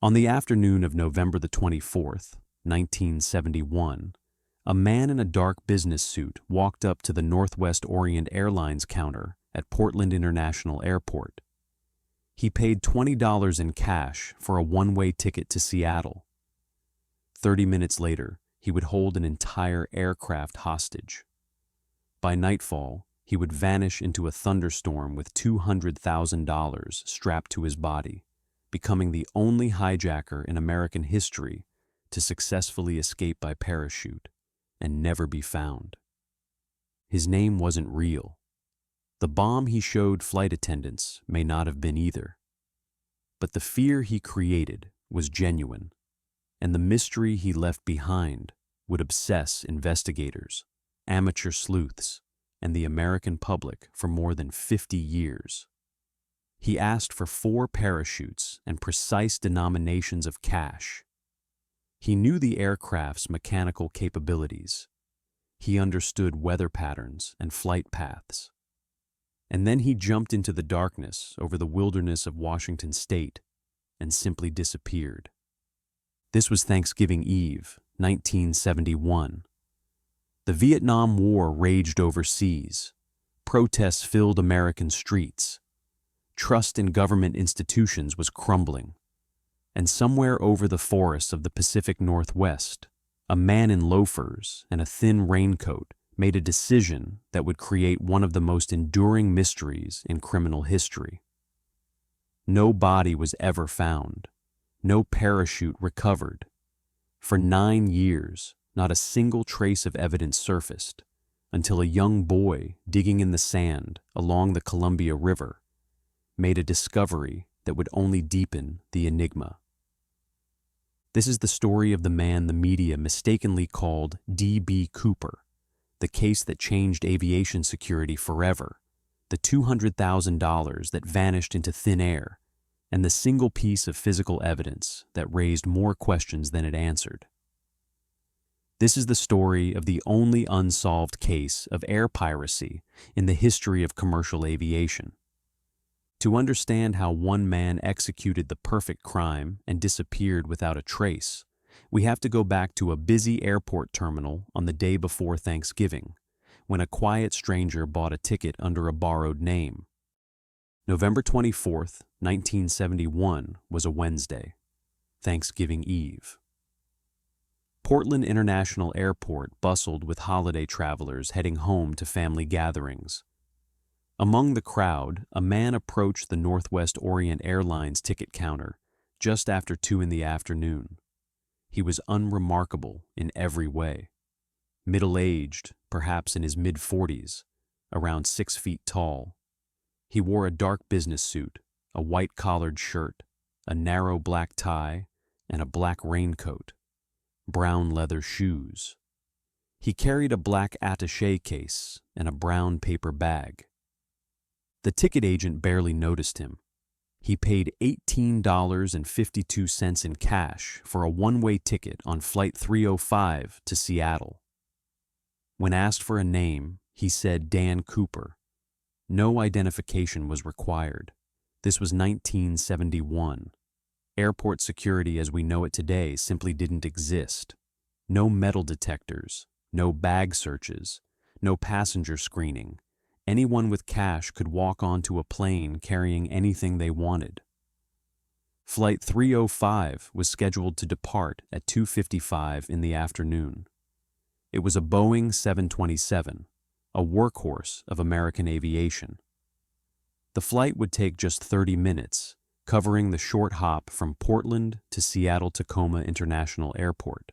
On the afternoon of November the 24th, 1971, a man in a dark business suit walked up to the Northwest Orient Airlines counter at Portland International Airport. He paid $20 in cash for a one-way ticket to Seattle. 30 minutes later, he would hold an entire aircraft hostage. By nightfall, he would vanish into a thunderstorm with $200,000 strapped to his body, becoming the only hijacker in American history to successfully escape by parachute and never be found. His name wasn't real. The bomb he showed flight attendants may not have been either. But the fear he created was genuine, and the mystery he left behind would obsess investigators, amateur sleuths, and the American public for more than 50 years. He asked for 4 parachutes and precise denominations of cash. He knew the aircraft's mechanical capabilities. He understood weather patterns and flight paths. And then he jumped into the darkness over the wilderness of Washington State and simply disappeared. This was Thanksgiving Eve, 1971. The Vietnam War raged overseas. Protests filled American streets. Trust in government institutions was crumbling. And somewhere over the forests of the Pacific Northwest, a man in loafers and a thin raincoat made a decision that would create one of the most enduring mysteries in criminal history. No body was ever found. No parachute recovered. For 9 years, not a single trace of evidence surfaced, until a young boy digging in the sand along the Columbia River made a discovery that would only deepen the enigma. This is the story of the man the media mistakenly called D.B. Cooper, the case that changed aviation security forever, the $200,000 that vanished into thin air, and the single piece of physical evidence that raised more questions than it answered. This is the story of the only unsolved case of air piracy in the history of commercial aviation. To understand how one man executed the perfect crime and disappeared without a trace, we have to go back to a busy airport terminal on the day before Thanksgiving, when a quiet stranger bought a ticket under a borrowed name. November 24th, 1971 was a Wednesday, Thanksgiving Eve. Portland International Airport bustled with holiday travelers heading home to family gatherings. Among the crowd, a man approached the Northwest Orient Airlines ticket counter just after 2 in the afternoon. He was unremarkable in every way. Middle-aged, perhaps in his mid-40s, around 6 feet tall. He wore a dark business suit, a white-collared shirt, a narrow black tie, and a black raincoat, brown leather shoes. He carried a black attaché case and a brown paper bag. The ticket agent barely noticed him. He paid $18.52 in cash for a one-way ticket on Flight 305 to Seattle. When asked for a name, he said Dan Cooper. No identification was required. This was 1971. Airport security as we know it today simply didn't exist. No metal detectors, no bag searches, no passenger screening. Anyone with cash could walk onto a plane carrying anything they wanted. Flight 305 was scheduled to depart at 2:55 in the afternoon. It was a Boeing 727, a workhorse of American aviation. The flight would take just 30 minutes, covering the short hop from Portland to Seattle-Tacoma International Airport.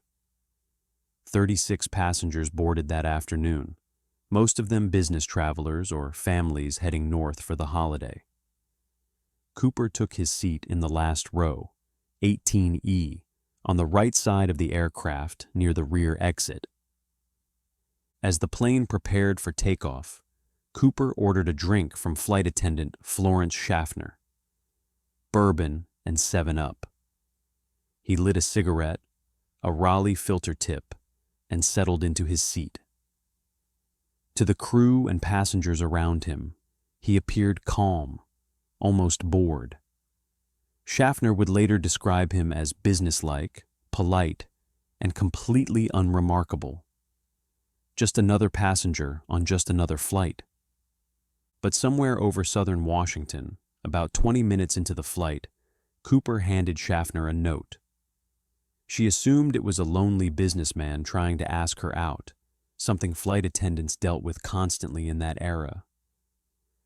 36 passengers boarded that afternoon, most of them business travelers or families heading north for the holiday. Cooper took his seat in the last row, 18E, on the right side of the aircraft near the rear exit. As the plane prepared for takeoff, Cooper ordered a drink from flight attendant Florence Schaffner. Bourbon and 7-Up. He lit a cigarette, a Raleigh filter tip, and settled into his seat. To the crew and passengers around him, he appeared calm, almost bored. Schaffner would later describe him as businesslike, polite, and completely unremarkable. Just another passenger on just another flight. But somewhere over southern Washington, about 20 minutes into the flight, Cooper handed Schaffner a note. She assumed it was a lonely businessman trying to ask her out, something flight attendants dealt with constantly in that era.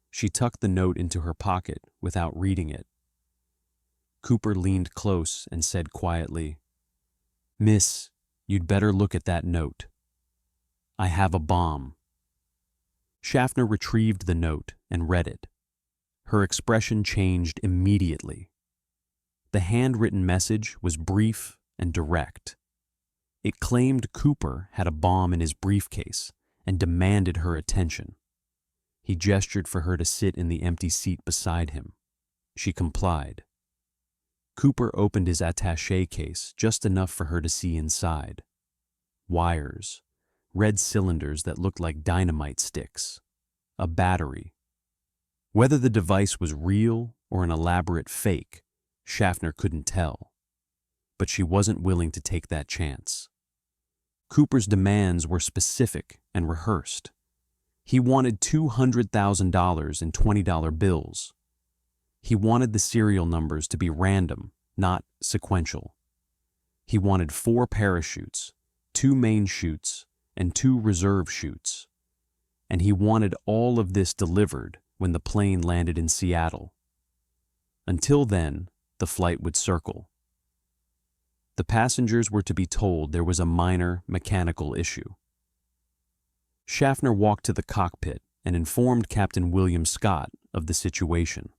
She tucked the note into her pocket without reading it. Cooper leaned close and said quietly, "Miss, you'd better look at that note. I have a bomb." Schaffner retrieved the note and read it. Her expression changed immediately. The handwritten message was brief and direct. It claimed Cooper had a bomb in his briefcase and demanded her attention. He gestured for her to sit in the empty seat beside him. She complied. Cooper opened his attaché case just enough for her to see inside. Wires, red cylinders that looked like dynamite sticks, a battery. Whether the device was real or an elaborate fake, Schaffner couldn't tell. But she wasn't willing to take that chance. Cooper's demands were specific and rehearsed. He wanted $200,000 in $20 bills. He wanted the serial numbers to be random, not sequential. He wanted 4 parachutes, 2 main chutes, and 2 reserve chutes. And he wanted all of this delivered when the plane landed in Seattle. Until then, the flight would circle. The passengers were to be told there was a minor mechanical issue. Schaffner walked to the cockpit and informed Captain William Scott of the situation.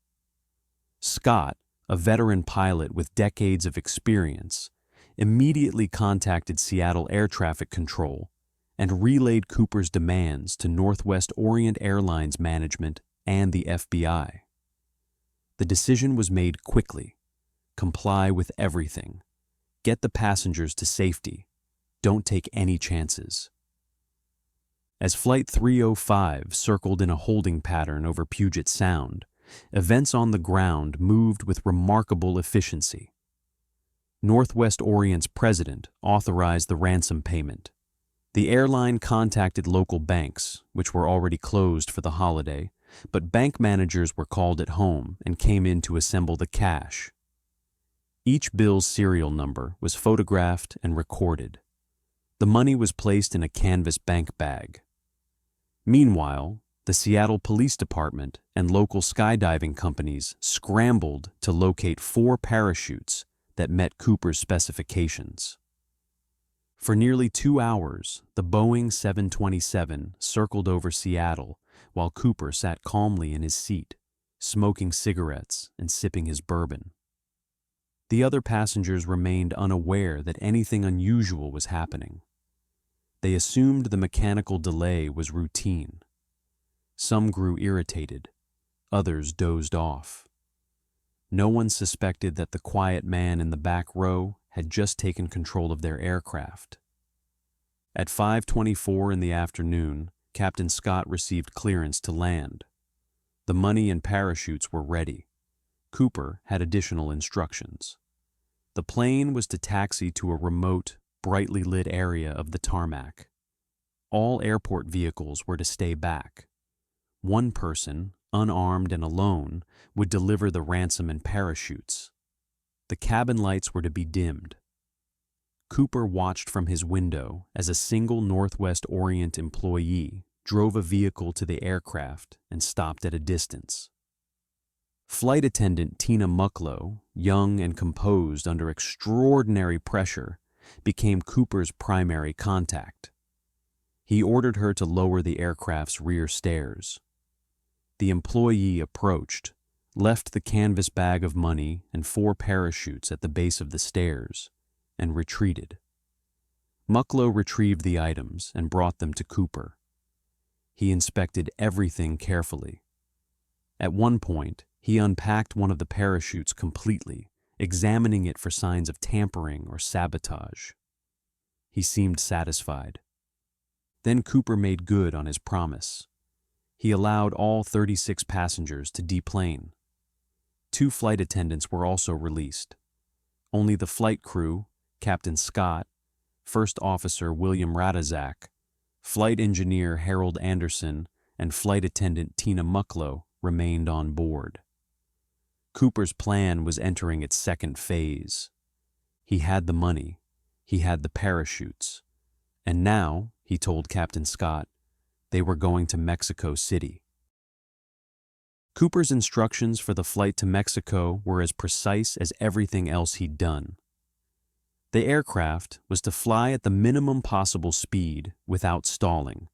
Scott, a veteran pilot with decades of experience, immediately contacted Seattle Air Traffic Control and relayed Cooper's demands to Northwest Orient Airlines management and the FBI. The decision was made quickly. Comply with everything. Get the passengers to safety. Don't take any chances. As Flight 305 circled in a holding pattern over Puget Sound, events on the ground moved with remarkable efficiency. Northwest Orient's president authorized the ransom payment. The airline contacted local banks, which were already closed for the holiday, but bank managers were called at home and came in to assemble the cash. Each bill's serial number was photographed and recorded. The money was placed in a canvas bank bag. Meanwhile, the Seattle Police Department and local skydiving companies scrambled to locate 4 parachutes that met Cooper's specifications. For nearly 2 hours, the Boeing 727 circled over Seattle while Cooper sat calmly in his seat, smoking cigarettes and sipping his bourbon. The other passengers remained unaware that anything unusual was happening. They assumed the mechanical delay was routine. Some grew irritated, others dozed off. No one suspected that the quiet man in the back row had just taken control of their aircraft. At 5:24 in the afternoon, Captain Scott received clearance to land. The money and parachutes were ready. Cooper had additional instructions. The plane was to taxi to a remote, brightly lit area of the tarmac. All airport vehicles were to stay back. One person, unarmed and alone, would deliver the ransom and parachutes. The cabin lights were to be dimmed. Cooper watched from his window as a single Northwest Orient employee drove a vehicle to the aircraft and stopped at a distance. Flight attendant Tina Mucklow, young and composed under extraordinary pressure, became Cooper's primary contact. He ordered her to lower the aircraft's rear stairs. The employee approached, left the canvas bag of money and 4 parachutes at the base of the stairs, and retreated. Mucklow retrieved the items and brought them to Cooper. He inspected everything carefully. At one point, he unpacked one of the parachutes completely, examining it for signs of tampering or sabotage. He seemed satisfied. Then Cooper made good on his promise. He allowed all 36 passengers to deplane. 2 flight attendants were also released. Only the flight crew, Captain Scott, First Officer William Radazak, Flight Engineer Harold Anderson, and Flight Attendant Tina Mucklow remained on board. Cooper's plan was entering its second phase. He had the money, he had the parachutes, and now, he told Captain Scott, they were going to Mexico City. Cooper's instructions for the flight to Mexico were as precise as everything else he'd done. The aircraft was to fly at the minimum possible speed without stalling,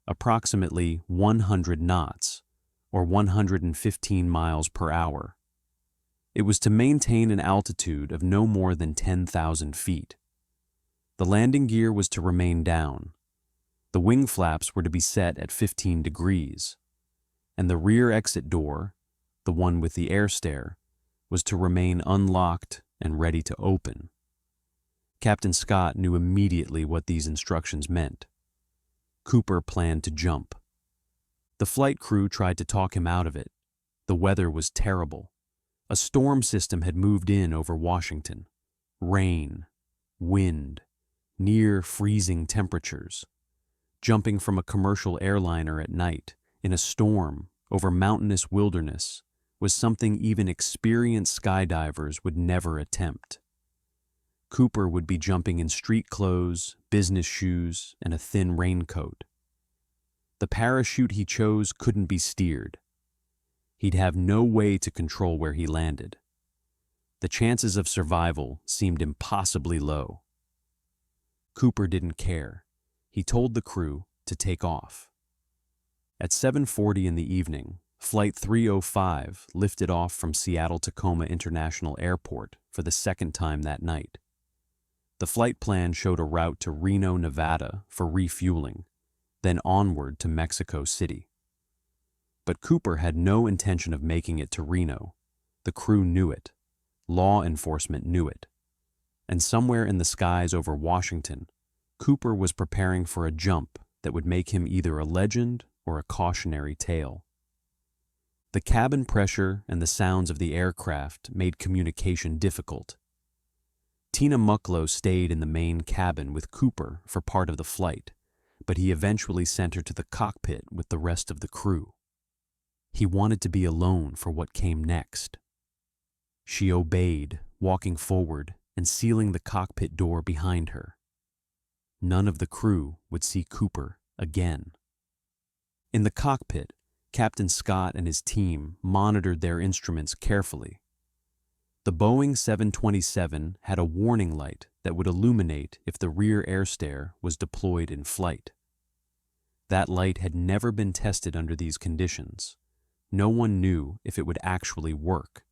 approximately 100 knots, or 115 miles per hour. It was to maintain an altitude of no more than 10,000 feet. The landing gear was to remain down. The wing flaps were to be set at 15 degrees, and the rear exit door, the one with the air stair, was to remain unlocked and ready to open. Captain Scott knew immediately what these instructions meant. Cooper planned to jump. The flight crew tried to talk him out of it. The weather was terrible. A storm system had moved in over Washington. Rain, wind, near freezing temperatures. Jumping from a commercial airliner at night, in a storm, over mountainous wilderness, was something even experienced skydivers would never attempt. Cooper would be jumping in street clothes, business shoes, and a thin raincoat. The parachute he chose couldn't be steered. He'd have no way to control where he landed. The chances of survival seemed impossibly low. Cooper didn't care. He told the crew to take off. At 7:40 in the evening, Flight 305 lifted off from Seattle-Tacoma International Airport for the second time that night. The flight plan showed a route to Reno, Nevada for refueling, then onward to Mexico City. But Cooper had no intention of making it to Reno. The crew knew it. Law enforcement knew it. And somewhere in the skies over Washington, Cooper was preparing for a jump that would make him either a legend or a cautionary tale. The cabin pressure and the sounds of the aircraft made communication difficult. Tina Mucklow stayed in the main cabin with Cooper for part of the flight, but he eventually sent her to the cockpit with the rest of the crew. He wanted to be alone for what came next. She obeyed, walking forward and sealing the cockpit door behind her. None of the crew would see Cooper again. In the cockpit, Captain Scott and his team monitored their instruments carefully. The Boeing 727 had a warning light that would illuminate if the rear air stair was deployed in flight. That light had never been tested under these conditions. No one knew if it would actually work.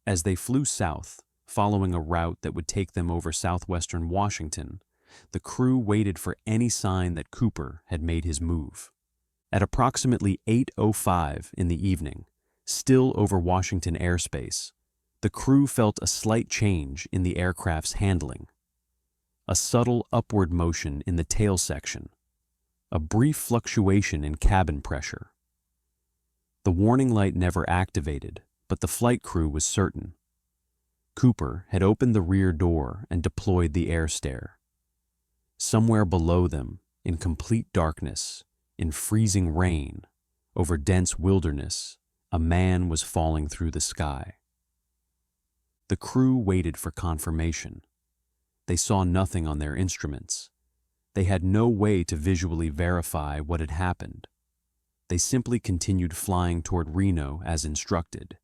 As they flew south, following a route that would take them over southwestern Washington, the crew waited for any sign that Cooper had made his move. At approximately 8:05 in the evening, still over Washington airspace, the crew felt a slight change in the aircraft's handling. A subtle upward motion in the tail section. A brief fluctuation in cabin pressure. The warning light never activated, but the flight crew was certain. Cooper had opened the rear door and deployed the air stair. Somewhere below them, in complete darkness, in freezing rain, over dense wilderness, a man was falling through the sky. The crew waited for confirmation. They saw nothing on their instruments. They had no way to visually verify what had happened. They simply continued flying toward Reno as instructed.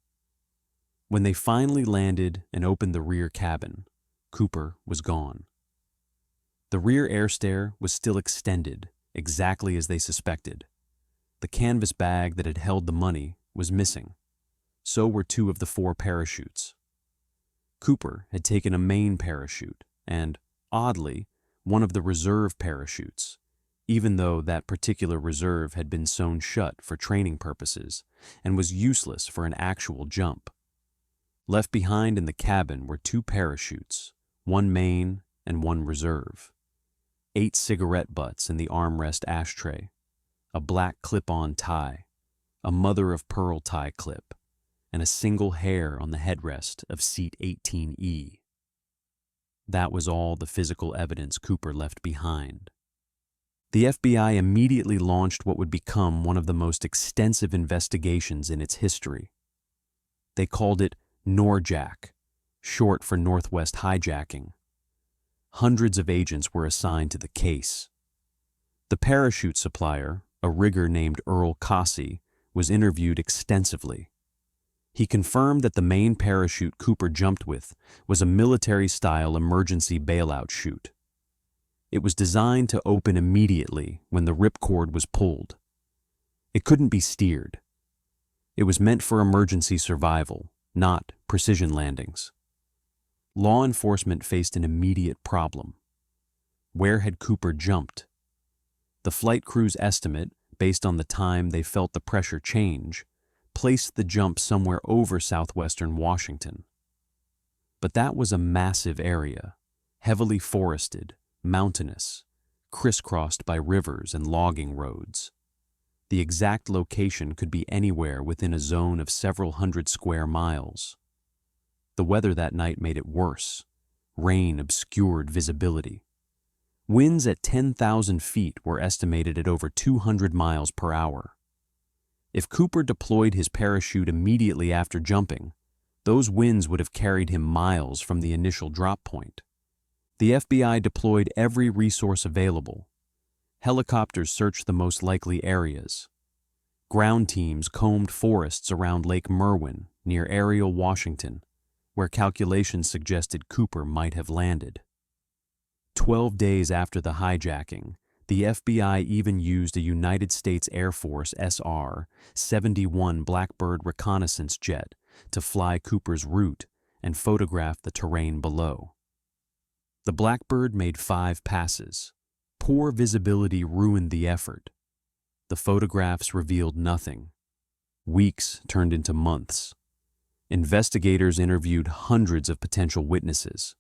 When they finally landed and opened the rear cabin, Cooper was gone. The rear air stair was still extended, exactly as they suspected. The canvas bag that had held the money was missing. So were 2 of the 4 parachutes. Cooper had taken a main parachute and, oddly, one of the reserve parachutes, even though that particular reserve had been sewn shut for training purposes and was useless for an actual jump. Left behind in the cabin were 2 parachutes, 1 main and 1 reserve. 8 cigarette butts in the armrest ashtray, a black clip-on tie, a mother-of-pearl tie clip, and a single hair on the headrest of seat 18E. That was all the physical evidence Cooper left behind. The FBI immediately launched what would become one of the most extensive investigations in its history. They called it NORJAC, short for Northwest Hijacking. Hundreds of agents were assigned to the case. The parachute supplier, a rigger named Earl Cossey, was interviewed extensively. He confirmed that the main parachute Cooper jumped with was a military-style emergency bailout chute. It was designed to open immediately when the ripcord was pulled. It couldn't be steered. It was meant for emergency survival, not precision landings. Law enforcement faced an immediate problem. Where had Cooper jumped? The flight crew's estimate, based on the time they felt the pressure change, placed the jump somewhere over southwestern Washington. But that was a massive area, heavily forested, mountainous, crisscrossed by rivers and logging roads. The exact location could be anywhere within a zone of several hundred square miles. The weather that night made it worse. Rain obscured visibility. Winds at 10,000 feet were estimated at over 200 miles per hour. If Cooper deployed his parachute immediately after jumping, those winds would have carried him miles from the initial drop point. The FBI deployed every resource available. Helicopters searched the most likely areas. Ground teams combed forests around Lake Merwin, near Ariel, Washington, where calculations suggested Cooper might have landed. 12 days after the hijacking, the FBI even used a United States Air Force SR-71 Blackbird reconnaissance jet to fly Cooper's route and photograph the terrain below. The Blackbird made 5 passes. Poor visibility ruined the effort. The photographs revealed nothing. Weeks turned into months. Investigators interviewed hundreds of potential witnesses.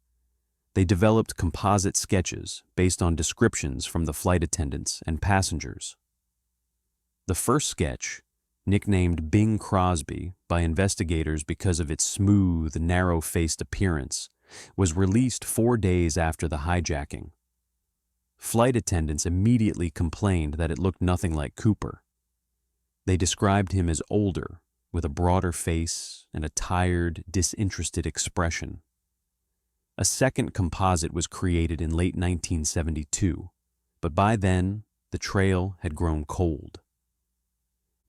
They developed composite sketches based on descriptions from the flight attendants and passengers. The first sketch, nicknamed Bing Crosby by investigators because of its smooth, narrow-faced appearance, was released 4 days after the hijacking. Flight attendants immediately complained that it looked nothing like Cooper. They described him as older, with a broader face and a tired, disinterested expression. A second composite was created in late 1972, but by then, the trail had grown cold.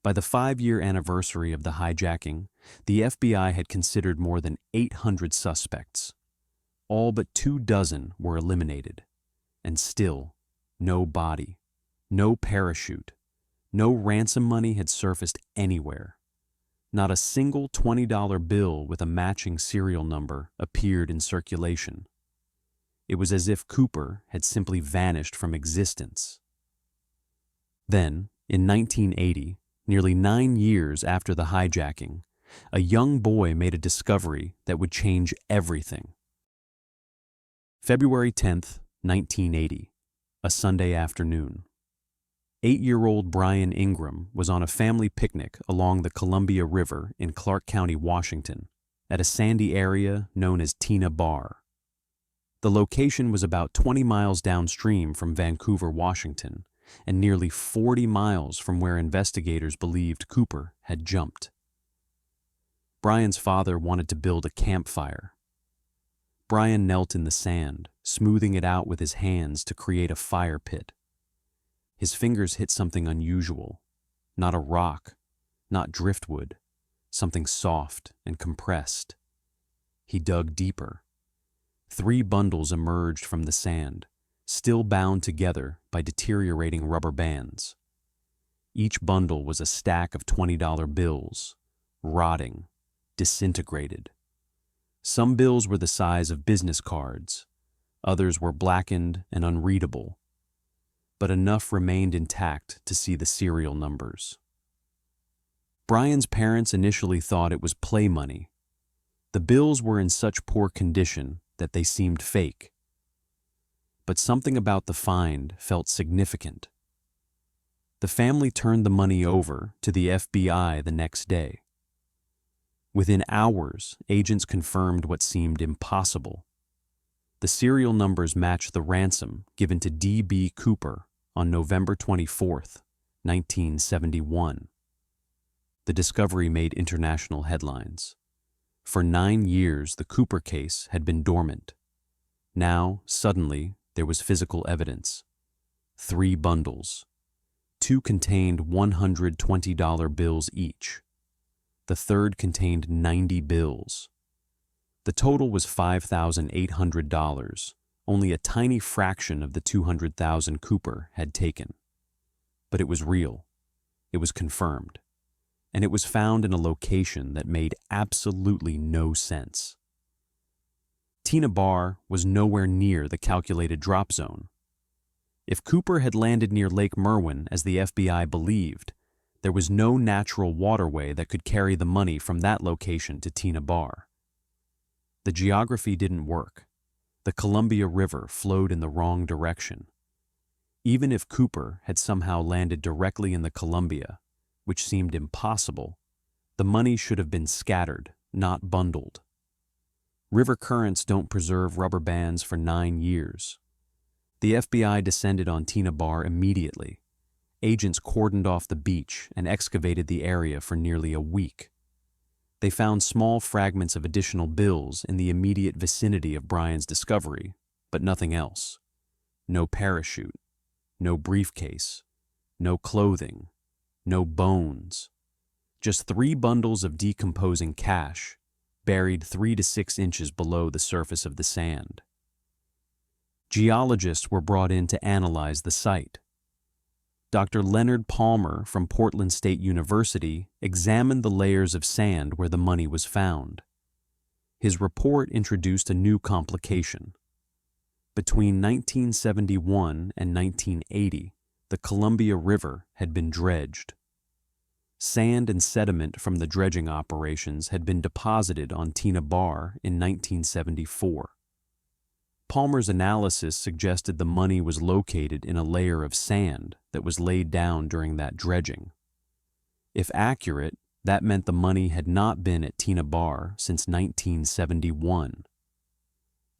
By the 5-year anniversary of the hijacking, the FBI had considered more than 800 suspects. All but 24 were eliminated, and still, no body, no parachute, no ransom money had surfaced anywhere. Not a single $20 bill with a matching serial number appeared in circulation. It was as if Cooper had simply vanished from existence. Then, in 1980, nearly 9 years after the hijacking, a young boy made a discovery that would change everything. February 10th, 1980, a Sunday afternoon. 8-year-old Brian Ingram was on a family picnic along the Columbia River in Clark County, Washington, at a sandy area known as Tina Bar. The location was about 20 miles downstream from Vancouver, Washington, and nearly 40 miles from where investigators believed Cooper had jumped. Brian's father wanted to build a campfire. Brian knelt in the sand, smoothing it out with his hands to create a fire pit. His fingers hit something unusual, not a rock, not driftwood, something soft and compressed. He dug deeper. 3 bundles emerged from the sand, still bound together by deteriorating rubber bands. Each bundle was a stack of $20 bills, rotting, disintegrated. Some bills were the size of business cards, others were blackened and unreadable, but enough remained intact to see the serial numbers. Brian's parents initially thought it was play money. The bills were in such poor condition that they seemed fake. But something about the find felt significant. The family turned the money over to the FBI the next day. Within hours, agents confirmed what seemed impossible. The serial numbers matched the ransom given to D.B. Cooper on November 24, 1971. The discovery made international headlines. For 9 years, the Cooper case had been dormant. Now, suddenly, there was physical evidence. 3 bundles. 2 contained $120 bills each. The third contained 90 bills. The total was $5,800, only a tiny fraction of the $200,000 Cooper had taken. But it was real. It was confirmed. And it was found in a location that made absolutely no sense. Tina Bar was nowhere near the calculated drop zone. If Cooper had landed near Lake Merwin, as the FBI believed, there was no natural waterway that could carry the money from that location to Tina Bar. The geography didn't work. The Columbia River flowed in the wrong direction. Even if Cooper had somehow landed directly in the Columbia, which seemed impossible, the money should have been scattered, not bundled. River currents don't preserve rubber bands for 9 years. The FBI descended on Tina Bar immediately. Agents cordoned off the beach and excavated the area for nearly a week. They found small fragments of additional bills in the immediate vicinity of Brian's discovery, but nothing else. No parachute, no briefcase, no clothing, no bones. Just 3 bundles of decomposing cash, buried 3 to 6 inches below the surface of the sand. Geologists were brought in to analyze the site. Dr. Leonard Palmer from Portland State University examined the layers of sand where the money was found. His report introduced a new complication. Between 1971 and 1980, the Columbia River had been dredged. Sand and sediment from the dredging operations had been deposited on Tina Bar in 1974. Palmer's analysis suggested the money was located in a layer of sand that was laid down during that dredging. If accurate, that meant the money had not been at Tina Bar since 1971.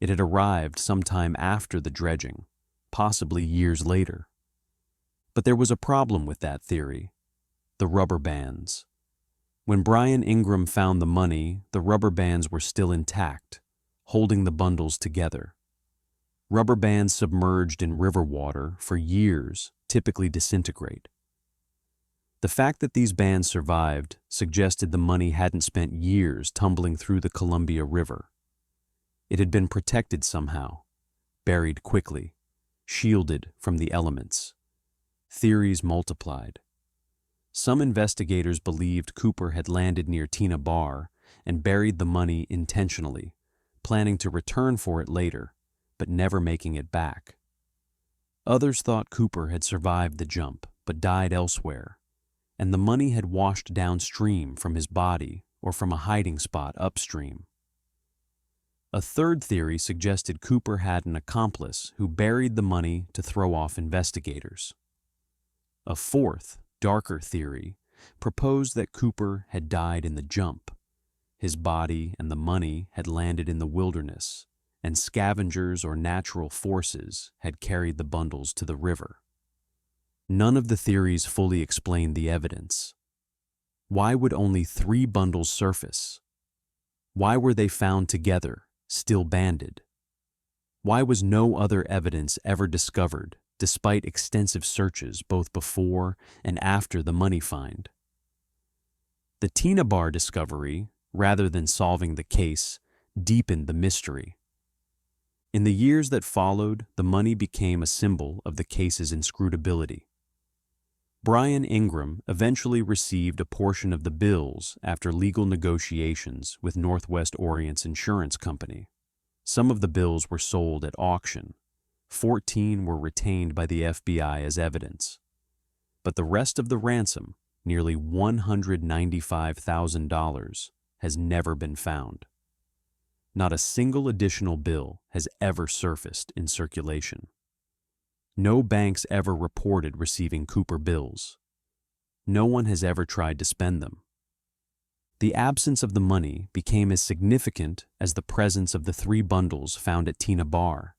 It had arrived sometime after the dredging, possibly years later. But there was a problem with that theory: the rubber bands. When Brian Ingram found the money, the rubber bands were still intact, holding the bundles together. Rubber bands submerged in river water for years typically disintegrate. The fact that these bands survived suggested the money hadn't spent years tumbling through the Columbia River. It had been protected somehow, buried quickly, shielded from the elements. Theories multiplied. Some investigators believed Cooper had landed near Tina Bar and buried the money intentionally, planning to return for it later, but never making it back. Others thought Cooper had survived the jump, but died elsewhere, and the money had washed downstream from his body or from a hiding spot upstream. A third theory suggested Cooper had an accomplice who buried the money to throw off investigators. A fourth, darker theory proposed that Cooper had died in the jump. His body and the money had landed in the wilderness, and scavengers or natural forces had carried the bundles to the river. None of the theories fully explained the evidence. Why would only 3 bundles surface? Why were they found together, still banded? Why was no other evidence ever discovered, despite extensive searches both before and after the money find? The Tina Bar discovery, rather than solving the case, deepened the mystery. In the years that followed, the money became a symbol of the case's inscrutability. Brian Ingram eventually received a portion of the bills after legal negotiations with Northwest Orient's insurance company. Some of the bills were sold at auction. 14 were retained by the FBI as evidence. But the rest of the ransom, nearly $195,000, has never been found. Not a single additional bill has ever surfaced in circulation. No banks ever reported receiving Cooper bills. No one has ever tried to spend them. The absence of the money became as significant as the presence of the 3 bundles found at Tina Bar.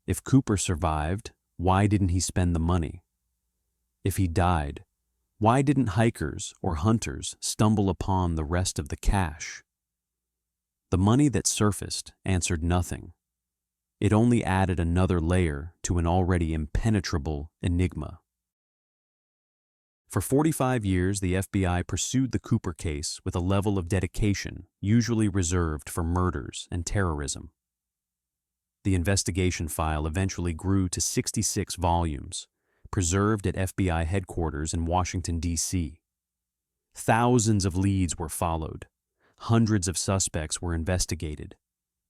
If Cooper survived, why didn't he spend the money? If he died, why didn't hikers or hunters stumble upon the rest of the cash? The money that surfaced answered nothing. It only added another layer to an already impenetrable enigma. For 45 years, the FBI pursued the Cooper case with a level of dedication usually reserved for murders and terrorism. The investigation file eventually grew to 66 volumes, preserved at FBI headquarters in Washington, D.C. Thousands of leads were followed, hundreds of suspects were investigated,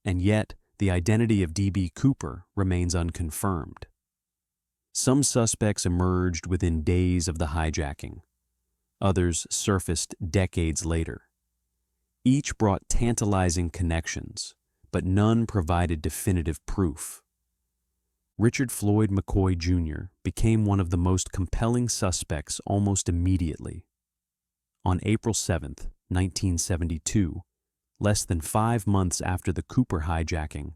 and yet the identity of D.B. Cooper remains unconfirmed. Some suspects emerged within days of the hijacking. Others surfaced decades later. Each brought tantalizing connections, but none provided definitive proof. Richard Floyd McCoy Jr. became one of the most compelling suspects almost immediately. On April 7, 1972, less than 5 months after the Cooper hijacking,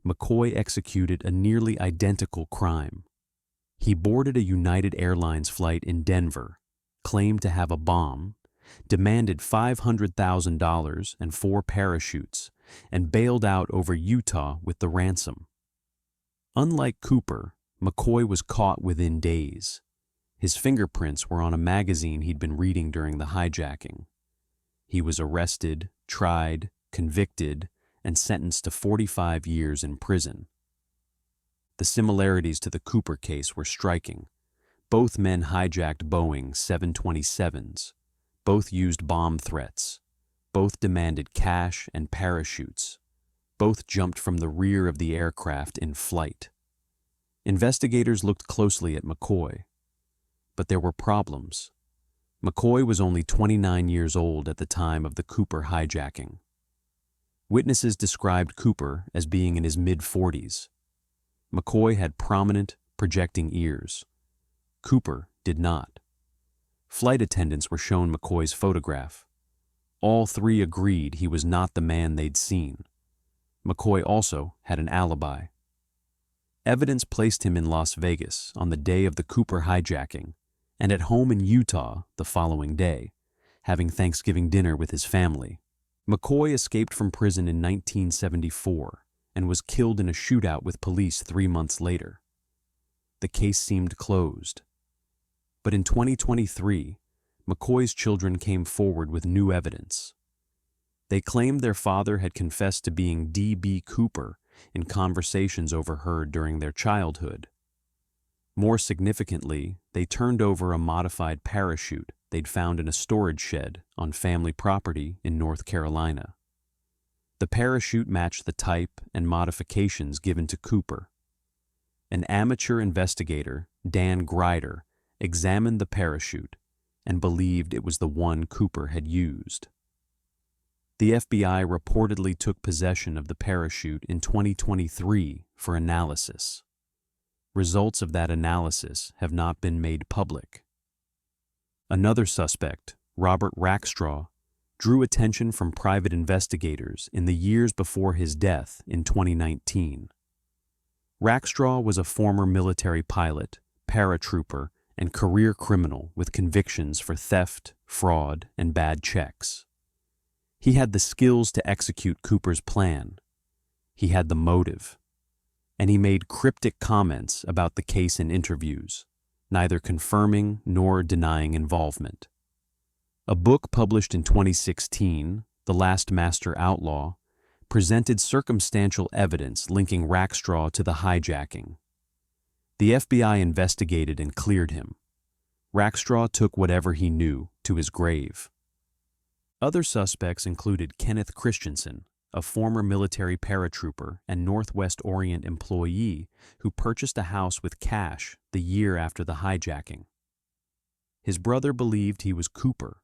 McCoy executed a nearly identical crime. He boarded a United Airlines flight in Denver, claimed to have a bomb, demanded $500,000 and 4 parachutes, and bailed out over Utah with the ransom. Unlike Cooper, McCoy was caught within days. His fingerprints were on a magazine he'd been reading during the hijacking. He was arrested, tried, convicted, and sentenced to 45 years in prison. The similarities to the Cooper case were striking. Both men hijacked Boeing 727s. Both used bomb threats. Both demanded cash and parachutes. Both jumped from the rear of the aircraft in flight. Investigators looked closely at McCoy. But there were problems. McCoy was only 29 years old at the time of the Cooper hijacking. Witnesses described Cooper as being in his mid-40s. McCoy had prominent, projecting ears. Cooper did not. Flight attendants were shown McCoy's photograph. All 3 agreed he was not the man they'd seen. McCoy also had an alibi. Evidence placed him in Las Vegas on the day of the Cooper hijacking and at home in Utah the following day, having Thanksgiving dinner with his family. McCoy escaped from prison in 1974 and was killed in a shootout with police 3 months later. The case seemed closed. But in 2023, McCoy's children came forward with new evidence. They claimed their father had confessed to being D.B. Cooper in conversations overheard during their childhood. More significantly, they turned over a modified parachute they'd found in a storage shed on family property in North Carolina. The parachute matched the type and modifications given to Cooper. An amateur investigator, Dan Grider, examined the parachute and believed it was the one Cooper had used. The FBI reportedly took possession of the parachute in 2023 for analysis. Results of that analysis have not been made public. Another suspect, Robert Rackstraw, drew attention from private investigators in the years before his death in 2019. Rackstraw was a former military pilot, paratrooper, and career criminal with convictions for theft, fraud, and bad checks. He had the skills to execute Cooper's plan. He had the motive. And he made cryptic comments about the case in interviews, neither confirming nor denying involvement. A book published in 2016, The Last Master Outlaw, presented circumstantial evidence linking Rackstraw to the hijacking. The FBI investigated and cleared him. Rackstraw took whatever he knew to his grave. Other suspects included Kenneth Christensen, a former military paratrooper and Northwest Orient employee who purchased a house with cash the year after the hijacking. His brother believed he was Cooper.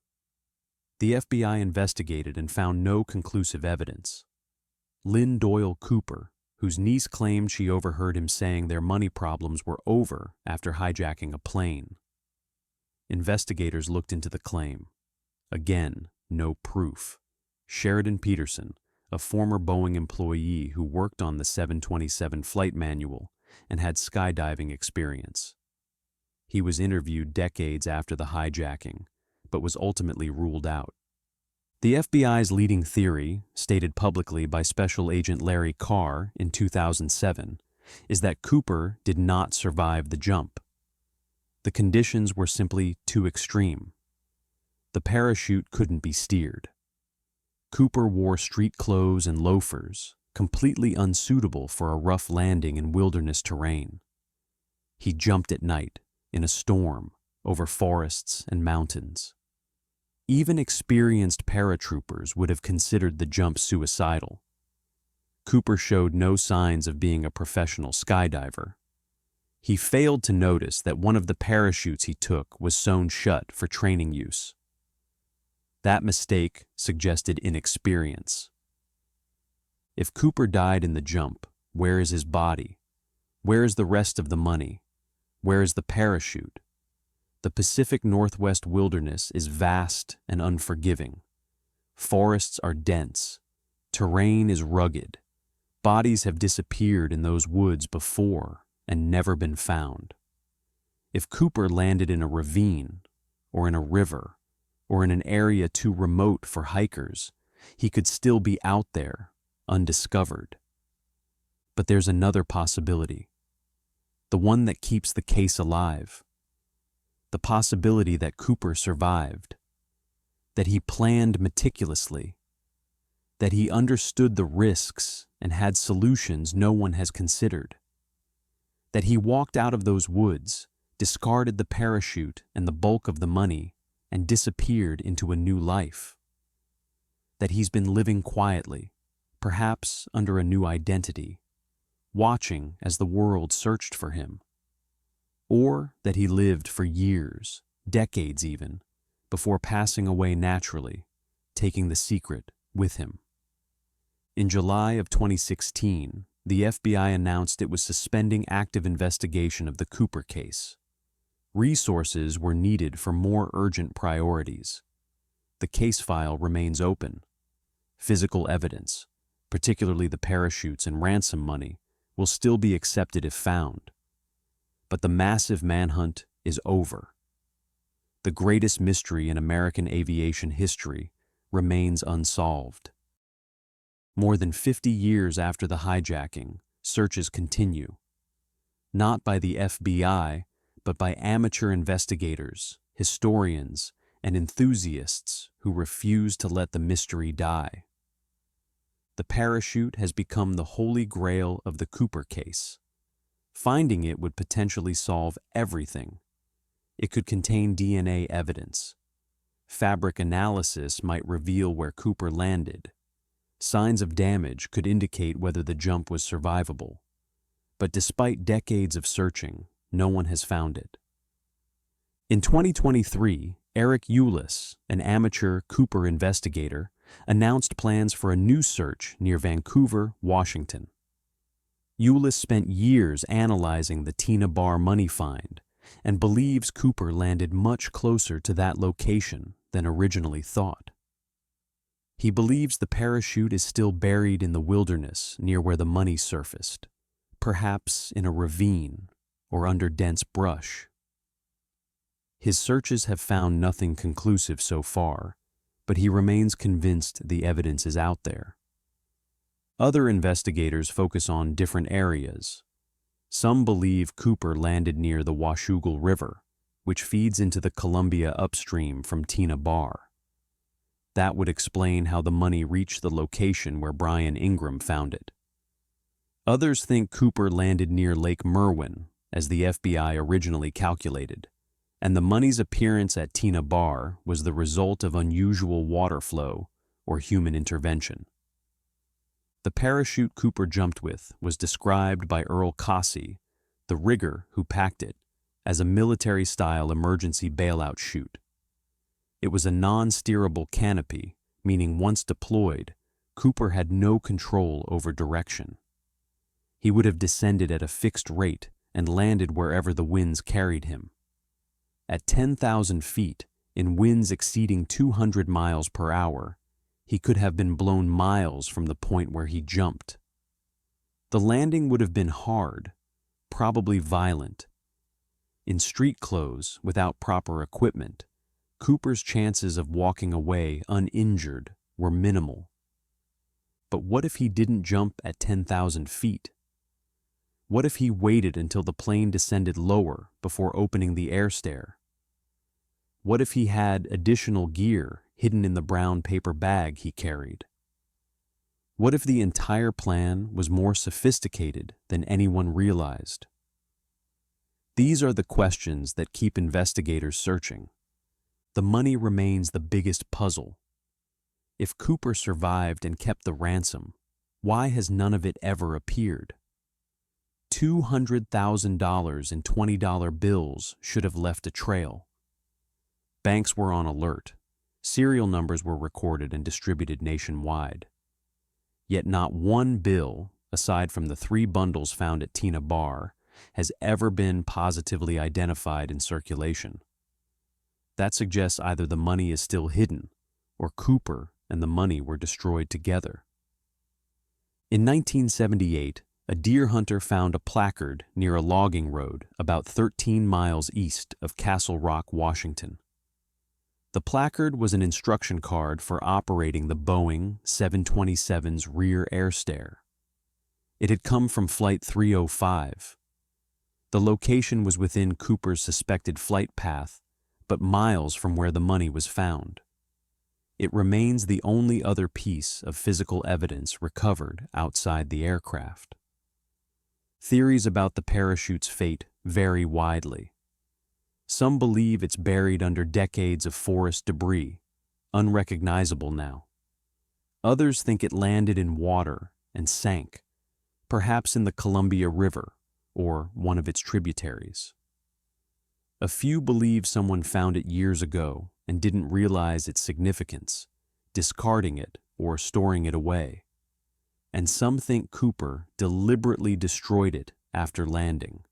The FBI investigated and found no conclusive evidence. Lynn Doyle Cooper, whose niece claimed she overheard him saying their money problems were over after hijacking a plane. Investigators looked into the claim. Again, no proof. Sheridan Peterson, a former Boeing employee who worked on the 727 flight manual and had skydiving experience. He was interviewed decades after the hijacking, but was ultimately ruled out. The FBI's leading theory, stated publicly by Special Agent Larry Carr in 2007, is that Cooper did not survive the jump. The conditions were simply too extreme. The parachute couldn't be steered. Cooper wore street clothes and loafers, completely unsuitable for a rough landing in wilderness terrain. He jumped at night, in a storm, over forests and mountains. Even experienced paratroopers would have considered the jump suicidal. Cooper showed no signs of being a professional skydiver. He failed to notice that one of the parachutes he took was sewn shut for training use. That mistake suggested inexperience. If Cooper died in the jump, where is his body? Where is the rest of the money? Where is the parachute? The Pacific Northwest wilderness is vast and unforgiving. Forests are dense. Terrain is rugged. Bodies have disappeared in those woods before and never been found. If Cooper landed in a ravine, or in a river, or in an area too remote for hikers, he could still be out there, undiscovered. But there's another possibility, the one that keeps the case alive. The possibility that Cooper survived, that he planned meticulously, that he understood the risks and had solutions no one has considered, that he walked out of those woods, discarded the parachute and the bulk of the money, and disappeared into a new life, that he's been living quietly, perhaps under a new identity, watching as the world searched for him. Or that he lived for years, decades even, before passing away naturally, taking the secret with him. In July of 2016, the FBI announced it was suspending active investigation of the Cooper case. Resources were needed for more urgent priorities. The case file remains open. Physical evidence, particularly the parachutes and ransom money, will still be accepted if found. But the massive manhunt is over. The greatest mystery in American aviation history remains unsolved. More than 50 years after the hijacking, searches continue. Not by the FBI, but by amateur investigators, historians, and enthusiasts who refuse to let the mystery die. The parachute has become the holy grail of the Cooper case. Finding it would potentially solve everything. It could contain DNA evidence. Fabric analysis might reveal where Cooper landed. Signs of damage could indicate whether the jump was survivable. But despite decades of searching, no one has found it. In 2023, Eric Eulis, an amateur Cooper investigator, announced plans for a new search near Vancouver, Washington. Eulis spent years analyzing the Tina Bar money find and believes Cooper landed much closer to that location than originally thought. He believes the parachute is still buried in the wilderness near where the money surfaced, perhaps in a ravine or under dense brush. His searches have found nothing conclusive so far, but he remains convinced the evidence is out there. Other investigators focus on different areas. Some believe Cooper landed near the Washougal River, which feeds into the Columbia upstream from Tina Bar. That would explain how the money reached the location where Brian Ingram found it. Others think Cooper landed near Lake Merwin, as the FBI originally calculated, and the money's appearance at Tina Bar was the result of unusual water flow or human intervention. The parachute Cooper jumped with was described by Earl Cossey, the rigger who packed it, as a military-style emergency bailout chute. It was a non-steerable canopy, meaning once deployed, Cooper had no control over direction. He would have descended at a fixed rate and landed wherever the winds carried him. At 10,000 feet, in winds exceeding 200 miles per hour, he could have been blown miles from the point where he jumped. The landing would have been hard, probably violent. In street clothes, without proper equipment, Cooper's chances of walking away uninjured were minimal. But what if he didn't jump at 10,000 feet? What if he waited until the plane descended lower before opening the air stair? What if he had additional gear hidden in the brown paper bag he carried? What if the entire plan was more sophisticated than anyone realized? These are the questions that keep investigators searching. The money remains the biggest puzzle. If Cooper survived and kept the ransom, why has none of it ever appeared? $200,000 in $20 bills should have left a trail. Banks were on alert. Serial numbers were recorded and distributed nationwide. Yet not one bill, aside from the 3 bundles found at Tina Bar, has ever been positively identified in circulation. That suggests either the money is still hidden, or Cooper and the money were destroyed together. In 1978, a deer hunter found a placard near a logging road about 13 miles east of Castle Rock, Washington. The placard was an instruction card for operating the Boeing 727's rear air stair. It had come from Flight 305. The location was within Cooper's suspected flight path, but miles from where the money was found. It remains the only other piece of physical evidence recovered outside the aircraft. Theories about the parachute's fate vary widely. Some believe it's buried under decades of forest debris, unrecognizable now. Others think it landed in water and sank, perhaps in the Columbia River or one of its tributaries. A few believe someone found it years ago and didn't realize its significance, discarding it or storing it away. And some think Cooper deliberately destroyed it after landing,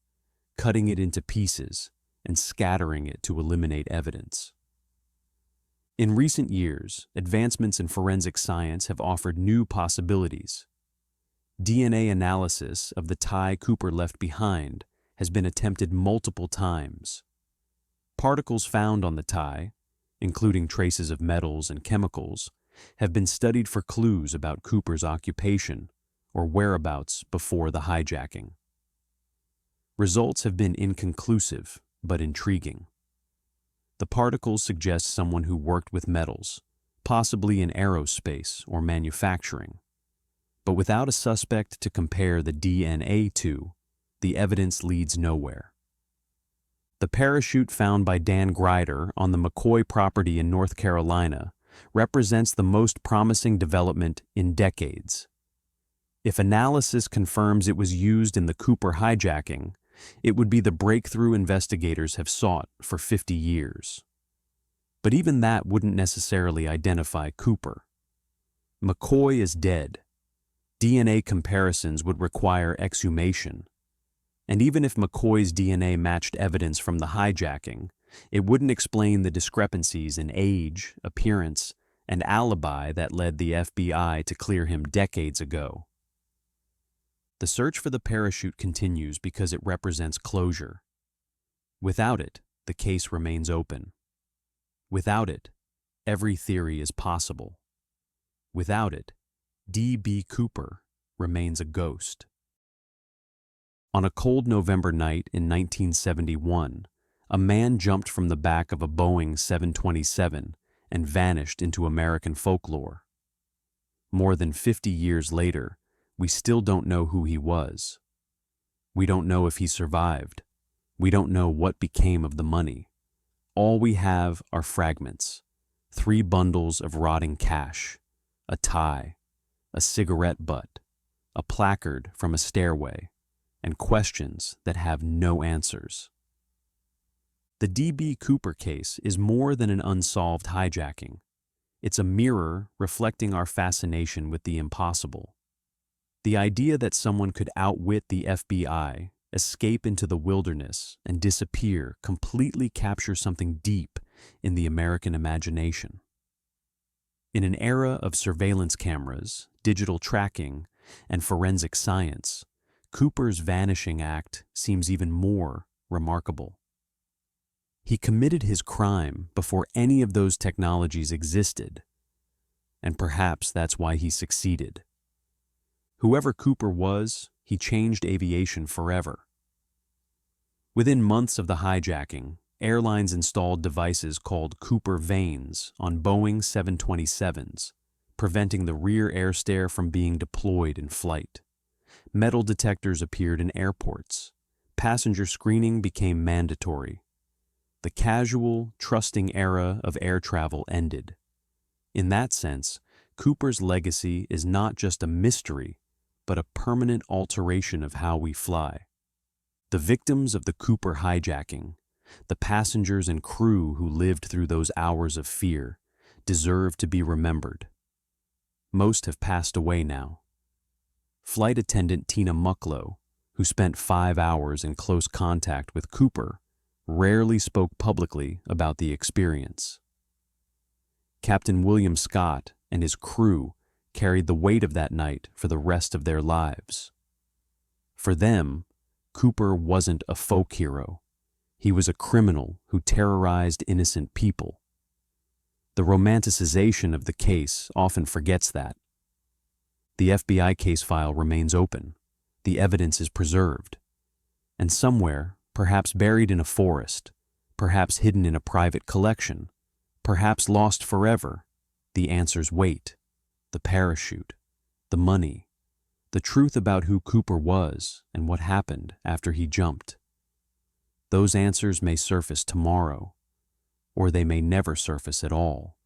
cutting it into pieces and scattering it to eliminate evidence. In recent years, advancements in forensic science have offered new possibilities. DNA analysis of the tie Cooper left behind has been attempted multiple times. Particles found on the tie, including traces of metals and chemicals, have been studied for clues about Cooper's occupation or whereabouts before the hijacking. Results have been inconclusive but intriguing. The particles suggest someone who worked with metals, possibly in aerospace or manufacturing. But without a suspect to compare the DNA to, the evidence leads nowhere. The parachute found by Dan Grider on the McCoy property in North Carolina represents the most promising development in decades. If analysis confirms it was used in the Cooper hijacking, it would be the breakthrough investigators have sought for 50 years. But even that wouldn't necessarily identify Cooper. McCoy is dead. DNA comparisons would require exhumation. And even if McCoy's DNA matched evidence from the hijacking, it wouldn't explain the discrepancies in age, appearance, and alibi that led the FBI to clear him decades ago. The search for the parachute continues because it represents closure. Without it, the case remains open. Without it, every theory is possible. Without it, D.B. Cooper remains a ghost. On a cold November night in 1971, a man jumped from the back of a Boeing 727 and vanished into American folklore. More than 50 years later, we still don't know who he was. We don't know if he survived. We don't know what became of the money. All we have are fragments, 3 bundles of rotting cash, a tie, a cigarette butt, a placard from a stairway, and questions that have no answers. The D.B. Cooper case is more than an unsolved hijacking. It's a mirror reflecting our fascination with the impossible. The idea that someone could outwit the FBI, escape into the wilderness, and disappear completely captures something deep in the American imagination. In an era of surveillance cameras, digital tracking, and forensic science, Cooper's vanishing act seems even more remarkable. He committed his crime before any of those technologies existed, and perhaps that's why he succeeded. Whoever Cooper was, he changed aviation forever. Within months of the hijacking, airlines installed devices called Cooper vanes on Boeing 727s, preventing the rear air stair from being deployed in flight. Metal detectors appeared in airports. Passenger screening became mandatory. The casual, trusting era of air travel ended. In that sense, Cooper's legacy is not just a mystery, but a permanent alteration of how we fly. The victims of the Cooper hijacking, the passengers and crew who lived through those hours of fear, deserve to be remembered. Most have passed away now. Flight attendant Tina Mucklow, who spent 5 hours in close contact with Cooper, rarely spoke publicly about the experience. Captain William Scott and his crew carried the weight of that night for the rest of their lives. For them, Cooper wasn't a folk hero. He was a criminal who terrorized innocent people. The romanticization of the case often forgets that. The FBI case file remains open. The evidence is preserved. And somewhere, perhaps buried in a forest, perhaps hidden in a private collection, perhaps lost forever, the answers wait. The parachute, the money, the truth about who Cooper was and what happened after he jumped. Those answers may surface tomorrow, or they may never surface at all.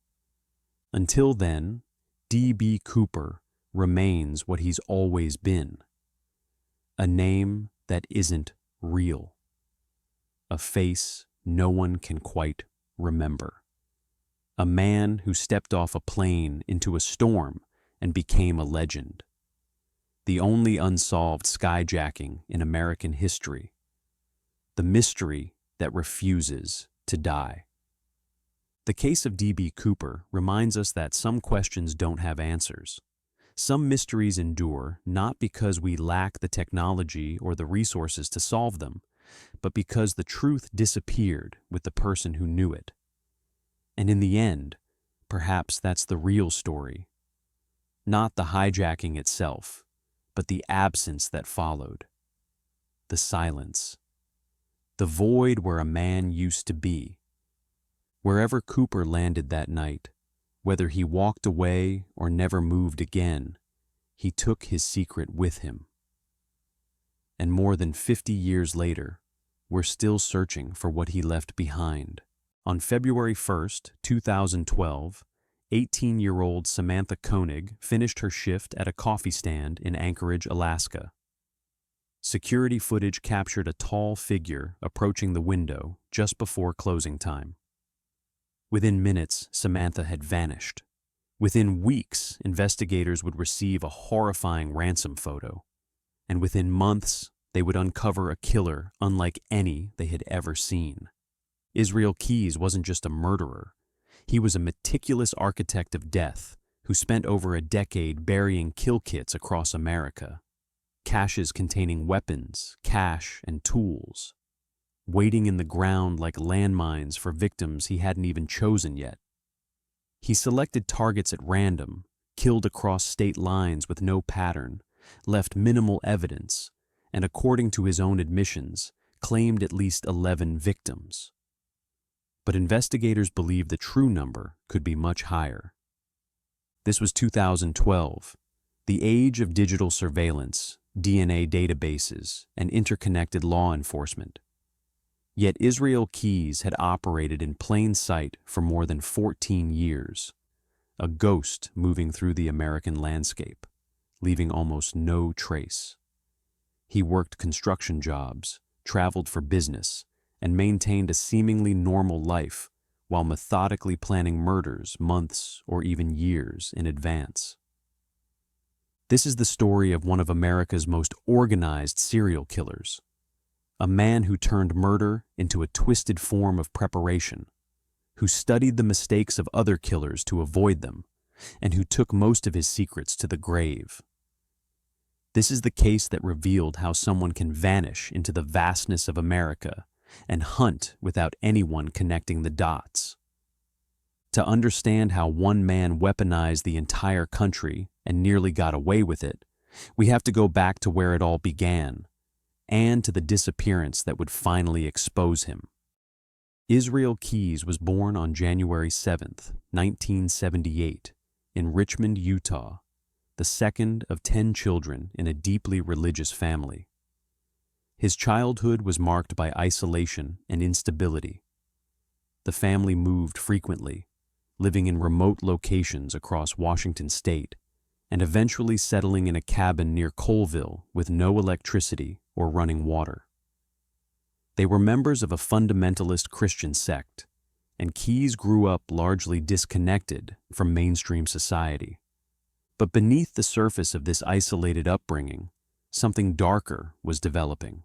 Until then, D.B. Cooper remains what he's always been. A name that isn't real. A face no one can quite remember. A man who stepped off a plane into a storm and became a legend. The only unsolved skyjacking in American history. The mystery that refuses to die. The case of D.B. Cooper reminds us that some questions don't have answers. Some mysteries endure not because we lack the technology or the resources to solve them, but because the truth disappeared with the person who knew it. And in the end, perhaps that's the real story. Not the hijacking itself, but the absence that followed. The silence. The void where a man used to be. Wherever Cooper landed that night, whether he walked away or never moved again, he took his secret with him. And more than 50 years later, we're still searching for what he left behind. On February 1st, 2012, 18-year-old Samantha Koenig finished her shift at a coffee stand in Anchorage, Alaska. Security footage captured a tall figure approaching the window just before closing time. Within minutes, Samantha had vanished. Within weeks, investigators would receive a horrifying ransom photo. And within months, they would uncover a killer unlike any they had ever seen. Israel Keyes wasn't just a murderer. He was a meticulous architect of death who spent over a decade burying kill kits across America. Caches containing weapons, cash, and tools. Waiting in the ground like landmines for victims he hadn't even chosen yet. He selected targets at random, killed across state lines with no pattern, left minimal evidence, and according to his own admissions, claimed at least 11 victims. But investigators believed the true number could be much higher. This was 2012, the age of digital surveillance, DNA databases, and interconnected law enforcement. Yet Israel Keyes had operated in plain sight for more than 14 years, a ghost moving through the American landscape, leaving almost no trace. He worked construction jobs, traveled for business, and maintained a seemingly normal life while methodically planning murders months or even years in advance. This is the story of one of America's most organized serial killers, a man who turned murder into a twisted form of preparation, who studied the mistakes of other killers to avoid them, and who took most of his secrets to the grave. This is the case that revealed how someone can vanish into the vastness of America and hunt without anyone connecting the dots. To understand how one man weaponized the entire country and nearly got away with it, we have to go back to where it all began, and to the disappearance that would finally expose him. Israel Keyes was born on January 7, 1978, in Richmond, Utah, the second of 10 children in a deeply religious family. His childhood was marked by isolation and instability. The family moved frequently, living in remote locations across Washington state, and eventually settling in a cabin near Colville with no electricity or running water. They were members of a fundamentalist Christian sect, and Keyes grew up largely disconnected from mainstream society. But beneath the surface of this isolated upbringing, something darker was developing.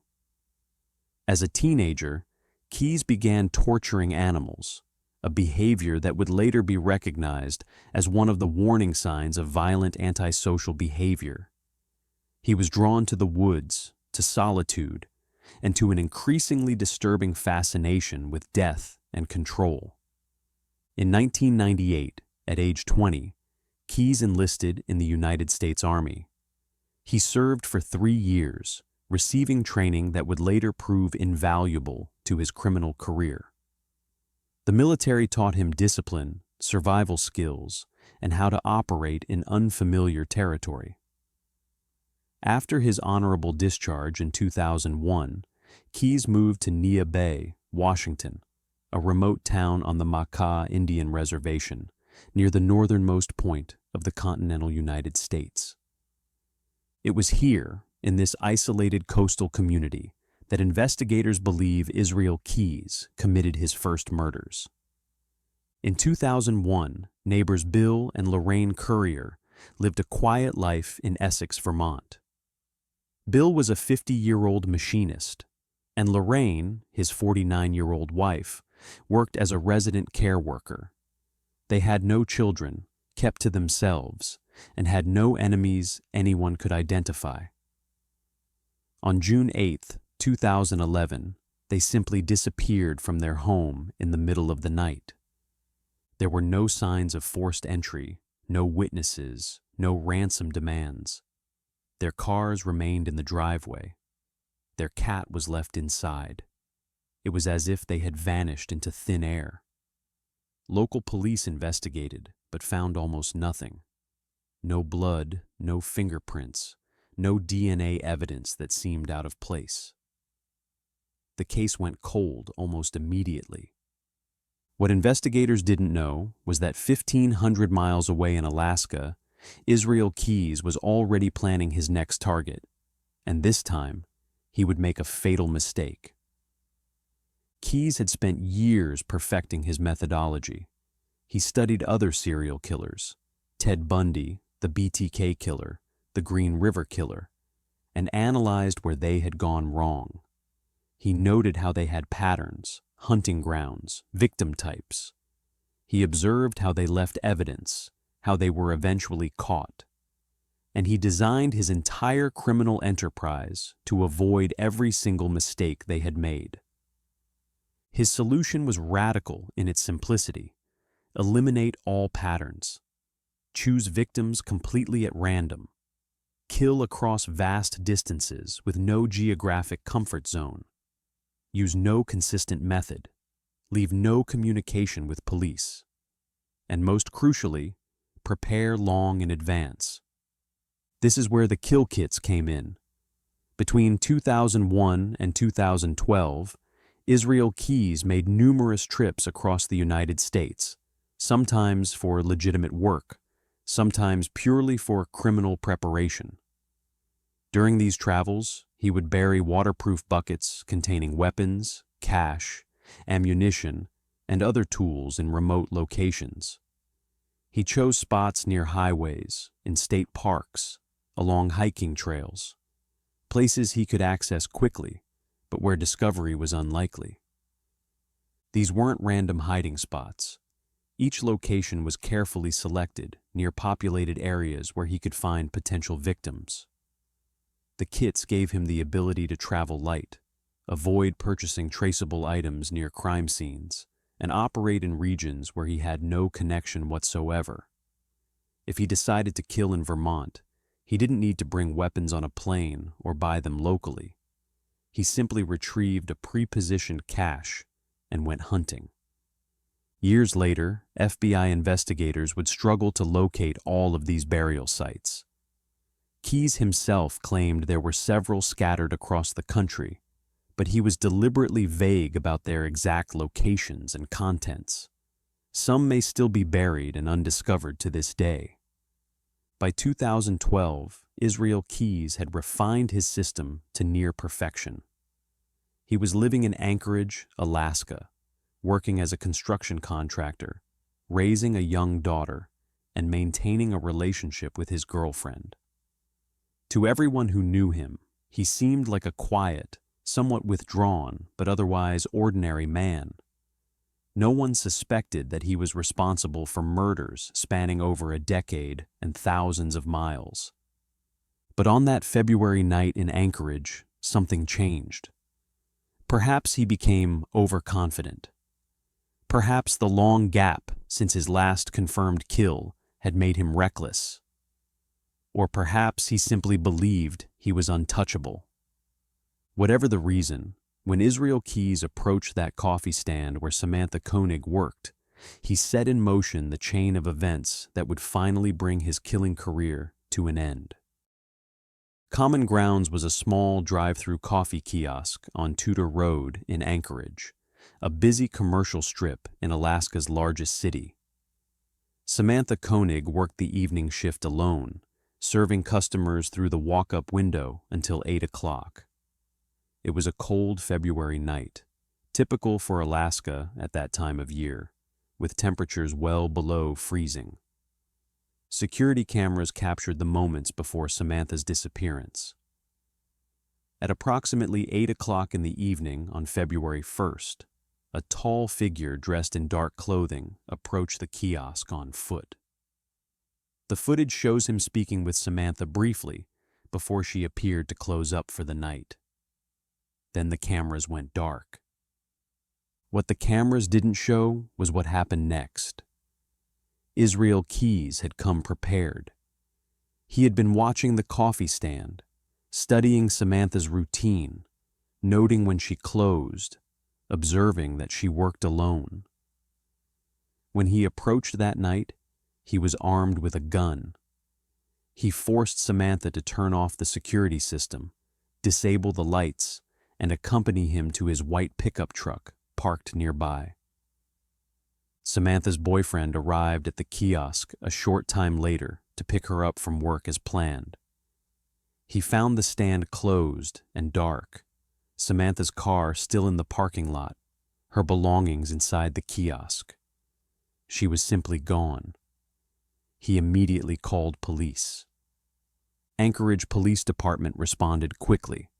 As a teenager, Keyes began torturing animals, a behavior that would later be recognized as one of the warning signs of violent antisocial behavior. He was drawn to the woods, to solitude, and to an increasingly disturbing fascination with death and control. In 1998, at age 20, Keyes enlisted in the United States Army. He served for 3 years, receiving training that would later prove invaluable to his criminal career. The military taught him discipline, survival skills, and how to operate in unfamiliar territory. After his honorable discharge in 2001, Keyes moved to Nia Bay, Washington, a remote town on the Makah Indian Reservation, near the northernmost point of the continental United States. It was here, in this isolated coastal community, that investigators believe Israel Keyes committed his first murders. In 2001, neighbors Bill and Lorraine Currier lived a quiet life in Essex, Vermont. Bill was a 50-year-old machinist, and Lorraine, his 49-year-old wife, worked as a resident care worker. They had no children, kept to themselves, and had no enemies anyone could identify. On June 8, 2011, they simply disappeared from their home in the middle of the night. There were no signs of forced entry, no witnesses, no ransom demands. Their cars remained in the driveway. Their cat was left inside. It was as if they had vanished into thin air. Local police investigated, but found almost nothing. No blood, no fingerprints, no DNA evidence that seemed out of place. The case went cold almost immediately. What investigators didn't know was that 1,500 miles away in Alaska, Israel Keyes was already planning his next target, and this time, he would make a fatal mistake. Keyes had spent years perfecting his methodology. He studied other serial killers, Ted Bundy, the BTK killer, the Green River killer, and analyzed where they had gone wrong. He noted how they had patterns, hunting grounds, victim types. He observed how they left evidence, how they were eventually caught. And he designed his entire criminal enterprise to avoid every single mistake they had made. His solution was radical in its simplicity. Eliminate all patterns. Choose victims completely at random. Kill across vast distances with no geographic comfort zone. Use no consistent method. Leave no communication with police. And most crucially, prepare long in advance. This is where the kill kits came in. Between 2001 and 2012, Israel Keyes made numerous trips across the United States, sometimes for legitimate work, sometimes purely for criminal preparation. During these travels, he would bury waterproof buckets containing weapons, cash, ammunition, and other tools in remote locations. He chose spots near highways, in state parks, along hiking trails, places he could access quickly, but where discovery was unlikely. These weren't random hiding spots. Each location was carefully selected near populated areas where he could find potential victims. The kits gave him the ability to travel light, avoid purchasing traceable items near crime scenes, and operate in regions where he had no connection whatsoever. If he decided to kill in Vermont, he didn't need to bring weapons on a plane or buy them locally. He simply retrieved a pre-positioned cache and went hunting. Years later, FBI investigators would struggle to locate all of these burial sites. Keyes himself claimed there were several scattered across the country, but he was deliberately vague about their exact locations and contents. Some may still be buried and undiscovered to this day. By 2012, Israel Keyes had refined his system to near perfection. He was living in Anchorage, Alaska, working as a construction contractor, raising a young daughter, and maintaining a relationship with his girlfriend. To everyone who knew him, he seemed like a quiet, somewhat withdrawn, but otherwise ordinary man. No one suspected that he was responsible for murders spanning over a decade and thousands of miles. But on that February night in Anchorage, something changed. Perhaps he became overconfident. Perhaps the long gap since his last confirmed kill had made him reckless. Or perhaps he simply believed he was untouchable. Whatever the reason, when Israel Keyes approached that coffee stand where Samantha Koenig worked, he set in motion the chain of events that would finally bring his killing career to an end. Common Grounds was a small drive-through coffee kiosk on Tudor Road in Anchorage, a busy commercial strip in Alaska's largest city. Samantha Koenig worked the evening shift alone, serving customers through the walk-up window until 8 o'clock. It was a cold February night, typical for Alaska at that time of year, with temperatures well below freezing. Security cameras captured the moments before Samantha's disappearance. At approximately 8 o'clock in the evening on February 1st, a tall figure dressed in dark clothing approached the kiosk on foot. The footage shows him speaking with Samantha briefly before she appeared to close up for the night. Then the cameras went dark. What the cameras didn't show was what happened next. Israel Keyes had come prepared. He had been watching the coffee stand, studying Samantha's routine, noting when she closed, observing that she worked alone. When he approached that night, he was armed with a gun. He forced Samantha to turn off the security system, disable the lights, and accompany him to his white pickup truck parked nearby. Samantha's boyfriend arrived at the kiosk a short time later to pick her up from work as planned. He found the stand closed and dark, Samantha's car still in the parking lot, her belongings inside the kiosk. She was simply gone. He immediately called police. Anchorage Police Department responded quickly.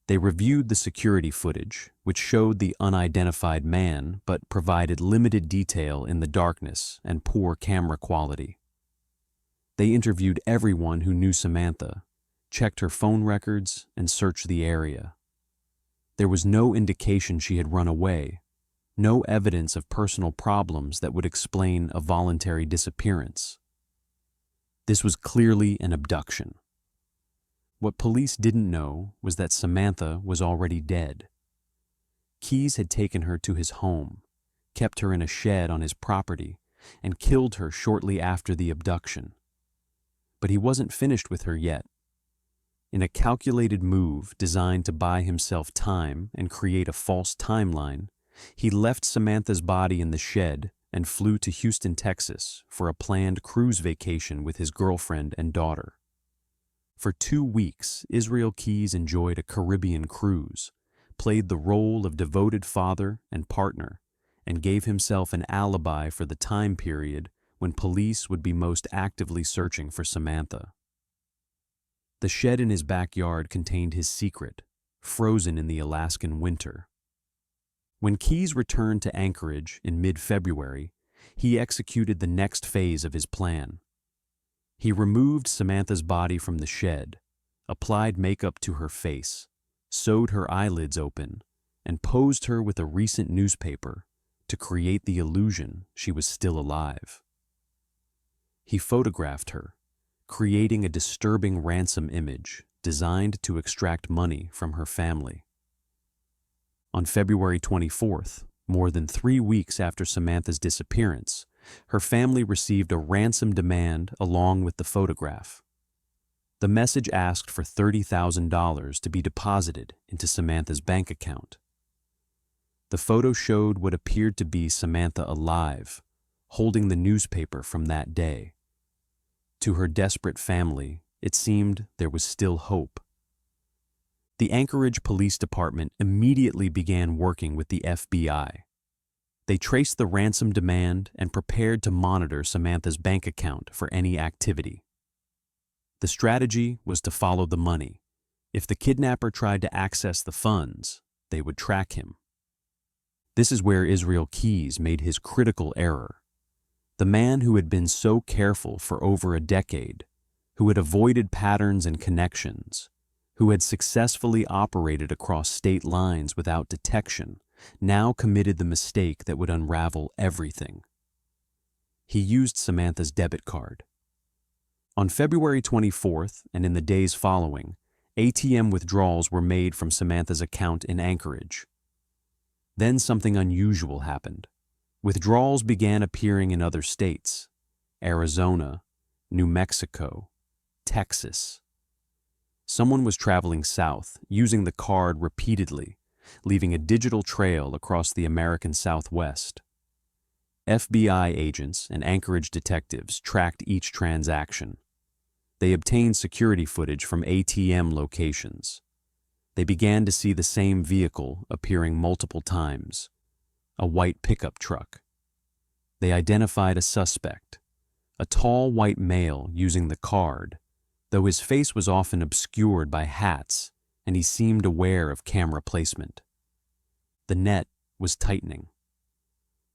They reviewed the security footage, which showed the unidentified man but provided limited detail in the darkness and poor camera quality. They interviewed everyone who knew Samantha, checked her phone records, and searched the area. There was no indication she had run away, no evidence of personal problems that would explain a voluntary disappearance. This was clearly an abduction. What police didn't know was that Samantha was already dead. Keyes had taken her to his home, kept her in a shed on his property, and killed her shortly after the abduction. But he wasn't finished with her yet. In a calculated move designed to buy himself time and create a false timeline, he left Samantha's body in the shed and flew to Houston, Texas, for a planned cruise vacation with his girlfriend and daughter. For 2 weeks, Israel Keyes enjoyed a Caribbean cruise, played the role of devoted father and partner, and gave himself an alibi for the time period when police would be most actively searching for Samantha. The shed in his backyard contained his secret, frozen in the Alaskan winter. When Keyes returned to Anchorage in mid-February, he executed the next phase of his plan. He removed Samantha's body from the shed, applied makeup to her face, sewed her eyelids open, and posed her with a recent newspaper to create the illusion she was still alive. He photographed her, creating a disturbing ransom image designed to extract money from her family. On February 24th, more than 3 weeks after Samantha's disappearance, her family received a ransom demand along with the photograph. The message asked for $30,000 to be deposited into Samantha's bank account. The photo showed what appeared to be Samantha alive, holding the newspaper from that day. To her desperate family, it seemed there was still hope. The Anchorage Police Department immediately began working with the FBI. They traced the ransom demand and prepared to monitor Samantha's bank account for any activity. The strategy was to follow the money. If the kidnapper tried to access the funds, they would track him. This is where Israel Keyes made his critical error. The man who had been so careful for over a decade, who had avoided patterns and connections, who had successfully operated across state lines without detection, now committed the mistake that would unravel everything. He used Samantha's debit card. On February 24th and in the days following, ATM withdrawals were made from Samantha's account in Anchorage. Then something unusual happened. Withdrawals began appearing in other states: Arizona, New Mexico, Texas. Someone was traveling south, using the card repeatedly, leaving a digital trail across the American Southwest. FBI agents and Anchorage detectives tracked each transaction. They obtained security footage from ATM locations. They began to see the same vehicle appearing multiple times, a white pickup truck. They identified a suspect, a tall white male using the card, though his face was often obscured by hats and he seemed aware of camera placement. The net was tightening.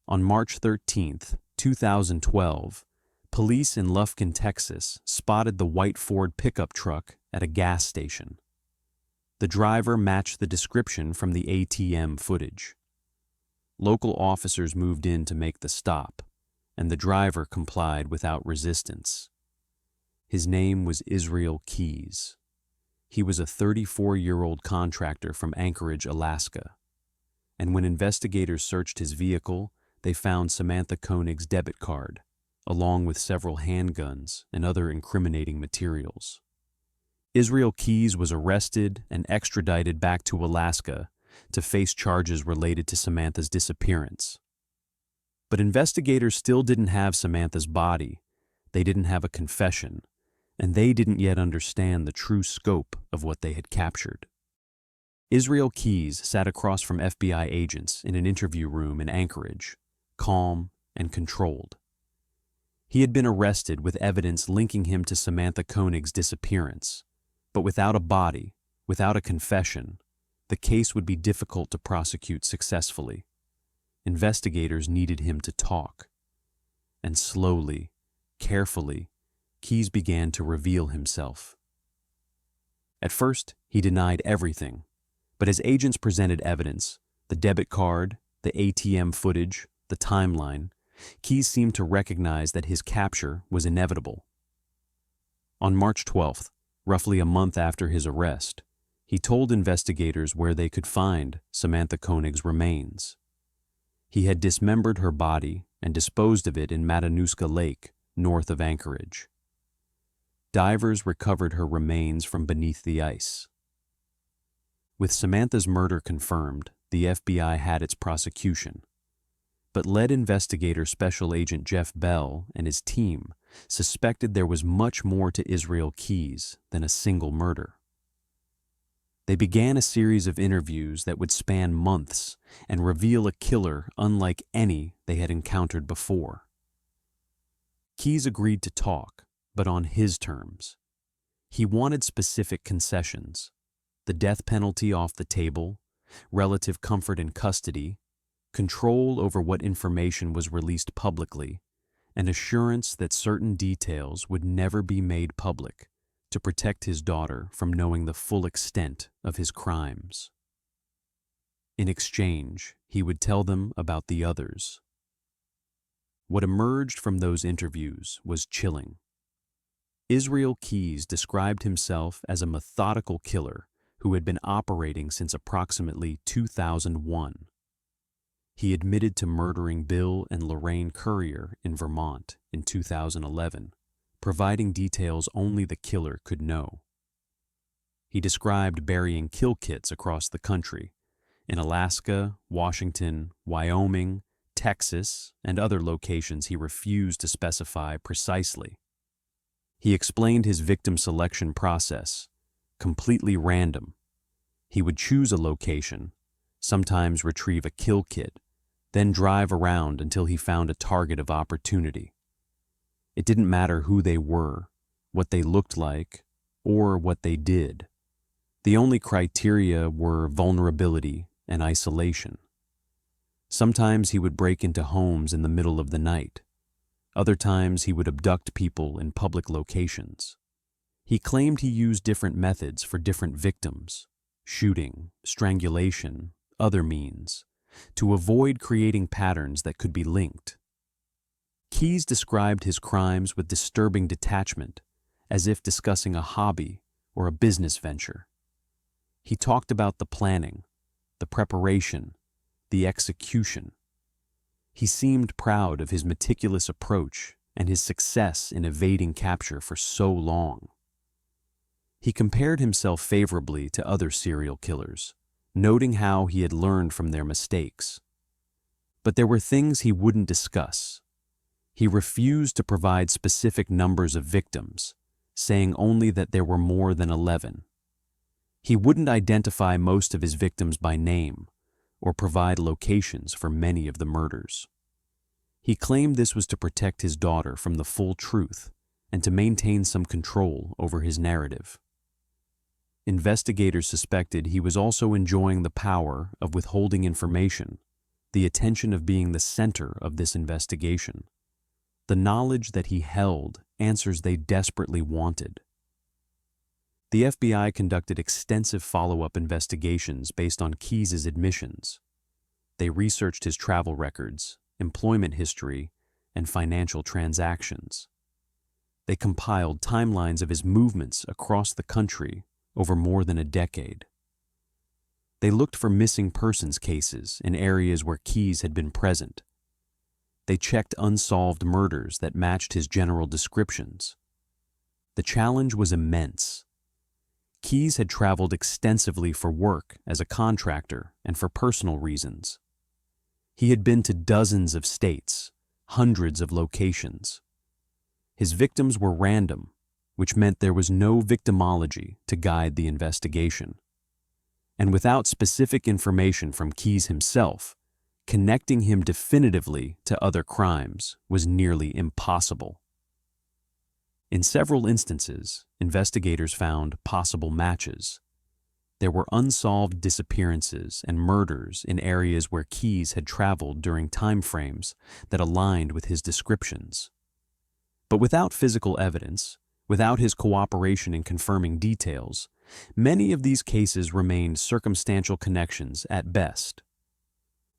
On March 13, 2012, police in Lufkin, Texas, spotted the white Ford pickup truck at a gas station. The driver matched the description from the ATM footage. Local officers moved in to make the stop, and the driver complied without resistance. His name was Israel Keyes. He was a 34-year-old contractor from Anchorage, Alaska. And when investigators searched his vehicle, they found Samantha Koenig's debit card, along with several handguns and other incriminating materials. Israel Keyes was arrested and extradited back to Alaska to face charges related to Samantha's disappearance. But investigators still didn't have Samantha's body, they didn't have a confession, and they didn't yet understand the true scope of what they had captured. Israel Keyes sat across from FBI agents in an interview room in Anchorage, calm and controlled. He had been arrested with evidence linking him to Samantha Koenig's disappearance, but without a body, without a confession, the case would be difficult to prosecute successfully. Investigators needed him to talk. And slowly, carefully, Keyes began to reveal himself. At first, he denied everything, but as agents presented evidence, the debit card, the ATM footage, the timeline, Keyes seemed to recognize that his capture was inevitable. On March 12th, roughly a month after his arrest, he told investigators where they could find Samantha Koenig's remains. He had dismembered her body and disposed of it in Matanuska Lake, north of Anchorage. Divers recovered her remains from beneath the ice. With Samantha's murder confirmed, the FBI had its prosecution. But lead investigator Special Agent Jeff Bell and his team suspected there was much more to Israel Keyes than a single murder. They began a series of interviews that would span months and reveal a killer unlike any they had encountered before. Keyes agreed to talk, but on his terms. He wanted specific concessions: the death penalty off the table, relative comfort in custody, control over what information was released publicly, and assurance that certain details would never be made public to protect his daughter from knowing the full extent of his crimes. In exchange, he would tell them about the others. What emerged from those interviews was chilling. Israel Keyes described himself as a methodical killer who had been operating since approximately 2001. He admitted to murdering Bill and Lorraine Currier in Vermont in 2011, providing details only the killer could know. He described burying kill kits across the country, in Alaska, Washington, Wyoming, Texas, and other locations he refused to specify precisely. He explained his victim selection process, completely random. He would choose a location, sometimes retrieve a kill kit, then drive around until he found a target of opportunity. It didn't matter who they were, what they looked like, or what they did. The only criteria were vulnerability and isolation. Sometimes he would break into homes in the middle of the night. Other times he would abduct people in public locations. He claimed he used different methods for different victims, shooting, strangulation, other means, to avoid creating patterns that could be linked. Keyes described his crimes with disturbing detachment, as if discussing a hobby or a business venture. He talked about the planning, the preparation, the execution. He seemed proud of his meticulous approach and his success in evading capture for so long. He compared himself favorably to other serial killers, noting how he had learned from their mistakes. But there were things he wouldn't discuss. He refused to provide specific numbers of victims, saying only that there were more than 11. He wouldn't identify most of his victims by name or provide locations for many of the murders. He claimed this was to protect his daughter from the full truth and to maintain some control over his narrative. Investigators suspected he was also enjoying the power of withholding information, the attention of being the center of this investigation, the knowledge that he held answers they desperately wanted. The FBI conducted extensive follow-up investigations based on Keyes' admissions. They researched his travel records, employment history, and financial transactions. They compiled timelines of his movements across the country over more than a decade. They looked for missing persons cases in areas where Keyes had been present. They checked unsolved murders that matched his general descriptions. The challenge was immense. Keyes had traveled extensively for work as a contractor and for personal reasons. He had been to dozens of states, hundreds of locations. His victims were random, which meant there was no victimology to guide the investigation. And without specific information from Keyes himself, connecting him definitively to other crimes was nearly impossible. In several instances, investigators found possible matches. There were unsolved disappearances and murders in areas where Keyes had traveled during time frames that aligned with his descriptions. But without physical evidence, without his cooperation in confirming details, many of these cases remained circumstantial connections at best.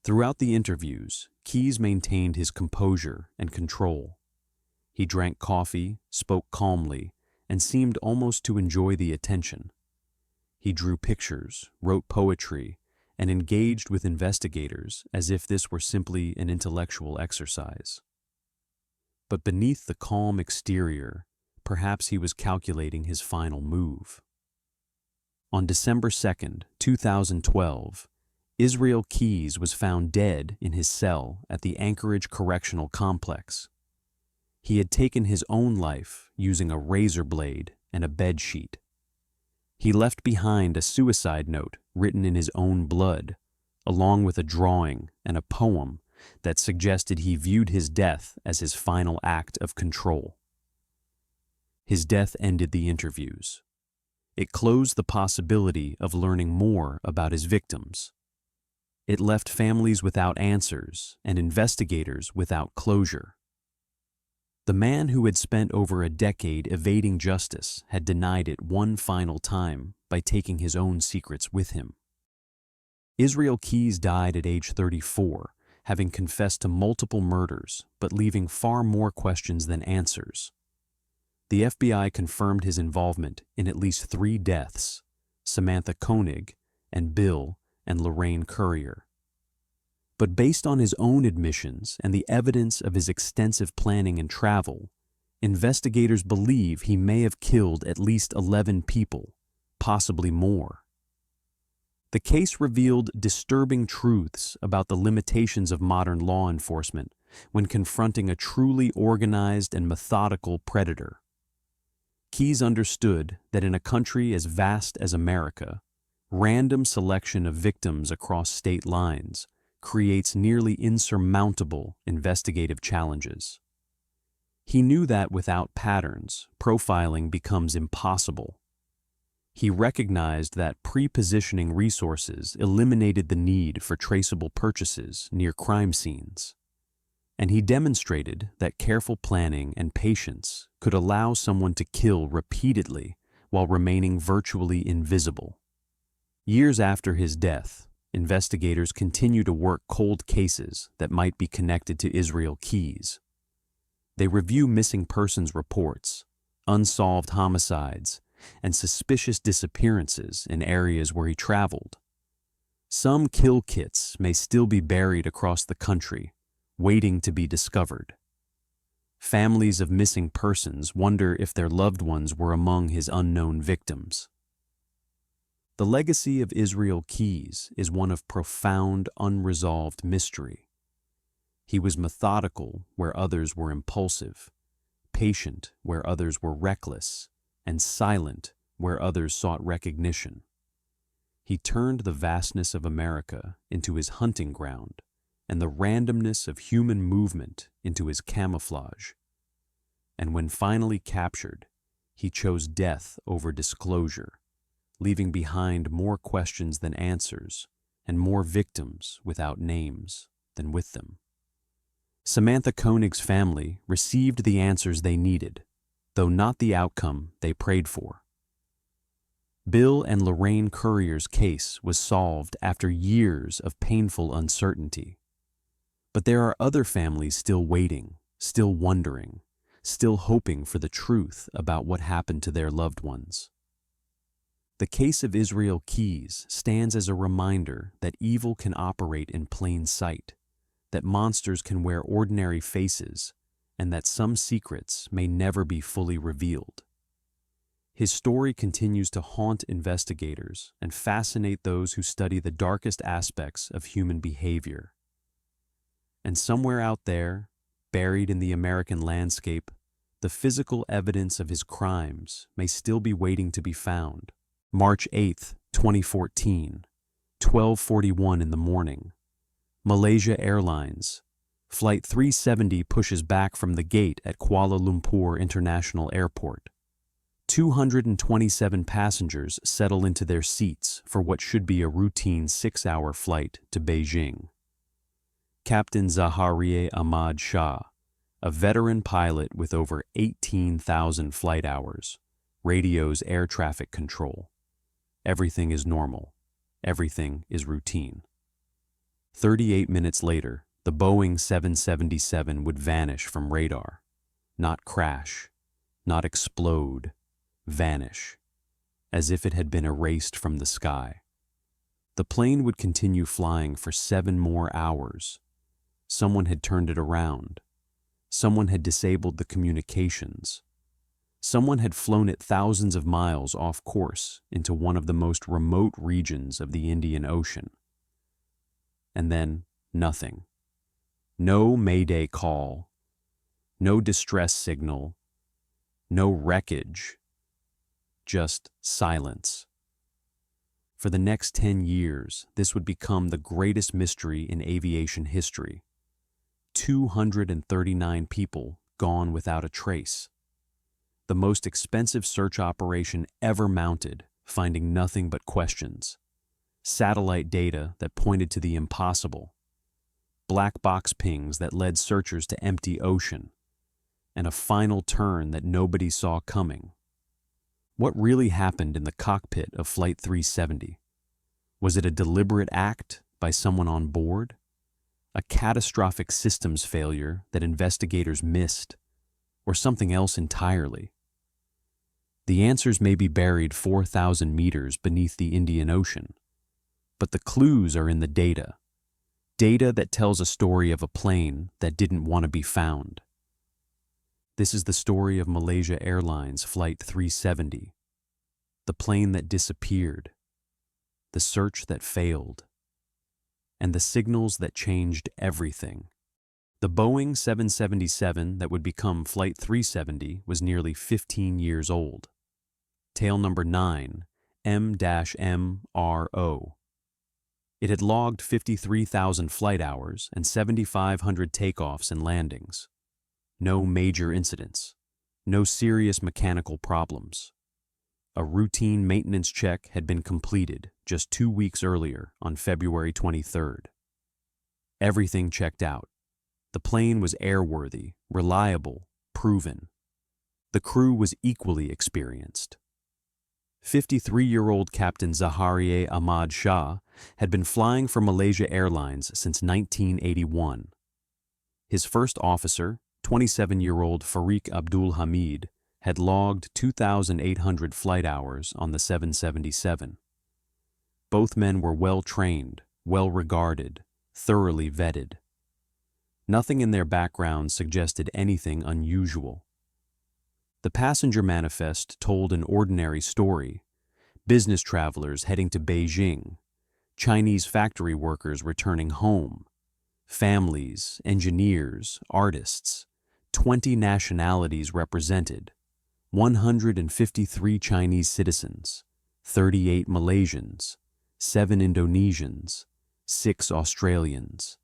Throughout the interviews, Keyes maintained his composure and control. He drank coffee, spoke calmly, and seemed almost to enjoy the attention. He drew pictures, wrote poetry, and engaged with investigators as if this were simply an intellectual exercise. But beneath the calm exterior, perhaps he was calculating his final move. On December 2nd, 2012, Israel Keyes was found dead in his cell at the Anchorage Correctional Complex. He had taken his own life using a razor blade and a bed sheet. He left behind a suicide note written in his own blood, along with a drawing and a poem that suggested he viewed his death as his final act of control. His death ended the interviews. It closed the possibility of learning more about his victims. It left families without answers and investigators without closure. The man who had spent over a decade evading justice had denied it one final time by taking his own secrets with him. Israel Keyes died at age 34, having confessed to multiple murders, but leaving far more questions than answers. The FBI confirmed his involvement in at least 3 deaths: Samantha Koenig and Bill and Lorraine Currier. But based on his own admissions and the evidence of his extensive planning and travel, investigators believe he may have killed at least 11 people, possibly more. The case revealed disturbing truths about the limitations of modern law enforcement when confronting a truly organized and methodical predator. Keyes understood that in a country as vast as America, random selection of victims across state lines creates nearly insurmountable investigative challenges. He knew that without patterns, profiling becomes impossible. He recognized that pre-positioning resources eliminated the need for traceable purchases near crime scenes. And he demonstrated that careful planning and patience could allow someone to kill repeatedly while remaining virtually invisible. Years after his death, investigators continue to work cold cases that might be connected to Israel Keyes. They review missing persons reports, unsolved homicides, and suspicious disappearances in areas where he traveled. Some kill kits may still be buried across the country, waiting to be discovered. Families of missing persons wonder if their loved ones were among his unknown victims. The legacy of Israel Keyes is one of profound, unresolved mystery. He was methodical where others were impulsive, patient where others were reckless, and silent where others sought recognition. He turned the vastness of America into his hunting ground, and the randomness of human movement into his camouflage. And when finally captured, he chose death over disclosure, leaving behind more questions than answers, and more victims without names than with them. Samantha Koenig's family received the answers they needed, though not the outcome they prayed for. Bill and Lorraine Currier's case was solved after years of painful uncertainty. But there are other families still waiting, still wondering, still hoping for the truth about what happened to their loved ones. The case of Israel Keyes stands as a reminder that evil can operate in plain sight, that monsters can wear ordinary faces, and that some secrets may never be fully revealed. His story continues to haunt investigators and fascinate those who study the darkest aspects of human behavior. And somewhere out there, buried in the American landscape, the physical evidence of his crimes may still be waiting to be found. March 8, 2014, 12:41 in the morning. Malaysia Airlines. Flight 370 pushes back from the gate at Kuala Lumpur International Airport. 227 passengers settle into their seats for what should be a routine 6-hour flight to Beijing. Captain Zaharieh Ahmad Shah, a veteran pilot with over 18,000 flight hours, radios air traffic control. Everything is normal. Everything is routine. 38 minutes later, the Boeing 777 would vanish from radar. Not crash, not explode, vanish, as if it had been erased from the sky. The plane would continue flying for 7 more hours. Someone had turned it around. Someone had disabled the communications. Someone had flown it thousands of miles off course into one of the most remote regions of the Indian Ocean. And then nothing. No Mayday call. No distress signal. No wreckage. Just silence. For the next 10 years, this would become the greatest mystery in aviation history. 239 people gone without a trace. The most expensive search operation ever mounted, finding nothing but questions. satellite data that pointed to the impossible, black box pings that led searchers to empty ocean, and a final turn that nobody saw coming. What really happened in the cockpit of Flight 370? Was it a deliberate act by someone on board? A catastrophic systems failure that investigators missed? Or something else entirely? The answers may be buried 4,000 meters beneath the Indian Ocean, but the clues are in the data. Data that tells a story of a plane that didn't want to be found. This is the story of Malaysia Airlines Flight 370, the plane that disappeared, the search that failed, and the signals that changed everything. The Boeing 777 that would become Flight 370 was nearly 15 years old. Tail number 9, M-MRO. It had logged 53,000 flight hours and 7,500 takeoffs and landings. No major incidents. No serious mechanical problems. A routine maintenance check had been completed just 2 weeks earlier on February 23rd. Everything checked out. The plane was airworthy, reliable, proven. The crew was equally experienced. 53-year-old Captain Zaharieh Ahmad Shah had been flying for Malaysia Airlines since 1981. His first officer, 27-year-old Fariq Abdul Hamid, had logged 2,800 flight hours on the 777. Both men were well-trained, well-regarded, thoroughly vetted. Nothing in their background suggested anything unusual. The passenger manifest told an ordinary story: business travelers heading to Beijing, Chinese factory workers returning home, families, engineers, artists, 20 nationalities represented, 153 Chinese citizens, 38 Malaysians, 7 Indonesians, 6 Australians.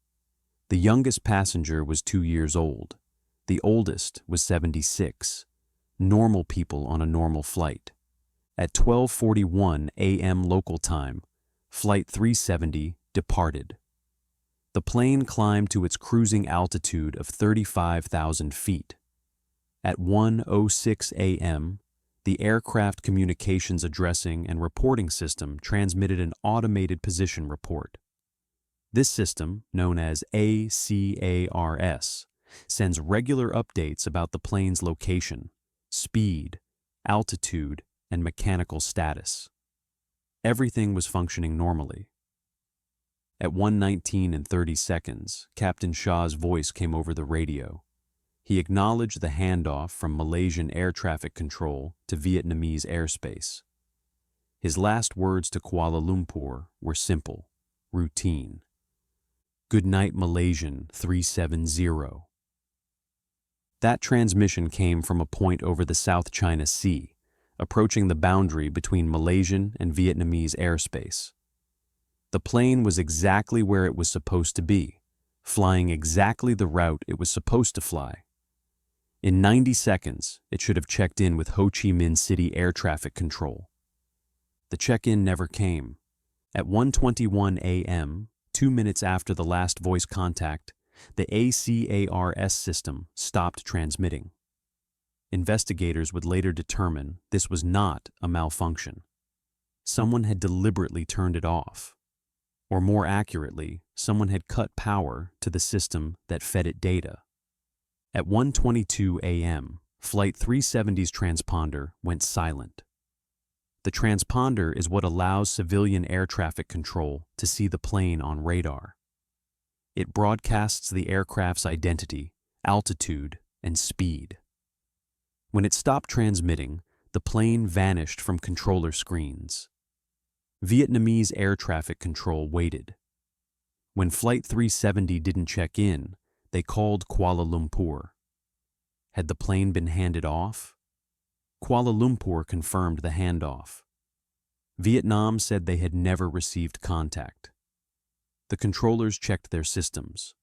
The youngest passenger was 2 years old. The oldest was 76. Normal people on a normal flight. At 12:41 a.m. local time, Flight 370 departed. The plane climbed to its cruising altitude of 35,000 feet. At 1:06 a.m., the aircraft communications addressing and reporting system transmitted an automated position report. This system, known as ACARS, sends regular updates about the plane's location, speed, altitude, and mechanical status. Everything was functioning normally. At 1:19:30, Captain Shah's voice came over the radio. He acknowledged the handoff from Malaysian air traffic control to Vietnamese airspace. His last words to Kuala Lumpur were simple, routine. "Good night, Malaysian 370. That transmission came from a point over the South China Sea, approaching the boundary between Malaysian and Vietnamese airspace. The plane was exactly where it was supposed to be, flying exactly the route it was supposed to fly. In 90 seconds, it should have checked in with Ho Chi Minh City Air Traffic Control. The check-in never came. At 1:21 a.m., 2 minutes after the last voice contact, the ACARS system stopped transmitting. Investigators would later determine this was not a malfunction. Someone had deliberately turned it off. Or more accurately, someone had cut power to the system that fed it data. At 1:22 a.m., Flight 370's transponder went silent. The transponder is what allows civilian air traffic control to see the plane on radar. It broadcasts the aircraft's identity, altitude, and speed. When it stopped transmitting, the plane vanished from controller screens. Vietnamese air traffic control waited. When Flight 370 didn't check in, they called Kuala Lumpur. Had the plane been handed off? Kuala Lumpur confirmed the handoff. Vietnam said they had never received contact. The controllers checked their systems.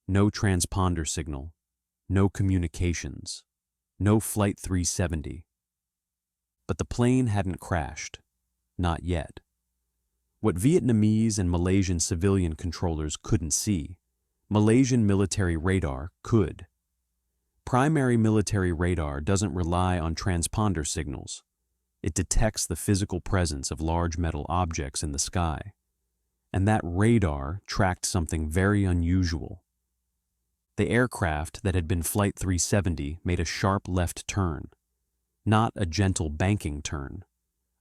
No transponder signal, no communications, no Flight 370. But the plane hadn't crashed. Not yet. What Vietnamese and Malaysian civilian controllers couldn't see, Malaysian military radar could. Primary military radar doesn't rely on transponder signals. It detects the physical presence of large metal objects in the sky. And that radar tracked something very unusual. The aircraft that had been Flight 370 made a sharp left turn. Not a gentle banking turn.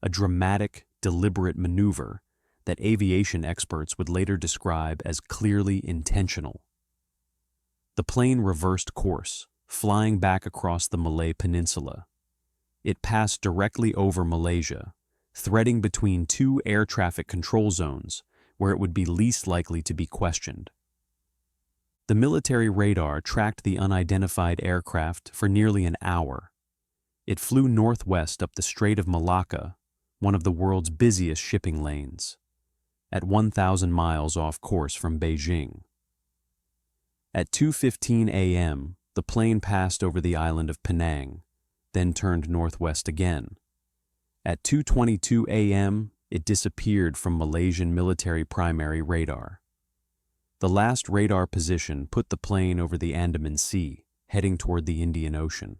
A dramatic, deliberate maneuver that aviation experts would later describe as clearly intentional. The plane reversed course, flying back across the Malay Peninsula. It passed directly over Malaysia, threading between two air traffic control zones where it would be least likely to be questioned. The military radar tracked the unidentified aircraft for nearly an hour. It flew northwest up the Strait of Malacca, one of the world's busiest shipping lanes, at 1,000 miles off course from Beijing. At 2:15 a.m., the plane passed over the island of Penang, then turned northwest again. At 2:22 a.m., it disappeared from Malaysian military primary radar. The last radar position put the plane over the Andaman Sea, heading toward the Indian Ocean.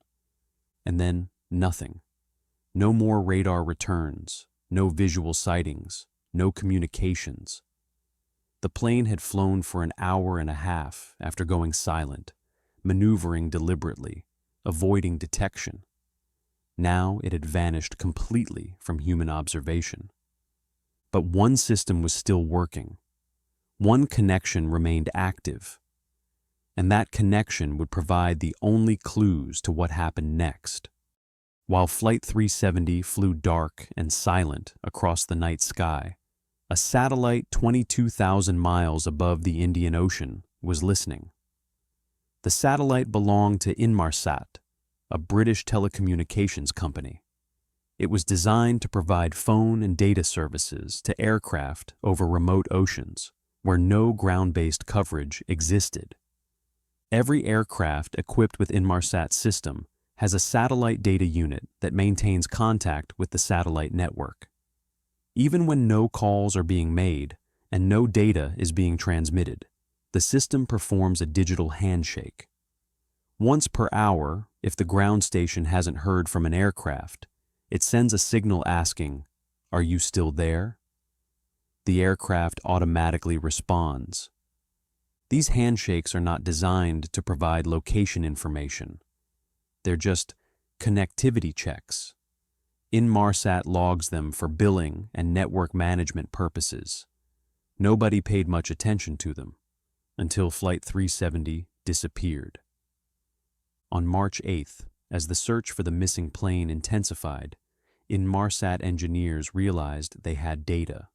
And then nothing. No more radar returns, no visual sightings, no communications. The plane had flown for an hour and a half after going silent, maneuvering deliberately, avoiding detection. Now it had vanished completely from human observation. But one system was still working. One connection remained active, and that connection would provide the only clues to what happened next. While Flight 370 flew dark and silent across the night sky, a satellite 22,000 miles above the Indian Ocean was listening. The satellite belonged to Inmarsat, a British telecommunications company. It was designed to provide phone and data services to aircraft over remote oceans, where no ground-based coverage existed. Every aircraft equipped with Inmarsat's system has a satellite data unit that maintains contact with the satellite network. Even when no calls are being made and no data is being transmitted, the system performs a digital handshake. Once per hour, if the ground station hasn't heard from an aircraft, it sends a signal asking, "Are you still there?" The aircraft automatically responds. These handshakes are not designed to provide location information. They're just connectivity checks. Inmarsat logs them for billing and network management purposes. Nobody paid much attention to them until Flight 370 disappeared. On March 8th, as the search for the missing plane intensified, Inmarsat engineers realized they had data.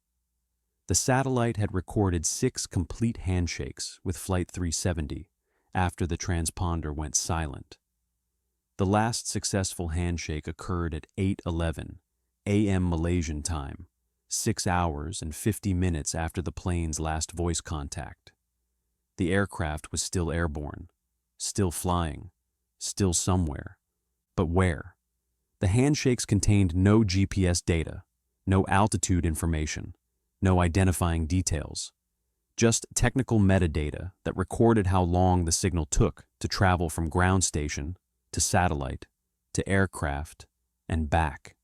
The satellite had recorded 6 complete handshakes with Flight 370 after the transponder went silent. The last successful handshake occurred at 8:11 a.m. Malaysian time, 6 hours and 50 minutes after the plane's last voice contact. The aircraft was still airborne, still flying, still somewhere. But where? The handshakes contained no GPS data, no altitude information, no identifying details, just technical metadata that recorded how long the signal took to travel from ground station to satellite to aircraft and back.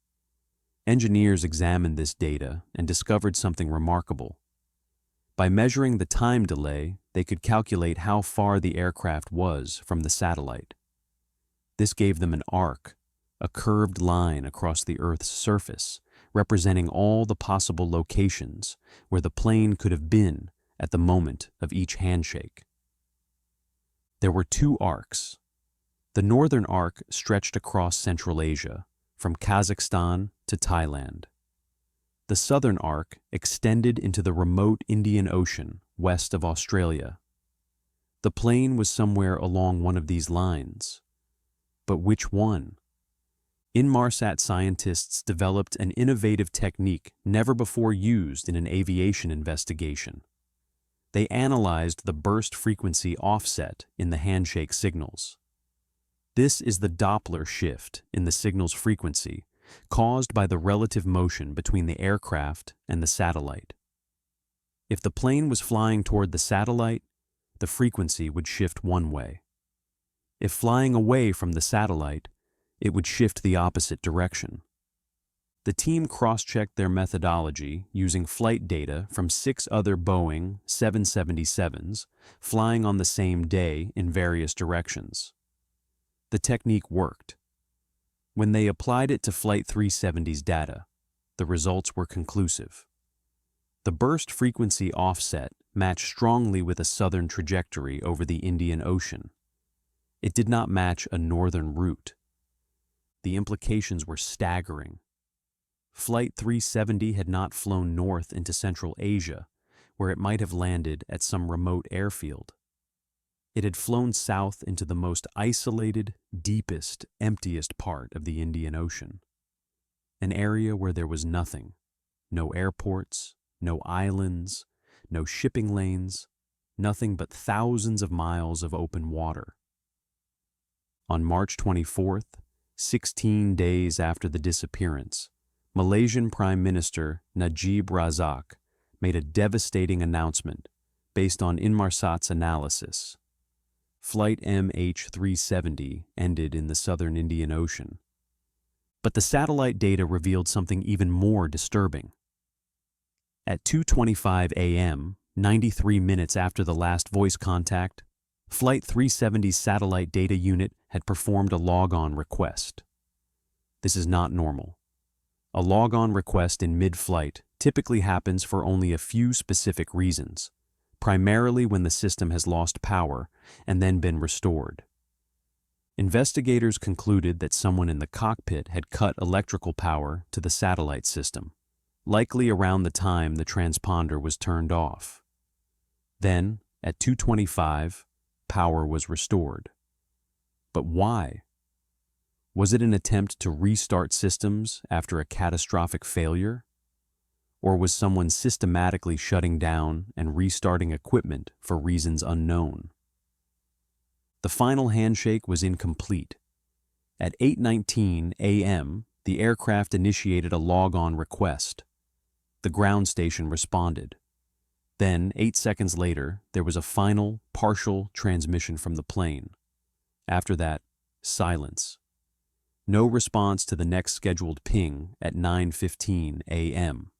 Engineers examined this data and discovered something remarkable. By measuring the time delay, they could calculate how far the aircraft was from the satellite. This gave them an arc, a curved line across the Earth's surface, representing all the possible locations where the plane could have been at the moment of each handshake. There were 2 arcs. The northern arc stretched across Central Asia, from Kazakhstan to Thailand. The southern arc extended into the remote Indian Ocean west of Australia. The plane was somewhere along one of these lines. But which one? Inmarsat scientists developed an innovative technique never before used in an aviation investigation. They analyzed the burst frequency offset in the handshake signals. This is the Doppler shift in the signal's frequency caused by the relative motion between the aircraft and the satellite. If the plane was flying toward the satellite, the frequency would shift one way. If flying away from the satellite, it would shift the opposite direction. The team cross-checked their methodology using flight data from 6 other Boeing 777s flying on the same day in various directions. The technique worked. When they applied it to Flight 370's data, the results were conclusive. The burst frequency offset matched strongly with a southern trajectory over the Indian Ocean. It did not match a northern route. The implications were staggering. Flight 370 had not flown north into Central Asia, where it might have landed at some remote airfield. It had flown south into the most isolated, deepest, emptiest part of the Indian Ocean, an area where there was nothing, no airports, no islands, no shipping lanes, nothing but thousands of miles of open water. On March 24th, 16 days after the disappearance, Malaysian Prime Minister Najib Razak made a devastating announcement based on Inmarsat's analysis. Flight MH370 ended in the southern Indian Ocean. But the satellite data revealed something even more disturbing. At 2:25 a.m., 93 minutes after the last voice contact, Flight 370's satellite data unit had performed a log-on request. This is not normal. A log-on request in mid-flight typically happens for only a few specific reasons, primarily when the system has lost power and then been restored. Investigators concluded that someone in the cockpit had cut electrical power to the satellite system, likely around the time the transponder was turned off. Then, at 2:25, power was restored. But why? Was it an attempt to restart systems after a catastrophic failure? Or was someone systematically shutting down and restarting equipment for reasons unknown? The final handshake was incomplete. At 8:19 a.m., the aircraft initiated a log-on request. The ground station responded. Then, 8 seconds later, there was a final, partial transmission from the plane. After that, silence. No response to the next scheduled ping at 9:15 a.m.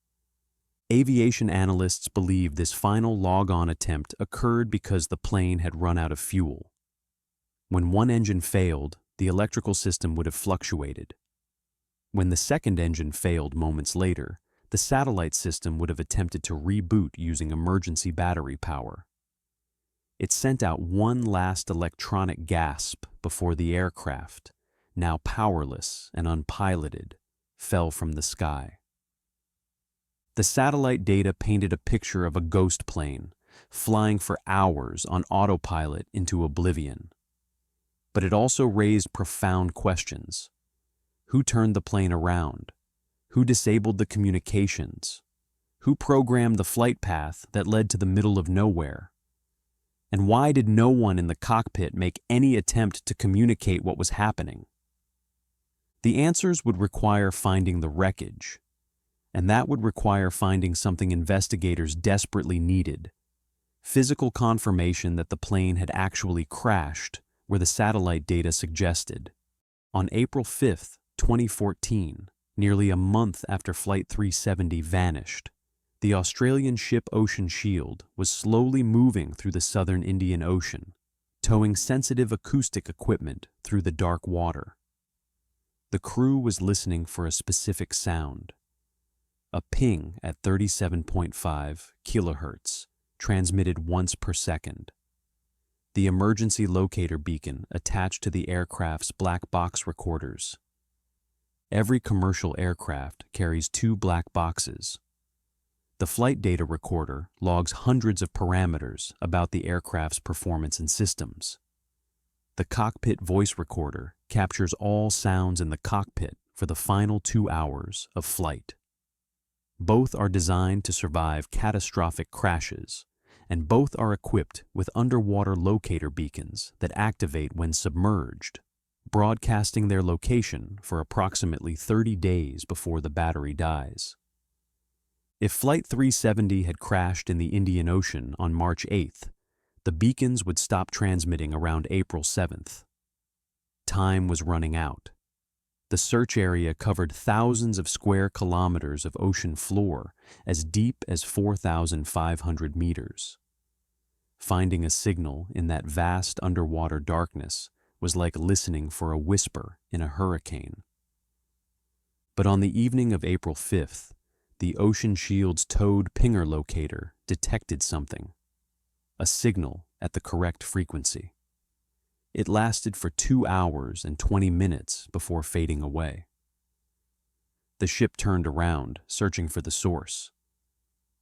Aviation analysts believe this final log-on attempt occurred because the plane had run out of fuel. When one engine failed, the electrical system would have fluctuated. When the second engine failed moments later, the satellite system would have attempted to reboot using emergency battery power. It sent out one last electronic gasp before the aircraft, now powerless and unpiloted, fell from the sky. The satellite data painted a picture of a ghost plane, flying for hours on autopilot into oblivion. But it also raised profound questions. Who turned the plane around? Who disabled the communications? Who programmed the flight path that led to the middle of nowhere? And why did no one in the cockpit make any attempt to communicate what was happening? The answers would require finding the wreckage, and that would require finding something investigators desperately needed: physical confirmation that the plane had actually crashed where the satellite data suggested. On April 5, 2014, nearly a month after Flight 370 vanished, the Australian ship Ocean Shield was slowly moving through the southern Indian Ocean, towing sensitive acoustic equipment through the dark water. The crew was listening for a specific sound. A ping at 37.5 kilohertz, transmitted once per second. The emergency locator beacon attached to the aircraft's black box recorders. Every commercial aircraft carries 2 black boxes. The flight data recorder logs hundreds of parameters about the aircraft's performance and systems. The cockpit voice recorder captures all sounds in the cockpit for the final 2 hours of flight. Both are designed to survive catastrophic crashes, and both are equipped with underwater locator beacons that activate when submerged, broadcasting their location for approximately 30 days before the battery dies. If Flight 370 had crashed in the Indian Ocean on March 8th, the beacons would stop transmitting around April 7th. Time was running out. The search area covered thousands of square kilometers of ocean floor as deep as 4,500 meters. Finding a signal in that vast underwater darkness was like listening for a whisper in a hurricane. But on the evening of April 5th, the Ocean Shield's towed pinger locator detected something, a signal at the correct frequency. It lasted for 2 hours and 20 minutes before fading away. The ship turned around, searching for the source.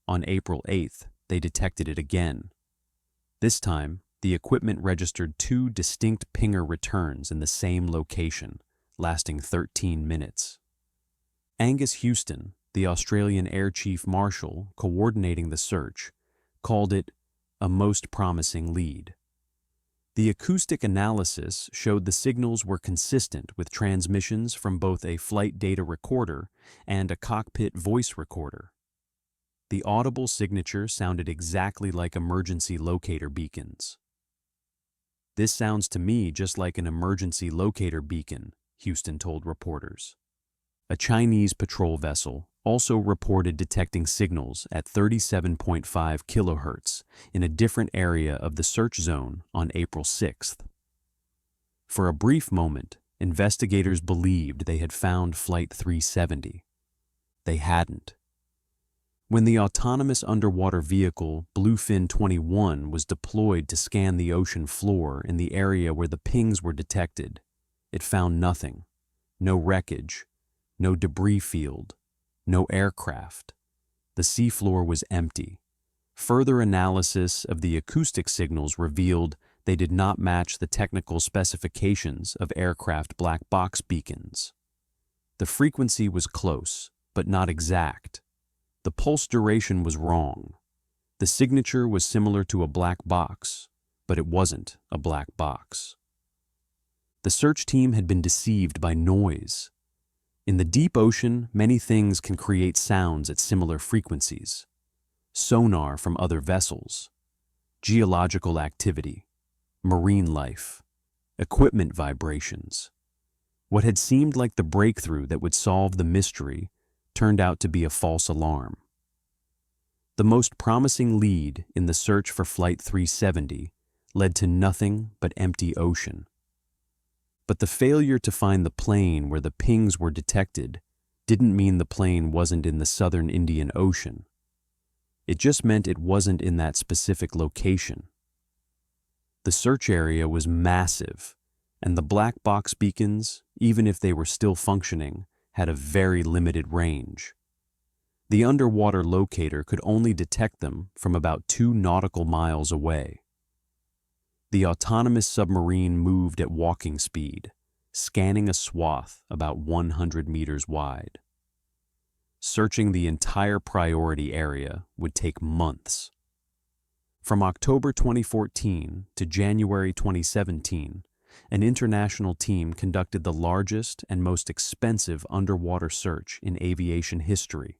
On April 8th, they detected it again. This time, the equipment registered 2 distinct pinger returns in the same location, lasting 13 minutes. Angus Houston, the Australian Air Chief Marshal coordinating the search, called it a most promising lead. The acoustic analysis showed the signals were consistent with transmissions from both a flight data recorder and a cockpit voice recorder. The audible signature sounded exactly like emergency locator beacons. "This sounds to me just like an emergency locator beacon," Houston told reporters. A Chinese patrol vessel also reported detecting signals at 37.5 kilohertz in a different area of the search zone on April 6th. For a brief moment, investigators believed they had found Flight 370. They hadn't. When the autonomous underwater vehicle Bluefin 21 was deployed to scan the ocean floor in the area where the pings were detected, it found nothing. No wreckage, no debris field, no aircraft. The seafloor was empty. Further analysis of the acoustic signals revealed they did not match the technical specifications of aircraft black box beacons. The frequency was close, but not exact. The pulse duration was wrong. The signature was similar to a black box, but it wasn't a black box. The search team had been deceived by noise. In the deep ocean, many things can create sounds at similar frequencies. Sonar from other vessels, geological activity, marine life, equipment vibrations. What had seemed like the breakthrough that would solve the mystery turned out to be a false alarm. The most promising lead in the search for Flight 370 led to nothing but empty ocean. But the failure to find the plane where the pings were detected didn't mean the plane wasn't in the southern Indian Ocean. It just meant it wasn't in that specific location. The search area was massive, and the black box beacons, even if they were still functioning, had a very limited range. The underwater locator could only detect them from about 2 nautical miles away. The autonomous submarine moved at walking speed, scanning a swath about 100 meters wide. Searching the entire priority area would take months. From October 2014 to January 2017, an international team conducted the largest and most expensive underwater search in aviation history.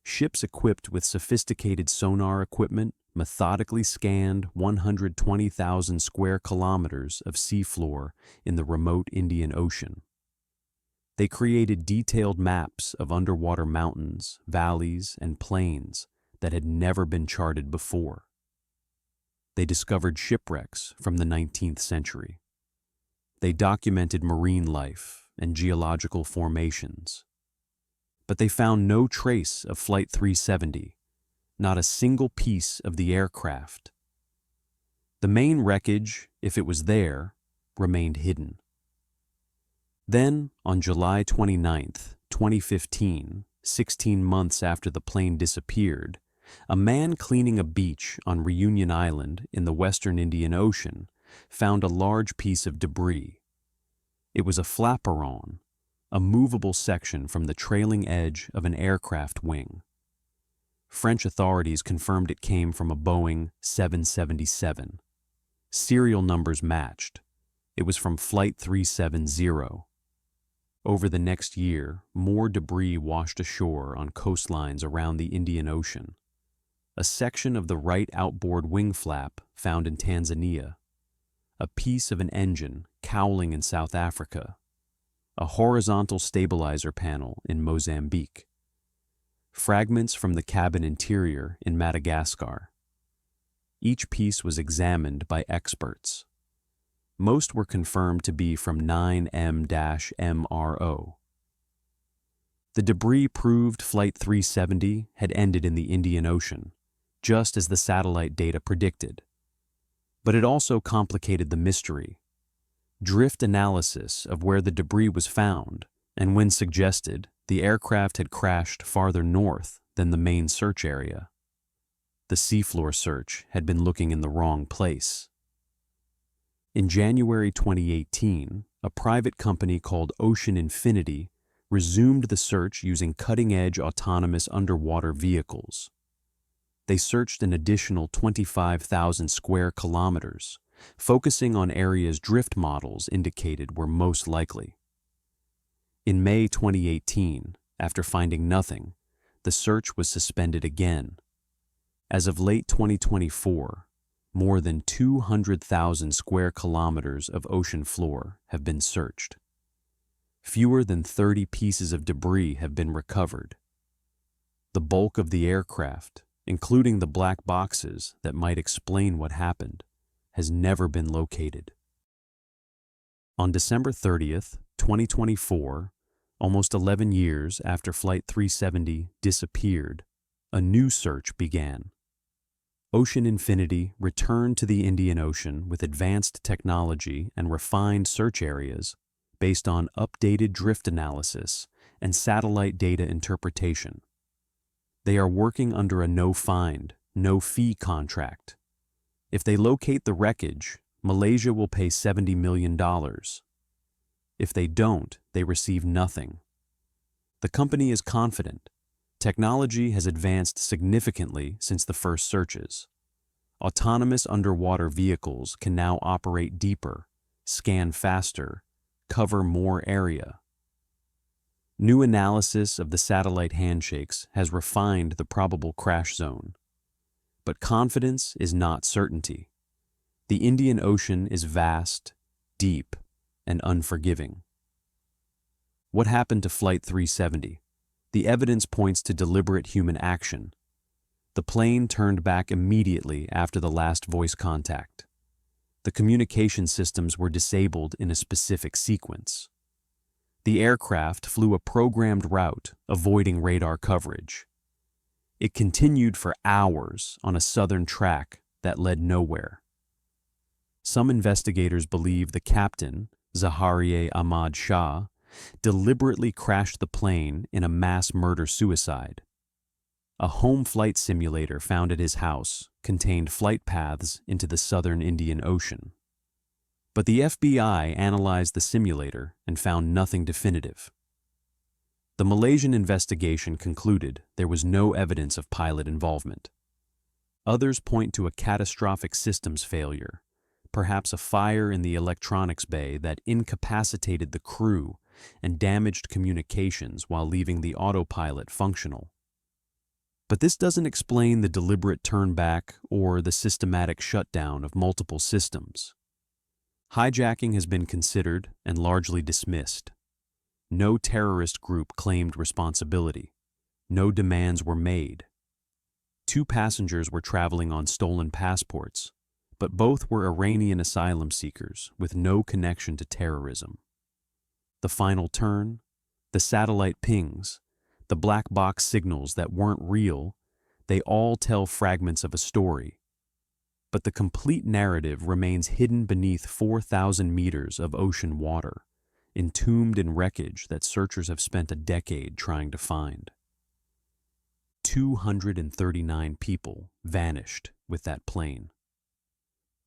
Ships equipped with sophisticated sonar equipment methodically scanned 120,000 square kilometers of seafloor in the remote Indian Ocean. They created detailed maps of underwater mountains, valleys, and plains that had never been charted before. They discovered shipwrecks from the 19th century. They documented marine life and geological formations. But they found no trace of Flight 370, not a single piece of the aircraft. The main wreckage, if it was there, remained hidden. Then, on July 29, 2015, 16 months after the plane disappeared, a man cleaning a beach on Reunion Island in the western Indian Ocean found a large piece of debris. It was a flaperon, a movable section from the trailing edge of an aircraft wing. French authorities confirmed it came from a Boeing 777. Serial numbers matched. It was from Flight 370. Over the next year, more debris washed ashore on coastlines around the Indian Ocean. A section of the right outboard wing flap found in Tanzania, a piece of an engine cowling in South Africa, a horizontal stabilizer panel in Mozambique, fragments from the cabin interior in Madagascar. Each piece was examined by experts. Most were confirmed to be from 9M-MRO. The debris proved Flight 370 had ended in the Indian Ocean, just as the satellite data predicted. But it also complicated the mystery. Drift analysis of where the debris was found, and when suggested, the aircraft had crashed farther north than the main search area. The seafloor search had been looking in the wrong place. In January 2018, a private company called Ocean Infinity resumed the search using cutting-edge autonomous underwater vehicles. They searched an additional 25,000 square kilometers, focusing on areas drift models indicated were most likely. In May 2018, after finding nothing, the search was suspended again. As of late 2024, more than 200,000 square kilometers of ocean floor have been searched. Fewer than 30 pieces of debris have been recovered. The bulk of the aircraft, including the black boxes that might explain what happened, has never been located. On December 30th, 2024, almost 11 years after Flight 370 disappeared, a new search began. Ocean Infinity returned to the Indian Ocean with advanced technology and refined search areas based on updated drift analysis and satellite data interpretation. They are working under a no-find, no-fee contract. If they locate the wreckage, Malaysia will pay $70 million. If they don't, they receive nothing. The company is confident. Technology has advanced significantly since the first searches. Autonomous underwater vehicles can now operate deeper, scan faster, cover more area. New analysis of the satellite handshakes has refined the probable crash zone. But confidence is not certainty. The Indian Ocean is vast, deep, and unforgiving. What happened to Flight 370? The evidence points to deliberate human action. The plane turned back immediately after the last voice contact. The communication systems were disabled in a specific sequence. The aircraft flew a programmed route, avoiding radar coverage. It continued for hours on a southern track that led nowhere. Some investigators believe the captain, Zaharieh Ahmad Shah, deliberately crashed the plane in a mass murder-suicide. A home flight simulator found at his house contained flight paths into the southern Indian Ocean. But the FBI analyzed the simulator and found nothing definitive. The Malaysian investigation concluded there was no evidence of pilot involvement. Others point to a catastrophic systems failure, perhaps a fire in the electronics bay that incapacitated the crew and damaged communications while leaving the autopilot functional. But this doesn't explain the deliberate turnback or the systematic shutdown of multiple systems. Hijacking has been considered and largely dismissed. No terrorist group claimed responsibility. No demands were made. 2 passengers were traveling on stolen passports, but both were Iranian asylum seekers with no connection to terrorism. The final turn, the satellite pings, the black box signals that weren't real, they all tell fragments of a story. But the complete narrative remains hidden beneath 4,000 meters of ocean water, entombed in wreckage that searchers have spent a decade trying to find. 239 people vanished with that plane.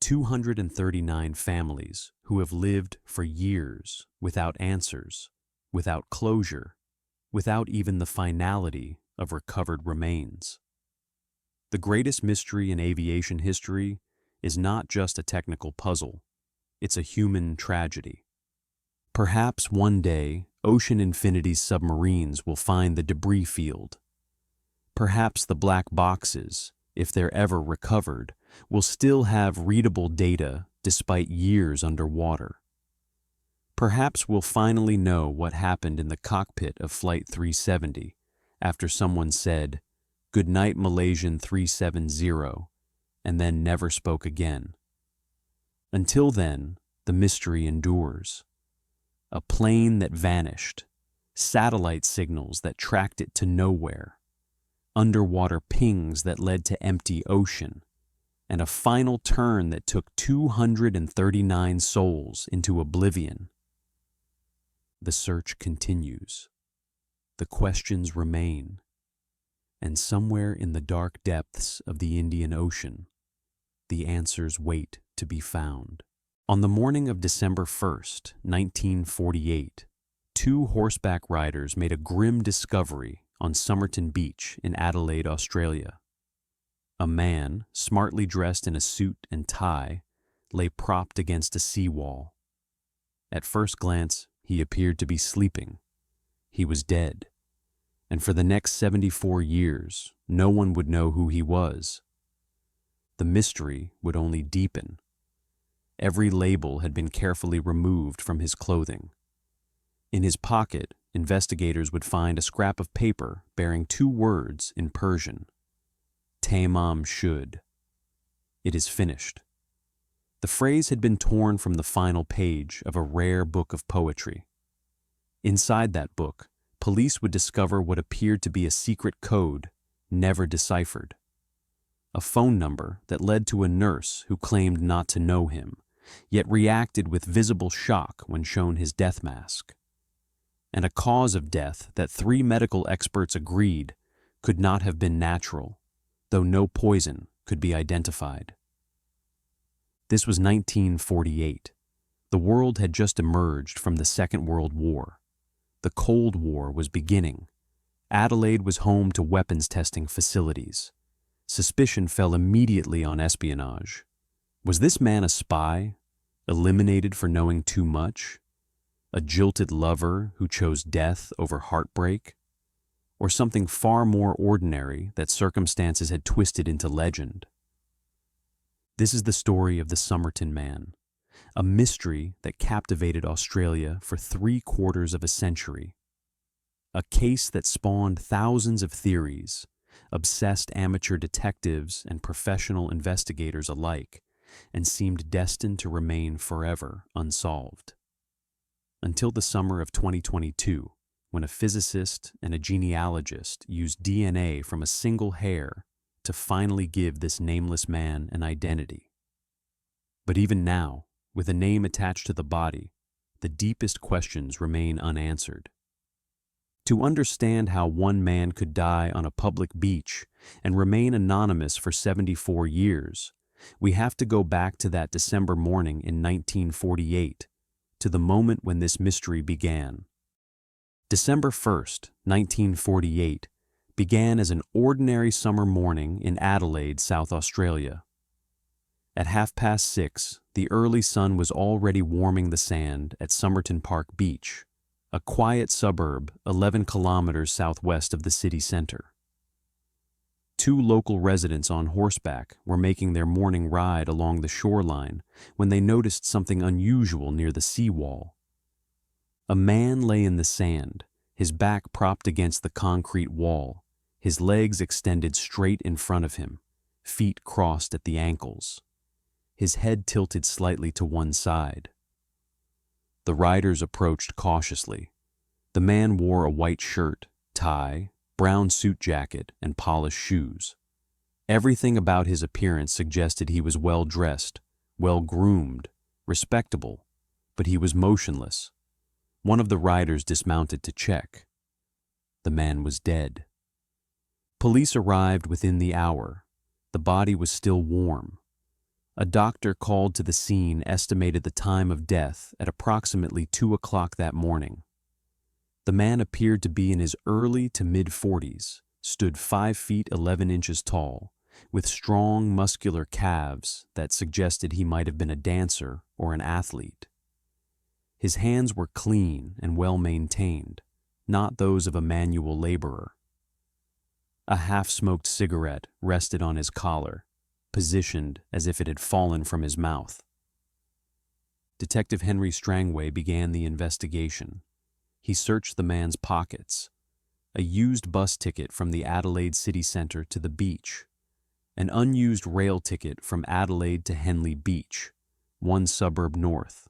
239 families who have lived for years without answers, without closure, without even the finality of recovered remains. The greatest mystery in aviation history is not just a technical puzzle, it's a human tragedy. Perhaps one day, Ocean Infinity's submarines will find the debris field. Perhaps the black boxes, if they're ever recovered, will still have readable data despite years underwater. Perhaps we'll finally know what happened in the cockpit of Flight 370 after someone said, "Good night, Malaysian 370, and then never spoke again. Until then, the mystery endures. A plane that vanished, satellite signals that tracked it to nowhere, underwater pings that led to empty ocean, and a final turn that took 239 souls into oblivion. The search continues. The questions remain. And somewhere in the dark depths of the Indian Ocean, the answers wait to be found. On the morning of December 1st, 1948, two horseback riders made a grim discovery on Somerton Beach in Adelaide, Australia. A man, smartly dressed in a suit and tie, lay propped against a seawall. At first glance, he appeared to be sleeping. He was dead, and for the next 74 years, no one would know who he was. The mystery would only deepen. Every label had been carefully removed from his clothing. In his pocket, investigators would find a scrap of paper bearing two words in Persian. Tamam shud. It is finished. The phrase had been torn from the final page of a rare book of poetry. Inside that book, police would discover what appeared to be a secret code, never deciphered. A phone number that led to a nurse who claimed not to know him, yet reacted with visible shock when shown his death mask. And a cause of death that 3 medical experts agreed could not have been natural, though no poison could be identified. This was 1948. The world had just emerged from the Second World War. The Cold War was beginning. Adelaide was home to weapons testing facilities. Suspicion fell immediately on espionage. Was this man a spy, eliminated for knowing too much? A jilted lover who chose death over heartbreak? Or something far more ordinary that circumstances had twisted into legend? This is the story of the Somerton Man, a mystery that captivated Australia for 3/4 of a century. A case that spawned thousands of theories, obsessed amateur detectives and professional investigators alike, and seemed destined to remain forever unsolved. Until the summer of 2022, when a physicist and a genealogist used DNA from a single hair to finally give this nameless man an identity. But even now, with a name attached to the body, the deepest questions remain unanswered. To understand how one man could die on a public beach and remain anonymous for 74 years, we have to go back to that December morning in 1948, to the moment when this mystery began. December 1st, 1948, began as an ordinary summer morning in Adelaide, South Australia. At 6:30, the early sun was already warming the sand at Somerton Park Beach, a quiet suburb 11 kilometers southwest of the city center. 2 local residents on horseback were making their morning ride along the shoreline when they noticed something unusual near the seawall. A man lay in the sand, his back propped against the concrete wall, his legs extended straight in front of him, feet crossed at the ankles. His head tilted slightly to one side. The riders approached cautiously. The man wore a white shirt, tie, brown suit jacket, and polished shoes. Everything about his appearance suggested he was well-dressed, well-groomed, respectable, but he was motionless. One of the riders dismounted to check. The man was dead. Police arrived within the hour. The body was still warm. A doctor called to the scene estimated the time of death at approximately 2 o'clock that morning. The man appeared to be in his early to mid-40s, stood 5 feet 11 inches tall, with strong muscular calves that suggested he might have been a dancer or an athlete. His hands were clean and well-maintained, not those of a manual laborer. A half-smoked cigarette rested on his collar, positioned as if it had fallen from his mouth. Detective Henry Strangway began the investigation. He searched the man's pockets. A used bus ticket from the Adelaide city centre to the beach, an unused rail ticket from Adelaide to Henley Beach, one suburb north,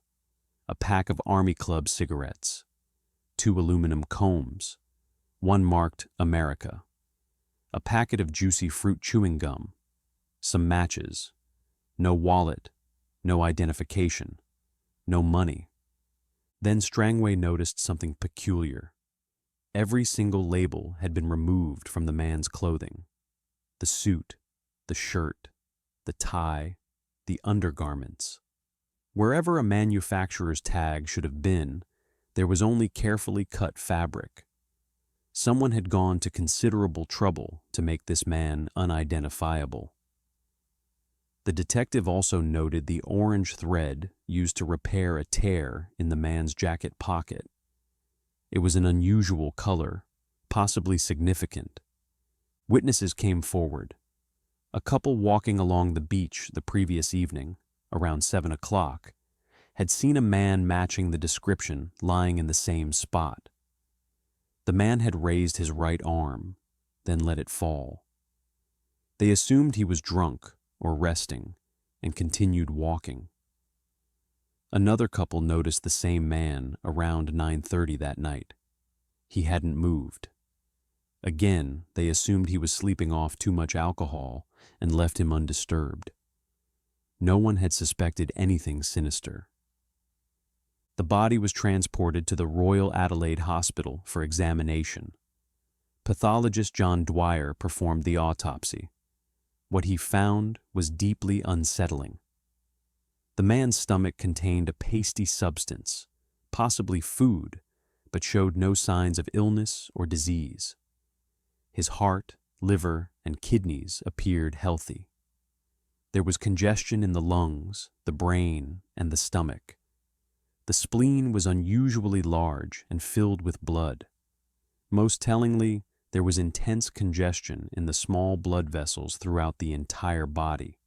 a pack of Army Club cigarettes, 2 aluminum combs, one marked America, a packet of juicy fruit chewing gum, some matches, no wallet, no identification, no money. Then Strangway noticed something peculiar. Every single label had been removed from the man's clothing. The suit, the shirt, the tie, the undergarments. Wherever a manufacturer's tag should have been, there was only carefully cut fabric. Someone had gone to considerable trouble to make this man unidentifiable. The detective also noted the orange thread used to repair a tear in the man's jacket pocket. It was an unusual color, possibly significant. Witnesses came forward. A couple walking along the beach the previous evening, around 7 o'clock, had seen a man matching the description lying in the same spot. The man had raised his right arm, then let it fall. They assumed he was drunk or resting and continued walking. Another couple noticed the same man around 9:30 that night. He hadn't moved. Again, they assumed he was sleeping off too much alcohol and left him undisturbed. No one had suspected anything sinister. The body was transported to the Royal Adelaide Hospital for examination. Pathologist John Dwyer performed the autopsy. What he found was deeply unsettling. The man's stomach contained a pasty substance, possibly food, but showed no signs of illness or disease. His heart, liver, and kidneys appeared healthy. There was congestion in the lungs, the brain, and the stomach. The spleen was unusually large and filled with blood. Most tellingly, there was intense congestion in the small blood vessels throughout the entire body.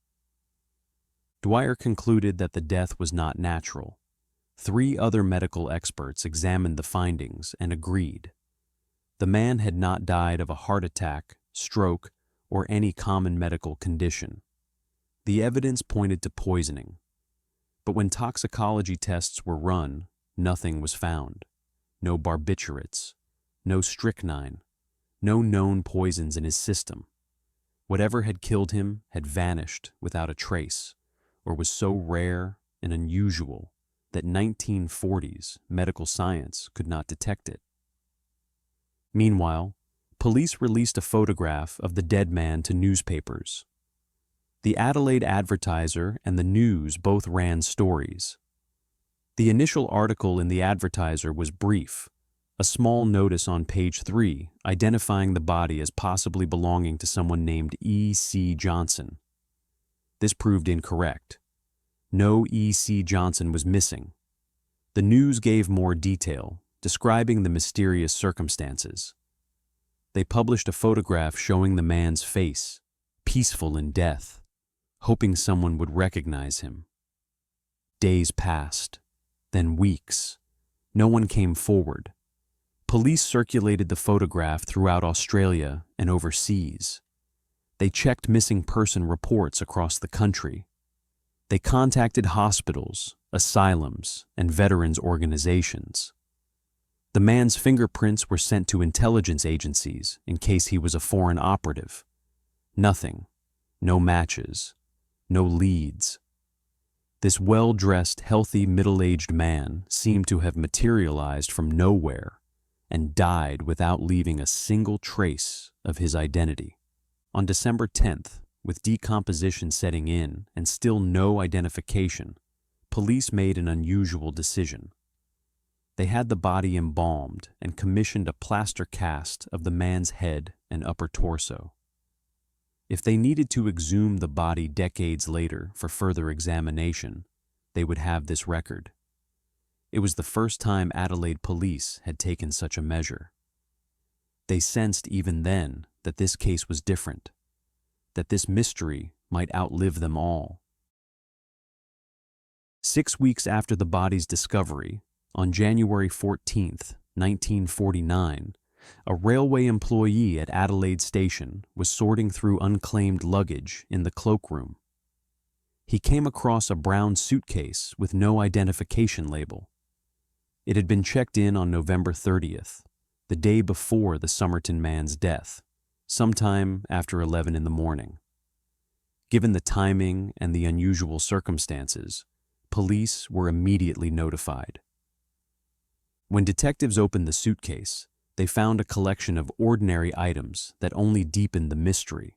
Dwyer concluded that the death was not natural. 3 other medical experts examined the findings and agreed. The man had not died of a heart attack, stroke, or any common medical condition. The evidence pointed to poisoning. But when toxicology tests were run, nothing was found. No barbiturates, no strychnine, no known poisons in his system. Whatever had killed him had vanished without a trace, or was so rare and unusual that 1940s medical science could not detect it. Meanwhile, police released a photograph of the dead man to newspapers. The Adelaide Advertiser and the News both ran stories. The initial article in the Advertiser was brief, a small notice on page 3 identifying the body as possibly belonging to someone named E.C. Johnson. This proved incorrect. No E.C. Johnson was missing. The News gave more detail, describing the mysterious circumstances. They published a photograph showing the man's face, peaceful in death, hoping someone would recognize him. Days passed, then weeks. No one came forward. Police circulated the photograph throughout Australia and overseas. They checked missing person reports across the country. They contacted hospitals, asylums, and veterans organizations. The man's fingerprints were sent to intelligence agencies in case he was a foreign operative. Nothing. No matches. No leads. This well-dressed, healthy, middle-aged man seemed to have materialized from nowhere and died without leaving a single trace of his identity. On December 10th, with decomposition setting in and still no identification, police made an unusual decision. They had the body embalmed and commissioned a plaster cast of the man's head and upper torso. If they needed to exhume the body decades later for further examination, they would have this record. It was the first time Adelaide police had taken such a measure. They sensed even then that this case was different, that this mystery might outlive them all. 6 weeks after the body's discovery, on January 14th, 1949, a railway employee at Adelaide Station was sorting through unclaimed luggage in the cloakroom. He came across a brown suitcase with no identification label. It had been checked in on November 30th, the day before the Somerton man's death, sometime after 11 in the morning. Given the timing and the unusual circumstances, police were immediately notified. When detectives opened the suitcase, they found a collection of ordinary items that only deepened the mystery.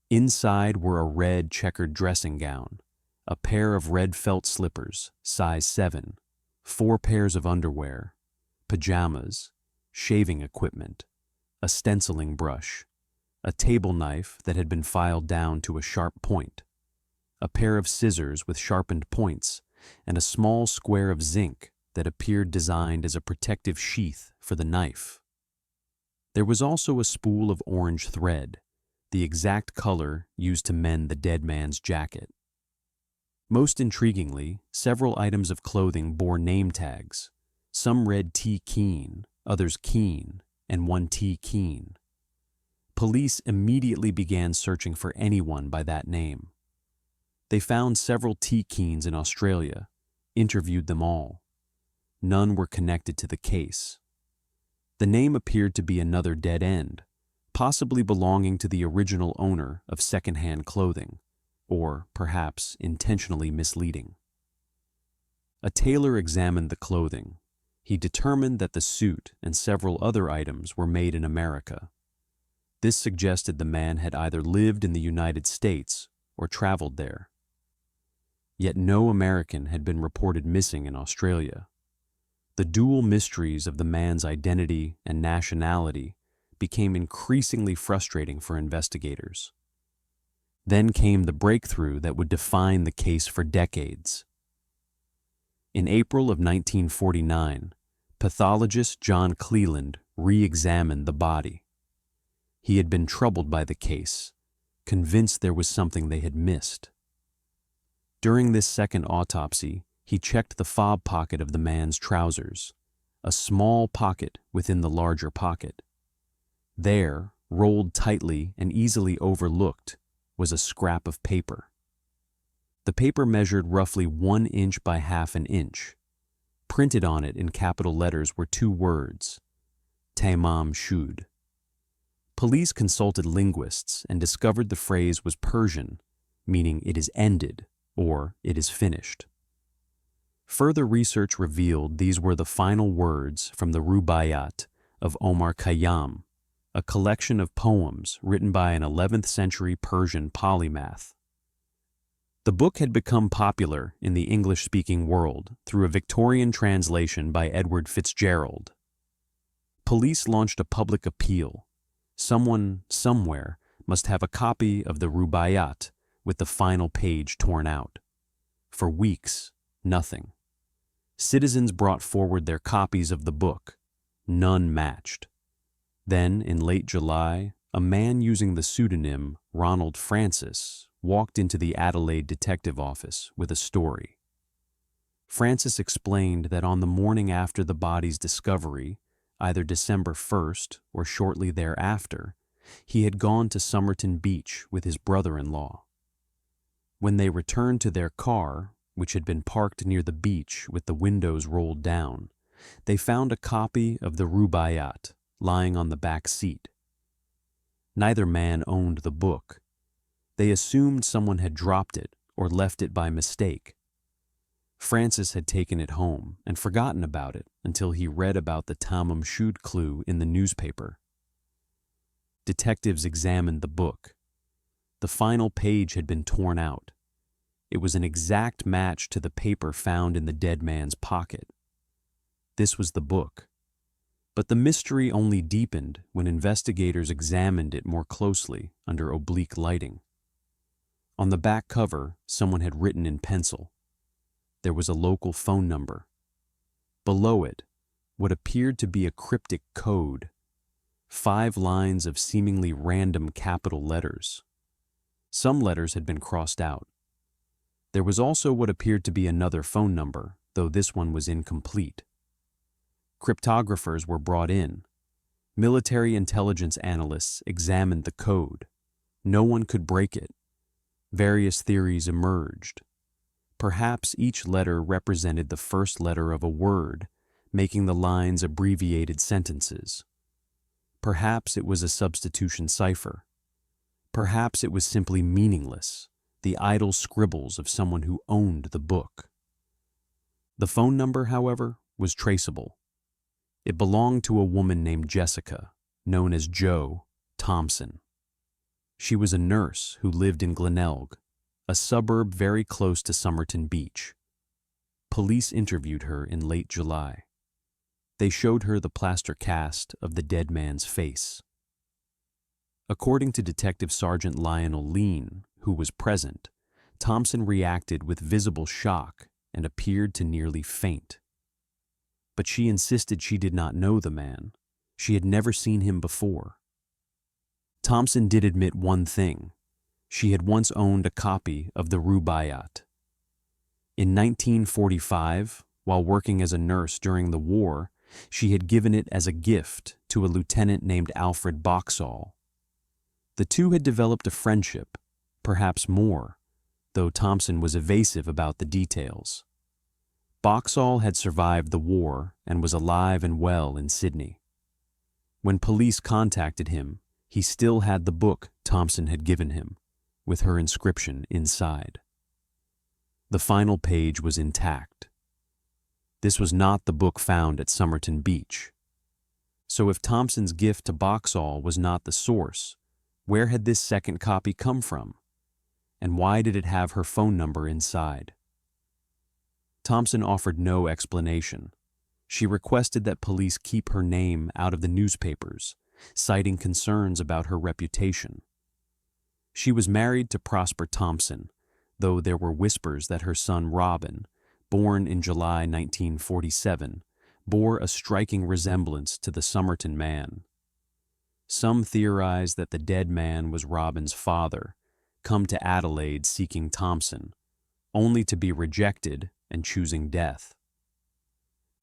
Inside were a red checkered dressing gown, a pair of red felt slippers, size 7, 4 pairs of underwear, pajamas, shaving equipment, a stenciling brush, a table knife that had been filed down to a sharp point, a pair of scissors with sharpened points, and a small square of zinc that appeared designed as a protective sheath for the knife. There was also a spool of orange thread, the exact color used to mend the dead man's jacket. Most intriguingly, several items of clothing bore name tags. Some read T. Keene, others Keene, and one T. Keene. Police immediately began searching for anyone by that name. They found several T. Keenes in Australia, interviewed them all. None were connected to the case. The name appeared to be another dead end, possibly belonging to the original owner of second-hand clothing, or perhaps intentionally misleading. A tailor examined the clothing. He determined that the suit and several other items were made in America. This suggested the man had either lived in the United States or traveled there. Yet no American had been reported missing in Australia. The dual mysteries of the man's identity and nationality became increasingly frustrating for investigators. Then came the breakthrough that would define the case for decades. In April of 1949, pathologist John Cleland re-examined the body. He had been troubled by the case, convinced there was something they had missed. During this second autopsy, he checked the fob pocket of the man's trousers, a small pocket within the larger pocket. There, rolled tightly and easily overlooked, was a scrap of paper. The paper measured roughly 1 inch by half an inch. Printed on it in capital letters were 2 words, Tamam Shud. Police consulted linguists and discovered the phrase was Persian, meaning it is ended or it is finished. Further research revealed these were the final words from the Rubaiyat of Omar Khayyam, a collection of poems written by an 11th century Persian polymath. The book had become popular in the English-speaking world through a Victorian translation by Edward Fitzgerald. Police launched a public appeal. Someone, somewhere, must have a copy of the Rubaiyat with the final page torn out. For weeks, nothing. Citizens brought forward their copies of the book. None matched. Then, in late July, a man using the pseudonym Ronald Francis walked into the Adelaide detective office with a story. Francis explained that on the morning after the body's discovery, either December 1st or shortly thereafter, he had gone to Somerton Beach with his brother-in-law. When they returned to their car, which had been parked near the beach with the windows rolled down, they found a copy of the Rubaiyat lying on the back seat. Neither man owned the book. They assumed someone had dropped it or left it by mistake. Francis had taken it home and forgotten about it until he read about the Tamam Shud clue in the newspaper. Detectives examined the book. The final page had been torn out. It was an exact match to the paper found in the dead man's pocket. This was the book. But the mystery only deepened when investigators examined it more closely under oblique lighting. On the back cover, someone had written in pencil. There was a local phone number. Below it, what appeared to be a cryptic code, 5 lines of seemingly random capital letters. Some letters had been crossed out. There was also what appeared to be another phone number, though this one was incomplete. Cryptographers were brought in. Military intelligence analysts examined the code. No one could break it. Various theories emerged. Perhaps each letter represented the first letter of a word, making the lines abbreviated sentences. Perhaps it was a substitution cipher. Perhaps it was simply meaningless, the idle scribbles of someone who owned the book. The phone number, however, was traceable. It belonged to a woman named Jessica, known as Jo Thompson. She was a nurse who lived in Glenelg, a suburb very close to Somerton Beach. Police interviewed her in late July. They showed her the plaster cast of the dead man's face. According to Detective Sergeant Lionel Lean, who was present, Thompson reacted with visible shock and appeared to nearly faint. But she insisted she did not know the man. She had never seen him before. Thompson did admit one thing. She had once owned a copy of the Rubaiyat. In 1945, while working as a nurse during the war, she had given it as a gift to a lieutenant named Alfred Boxall. The two had developed a friendship, perhaps more, though Thompson was evasive about the details. Boxall had survived the war and was alive and well in Sydney. When police contacted him, he still had the book Thompson had given him, with her inscription inside. The final page was intact. This was not the book found at Somerton Beach. So if Thompson's gift to Boxall was not the source, where had this second copy come from? And why did it have her phone number inside? Thompson offered no explanation. She requested that police keep her name out of the newspapers, citing concerns about her reputation. She was married to Prosper Thompson, though there were whispers that her son Robin, born in July 1947, bore a striking resemblance to the Somerton man. Some theorized that the dead man was Robin's father, come to Adelaide seeking Thompson, only to be rejected and choosing death.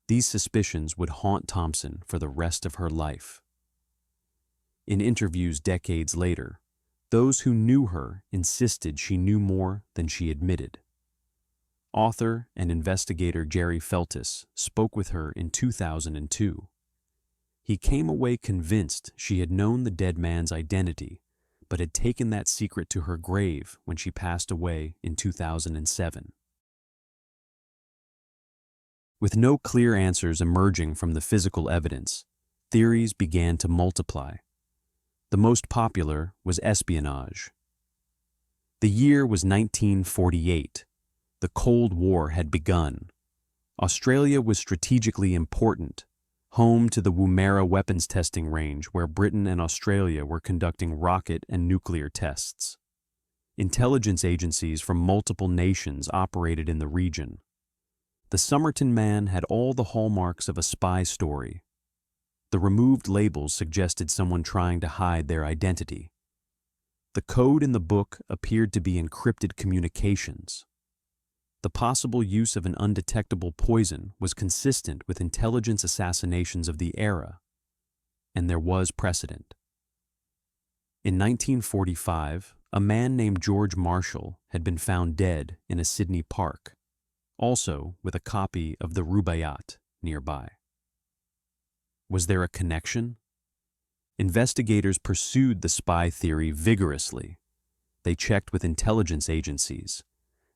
These suspicions would haunt Thompson for the rest of her life. In interviews decades later, those who knew her insisted she knew more than she admitted. Author and investigator Jerry Feltis spoke with her in 2002. He came away convinced she had known the dead man's identity, but had taken that secret to her grave when she passed away in 2007. With no clear answers emerging from the physical evidence, theories began to multiply. The most popular was espionage. The year was 1948. The Cold War had begun. Australia was strategically important, home to the Woomera weapons testing range where Britain and Australia were conducting rocket and nuclear tests. Intelligence agencies from multiple nations operated in the region. The Somerton man had all the hallmarks of a spy story. The removed labels suggested someone trying to hide their identity. The code in the book appeared to be encrypted communications. The possible use of an undetectable poison was consistent with intelligence assassinations of the era, and there was precedent. In 1945, a man named George Marshall had been found dead in a Sydney park, also with a copy of the Rubaiyat nearby. Was there a connection? Investigators pursued the spy theory vigorously. They checked with intelligence agencies.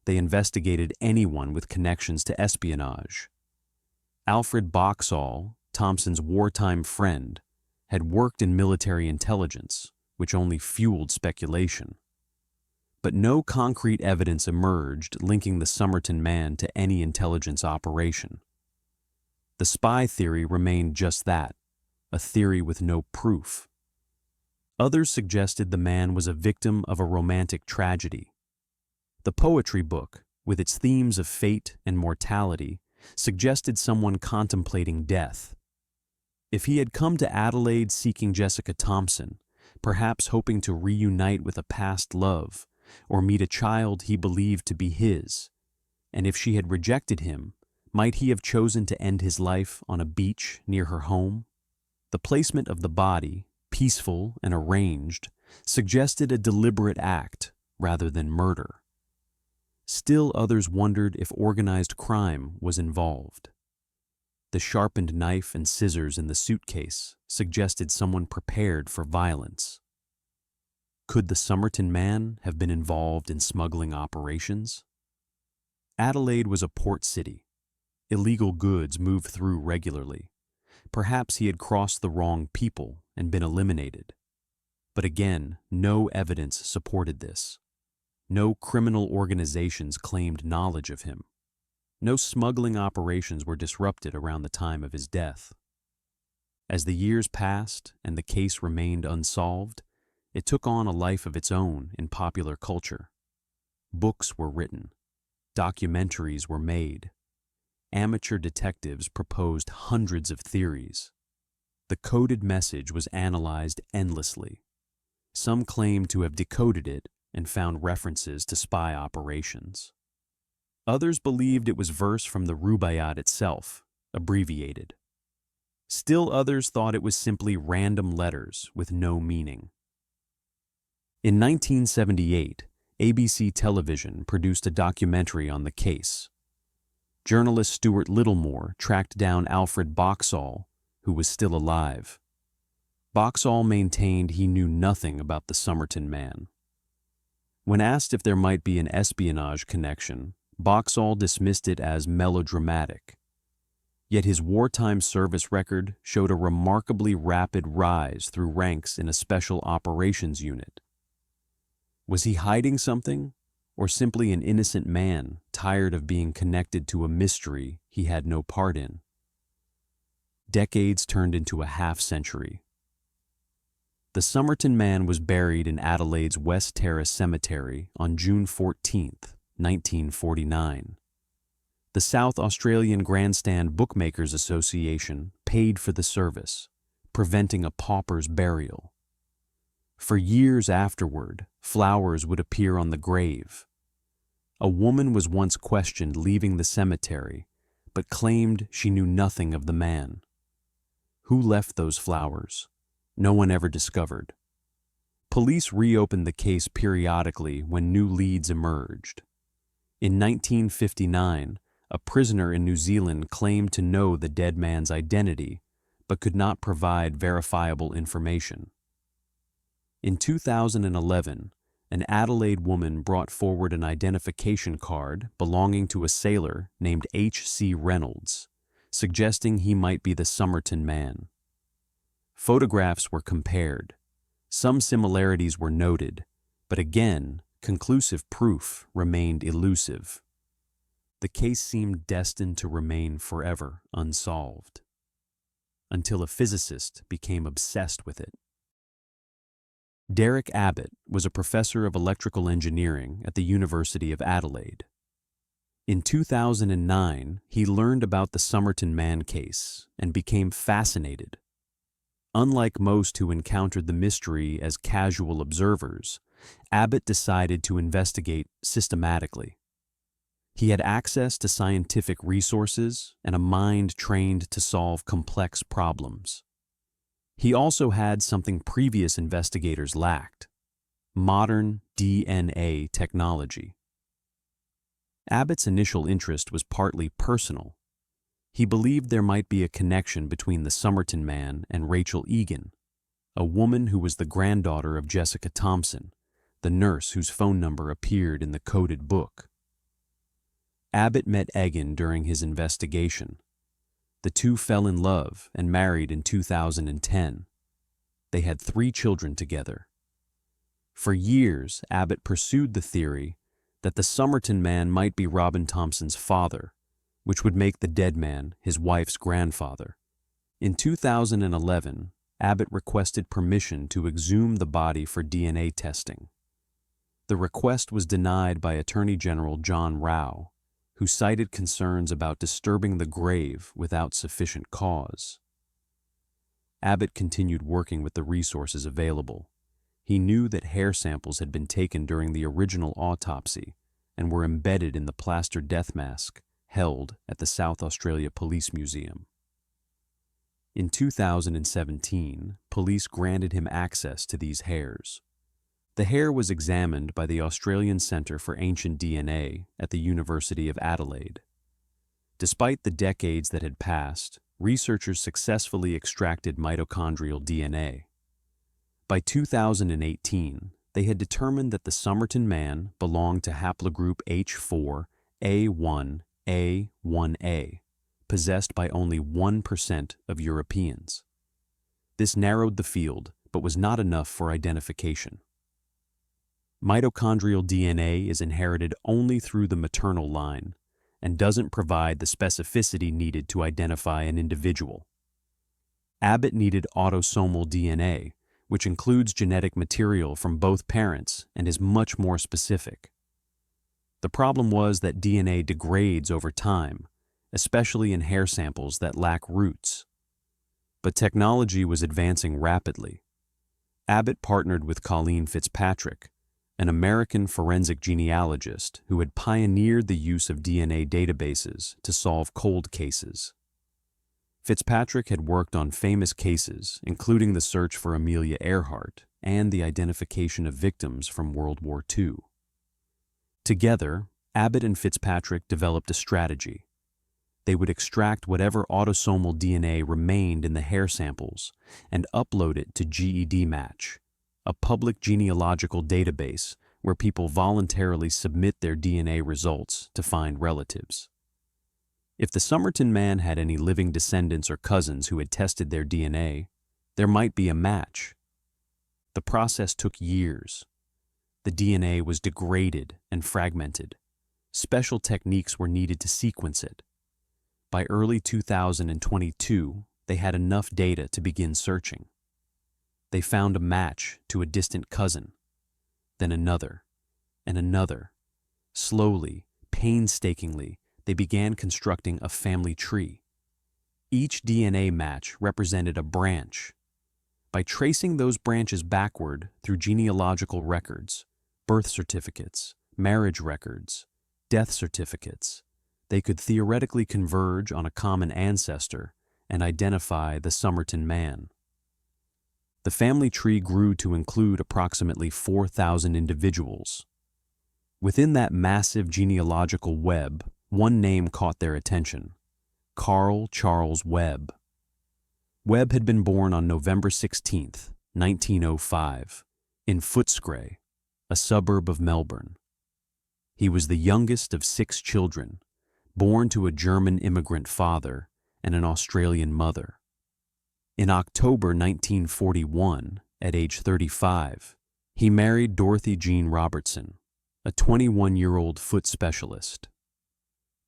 They investigated anyone with connections to espionage. Alfred Boxall, Thompson's wartime friend, had worked in military intelligence, which only fueled speculation. But no concrete evidence emerged linking the Somerton man to any intelligence operation. The spy theory remained just that, a theory with no proof. Others suggested the man was a victim of a romantic tragedy. The poetry book, with its themes of fate and mortality, suggested someone contemplating death. If he had come to Adelaide seeking Jessica Thompson, perhaps hoping to reunite with a past love or meet a child he believed to be his, and if she had rejected him, might he have chosen to end his life on a beach near her home? The placement of the body, peaceful and arranged, suggested a deliberate act rather than murder. Still others wondered if organized crime was involved. The sharpened knife and scissors in the suitcase suggested someone prepared for violence. Could the Somerton man have been involved in smuggling operations? Adelaide was a port city. Illegal goods moved through regularly. Perhaps he had crossed the wrong people and been eliminated. But again, no evidence supported this. No criminal organizations claimed knowledge of him. No smuggling operations were disrupted around the time of his death. As the years passed and the case remained unsolved, it took on a life of its own in popular culture. Books were written. Documentaries were made. Amateur detectives proposed hundreds of theories. The coded message was analyzed endlessly. Some claimed to have decoded it and found references to spy operations. Others believed it was verse from the Rubaiyat itself, abbreviated. Still others thought it was simply random letters with no meaning. In 1978, ABC Television produced a documentary on the case. Journalist Stuart Littlemore tracked down Alfred Boxall, who was still alive. Boxall maintained he knew nothing about the Somerton man. When asked if there might be an espionage connection, Boxall dismissed it as melodramatic. Yet his wartime service record showed a remarkably rapid rise through ranks in a special operations unit. Was he hiding something, or simply an innocent man tired of being connected to a mystery he had no part in? Decades turned into a half-century. The Somerton man was buried in Adelaide's West Terrace Cemetery on June 14, 1949. The South Australian Grandstand Bookmakers Association paid for the service, preventing a pauper's burial. For years afterward, flowers would appear on the grave. A woman was once questioned leaving the cemetery, but claimed she knew nothing of the man. Who left those flowers? No one ever discovered. Police reopened the case periodically when new leads emerged. In 1959, a prisoner in New Zealand claimed to know the dead man's identity, but could not provide verifiable information. In 2011, an Adelaide woman brought forward an identification card belonging to a sailor named H.C. Reynolds, suggesting he might be the Somerton man. Photographs were compared. Some similarities were noted, but again, conclusive proof remained elusive. The case seemed destined to remain forever unsolved, until a physicist became obsessed with it. Derek Abbott was a professor of electrical engineering at the University of Adelaide. In 2009, he learned about the Somerton man case and became fascinated. Unlike most who encountered the mystery as casual observers, Abbott decided to investigate systematically. He had access to scientific resources and a mind trained to solve complex problems. He also had something previous investigators lacked: modern DNA technology. Abbott's initial interest was partly personal. He believed there might be a connection between the Somerton man and Rachel Egan, a woman who was the granddaughter of Jessica Thompson, the nurse whose phone number appeared in the coded book. Abbott met Egan during his investigation. The two fell in love and married in 2010. They had 3 children together. For years, Abbott pursued the theory that the Somerton man might be Robin Thompson's father, which would make the dead man his wife's grandfather. In 2011, Abbott requested permission to exhume the body for DNA testing. The request was denied by Attorney General John Rao, who cited concerns about disturbing the grave without sufficient cause. Abbott continued working with the resources available. He knew that hair samples had been taken during the original autopsy and were embedded in the plaster death mask held at the South Australia Police Museum. In 2017, police granted him access to these hairs. The hair was examined by the Australian Centre for Ancient DNA at the University of Adelaide. Despite the decades that had passed, researchers successfully extracted mitochondrial DNA. By 2018, they had determined that the Somerton man belonged to haplogroup H4A1A1A, possessed by only 1% of Europeans. This narrowed the field, but was not enough for identification. Mitochondrial DNA is inherited only through the maternal line and doesn't provide the specificity needed to identify an individual. Abbott needed autosomal DNA, which includes genetic material from both parents and is much more specific. The problem was that DNA degrades over time, especially in hair samples that lack roots. But technology was advancing rapidly. Abbott partnered with Colleen Fitzpatrick, an American forensic genealogist who had pioneered the use of DNA databases to solve cold cases. Fitzpatrick had worked on famous cases, including the search for Amelia Earhart and the identification of victims from World War II. Together, Abbott and Fitzpatrick developed a strategy. They would extract whatever autosomal DNA remained in the hair samples and upload it to GEDmatch, a public genealogical database where people voluntarily submit their DNA results to find relatives. If the Somerton man had any living descendants or cousins who had tested their DNA, there might be a match. The process took years. The DNA was degraded and fragmented. Special techniques were needed to sequence it. By early 2022, they had enough data to begin searching. They found a match to a distant cousin, then another, and another. Slowly, painstakingly, they began constructing a family tree. Each DNA match represented a branch. By tracing those branches backward through genealogical records, birth certificates, marriage records, death certificates, they could theoretically converge on a common ancestor and identify the Somerton man. The family tree grew to include approximately 4,000 individuals. Within that massive genealogical web, one name caught their attention: Carl Charles Webb. Webb had been born on November 16, 1905, in Footscray, a suburb of Melbourne. He was the youngest of 6 children, born to a German immigrant father and an Australian mother. In October 1941, at age 35, he married Dorothy Jean Robertson, a 21-year-old foot specialist.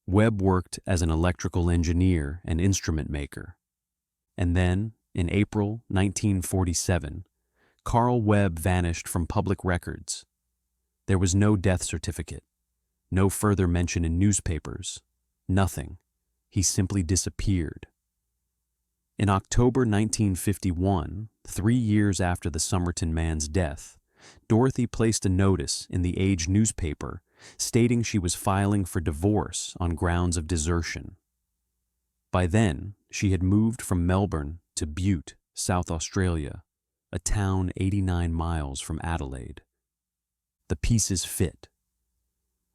Webb worked as an electrical engineer and instrument maker. And then, in April 1947, Carl Webb vanished from public records. There was no death certificate, no further mention in newspapers, nothing. He simply disappeared. In October 1951, 3 years after the Somerton man's death, Dorothy placed a notice in the Age newspaper stating she was filing for divorce on grounds of desertion. By then, she had moved from Melbourne to Butte, South Australia, a town 89 miles from Adelaide. The pieces fit.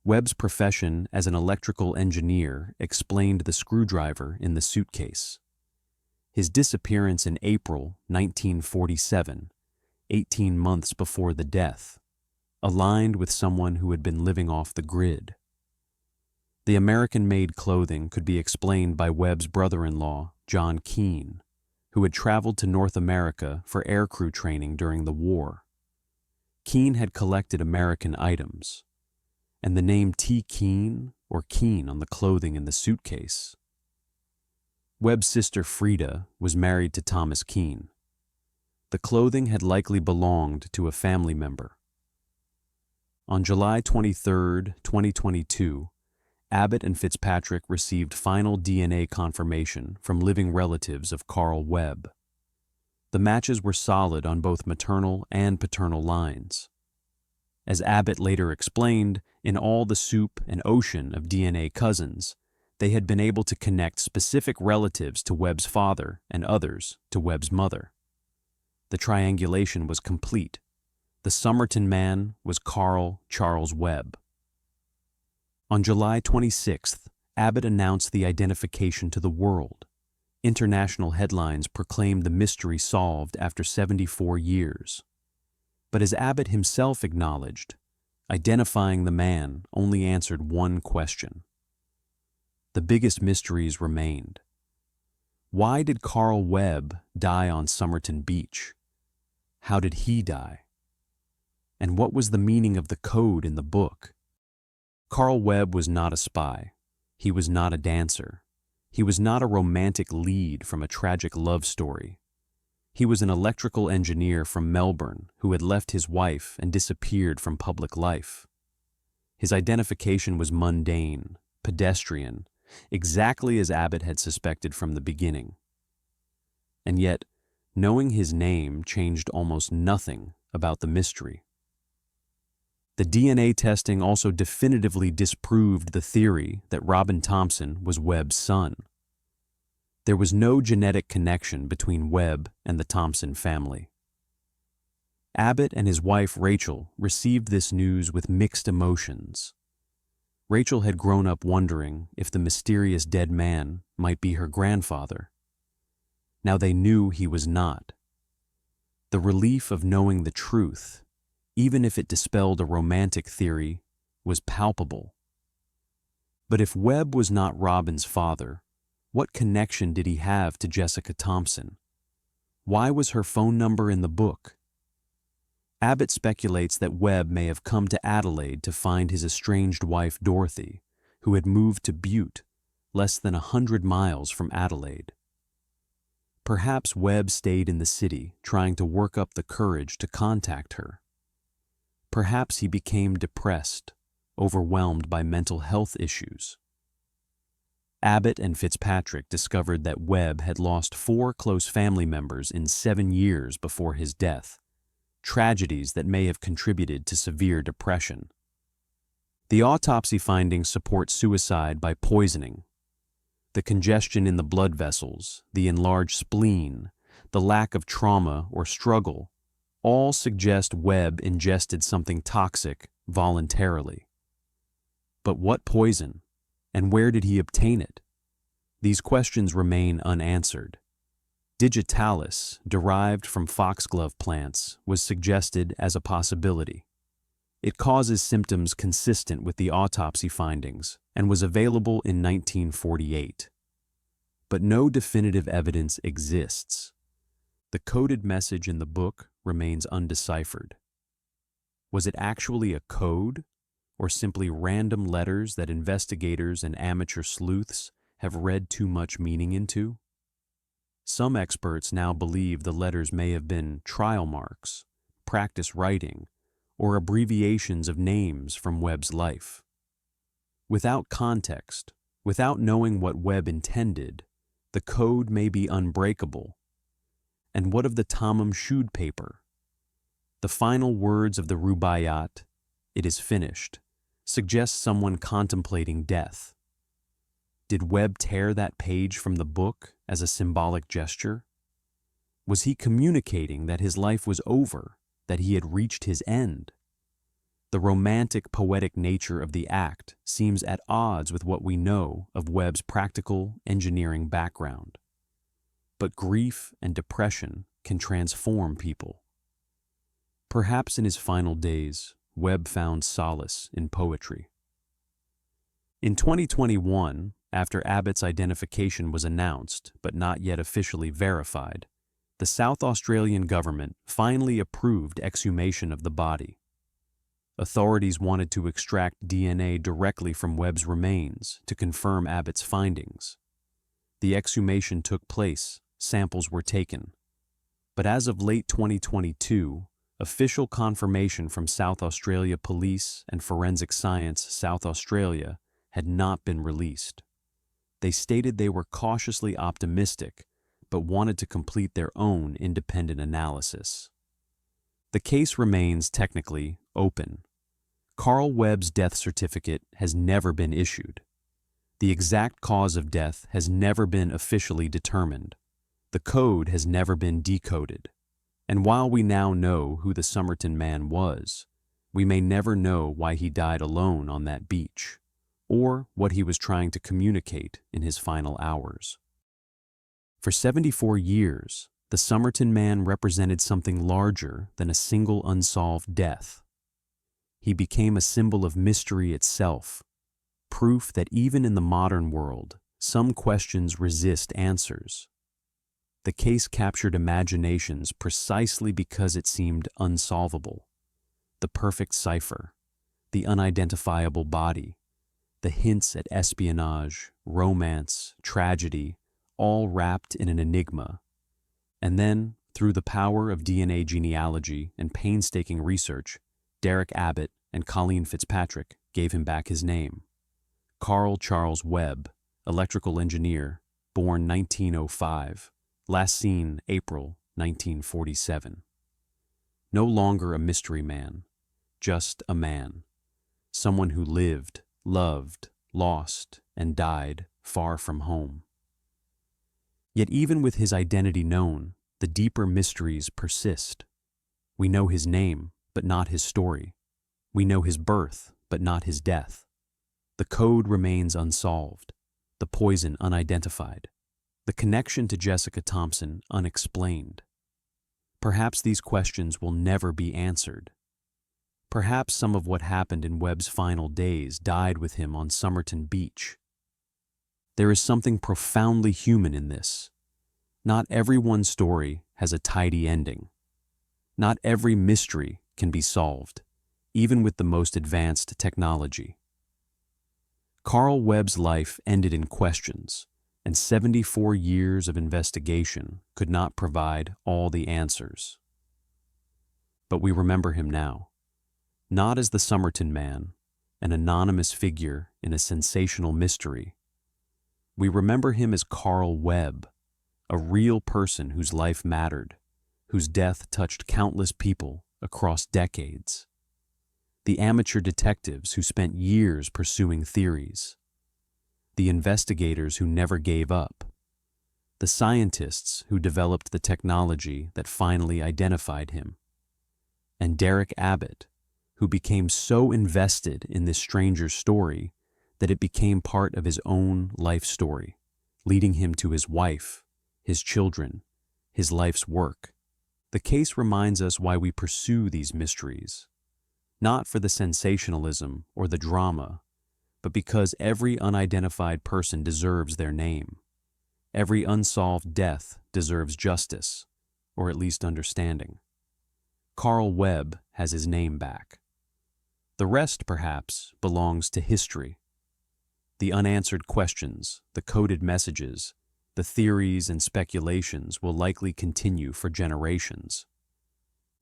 Webb's profession as an electrical engineer explained the screwdriver in the suitcase. His disappearance in April 1947, 18 months before the death, aligned with someone who had been living off the grid. The American-made clothing could be explained by Webb's brother-in-law, John Keane, who had traveled to North America for aircrew training during the war. Keane had collected American items, and the name T. Keane or Keane on the clothing in the suitcase. Webb's sister Frida was married to Thomas Keane. The clothing had likely belonged to a family member. On July 23, 2022, Abbott and Fitzpatrick received final DNA confirmation from living relatives of Carl Webb. The matches were solid on both maternal and paternal lines. As Abbott later explained, in all the soup and ocean of DNA cousins, they had been able to connect specific relatives to Webb's father and others to Webb's mother. The triangulation was complete. The Somerton man was Carl Charles Webb. On July 26th, Abbott announced the identification to the world. International headlines proclaimed the mystery solved after 74 years. But as Abbott himself acknowledged, identifying the man only answered one question. The biggest mysteries remained. Why did Carl Webb die on Somerton Beach? How did he die? And what was the meaning of the code in the book? Carl Webb was not a spy. He was not a dancer. He was not a romantic lead from a tragic love story. He was an electrical engineer from Melbourne who had left his wife and disappeared from public life. His identification was mundane, pedestrian, exactly as Abbott had suspected from the beginning. And yet, knowing his name changed almost nothing about the mystery. The DNA testing also definitively disproved the theory that Robin Thompson was Webb's son. There was no genetic connection between Webb and the Thompson family. Abbott and his wife Rachel received this news with mixed emotions. Rachel had grown up wondering if the mysterious dead man might be her grandfather. Now they knew he was not. The relief of knowing the truth, even if it dispelled a romantic theory, was palpable. But if Webb was not Robin's father, what connection did he have to Jessica Thompson? Why was her phone number in the book? Abbott speculates that Webb may have come to Adelaide to find his estranged wife Dorothy, who had moved to Butte, less than 100 miles from Adelaide. Perhaps Webb stayed in the city trying to work up the courage to contact her. Perhaps he became depressed, overwhelmed by mental health issues. Abbott and Fitzpatrick discovered that Webb had lost 4 close family members in 7 years before his death, tragedies that may have contributed to severe depression. The autopsy findings support suicide by poisoning. The congestion in the blood vessels, the enlarged spleen, the lack of trauma or struggle all suggest Webb ingested something toxic voluntarily. But what poison, and where did he obtain it? These questions remain unanswered. Digitalis, derived from foxglove plants, was suggested as a possibility. It causes symptoms consistent with the autopsy findings and was available in 1948. But no definitive evidence exists. The coded message in the book remains undeciphered. Was it actually a code, or simply random letters that investigators and amateur sleuths have read too much meaning into? Some experts now believe the letters may have been trial marks, practice writing, or abbreviations of names from Webb's life. Without context, without knowing what Webb intended, the code may be unbreakable. And what of the Tamam Shud paper? The final words of the Rubaiyat, "It is finished," suggest someone contemplating death. Did Webb tear that page from the book as a symbolic gesture? Was he communicating that his life was over, that he had reached his end? The romantic, poetic nature of the act seems at odds with what we know of Webb's practical engineering background. But grief and depression can transform people. Perhaps in his final days, Webb found solace in poetry. In 2021, after Abbott's identification was announced but not yet officially verified, the South Australian government finally approved exhumation of the body. Authorities wanted to extract DNA directly from Webb's remains to confirm Abbott's findings. The exhumation took place, samples were taken. But as of late 2022, official confirmation from South Australia Police and Forensic Science South Australia had not been released. They stated they were cautiously optimistic, but wanted to complete their own independent analysis. The case remains technically open. Carl Webb's death certificate has never been issued. The exact cause of death has never been officially determined. The code has never been decoded. And while we now know who the Somerton man was, we may never know why he died alone on that beach, or what he was trying to communicate in his final hours. For 74 years, the Somerton man represented something larger than a single unsolved death. He became a symbol of mystery itself, proof that even in the modern world, some questions resist answers. The case captured imaginations precisely because it seemed unsolvable. The perfect cipher, the unidentifiable body, the hints at espionage, romance, tragedy, all wrapped in an enigma. And then, through the power of DNA genealogy and painstaking research, Derek Abbott and Colleen Fitzpatrick gave him back his name. Carl Charles Webb, electrical engineer, born 1905, last seen April 1947. No longer a mystery man, just a man. Someone who lived, loved, lost, and died far from home. Yet even with his identity known, the deeper mysteries persist. We know his name, but not his story. We know his birth, but not his death. The code remains unsolved, the poison unidentified, the connection to Jessica Thompson unexplained. Perhaps these questions will never be answered. Perhaps some of what happened in Webb's final days died with him on Somerton Beach. There is something profoundly human in this. Not everyone's story has a tidy ending. Not every mystery can be solved, even with the most advanced technology. Carl Webb's life ended in questions, and 74 years of investigation could not provide all the answers. But we remember him now, not as the Somerton man, an anonymous figure in a sensational mystery. We remember him as Carl Webb, a real person whose life mattered, whose death touched countless people across decades. The amateur detectives who spent years pursuing theories. The investigators who never gave up. The scientists who developed the technology that finally identified him. And Derek Abbott, who became so invested in this stranger's story that it became part of his own life story, leading him to his wife, his children, his life's work. The case reminds us why we pursue these mysteries, not for the sensationalism or the drama, but because every unidentified person deserves their name. Every unsolved death deserves justice, or at least understanding. Carl Webb has his name back. The rest, perhaps, belongs to history. The unanswered questions, the coded messages, the theories and speculations will likely continue for generations.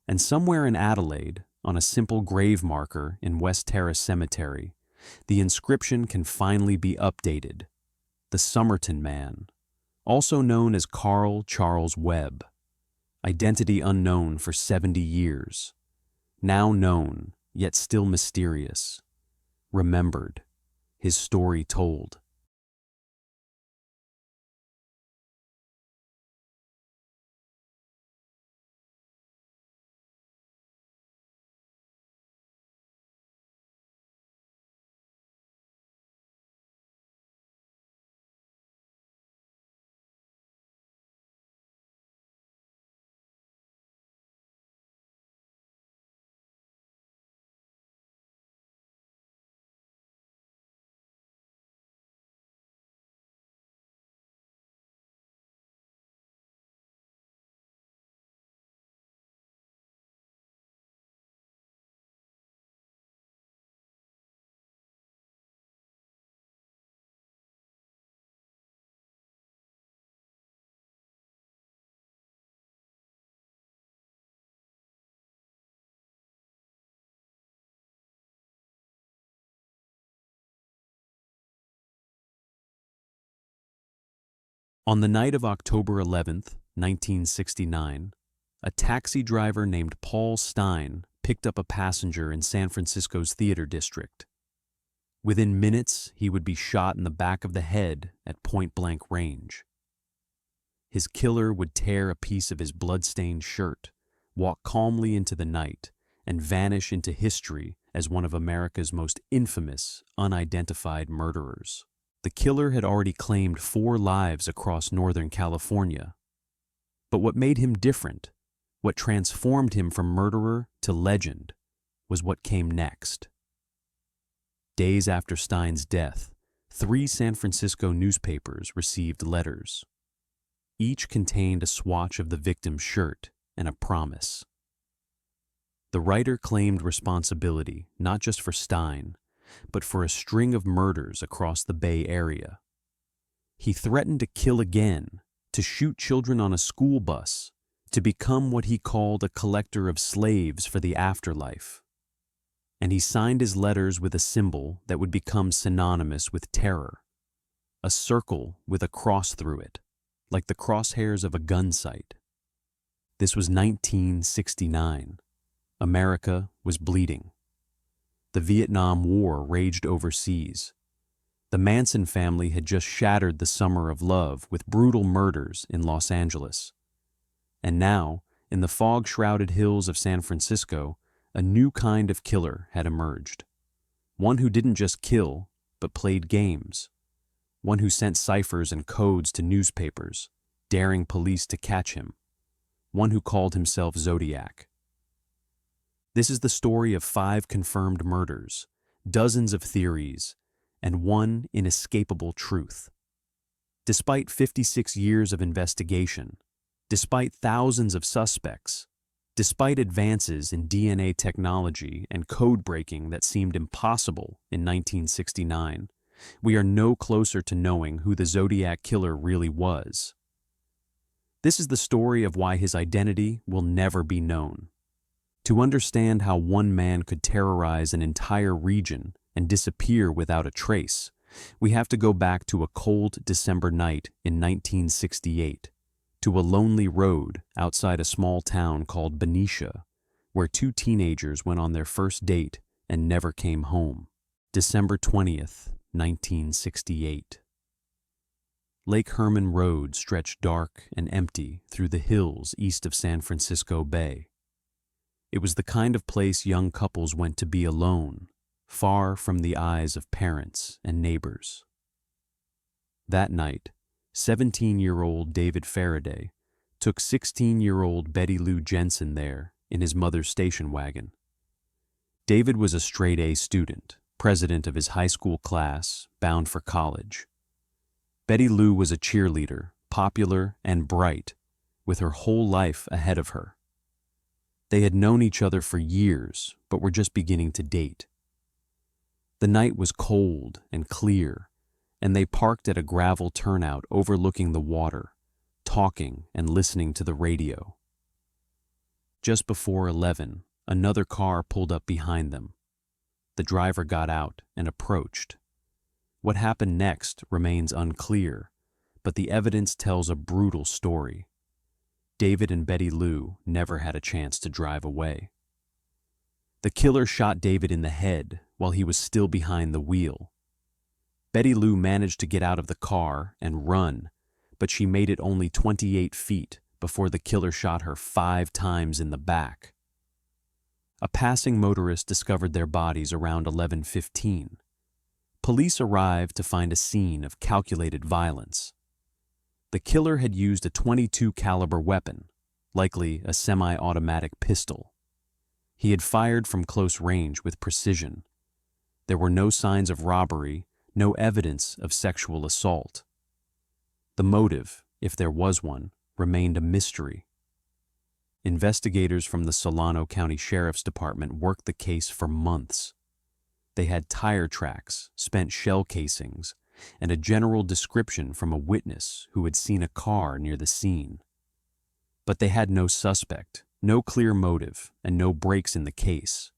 And somewhere in Adelaide, on a simple grave marker in West Terrace Cemetery, the inscription can finally be updated. The Somerton man, also known as Carl Charles Webb, identity unknown for 70 years, now known, yet still mysterious, remembered, his story told. On the night of October 11th, 1969, a taxi driver named Paul Stein picked up a passenger in San Francisco's theater district. Within minutes, he would be shot in the back of the head at point-blank range. His killer would tear a piece of his blood-stained shirt, walk calmly into the night, and vanish into history as one of America's most infamous, unidentified murderers. The killer had already claimed 4 lives across Northern California. But what made him different, what transformed him from murderer to legend, was what came next. Days after Stein's death, 3 San Francisco newspapers received letters. Each contained a swatch of the victim's shirt and a promise. The writer claimed responsibility not just for Stein, but for a string of murders across the Bay Area. He threatened to kill again, to shoot children on a school bus, to become what he called a collector of slaves for the afterlife. And he signed his letters with a symbol that would become synonymous with terror, a circle with a cross through it, like the crosshairs of a gun sight. This was 1969. America was bleeding. The Vietnam War raged overseas. The Manson family had just shattered the summer of love with brutal murders in Los Angeles. And now, in the fog-shrouded hills of San Francisco, a new kind of killer had emerged. One who didn't just kill, but played games. One who sent ciphers and codes to newspapers, daring police to catch him. One who called himself Zodiac. This is the story of 5 confirmed murders, dozens of theories, and one inescapable truth. Despite 56 years of investigation, despite thousands of suspects, despite advances in DNA technology and code breaking that seemed impossible in 1969, we are no closer to knowing who the Zodiac killer really was. This is the story of why his identity will never be known. To understand how one man could terrorize an entire region and disappear without a trace, we have to go back to a cold December night in 1968, to a lonely road outside a small town called Benicia, where 2 teenagers went on their first date and never came home. December 20th, 1968. Lake Herman Road stretched dark and empty through the hills east of San Francisco Bay. It was the kind of place young couples went to be alone, far from the eyes of parents and neighbors. That night, 17-year-old David Faraday took 16-year-old Betty Lou Jensen there in his mother's station wagon. David was a straight-A student, president of his high school class, bound for college. Betty Lou was a cheerleader, popular and bright, with her whole life ahead of her. They had known each other for years, but were just beginning to date. The night was cold and clear, and they parked at a gravel turnout overlooking the water, talking and listening to the radio. Just before 11, another car pulled up behind them. The driver got out and approached. What happened next remains unclear, but the evidence tells a brutal story. David and Betty Lou never had a chance to drive away. The killer shot David in the head while he was still behind the wheel. Betty Lou managed to get out of the car and run, but she made it only 28 feet before the killer shot her 5 times in the back. A passing motorist discovered their bodies around 11:15. Police arrived to find a scene of calculated violence. The killer had used a .22 caliber weapon, likely a semi-automatic pistol. He had fired from close range with precision. There were no signs of robbery, no evidence of sexual assault. The motive, if there was one, remained a mystery. Investigators from the Solano County Sheriff's Department worked the case for months. They had tire tracks, spent shell casings, and a general description from a witness who had seen a car near the scene. But they had no suspect, no clear motive, and no breaks in the case.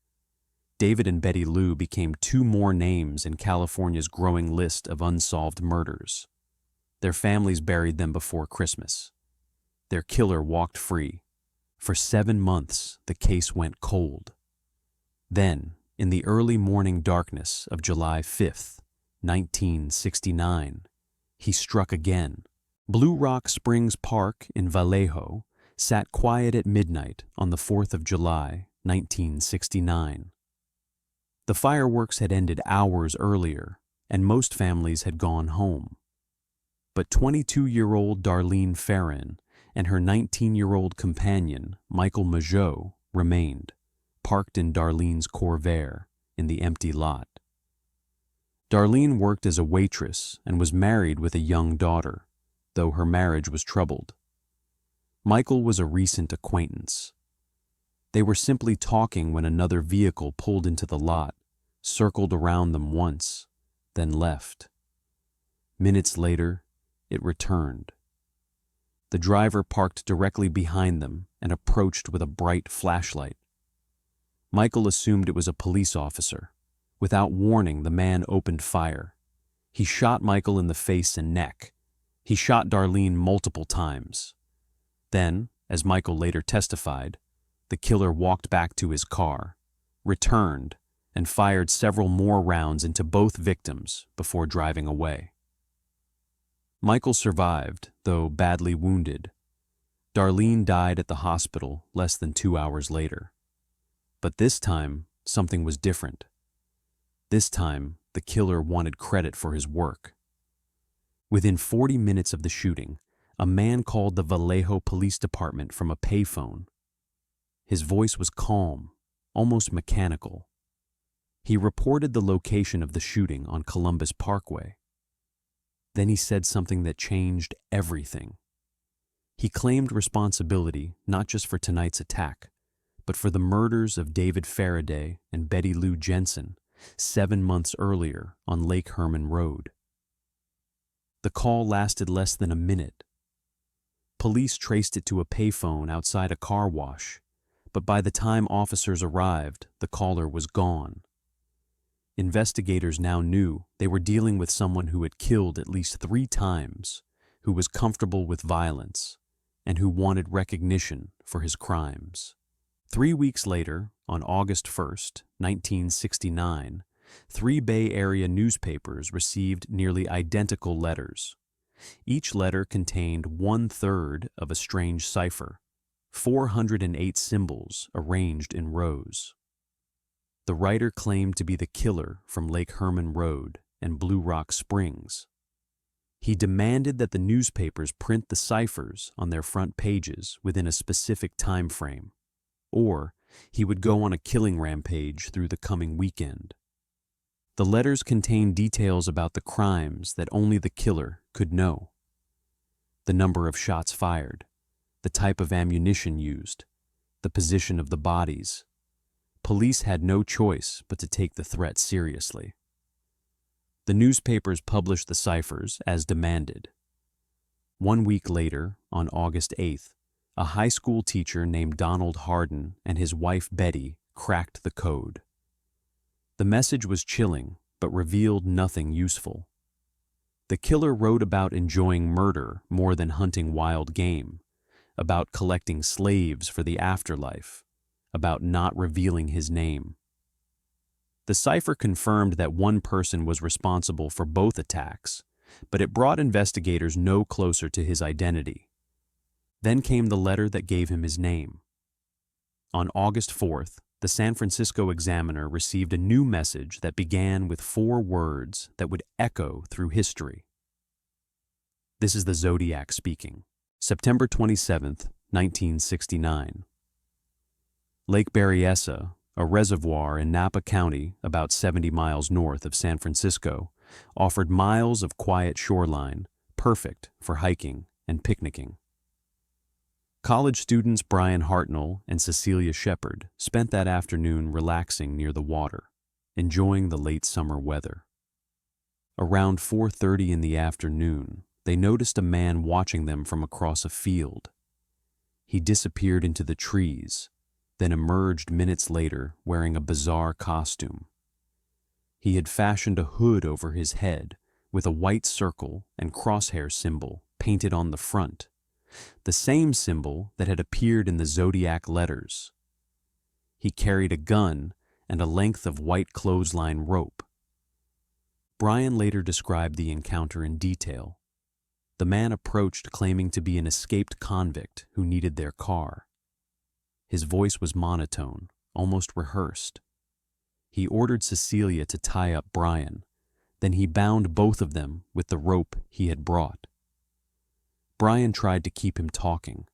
David and Betty Lou became 2 more names in California's growing list of unsolved murders. Their families buried them before Christmas. Their killer walked free. For 7 months, the case went cold. Then, in the early morning darkness of July 5th, 1969, he struck again. Blue Rock Springs Park in Vallejo sat quiet at midnight on the 4th of July, 1969. The fireworks had ended hours earlier, and most families had gone home. But 22-year-old Darlene Ferrin and her 19-year-old companion, Michael Mageau, remained, parked in Darlene's Corvair in the empty lot. Darlene worked as a waitress and was married with a young daughter, though her marriage was troubled. Michael was a recent acquaintance. They were simply talking when another vehicle pulled into the lot, circled around them once, then left. Minutes later, it returned. The driver parked directly behind them and approached with a bright flashlight. Michael assumed it was a police officer. Without warning, the man opened fire. He shot Michael in the face and neck. He shot Darlene multiple times. Then, as Michael later testified, the killer walked back to his car, returned, and fired several more rounds into both victims before driving away. Michael survived, though badly wounded. Darlene died at the hospital less than 2 hours later. But this time, something was different. This time, the killer wanted credit for his work. Within 40 minutes of the shooting, a man called the Vallejo Police Department from a payphone. His voice was calm, almost mechanical. He reported the location of the shooting on Columbus Parkway. Then he said something that changed everything. He claimed responsibility not just for tonight's attack, but for the murders of David Faraday and Betty Lou Jensen 7 months earlier on Lake Herman Road. The call lasted less than a minute. Police traced it to a payphone outside a car wash, but by the time officers arrived, the caller was gone. Investigators now knew they were dealing with someone who had killed at least 3 times, who was comfortable with violence, and who wanted recognition for his crimes. 3 weeks later, on August 1st, 1969, 3 Bay Area newspapers received nearly identical letters. Each letter contained 1/3 of a strange cipher, 408 symbols arranged in rows. The writer claimed to be the killer from Lake Herman Road and Blue Rock Springs. He demanded that the newspapers print the ciphers on their front pages within a specific time frame, or he would go on a killing rampage through the coming weekend. The letters contained details about the crimes that only the killer could know. The number of shots fired, the type of ammunition used, the position of the bodies. Police had no choice but to take the threat seriously. The newspapers published the ciphers as demanded. 1 week later, on August 8th, a high school teacher named Donald Harden and his wife Betty cracked the code. The message was chilling, but revealed nothing useful. The killer wrote about enjoying murder more than hunting wild game, about collecting slaves for the afterlife, about not revealing his name. The cipher confirmed that one person was responsible for both attacks, but it brought investigators no closer to his identity. Then came the letter that gave him his name. On August 4th, the San Francisco Examiner received a new message that began with 4 words that would echo through history. This is the Zodiac speaking. September 27th, 1969. Lake Berryessa, a reservoir in Napa County about 70 miles north of San Francisco, offered miles of quiet shoreline, perfect for hiking and picnicking. College students Brian Hartnell and Cecilia Shepard spent that afternoon relaxing near the water, enjoying the late summer weather. Around 4:30 in the afternoon, they noticed a man watching them from across a field. He disappeared into the trees, then emerged minutes later wearing a bizarre costume. He had fashioned a hood over his head with a white circle and crosshair symbol painted on the front, the same symbol that had appeared in the zodiac letters. He carried a gun and a length of white clothesline rope. Brian later described the encounter in detail. The man approached claiming to be an escaped convict who needed their car. His voice was monotone, almost rehearsed. He ordered Cecilia to tie up Brian. Then he bound both of them with the rope he had brought. Brian tried to keep him talking,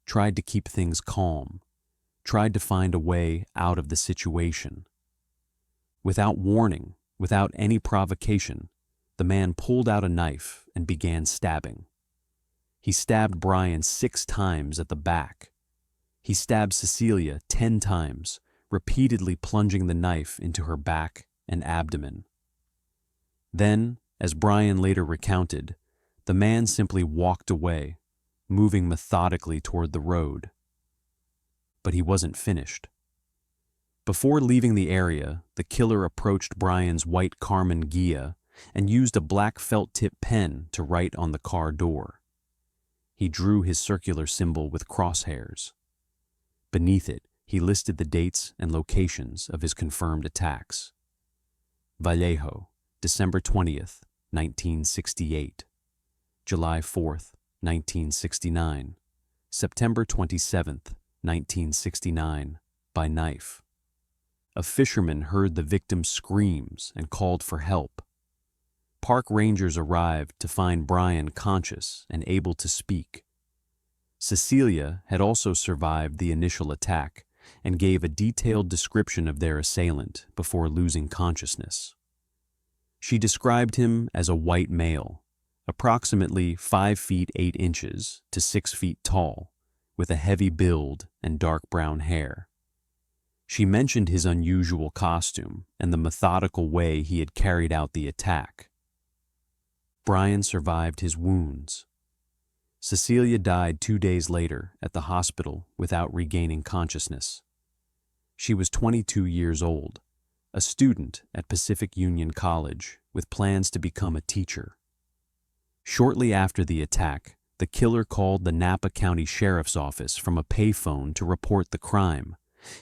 tried to keep things calm, tried to find a way out of the situation. Without warning, without any provocation, the man pulled out a knife and began stabbing. He stabbed Brian 6 times at the back. He stabbed Cecilia 10 times, repeatedly plunging the knife into her back and abdomen. Then, as Brian later recounted, the man simply walked away, moving methodically toward the road. But he wasn't finished. Before leaving the area, the killer approached Brian's white Carmen Ghia and used a black felt-tip pen to write on the car door. He drew his circular symbol with crosshairs. Beneath it, he listed the dates and locations of his confirmed attacks. Vallejo, December 20th, 1968. July 4th, 1969. September 27th, 1969, by knife. A fisherman heard the victim's screams and called for help. Park rangers arrived to find Brian conscious and able to speak. Cecilia had also survived the initial attack and gave a detailed description of their assailant before losing consciousness. She described him as a white male, approximately 5 feet 8 inches to 6 feet tall, with a heavy build and dark brown hair. She mentioned his unusual costume and the methodical way he had carried out the attack. Brian survived his wounds. Cecilia died 2 days later at the hospital without regaining consciousness. She was 22 years old, a student at Pacific Union College with plans to become a teacher. Shortly after the attack, the killer called the Napa County Sheriff's Office from a payphone to report the crime,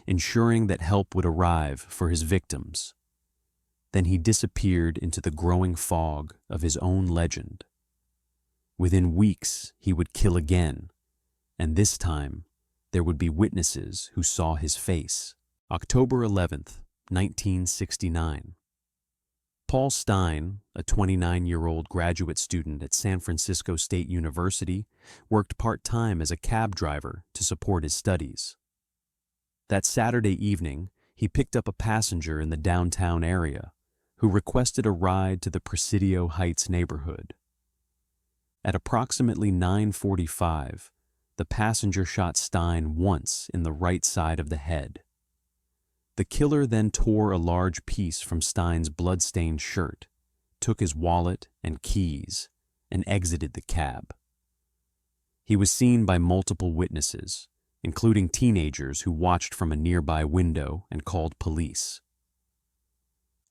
ensuring that help would arrive for his victims. Then he disappeared into the growing fog of his own legend. Within weeks, he would kill again, and this time, there would be witnesses who saw his face. October 11th, 1969. Paul Stein, a 29-year-old graduate student at San Francisco State University, worked part-time as a cab driver to support his studies. That Saturday evening, he picked up a passenger in the downtown area who requested a ride to the Presidio Heights neighborhood. At approximately 9:45, the passenger shot Stein once in the right side of the head. The killer then tore a large piece from Stein's blood-stained shirt, took his wallet and keys, and exited the cab. He was seen by multiple witnesses, including teenagers who watched from a nearby window and called police.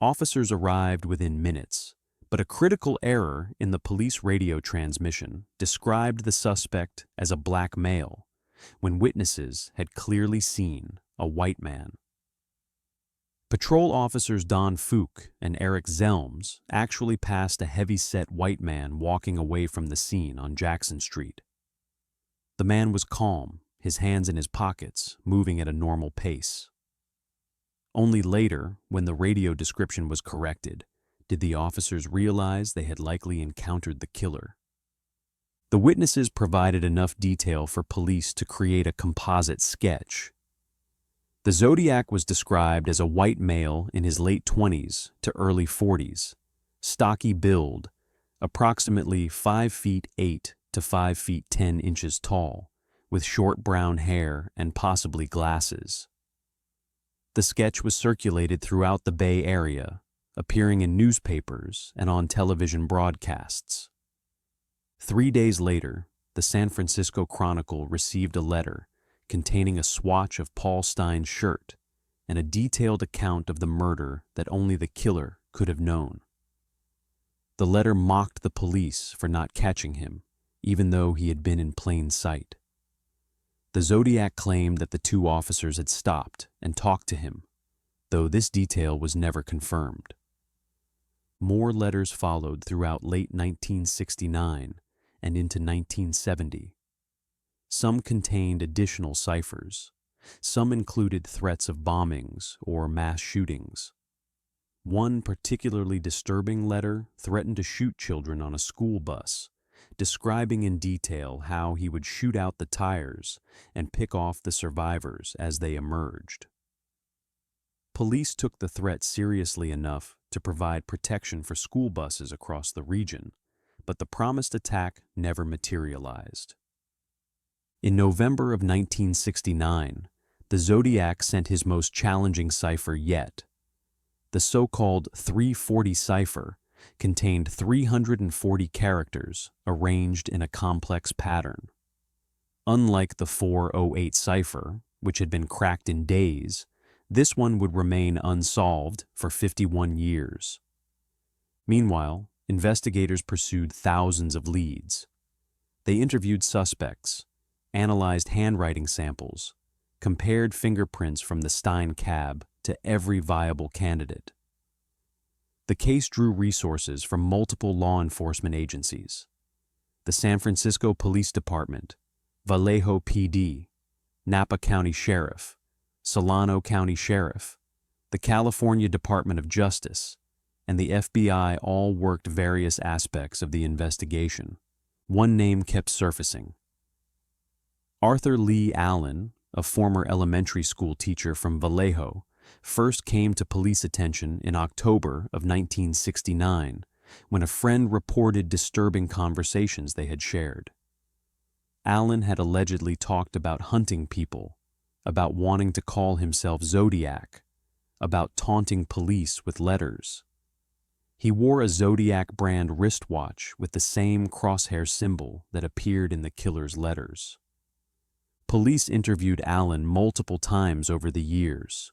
Officers arrived within minutes, but a critical error in the police radio transmission described the suspect as a black male, when witnesses had clearly seen a white man. Patrol officers Don Fook and Eric Zelms actually passed a heavy-set white man walking away from the scene on Jackson Street. The man was calm, his hands in his pockets, moving at a normal pace. Only later, when the radio description was corrected, did the officers realize they had likely encountered the killer. The witnesses provided enough detail for police to create a composite sketch. The Zodiac was described as a white male in his late 20s to early 40s, stocky build, approximately 5 feet 8 to 5 feet 10 inches tall, with short brown hair and possibly glasses. The sketch was circulated throughout the Bay Area, appearing in newspapers and on television broadcasts. 3 days later, the San Francisco Chronicle received a letter containing a swatch of Paul Stein's shirt and a detailed account of the murder that only the killer could have known. The letter mocked the police for not catching him, even though he had been in plain sight. The Zodiac claimed that the two officers had stopped and talked to him, though this detail was never confirmed. More letters followed throughout late 1969 and into 1970. Some contained additional ciphers. Some included threats of bombings or mass shootings. One particularly disturbing letter threatened to shoot children on a school bus, describing in detail how he would shoot out the tires and pick off the survivors as they emerged. Police took the threat seriously enough to provide protection for school buses across the region, but the promised attack never materialized. In November of 1969, the Zodiac sent his most challenging cipher yet. The so-called 340 cipher contained 340 characters arranged in a complex pattern. Unlike the 408 cipher, which had been cracked in days, this one would remain unsolved for 51 years. Meanwhile, investigators pursued thousands of leads. They interviewed suspects, analyzed handwriting samples, compared fingerprints from the Stein cab to every viable candidate. The case drew resources from multiple law enforcement agencies: the San Francisco Police Department, Vallejo PD, Napa County Sheriff, Solano County Sheriff, the California Department of Justice, and the FBI all worked various aspects of the investigation. One name kept surfacing: Arthur Lee Allen, a former elementary school teacher from Vallejo, first came to police attention in October of 1969 when a friend reported disturbing conversations they had shared. Allen had allegedly talked about hunting people, about wanting to call himself Zodiac, about taunting police with letters. He wore a Zodiac brand wristwatch with the same crosshair symbol that appeared in the killer's letters. Police interviewed Allen multiple times over the years.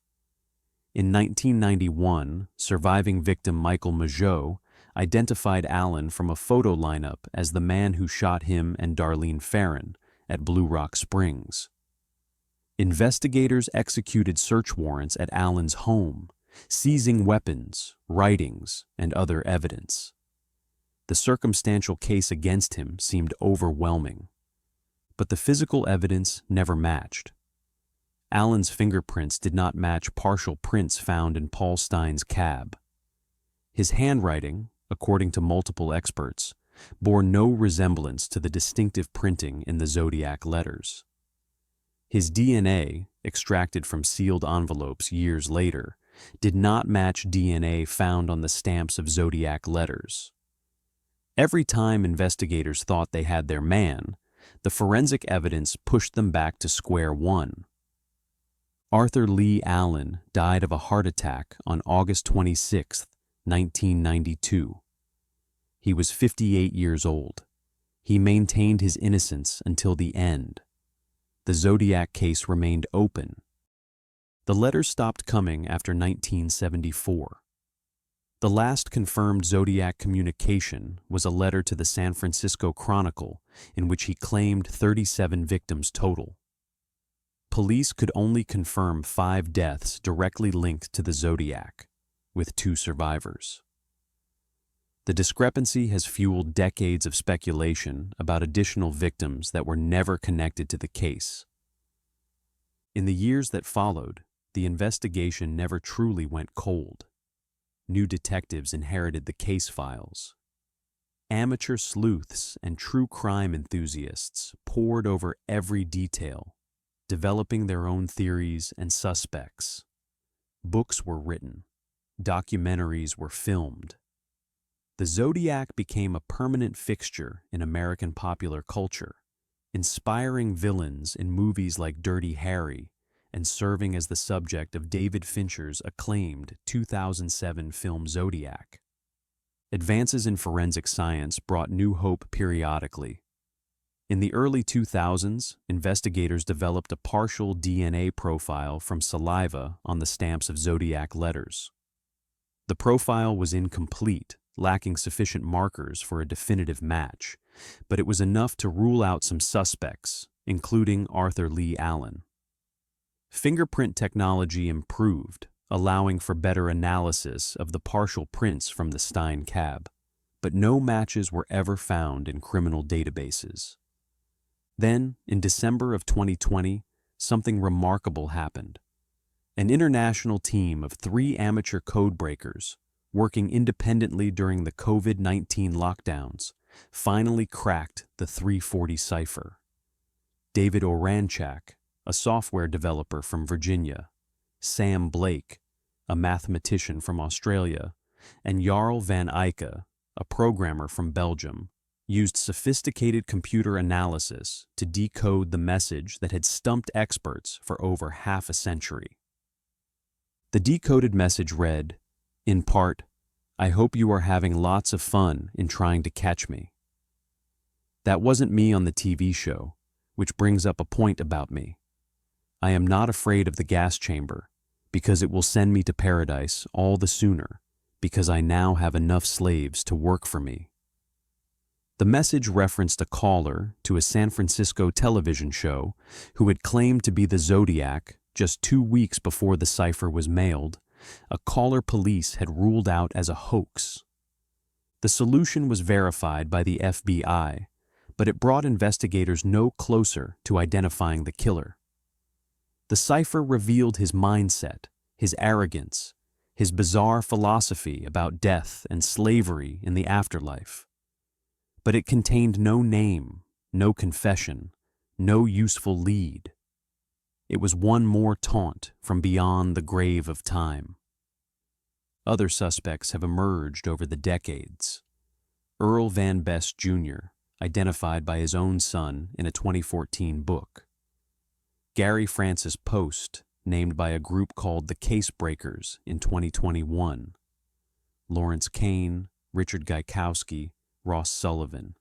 In 1991, surviving victim Michael Mageau identified Allen from a photo lineup as the man who shot him and Darlene Ferrin at Blue Rock Springs. Investigators executed search warrants at Allen's home, seizing weapons, writings, and other evidence. The circumstantial case against him seemed overwhelming, but the physical evidence never matched. Allen's fingerprints did not match partial prints found in Paul Stein's cab. His handwriting, according to multiple experts, bore no resemblance to the distinctive printing in the Zodiac letters. His DNA, extracted from sealed envelopes years later, did not match DNA found on the stamps of Zodiac letters. Every time investigators thought they had their man, the forensic evidence pushed them back to square one. Arthur Lee Allen died of a heart attack on August 26, 1992. He was 58 years old. He maintained his innocence until the end. The Zodiac case remained open. The letters stopped coming after 1974. The last confirmed Zodiac communication was a letter to the San Francisco Chronicle in which he claimed 37 victims total. Police could only confirm 5 deaths directly linked to the Zodiac, with 2 survivors. The discrepancy has fueled decades of speculation about additional victims that were never connected to the case. In the years that followed, the investigation never truly went cold. New detectives inherited the case files. Amateur sleuths and true crime enthusiasts pored over every detail, developing their own theories and suspects. Books were written. Documentaries were filmed. The Zodiac became a permanent fixture in American popular culture, inspiring villains in movies like Dirty Harry and serving as the subject of David Fincher's acclaimed 2007 film Zodiac. Advances in forensic science brought new hope periodically. In the early 2000s, investigators developed a partial DNA profile from saliva on the stamps of Zodiac letters. The profile was incomplete, lacking sufficient markers for a definitive match, but it was enough to rule out some suspects, including Arthur Lee Allen. Fingerprint technology improved, allowing for better analysis of the partial prints from the Stein cab, but no matches were ever found in criminal databases. Then, in December of 2020, something remarkable happened. An international team of 3 amateur codebreakers, working independently during the COVID-19 lockdowns, finally cracked the 340 cipher. David Oranchak, a software developer from Virginia, Sam Blake, a mathematician from Australia, and Jarl van Eyck, a programmer from Belgium, used sophisticated computer analysis to decode the message that had stumped experts for over half a century. The decoded message read, in part, "I hope you are having lots of fun in trying to catch me." That wasn't me on the TV show, which brings up a point about me. I am not afraid of the gas chamber, because it will send me to paradise all the sooner, because I now have enough slaves to work for me. The message referenced a caller to a San Francisco television show who had claimed to be the Zodiac just 2 weeks before the cipher was mailed, a caller police had ruled out as a hoax. The solution was verified by the FBI, but it brought investigators no closer to identifying the killer. The cipher revealed his mindset, his arrogance, his bizarre philosophy about death and slavery in the afterlife. But it contained no name, no confession, no useful lead. It was one more taunt from beyond the grave of time. Other suspects have emerged over the decades. Earl Van Best Jr., identified by his own son in a 2014 book. Gary Francis Post, named by a group called the Case Breakers in 2021. Lawrence Kane, Richard Gaikowski, Ross Sullivan.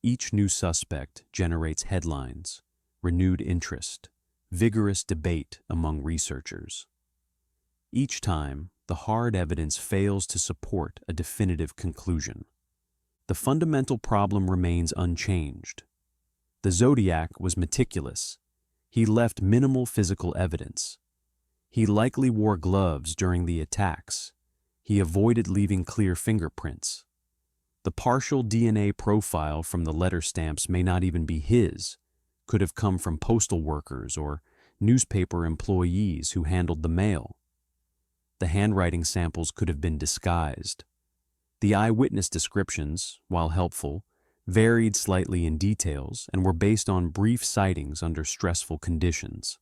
Each new suspect generates headlines, renewed interest, vigorous debate among researchers. Each time, the hard evidence fails to support a definitive conclusion. The fundamental problem remains unchanged. The Zodiac was meticulous. He left minimal physical evidence. He likely wore gloves during the attacks. He avoided leaving clear fingerprints. The partial DNA profile from the letter stamps may not even be his, could have come from postal workers or newspaper employees who handled the mail. The handwriting samples could have been disguised. The eyewitness descriptions, while helpful, varied slightly in details and were based on brief sightings under stressful conditions.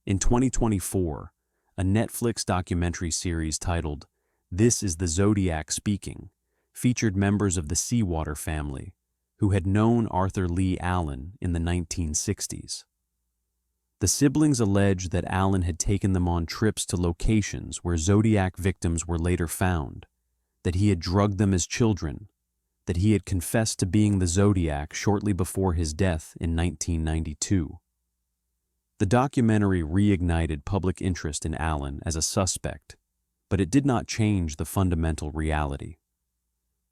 In 2024, a Netflix documentary series titled "This is the Zodiac Speaking" featured members of the Seawater family who had known Arthur Lee Allen in the 1960s. The siblings alleged that Allen had taken them on trips to locations where Zodiac victims were later found, that he had drugged them as children, that he had confessed to being the Zodiac shortly before his death in 1992. The documentary reignited public interest in Allen as a suspect, but it did not change the fundamental reality.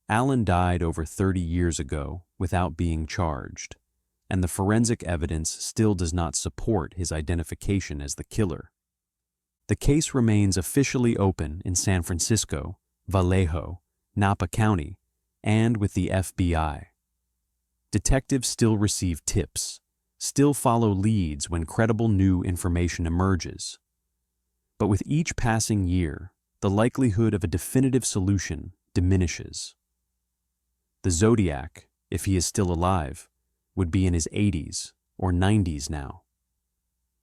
Allen died over 30 years ago without being charged, and the forensic evidence still does not support his identification as the killer. The case remains officially open in San Francisco, Vallejo, Napa County, and with the FBI. Detectives still receive tips, still follow leads when credible new information emerges. But with each passing year, the likelihood of a definitive solution diminishes. The Zodiac, if he is still alive, would be in his 80s or 90s now.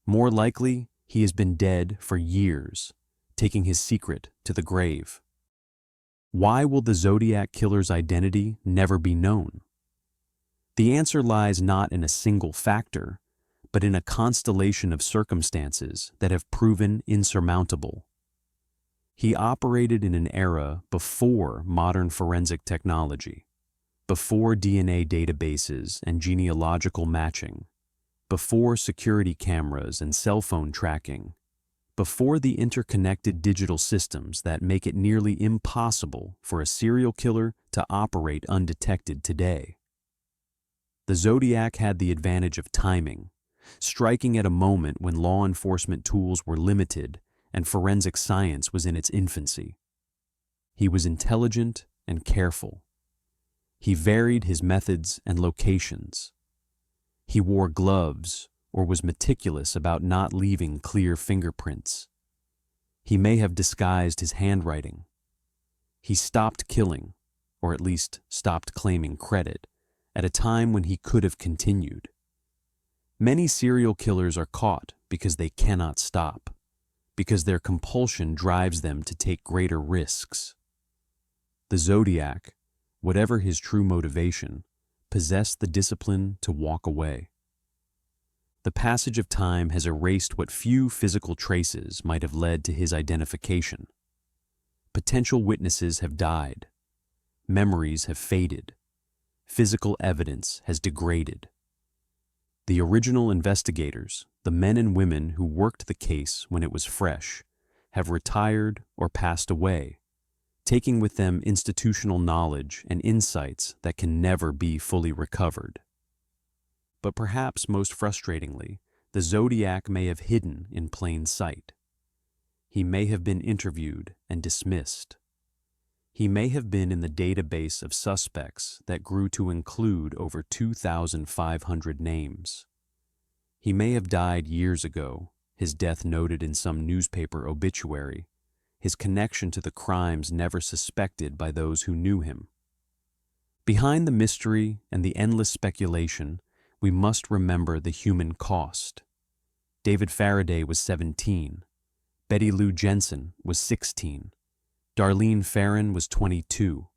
More likely, he has been dead for years, taking his secret to the grave. Why will the Zodiac killer's identity never be known? The answer lies not in a single factor, but in a constellation of circumstances that have proven insurmountable. He operated in an era before modern forensic technology, before DNA databases and genealogical matching, before security cameras and cell phone tracking, before the interconnected digital systems that make it nearly impossible for a serial killer to operate undetected today. The Zodiac had the advantage of timing, striking at a moment when law enforcement tools were limited and forensic science was in its infancy. He was intelligent and careful. He varied his methods and locations. He wore gloves or was meticulous about not leaving clear fingerprints. He may have disguised his handwriting. He stopped killing, or at least stopped claiming credit, at a time when he could have continued. Many serial killers are caught because they cannot stop, because their compulsion drives them to take greater risks. The Zodiac, whatever his true motivation, possessed the discipline to walk away. The passage of time has erased what few physical traces might have led to his identification. Potential witnesses have died. Memories have faded. Physical evidence has degraded. The original investigators, the men and women who worked the case when it was fresh, have retired or passed away, taking with them institutional knowledge and insights that can never be fully recovered. But perhaps most frustratingly, the Zodiac may have hidden in plain sight. He may have been interviewed and dismissed. He may have been in the database of suspects that grew to include over 2,500 names. He may have died years ago, his death noted in some newspaper obituary, his connection to the crimes never suspected by those who knew him. Behind the mystery and the endless speculation, we must remember the human cost. David Faraday was 17. Betty Lou Jensen was 16. Darlene Ferrin was 22.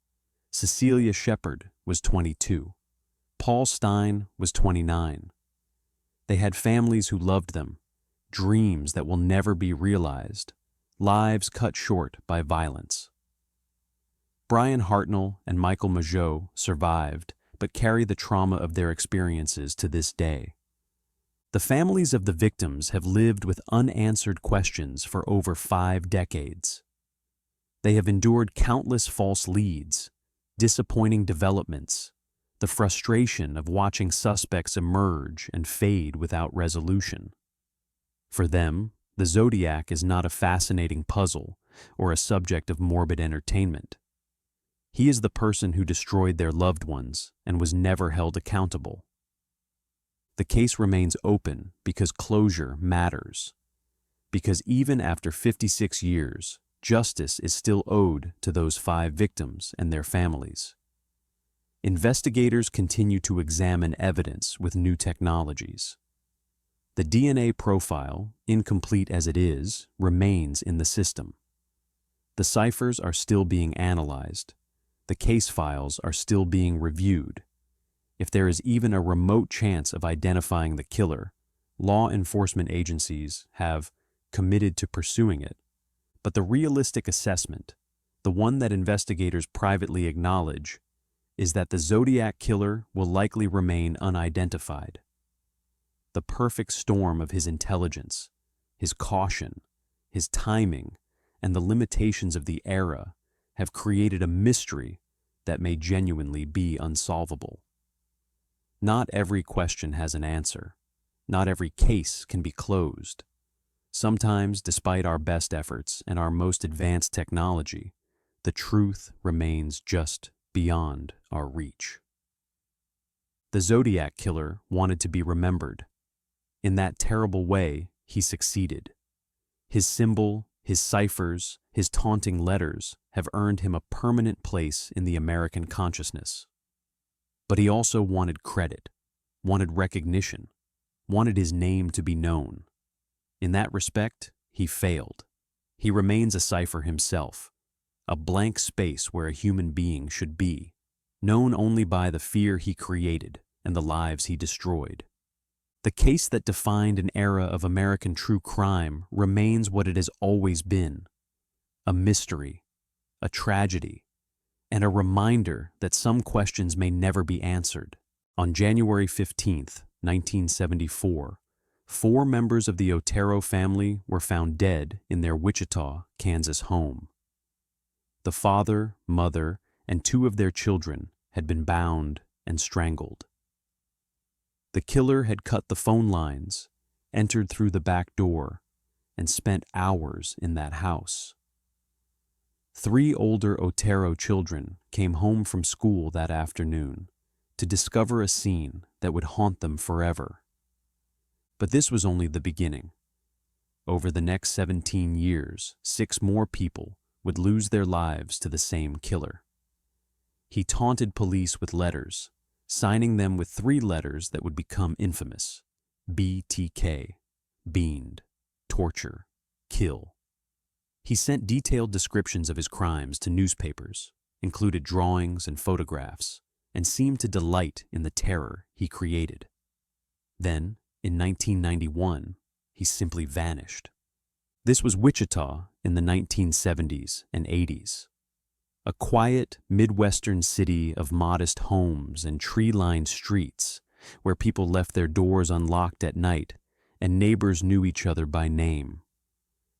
Cecilia Shepard was 22. Paul Stein was 29. They had families who loved them, dreams that will never be realized, lives cut short by violence. Brian Hartnell and Michael Mageau survived, but carry the trauma of their experiences to this day. The families of the victims have lived with unanswered questions for over 5 decades. They have endured countless false leads, disappointing developments, the frustration of watching suspects emerge and fade without resolution. For them, the Zodiac is not a fascinating puzzle or a subject of morbid entertainment. He is the person who destroyed their loved ones and was never held accountable. The case remains open because closure matters. Because even after 56 years, justice is still owed to those 5 victims and their families. Investigators continue to examine evidence with new technologies. The DNA profile, incomplete as it is, remains in the system. The ciphers are still being analyzed. The case files are still being reviewed. If there is even a remote chance of identifying the killer, law enforcement agencies have committed to pursuing it. But the realistic assessment, the one that investigators privately acknowledge, is that the Zodiac killer will likely remain unidentified. The perfect storm of his intelligence, his caution, his timing, and the limitations of the era have created a mystery that may genuinely be unsolvable. Not every question has an answer. Not every case can be closed. Sometimes, despite our best efforts and our most advanced technology, the truth remains just beyond our reach. The Zodiac killer wanted to be remembered. In that terrible way, he succeeded. His symbol, his ciphers, his taunting letters have earned him a permanent place in the American consciousness. But he also wanted credit, wanted recognition, wanted his name to be known. In that respect, he failed. He remains a cipher himself, a blank space where a human being should be, known only by the fear he created and the lives he destroyed. The case that defined an era of American true crime remains what it has always been: a mystery, a tragedy, and a reminder that some questions may never be answered. On January 15, 1974, 4 members of the Otero family were found dead in their Wichita, Kansas home. The father, mother, and 2 of their children had been bound and strangled. The killer had cut the phone lines, entered through the back door, and spent hours in that house. 3 older Otero children came home from school that afternoon to discover a scene that would haunt them forever. But this was only the beginning. Over the next 17 years, 6 more people would lose their lives to the same killer. He taunted police with letters, signing them with 3 letters that would become infamous: BTK, beaned, torture, kill. He sent detailed descriptions of his crimes to newspapers, included drawings and photographs, and seemed to delight in the terror he created. Then, in 1991, he simply vanished. This was Wichita in the 1970s and 80s. A quiet, Midwestern city of modest homes and tree-lined streets where people left their doors unlocked at night and neighbors knew each other by name.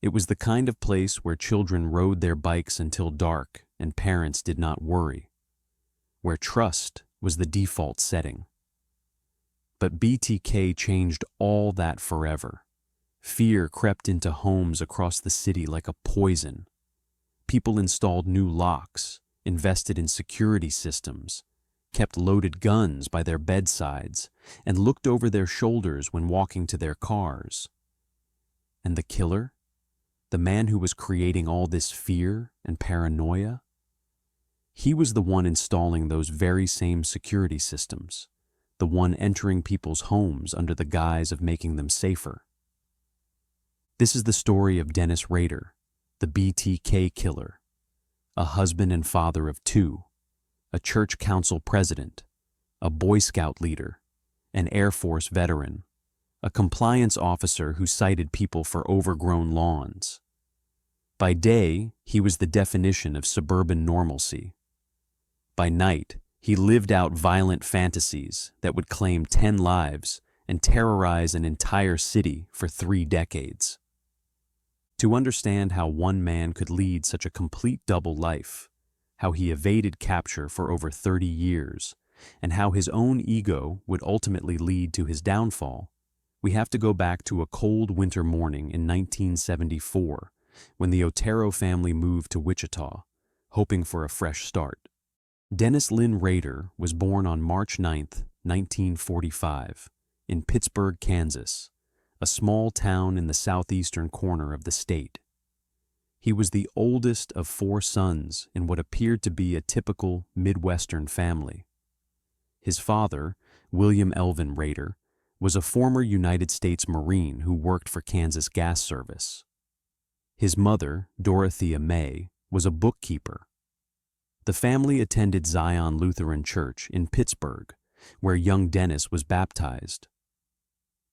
It was the kind of place where children rode their bikes until dark and parents did not worry, where trust was the default setting. But BTK changed all that forever. Fear crept into homes across the city like a poison. People installed new locks, invested in security systems, kept loaded guns by their bedsides, and looked over their shoulders when walking to their cars. And the killer? The man who was creating all this fear and paranoia? He was the one installing those very same security systems, the one entering people's homes under the guise of making them safer. This is the story of Dennis Rader, the BTK killer, a husband and father of 2, a church council president, a Boy Scout leader, an Air Force veteran, a compliance officer who cited people for overgrown lawns. By day, he was the definition of suburban normalcy. By night, he lived out violent fantasies that would claim 10 lives and terrorize an entire city for 3 decades. To understand how one man could lead such a complete double life, how he evaded capture for over 30 years, and how his own ego would ultimately lead to his downfall, we have to go back to a cold winter morning in 1974 when the Otero family moved to Wichita, hoping for a fresh start. Dennis Lynn Rader was born on March 9, 1945, in Pittsburg, Kansas, a small town in the southeastern corner of the state. He was the oldest of 4 sons in what appeared to be a typical Midwestern family. His father, William Elvin Rader, was a former United States Marine who worked for Kansas Gas Service. His mother, Dorothea May, was a bookkeeper. The family attended Zion Lutheran Church in Pittsburgh, where young Dennis was baptized.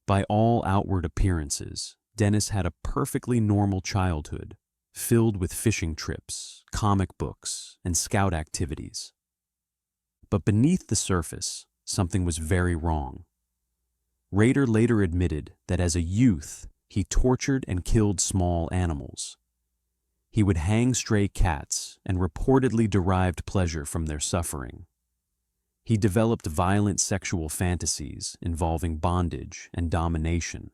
By all outward appearances, Dennis had a perfectly normal childhood, filled with fishing trips, comic books, and scout activities. But beneath the surface, something was very wrong. Rader later admitted that as a youth, he tortured and killed small animals. He would hang stray cats and reportedly derived pleasure from their suffering. He developed violent sexual fantasies involving bondage and domination.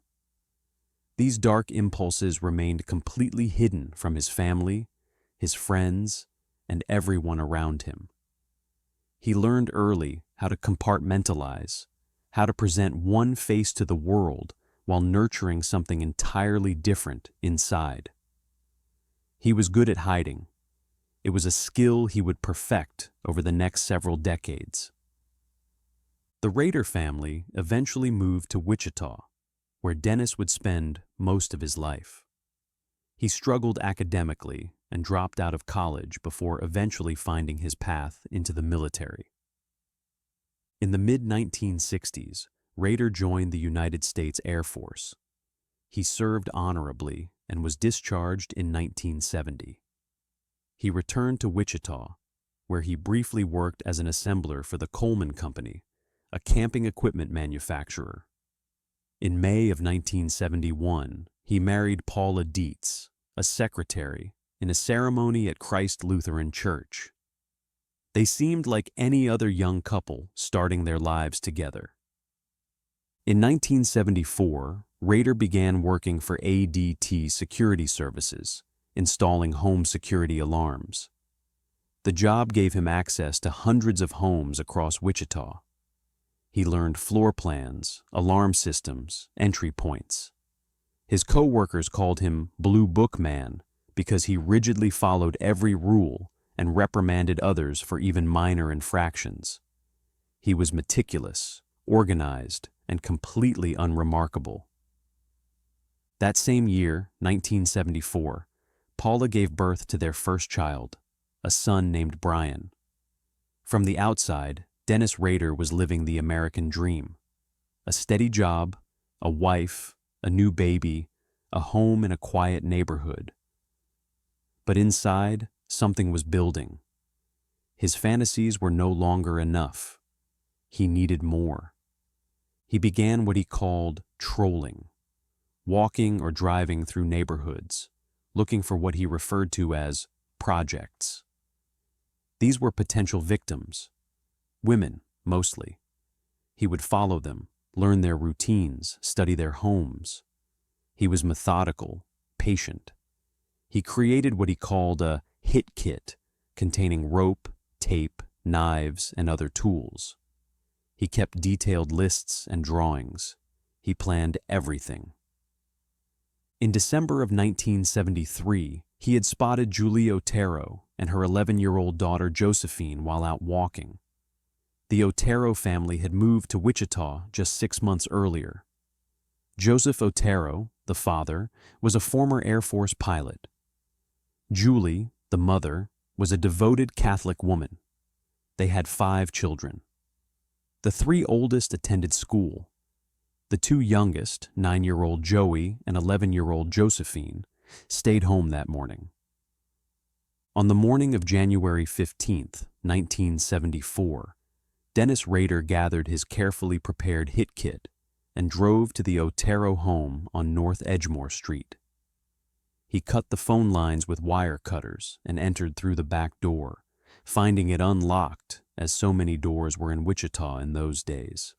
These dark impulses remained completely hidden from his family, his friends, and everyone around him. He learned early how to compartmentalize, how to present one face to the world while nurturing something entirely different inside. He was good at hiding. It was a skill he would perfect over the next several decades. The Rader family eventually moved to Wichita, where Dennis would spend most of his life. He struggled academically and dropped out of college before eventually finding his path into the military. In the mid-1960s, Rader joined the United States Air Force. He served honorably and was discharged in 1970. He returned to Wichita, where he briefly worked as an assembler for the Coleman Company, a camping equipment manufacturer. In May of 1971, he married Paula Dietz, a secretary, in a ceremony at Christ Lutheran Church. They seemed like any other young couple starting their lives together. In 1974, Rader began working for ADT Security Services, installing home security alarms. The job gave him access to hundreds of homes across Wichita. He learned floor plans, alarm systems, entry points. His co-workers called him Blue Book Man because he rigidly followed every rule and reprimanded others for even minor infractions. He was meticulous, organized, and completely unremarkable. That same year, 1974, Paula gave birth to their first child, a son named Brian. From the outside, Dennis Rader was living the American dream. A steady job, a wife, a new baby, a home in a quiet neighborhood. But inside, something was building. His fantasies were no longer enough. He needed more. He began what he called trolling, walking or driving through neighborhoods, looking for what he referred to as projects. These were potential victims, women mostly. He would follow them, learn their routines, study their homes. He was methodical, patient. He created what he called a hit kit, containing rope, tape, knives, and other tools. He kept detailed lists and drawings. He planned everything. In December of 1973, he had spotted Julie Otero and her 11-year-old daughter Josephine while out walking. The Otero family had moved to Wichita just 6 months earlier. Joseph Otero, the father, was a former Air Force pilot. Julie, the mother, was a devoted Catholic woman. They had 5 children. The 3 oldest attended school. The 2 youngest, 9-year-old Joey and 11-year-old Josephine, stayed home that morning. On the morning of January 15, 1974, Dennis Rader gathered his carefully prepared hit kit and drove to the Otero home on North Edgemore Street. He cut the phone lines with wire cutters and entered through the back door, finding it unlocked as so many doors were in Wichita in those days.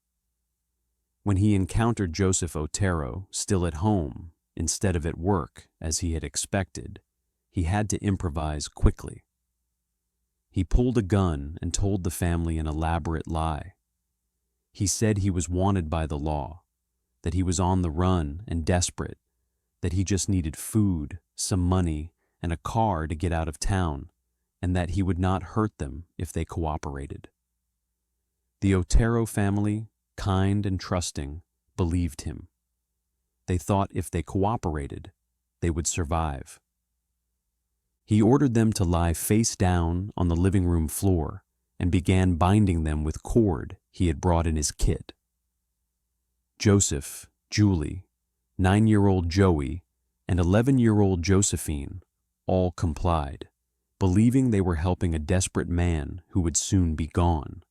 When he encountered Joseph Otero still at home instead of at work as he had expected, he had to improvise quickly. He pulled a gun and told the family an elaborate lie. He said he was wanted by the law, that he was on the run and desperate, that he just needed food, some money, and a car to get out of town, and that he would not hurt them if they cooperated. The Otero family, kind and trusting, believed him. They thought if they cooperated, they would survive. He ordered them to lie face down on the living room floor and began binding them with cord he had brought in his kit. Joseph, Julie, 9-year-old Joey, and 11-year-old Josephine all complied, believing they were helping a desperate man who would soon be gone.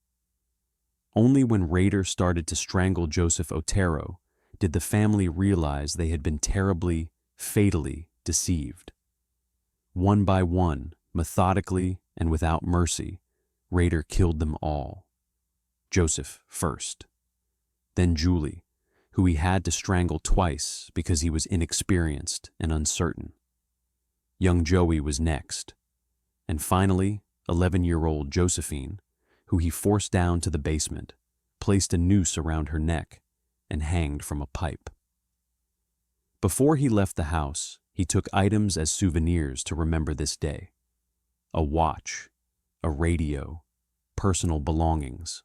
Only when Rader started to strangle Joseph Otero did the family realize they had been terribly, fatally deceived. One by one, methodically and without mercy, Rader killed them all. Joseph first, then Julie, who he had to strangle twice because he was inexperienced and uncertain. Young Joey was next, and finally, 11-year-old Josephine, who he forced down to the basement, placed a noose around her neck, and hanged from a pipe. Before he left the house, he took items as souvenirs to remember this day: a watch, a radio, personal belongings.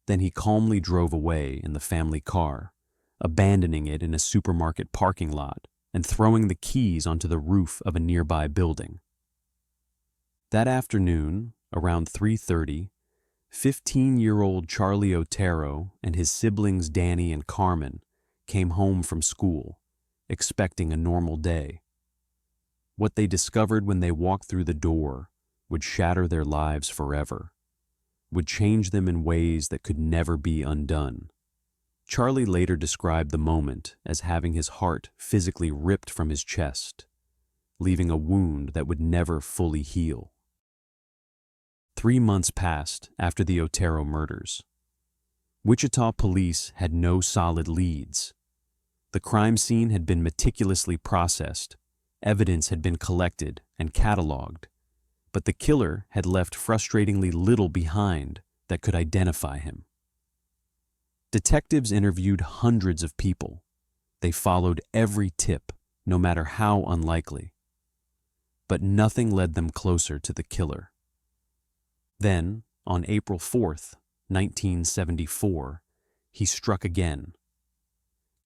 Then he calmly drove away in the family car, abandoning it in a supermarket parking lot and throwing the keys onto the roof of a nearby building. That afternoon, around 3:30, 15-year-old Charlie Otero and his siblings Danny and Carmen came home from school, expecting a normal day. What they discovered when they walked through the door would shatter their lives forever, would change them in ways that could never be undone. Charlie later described the moment as having his heart physically ripped from his chest, leaving a wound that would never fully heal. 3 months passed after the Otero murders. Wichita police had no solid leads. The crime scene had been meticulously processed, evidence had been collected and cataloged, but the killer had left frustratingly little behind that could identify him. Detectives interviewed hundreds of people. They followed every tip, no matter how unlikely. But nothing led them closer to the killer. Then, on April 4th, 1974, he struck again.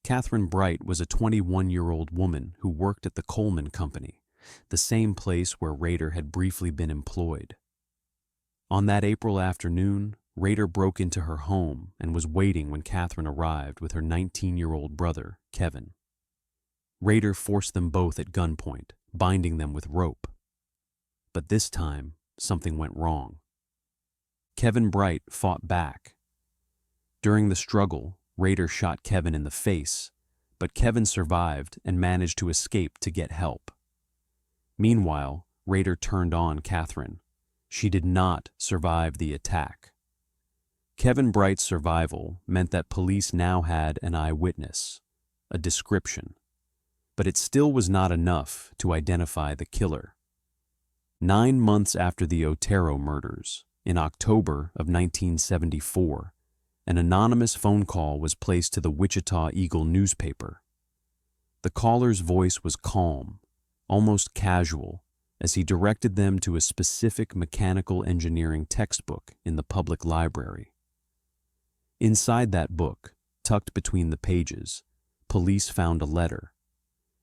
Catherine Bright was a 21-year-old woman who worked at the Coleman Company, the same place where Rader had briefly been employed. On that April afternoon, Rader broke into her home and was waiting when Catherine arrived with her 19-year-old brother, Kevin. Rader forced them both at gunpoint, binding them with rope. But this time, something went wrong. Kevin Bright fought back. During the struggle, Rader shot Kevin in the face, but Kevin survived and managed to escape to get help. Meanwhile, Rader turned on Catherine. She did not survive the attack. Kevin Bright's survival meant that police now had an eyewitness, a description, but it still was not enough to identify the killer. 9 months after the Otero murders, in October of 1974, an anonymous phone call was placed to the Wichita Eagle newspaper. The caller's voice was calm, almost casual, as he directed them to a specific mechanical engineering textbook in the public library. Inside that book, tucked between the pages, police found a letter.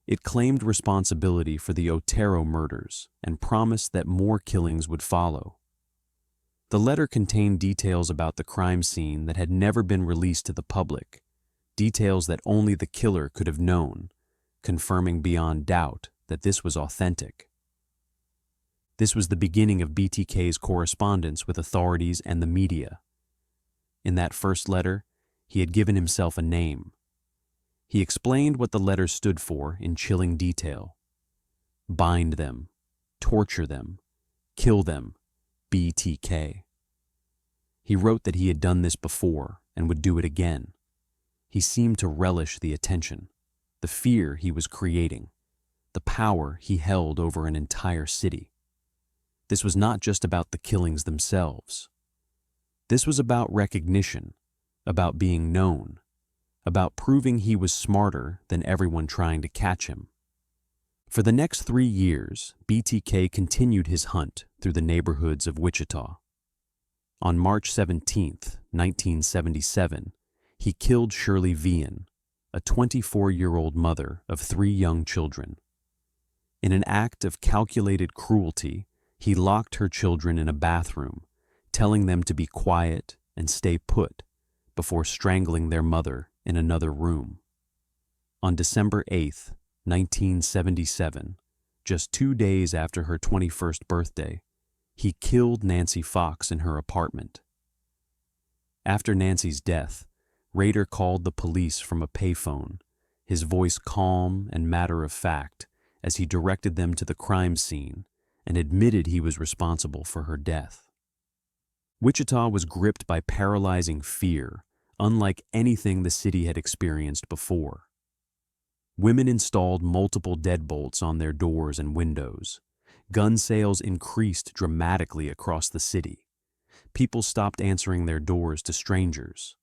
It claimed responsibility for the Otero murders and promised that more killings would follow. The letter contained details about the crime scene that had never been released to the public, details that only the killer could have known, confirming beyond doubt that this was authentic. This was the beginning of BTK's correspondence with authorities and the media. In that first letter, he had given himself a name. He explained what the letter stood for in chilling detail. Bind them, torture them, kill them, BTK. He wrote that he had done this before and would do it again. He seemed to relish the attention, the fear he was creating, the power he held over an entire city. This was not just about the killings themselves. This was about recognition, about being known, about proving he was smarter than everyone trying to catch him. For the next 3 years, BTK continued his hunt through the neighborhoods of Wichita. On March 17, 1977, he killed Shirley Vian, a 24-year-old mother of 3 young children. In an act of calculated cruelty, he locked her children in a bathroom, telling them to be quiet and stay put before strangling their mother in another room. On December 8, 1977, just 2 days after her 21st birthday, he killed Nancy Fox in her apartment. After Nancy's death, Rader called the police from a payphone, his voice calm and matter-of-fact as he directed them to the crime scene and admitted he was responsible for her death. Wichita was gripped by paralyzing fear, unlike anything the city had experienced before. Women installed multiple deadbolts on their doors and windows. Gun sales increased dramatically across the city. People stopped answering their doors to strangers.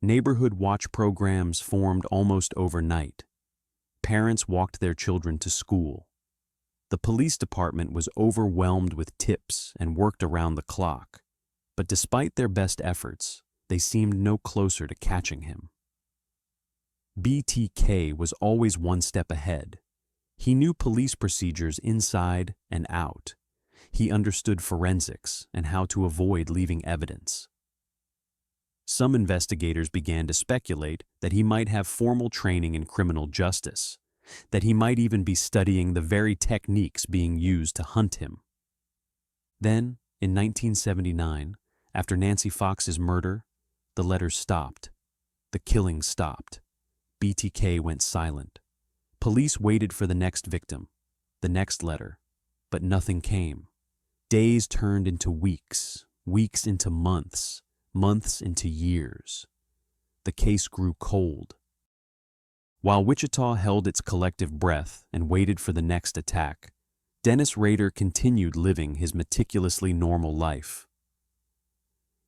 Neighborhood watch programs formed almost overnight. Parents walked their children to school. The police department was overwhelmed with tips and worked around the clock. But despite their best efforts, they seemed no closer to catching him. BTK was always one step ahead. He knew police procedures inside and out. He understood forensics and how to avoid leaving evidence. Some investigators began to speculate that he might have formal training in criminal justice, that he might even be studying the very techniques being used to hunt him. Then, in 1979, after Nancy Fox's murder, the letters stopped. The killing stopped. BTK went silent. Police waited for the next victim, the next letter, but nothing came. Days turned into weeks, weeks into months, months into years. The case grew cold. While Wichita held its collective breath and waited for the next attack, Dennis Rader continued living his meticulously normal life.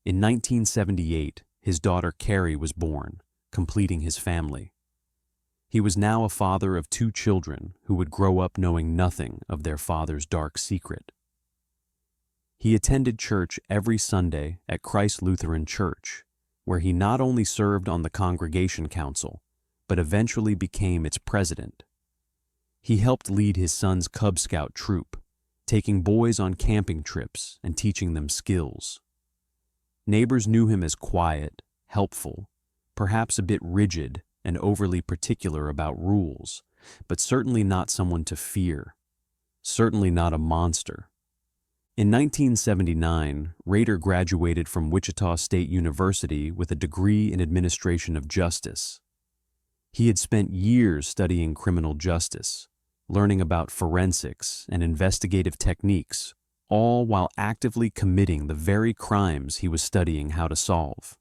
In 1978, his daughter Carrie was born, completing his family. He was now a father of 2 children who would grow up knowing nothing of their father's dark secret. He attended church every Sunday at Christ Lutheran Church, where he not only served on the congregation council, but eventually became its president. He helped lead his son's Cub Scout troop, taking boys on camping trips and teaching them skills. Neighbors knew him as quiet, helpful, perhaps a bit rigid and overly particular about rules, but certainly not someone to fear, certainly not a monster. In 1979, Rader graduated from Wichita State University with a degree in administration of justice. He had spent years studying criminal justice, learning about forensics and investigative techniques, all while actively committing the very crimes he was studying how to solve.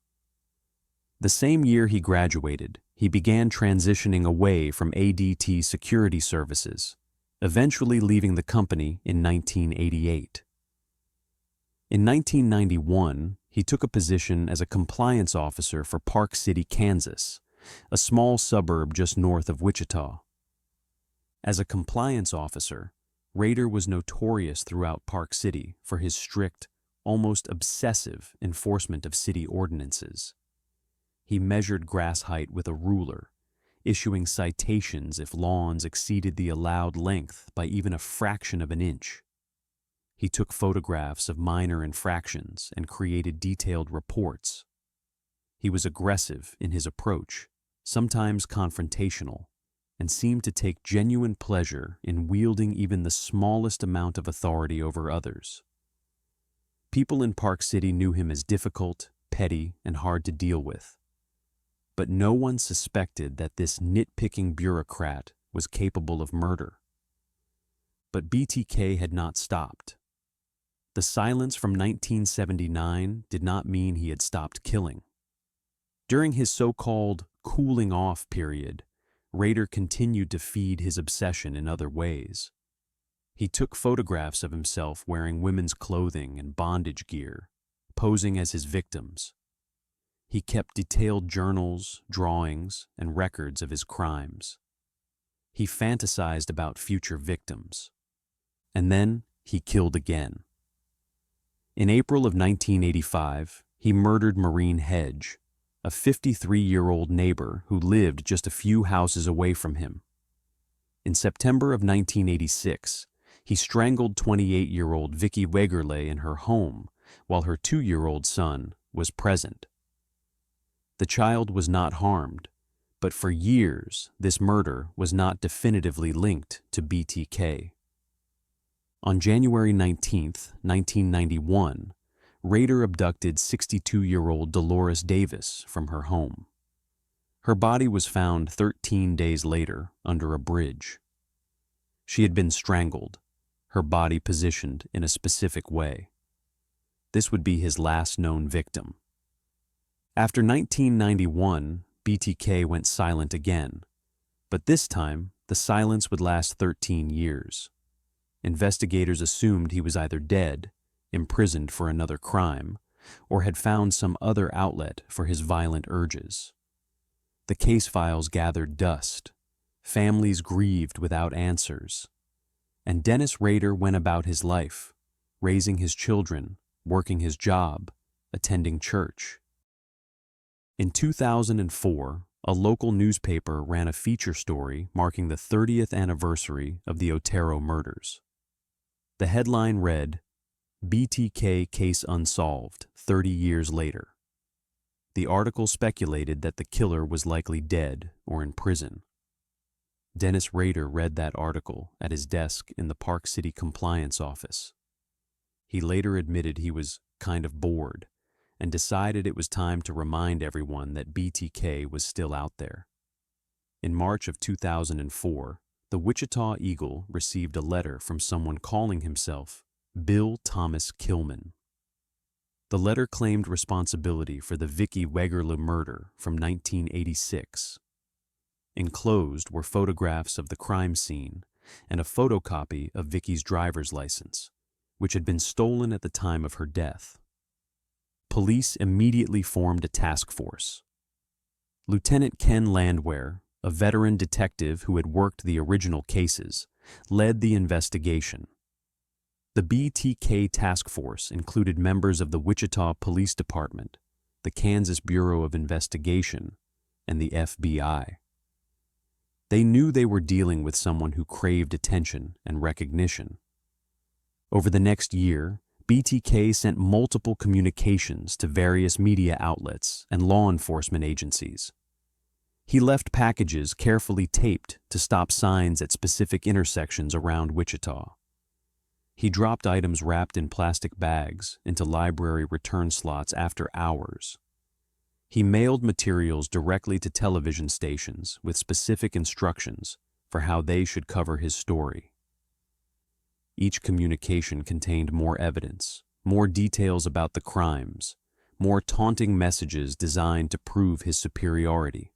The same year he graduated, he began transitioning away from ADT security services, eventually leaving the company in 1988. In 1991, he took a position as a compliance officer for Park City, Kansas, a small suburb just north of Wichita. As a compliance officer, Rader was notorious throughout Park City for his strict, almost obsessive enforcement of city ordinances. He measured grass height with a ruler, issuing citations if lawns exceeded the allowed length by even a fraction of an inch. He took photographs of minor infractions and created detailed reports. He was aggressive in his approach, sometimes confrontational, and seemed to take genuine pleasure in wielding even the smallest amount of authority over others. People in Park City knew him as difficult, petty, and hard to deal with. But no one suspected that this nitpicking bureaucrat was capable of murder. But BTK had not stopped. The silence from 1979 did not mean he had stopped killing. During his so-called cooling off period, Rader continued to feed his obsession in other ways. He took photographs of himself wearing women's clothing and bondage gear, posing as his victims. He kept detailed journals, drawings, and records of his crimes. He fantasized about future victims. And then he killed again. In April of 1985, he murdered Maureen Hedge, a 53-year-old neighbor who lived just a few houses away from him. In September of 1986, he strangled 28-year-old Vicky Wegerle in her home while her 2-year-old son was present. The child was not harmed, but for years this murder was not definitively linked to BTK. On January 19, 1991, Rader abducted 62-year-old Dolores Davis from her home. Her body was found 13 days later under a bridge. She had been strangled, her body positioned in a specific way. This would be his last known victim. After 1991, BTK went silent again, but this time the silence would last 13 years. Investigators assumed he was either dead, imprisoned for another crime, or had found some other outlet for his violent urges. The case files gathered dust, families grieved without answers, and Dennis Rader went about his life, raising his children, working his job, attending church. In 2004, a local newspaper ran a feature story marking the 30th anniversary of the Otero murders. The headline read, "BTK Case Unsolved, 30 Years Later." The article speculated that the killer was likely dead or in prison. Dennis Rader read that article at his desk in the Park City Compliance Office. He later admitted he was kind of bored and decided it was time to remind everyone that BTK was still out there. In March of 2004, the Wichita Eagle received a letter from someone calling himself Bill Thomas Kilman. The letter claimed responsibility for the Vicki Wegerle murder from 1986. Enclosed were photographs of the crime scene and a photocopy of Vicki's driver's license, which had been stolen at the time of her death. Police immediately formed a task force. Lieutenant Ken Landwehr, a veteran detective who had worked the original cases, led the investigation. The BTK task force included members of the Wichita Police Department, the Kansas Bureau of Investigation, and the FBI. They knew they were dealing with someone who craved attention and recognition. Over the next year, BTK sent multiple communications to various media outlets and law enforcement agencies. He left packages carefully taped to stop signs at specific intersections around Wichita. He dropped items wrapped in plastic bags into library return slots after hours. He mailed materials directly to television stations with specific instructions for how they should cover his story. Each communication contained more evidence, more details about the crimes, more taunting messages designed to prove his superiority.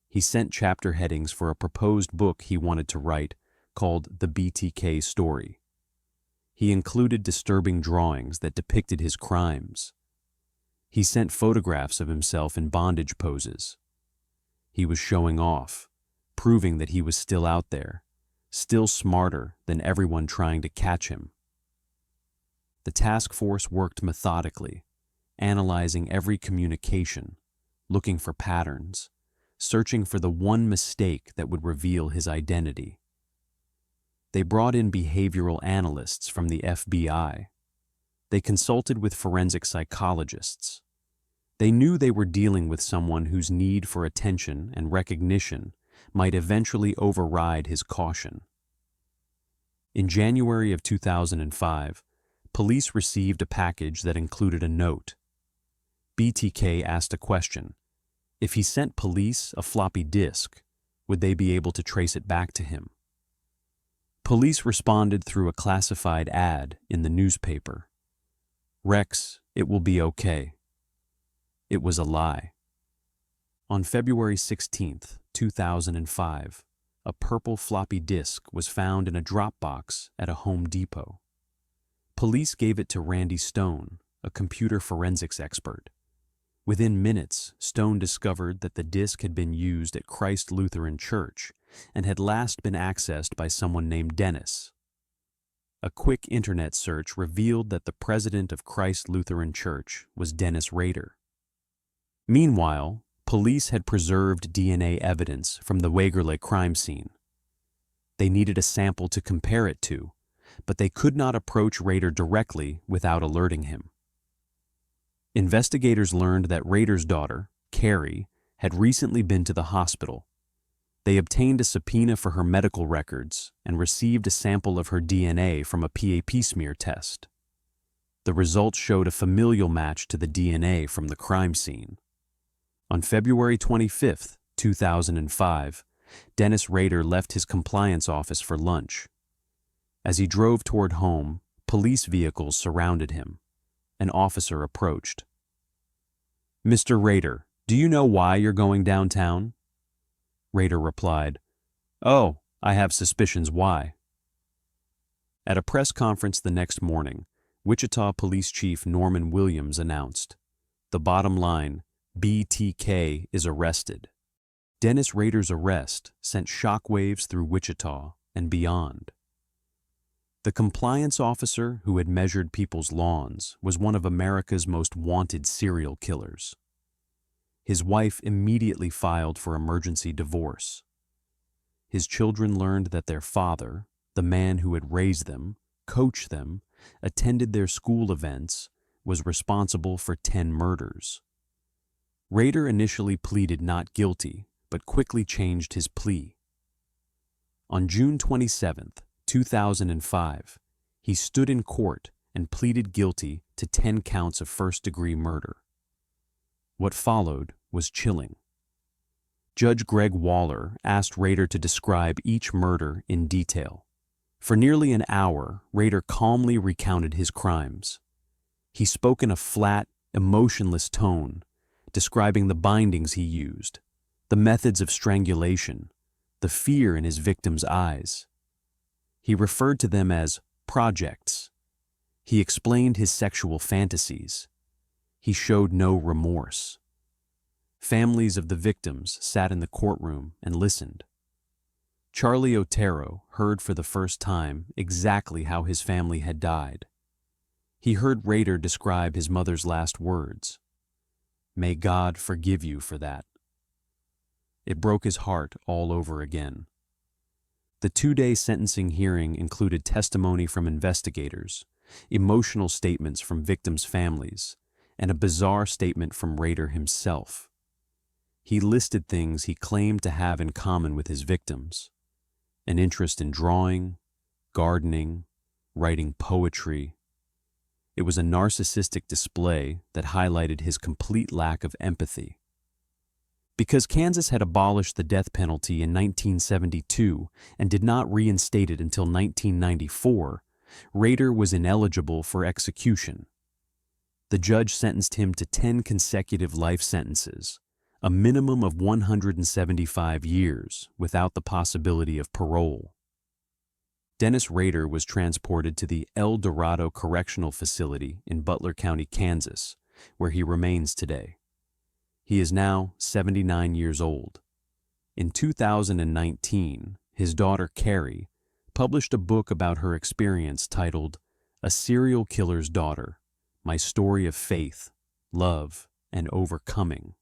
He sent chapter headings for a proposed book he wanted to write called The BTK Story. He included disturbing drawings that depicted his crimes. He sent photographs of himself in bondage poses. He was showing off, proving that he was still out there, still smarter than everyone trying to catch him. The task force worked methodically, analyzing every communication, looking for patterns, searching for the one mistake that would reveal his identity. They brought in behavioral analysts from the FBI. They consulted with forensic psychologists. They knew they were dealing with someone whose need for attention and recognition might eventually override his caution. In January of 2005, police received a package that included a note. BTK asked a question. If he sent police a floppy disk, would they be able to trace it back to him? Police responded through a classified ad in the newspaper. "Rex, it will be okay." It was a lie. On February 16, 2005, a purple floppy disk was found in a drop box at a Home Depot. Police gave it to Randy Stone, a computer forensics expert. Within minutes, Stone discovered that the disk had been used at Christ Lutheran Church and had last been accessed by someone named Dennis. A quick internet search revealed that the president of Christ Lutheran Church was Dennis Rader. Meanwhile, police had preserved DNA evidence from the Wegerle crime scene. They needed a sample to compare it to, but they could not approach Rader directly without alerting him. Investigators learned that Rader's daughter, Carrie, had recently been to the hospital. They obtained a subpoena for her medical records and received a sample of her DNA from a PAP smear test. The results showed a familial match to the DNA from the crime scene. On February 25, 2005, Dennis Rader left his compliance office for lunch. As he drove toward home, police vehicles surrounded him. An officer approached. "Mr. Rader, do you know why you're going downtown?" Rader replied, "Oh, I have suspicions why." At a press conference the next morning, Wichita Police Chief Norman Williams announced, "The bottom line, BTK is arrested." Dennis Rader's arrest sent shockwaves through Wichita and beyond. The compliance officer who had measured people's lawns was one of America's most wanted serial killers. His wife immediately filed for emergency divorce. His children learned that their father, the man who had raised them, coached them, attended their school events, was responsible for 10 murders. Rader initially pleaded not guilty, but quickly changed his plea. On June 27, 2005, he stood in court and pleaded guilty to 10 counts of first-degree murder. What followed was chilling. Judge Greg Waller asked Rader to describe each murder in detail. For nearly an hour, Rader calmly recounted his crimes. He spoke in a flat, emotionless tone, describing the bindings he used, the methods of strangulation, the fear in his victims' eyes. He referred to them as projects. He explained his sexual fantasies. He showed no remorse. Families of the victims sat in the courtroom and listened. Charlie Otero heard for the first time exactly how his family had died. He heard Rader describe his mother's last words. "May God forgive you for that." It broke his heart all over again. The 2-day sentencing hearing included testimony from investigators, emotional statements from victims' families, and a bizarre statement from Rader himself. He listed things he claimed to have in common with his victims: an interest in drawing, gardening, writing poetry. It was a narcissistic display that highlighted his complete lack of empathy. Because Kansas had abolished the death penalty in 1972 and did not reinstate it until 1994, Rader was ineligible for execution. The judge sentenced him to 10 consecutive life sentences, a minimum of 175 years, without the possibility of parole. Dennis Rader was transported to the El Dorado Correctional Facility in Butler County, Kansas, where he remains today. He is now 79 years old. In 2019, his daughter Carrie published a book about her experience titled "A Serial Killer's Daughter: My Story of Faith, Love, and Overcoming."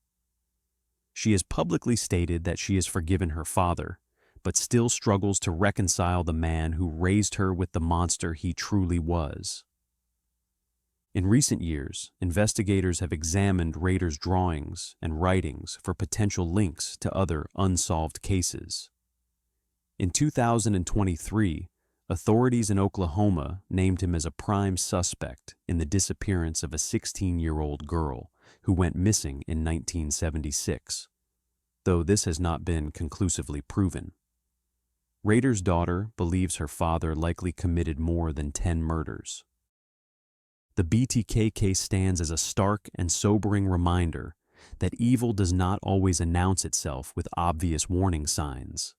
She has publicly stated that she has forgiven her father, but still struggles to reconcile the man who raised her with the monster he truly was. In recent years, investigators have examined Rader's drawings and writings for potential links to other unsolved cases. In 2023, authorities in Oklahoma named him as a prime suspect in the disappearance of a 16-year-old girl who went missing in 1976, though this has not been conclusively proven. Rader's daughter believes her father likely committed more than 10 murders. The BTK case stands as a stark and sobering reminder that evil does not always announce itself with obvious warning signs.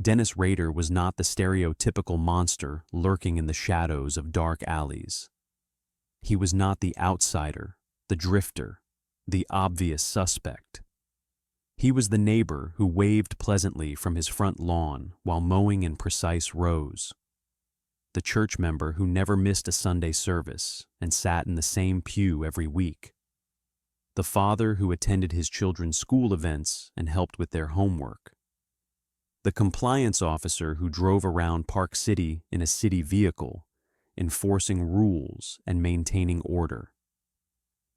Dennis Rader was not the stereotypical monster lurking in the shadows of dark alleys. He was not the outsider, the drifter, the obvious suspect. He was the neighbor who waved pleasantly from his front lawn while mowing in precise rows. The church member who never missed a Sunday service and sat in the same pew every week. The father who attended his children's school events and helped with their homework. The compliance officer who drove around Park City in a city vehicle, enforcing rules and maintaining order.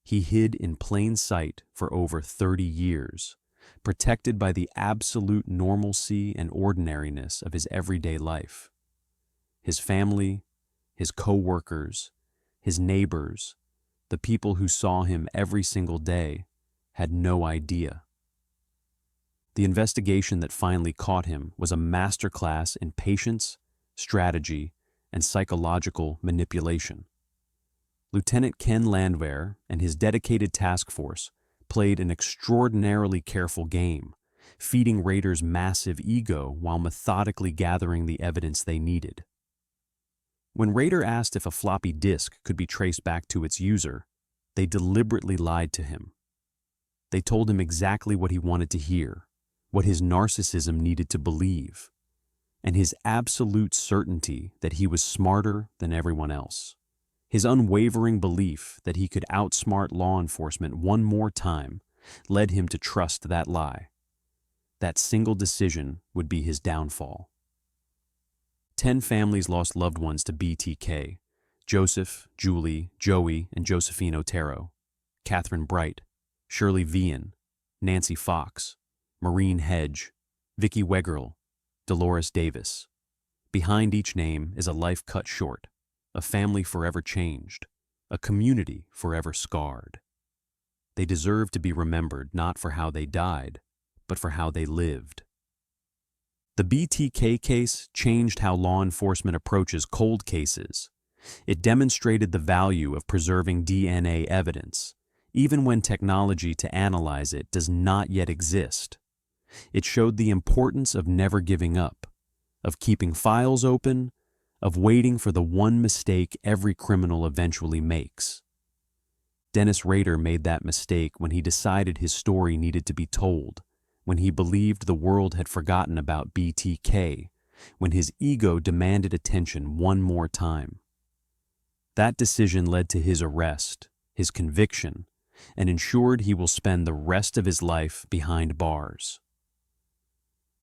He hid in plain sight for over 30 years, protected by the absolute normalcy and ordinariness of his everyday life. His family, his co-workers, his neighbors, the people who saw him every single day, had no idea. The investigation that finally caught him was a masterclass in patience, strategy, and psychological manipulation. Lieutenant Ken Landwehr and his dedicated task force played an extraordinarily careful game, feeding Rader's massive ego while methodically gathering the evidence they needed. When Rader asked if a floppy disk could be traced back to its user, they deliberately lied to him. They told him exactly what he wanted to hear, what his narcissism needed to believe, and his absolute certainty that he was smarter than everyone else. His unwavering belief that he could outsmart law enforcement one more time led him to trust that lie. That single decision would be his downfall. 10 families lost loved ones to BTK: Joseph, Julie, Joey, and Josephine Otero, Catherine Bright, Shirley Vian, Nancy Fox, Maureen Hedge, Vicki Wegerle, Dolores Davis. Behind each name is a life cut short, a family forever changed, a community forever scarred. They deserve to be remembered not for how they died, but for how they lived. The BTK case changed how law enforcement approaches cold cases. It demonstrated the value of preserving DNA evidence, even when technology to analyze it does not yet exist. It showed the importance of never giving up, of keeping files open, of waiting for the one mistake every criminal eventually makes. Dennis Rader made that mistake when he decided his story needed to be told, when he believed the world had forgotten about BTK, when his ego demanded attention one more time. That decision led to his arrest, his conviction, and ensured he will spend the rest of his life behind bars.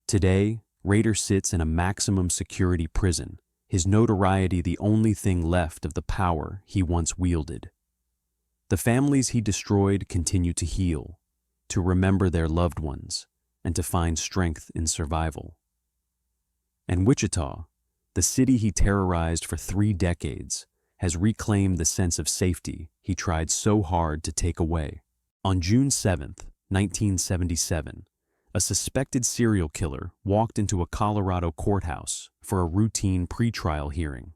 Today, Rader sits in a maximum security prison, his notoriety the only thing left of the power he once wielded. The families he destroyed continue to heal, to remember their loved ones, and to find strength in survival. And Wichita, the city he terrorized for 3 decades, has reclaimed the sense of safety he tried so hard to take away. On June 7, 1977, a suspected serial killer walked into a Colorado courthouse for a routine pretrial hearing.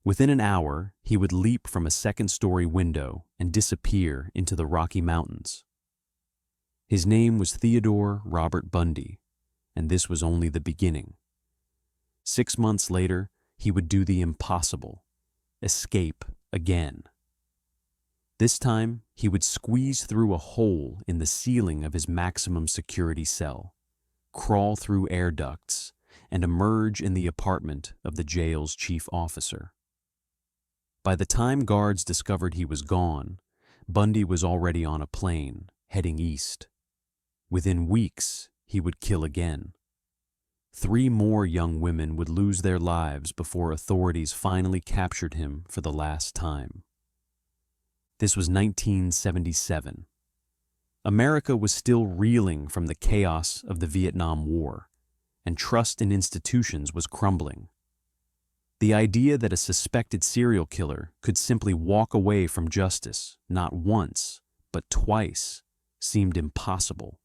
Within an hour, he would leap from a second-story window and disappear into the Rocky Mountains. His name was Theodore Robert Bundy, and this was only the beginning. 6 months later, he would do the impossible: escape again. This time, he would squeeze through a hole in the ceiling of his maximum security cell, crawl through air ducts, and emerge in the apartment of the jail's chief officer. By the time guards discovered he was gone, Bundy was already on a plane, heading east. Within weeks, he would kill again. 3 more young women would lose their lives before authorities finally captured him for the last time. This was 1977. America was still reeling from the chaos of the Vietnam War, and trust in institutions was crumbling. The idea that a suspected serial killer could simply walk away from justice, not once, but twice, seemed impossible.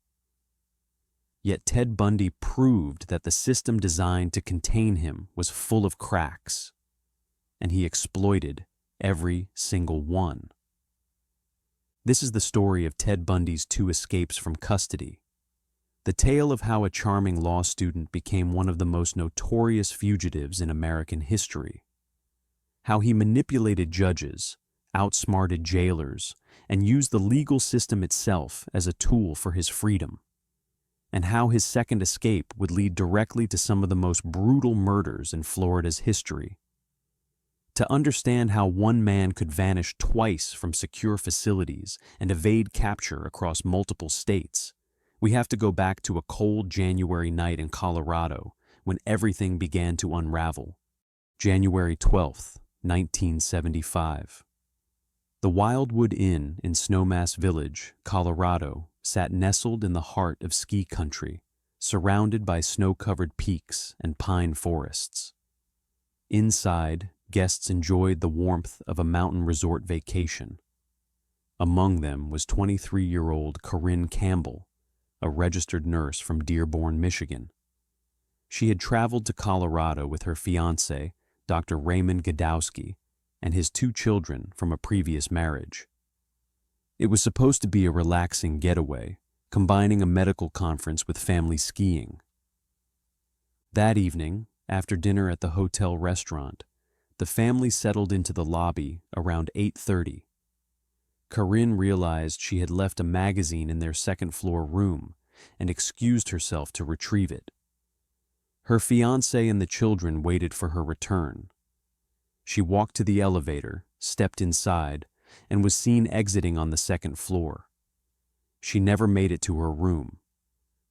Yet Ted Bundy proved that the system designed to contain him was full of cracks, and he exploited every single one. This is the story of Ted Bundy's 2 escapes from custody, the tale of how a charming law student became one of the most notorious fugitives in American history, how he manipulated judges, outsmarted jailers, and used the legal system itself as a tool for his freedom, and how his second escape would lead directly to some of the most brutal murders in Florida's history. To understand how one man could vanish twice from secure facilities and evade capture across multiple states, we have to go back to a cold January night in Colorado when everything began to unravel. January 12, 1975. The Wildwood Inn in Snowmass Village, Colorado, sat nestled in the heart of ski country, surrounded by snow-covered peaks and pine forests. Inside, guests enjoyed the warmth of a mountain resort vacation. Among them was 23-year-old Corinne Campbell, a registered nurse from Dearborn, Michigan. She had traveled to Colorado with her fiancé, Dr. Raymond Godowski, and his 2 children from a previous marriage. It was supposed to be a relaxing getaway, combining a medical conference with family skiing. That evening, after dinner at the hotel restaurant, the family settled into the lobby around 8:30. Corinne realized she had left a magazine in their second-floor room and excused herself to retrieve it. Her fiancé and the children waited for her return. She walked to the elevator, stepped inside, and was seen exiting on the second floor. She never made it to her room.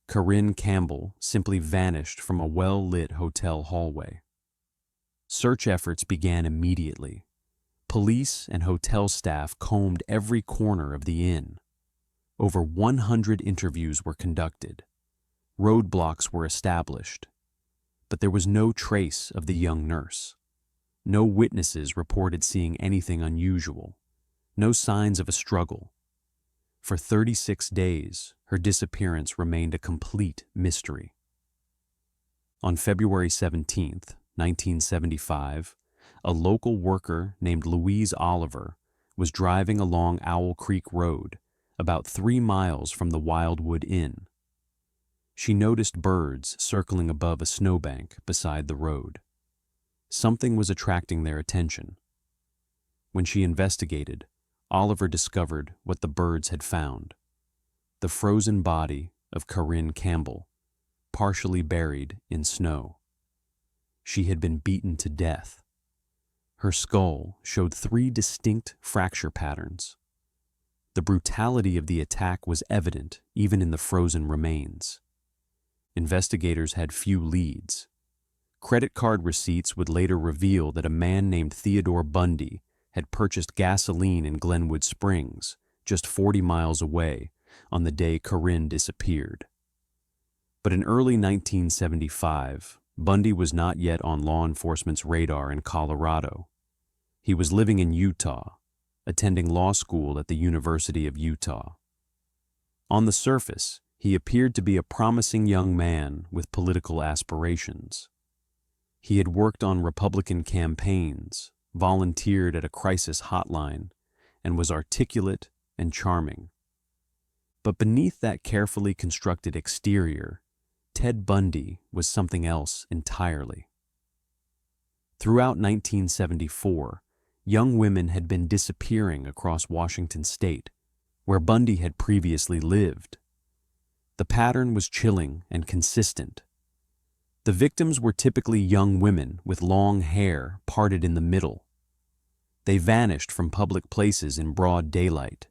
Corinne Campbell simply vanished from a well-lit hotel hallway. Search efforts began immediately. Police and hotel staff combed every corner of the inn. Over 100 interviews were conducted. Roadblocks were established. But there was no trace of the young nurse. No witnesses reported seeing anything unusual, no signs of a struggle. For 36 days, her disappearance remained a complete mystery. On February 17, 1975, a local worker named Louise Oliver was driving along Owl Creek Road, about 3 miles from the Wildwood Inn. She noticed birds circling above a snowbank beside the road. Something was attracting their attention. When she investigated, Oliver discovered what the birds had found: the frozen body of Corinne Campbell, partially buried in snow. She had been beaten to death. Her skull showed 3 distinct fracture patterns. The brutality of the attack was evident even in the frozen remains. Investigators had few leads. Credit card receipts would later reveal that a man named Theodore Bundy had purchased gasoline in Glenwood Springs, just 40 miles away, on the day Corinne disappeared. But in early 1975, Bundy was not yet on law enforcement's radar in Colorado. He was living in Utah, attending law school at the University of Utah. On the surface, he appeared to be a promising young man with political aspirations. He had worked on Republican campaigns, volunteered at a crisis hotline, and was articulate and charming. But beneath that carefully constructed exterior, Ted Bundy was something else entirely. Throughout 1974, young women had been disappearing across Washington state, where Bundy had previously lived. The pattern was chilling and consistent. The victims were typically young women with long hair parted in the middle. They vanished from public places in broad daylight.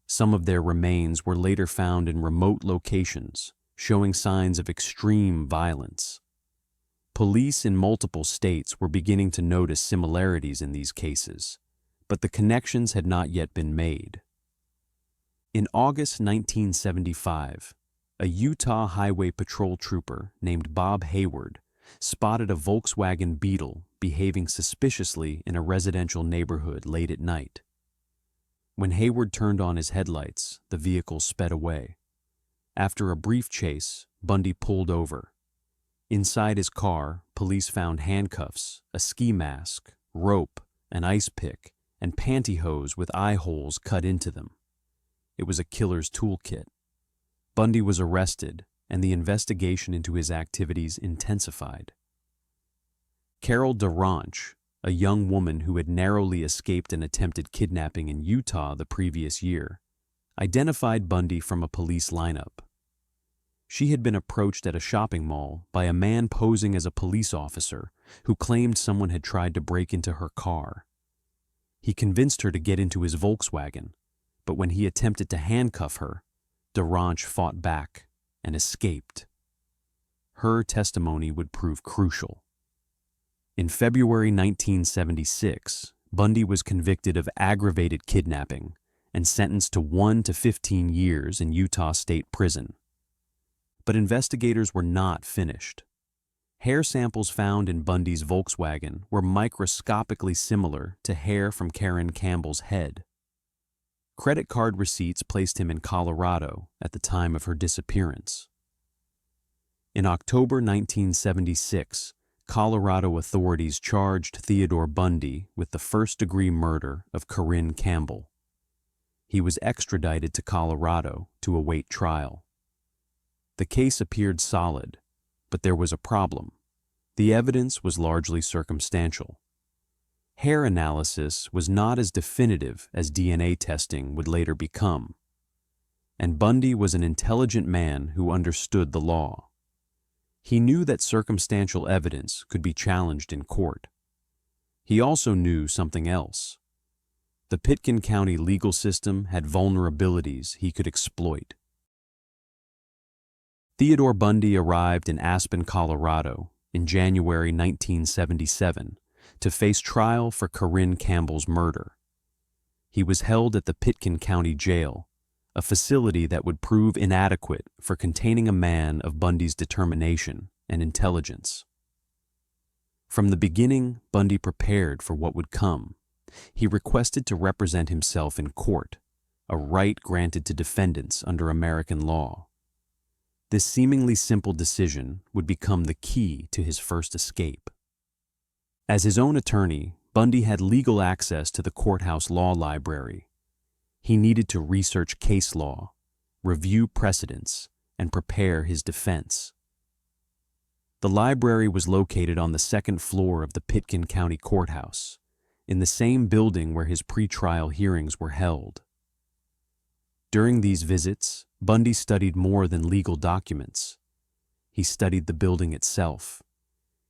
Some of their remains were later found in remote locations, showing signs of extreme violence. Police in multiple states were beginning to notice similarities in these cases, but the connections had not yet been made. In August 1975, a Utah Highway Patrol trooper named Bob Hayward spotted a Volkswagen Beetle behaving suspiciously in a residential neighborhood late at night. When Hayward turned on his headlights, the vehicle sped away. After a brief chase, Bundy pulled over. Inside his car, police found handcuffs, a ski mask, rope, an ice pick, and pantyhose with eye holes cut into them. It was a killer's toolkit. Bundy was arrested, and the investigation into his activities intensified. Carol DeRanch, a young woman who had narrowly escaped an attempted kidnapping in Utah the previous year, identified Bundy from a police lineup. She had been approached at a shopping mall by a man posing as a police officer who claimed someone had tried to break into her car. He convinced her to get into his Volkswagen, but when he attempted to handcuff her, DeRanch fought back and escaped. Her testimony would prove crucial. In February 1976, Bundy was convicted of aggravated kidnapping and sentenced to 1 to 15 years in Utah State Prison. But investigators were not finished. Hair samples found in Bundy's Volkswagen were microscopically similar to hair from Corinne Campbell's head. Credit card receipts placed him in Colorado at the time of her disappearance. In October 1976, Colorado authorities charged Theodore Bundy with the first-degree murder of Corinne Campbell. He was extradited to Colorado to await trial. The case appeared solid, but there was a problem. The evidence was largely circumstantial. Hair analysis was not as definitive as DNA testing would later become. And Bundy was an intelligent man who understood the law. He knew that circumstantial evidence could be challenged in court. He also knew something else. The Pitkin County legal system had vulnerabilities he could exploit. Theodore Bundy arrived in Aspen, Colorado in January 1977 to face trial for Corinne Campbell's murder. He was held at the Pitkin County Jail, a facility that would prove inadequate for containing a man of Bundy's determination and intelligence. From the beginning, Bundy prepared for what would come. He requested to represent himself in court, a right granted to defendants under American law. This seemingly simple decision would become the key to his first escape. As his own attorney, Bundy had legal access to the courthouse law library. He needed to research case law, review precedents, and prepare his defense. The library was located on the second floor of the Pitkin County Courthouse, in the same building where his pretrial hearings were held. During these visits, Bundy studied more than legal documents. He studied the building itself.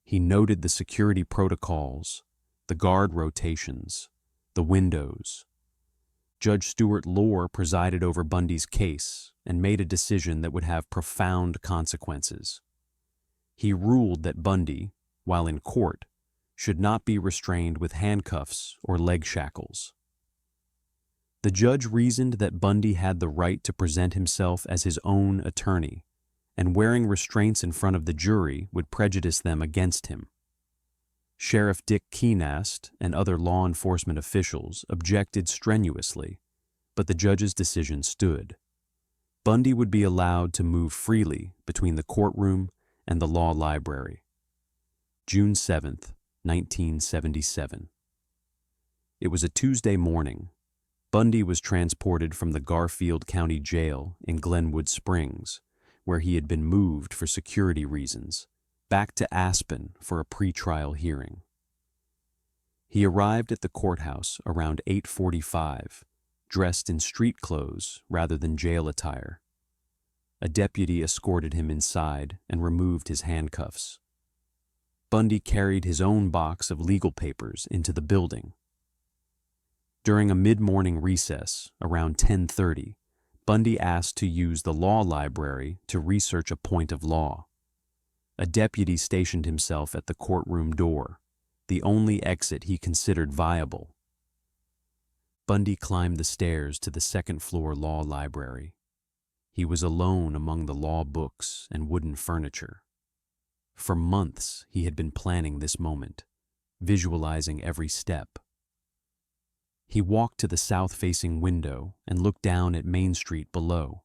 He noted the security protocols, the guard rotations, the windows. Judge Stuart Lohr presided over Bundy's case and made a decision that would have profound consequences. He ruled that Bundy, while in court, should not be restrained with handcuffs or leg shackles. The judge reasoned that Bundy had the right to present himself as his own attorney, and wearing restraints in front of the jury would prejudice them against him. Sheriff Dick Keenast and other law enforcement officials objected strenuously, but the judge's decision stood. Bundy would be allowed to move freely between the courtroom and the law library. June 7, 1977. It was a Tuesday morning. Bundy was transported from the Garfield County Jail in Glenwood Springs, where he had been moved for security reasons, back to Aspen for a pretrial hearing. He arrived at the courthouse around 8:45, dressed in street clothes rather than jail attire. A deputy escorted him inside and removed his handcuffs. Bundy carried his own box of legal papers into the building. During a mid-morning recess, around 10:30, Bundy asked to use the law library to research a point of law. A deputy stationed himself at the courtroom door, the only exit he considered viable. Bundy climbed the stairs to the second-floor law library. He was alone among the law books and wooden furniture. For months, he had been planning this moment, visualizing every step. He walked to the south-facing window and looked down at Main Street below.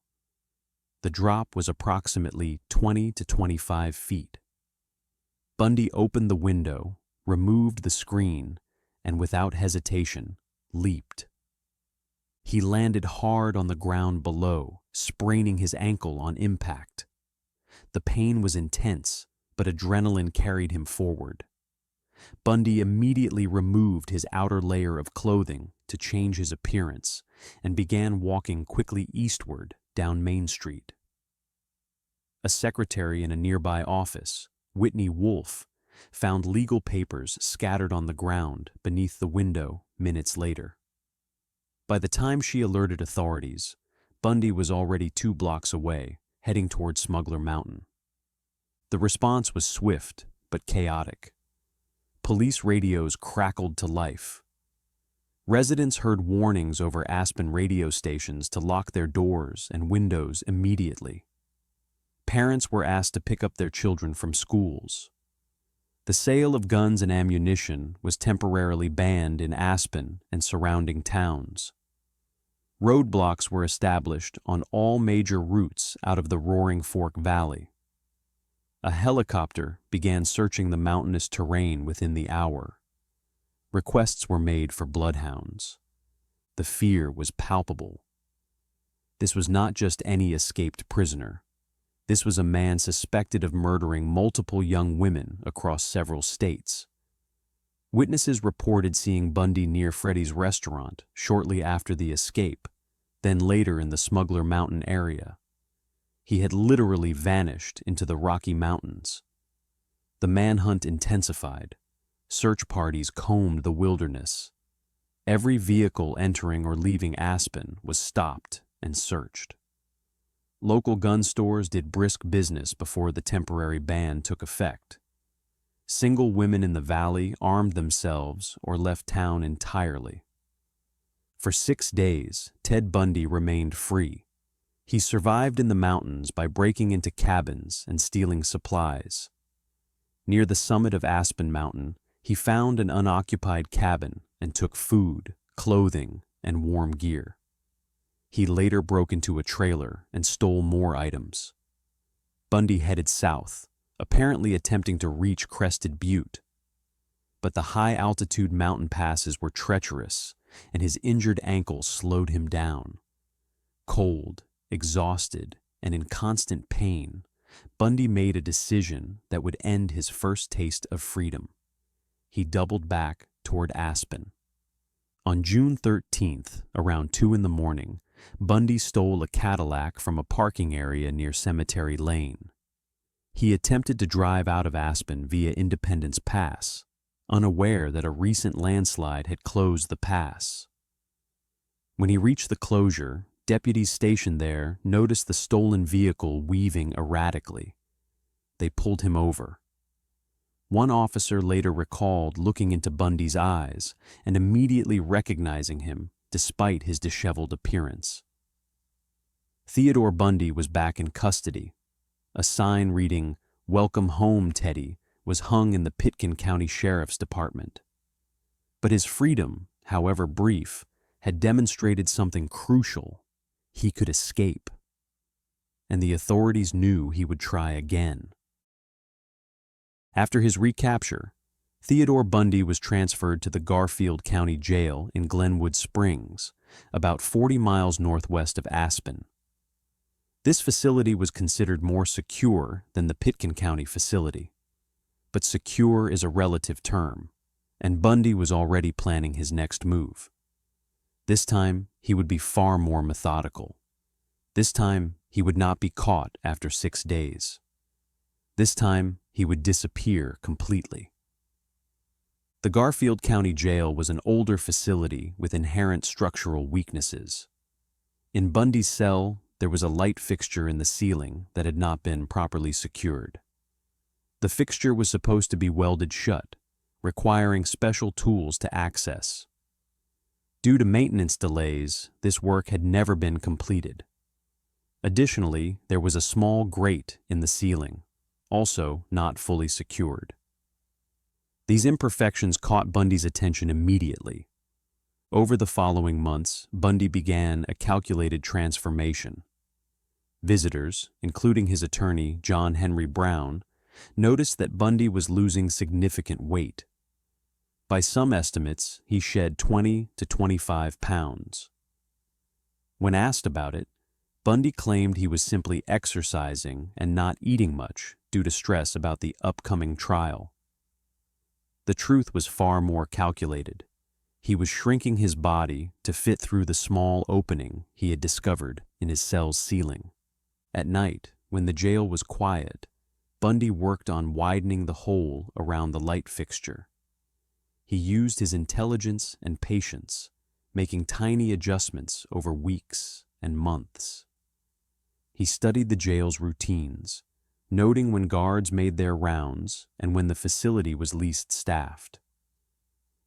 The drop was approximately 20 to 25 feet. Bundy opened the window, removed the screen, and without hesitation, leaped. He landed hard on the ground below, spraining his ankle on impact. The pain was intense, but adrenaline carried him forward. Bundy immediately removed his outer layer of clothing to change his appearance and began walking quickly eastward down Main Street. A secretary in a nearby office, Whitney Wolfe, found legal papers scattered on the ground beneath the window minutes later. By the time she alerted authorities, Bundy was already 2 blocks away, heading toward Smuggler Mountain. The response was swift but chaotic. Police radios crackled to life. Residents heard warnings over Aspen radio stations to lock their doors and windows immediately. Parents were asked to pick up their children from schools. The sale of guns and ammunition was temporarily banned in Aspen and surrounding towns. Roadblocks were established on all major routes out of the Roaring Fork Valley. A helicopter began searching the mountainous terrain within the hour. Requests were made for bloodhounds. The fear was palpable. This was not just any escaped prisoner. This was a man suspected of murdering multiple young women across several states. Witnesses reported seeing Bundy near Freddy's restaurant shortly after the escape, then later in the Smuggler Mountain area. He had literally vanished into the Rocky Mountains. The manhunt intensified. Search parties combed the wilderness. Every vehicle entering or leaving Aspen was stopped and searched. Local gun stores did brisk business before the temporary ban took effect. Single women in the valley armed themselves or left town entirely. For 6 days, Ted Bundy remained free. He survived in the mountains by breaking into cabins and stealing supplies. Near the summit of Aspen Mountain, he found an unoccupied cabin and took food, clothing, and warm gear. He later broke into a trailer and stole more items. Bundy headed south, apparently attempting to reach Crested Butte. But the high-altitude mountain passes were treacherous, and his injured ankle slowed him down. Cold, exhausted, and in constant pain, Bundy made a decision that would end his first taste of freedom. He doubled back toward Aspen. On June 13th, around 2 in the morning, Bundy stole a Cadillac from a parking area near Cemetery Lane. He attempted to drive out of Aspen via Independence Pass, unaware that a recent landslide had closed the pass. When he reached the closure, deputies stationed there noticed the stolen vehicle weaving erratically. They pulled him over. One officer later recalled looking into Bundy's eyes and immediately recognizing him despite his disheveled appearance. Theodore Bundy was back in custody. A sign reading, "Welcome home, Teddy," was hung in the Pitkin County Sheriff's Department. But his freedom, however brief, had demonstrated something crucial. He could escape. And the authorities knew he would try again. After his recapture, Theodore Bundy was transferred to the Garfield County Jail in Glenwood Springs, about 40 miles northwest of Aspen. This facility was considered more secure than the Pitkin County facility. But secure is a relative term, and Bundy was already planning his next move. This time, he would be far more methodical. This time, he would not be caught after 6 days. This time, he would disappear completely. The Garfield County Jail was an older facility with inherent structural weaknesses. In Bundy's cell, there was a light fixture in the ceiling that had not been properly secured. The fixture was supposed to be welded shut, requiring special tools to access. Due to maintenance delays, this work had never been completed. Additionally, there was a small grate in the ceiling, also not fully secured. These imperfections caught Bundy's attention immediately. Over the following months, Bundy began a calculated transformation. Visitors, including his attorney, John Henry Brown, noticed that Bundy was losing significant weight. By some estimates, he shed 20 to 25 pounds. When asked about it, Bundy claimed he was simply exercising and not eating much due to stress about the upcoming trial. The truth was far more calculated. He was shrinking his body to fit through the small opening he had discovered in his cell's ceiling. At night, when the jail was quiet, Bundy worked on widening the hole around the light fixture. He used his intelligence and patience, making tiny adjustments over weeks and months. He studied the jail's routines, noting when guards made their rounds and when the facility was least staffed.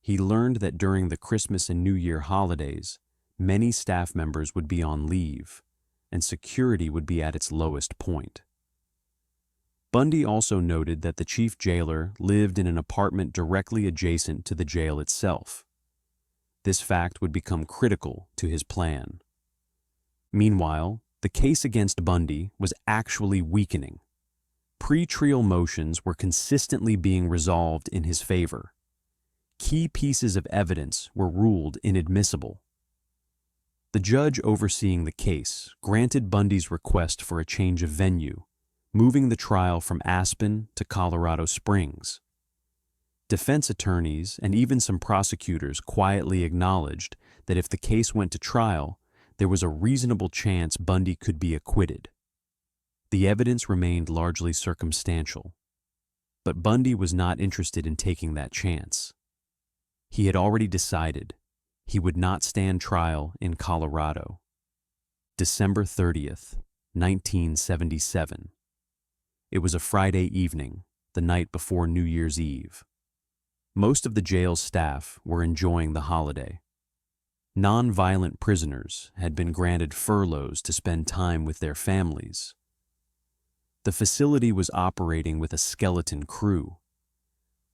He learned that during the Christmas and New Year holidays, many staff members would be on leave, and security would be at its lowest point. Bundy also noted that the chief jailer lived in an apartment directly adjacent to the jail itself. This fact would become critical to his plan. Meanwhile, the case against Bundy was actually weakening. Pre-trial motions were consistently being resolved in his favor. Key pieces of evidence were ruled inadmissible. The judge overseeing the case granted Bundy's request for a change of venue, moving the trial from Aspen to Colorado Springs. Defense attorneys and even some prosecutors quietly acknowledged that if the case went to trial, there was a reasonable chance Bundy could be acquitted. The evidence remained largely circumstantial, but Bundy was not interested in taking that chance. He had already decided he would not stand trial in Colorado. December 30th, 1977. It was a Friday evening, the night before New Year's Eve. Most of the jail's staff were enjoying the holiday. Non-violent prisoners had been granted furloughs to spend time with their families. The facility was operating with a skeleton crew,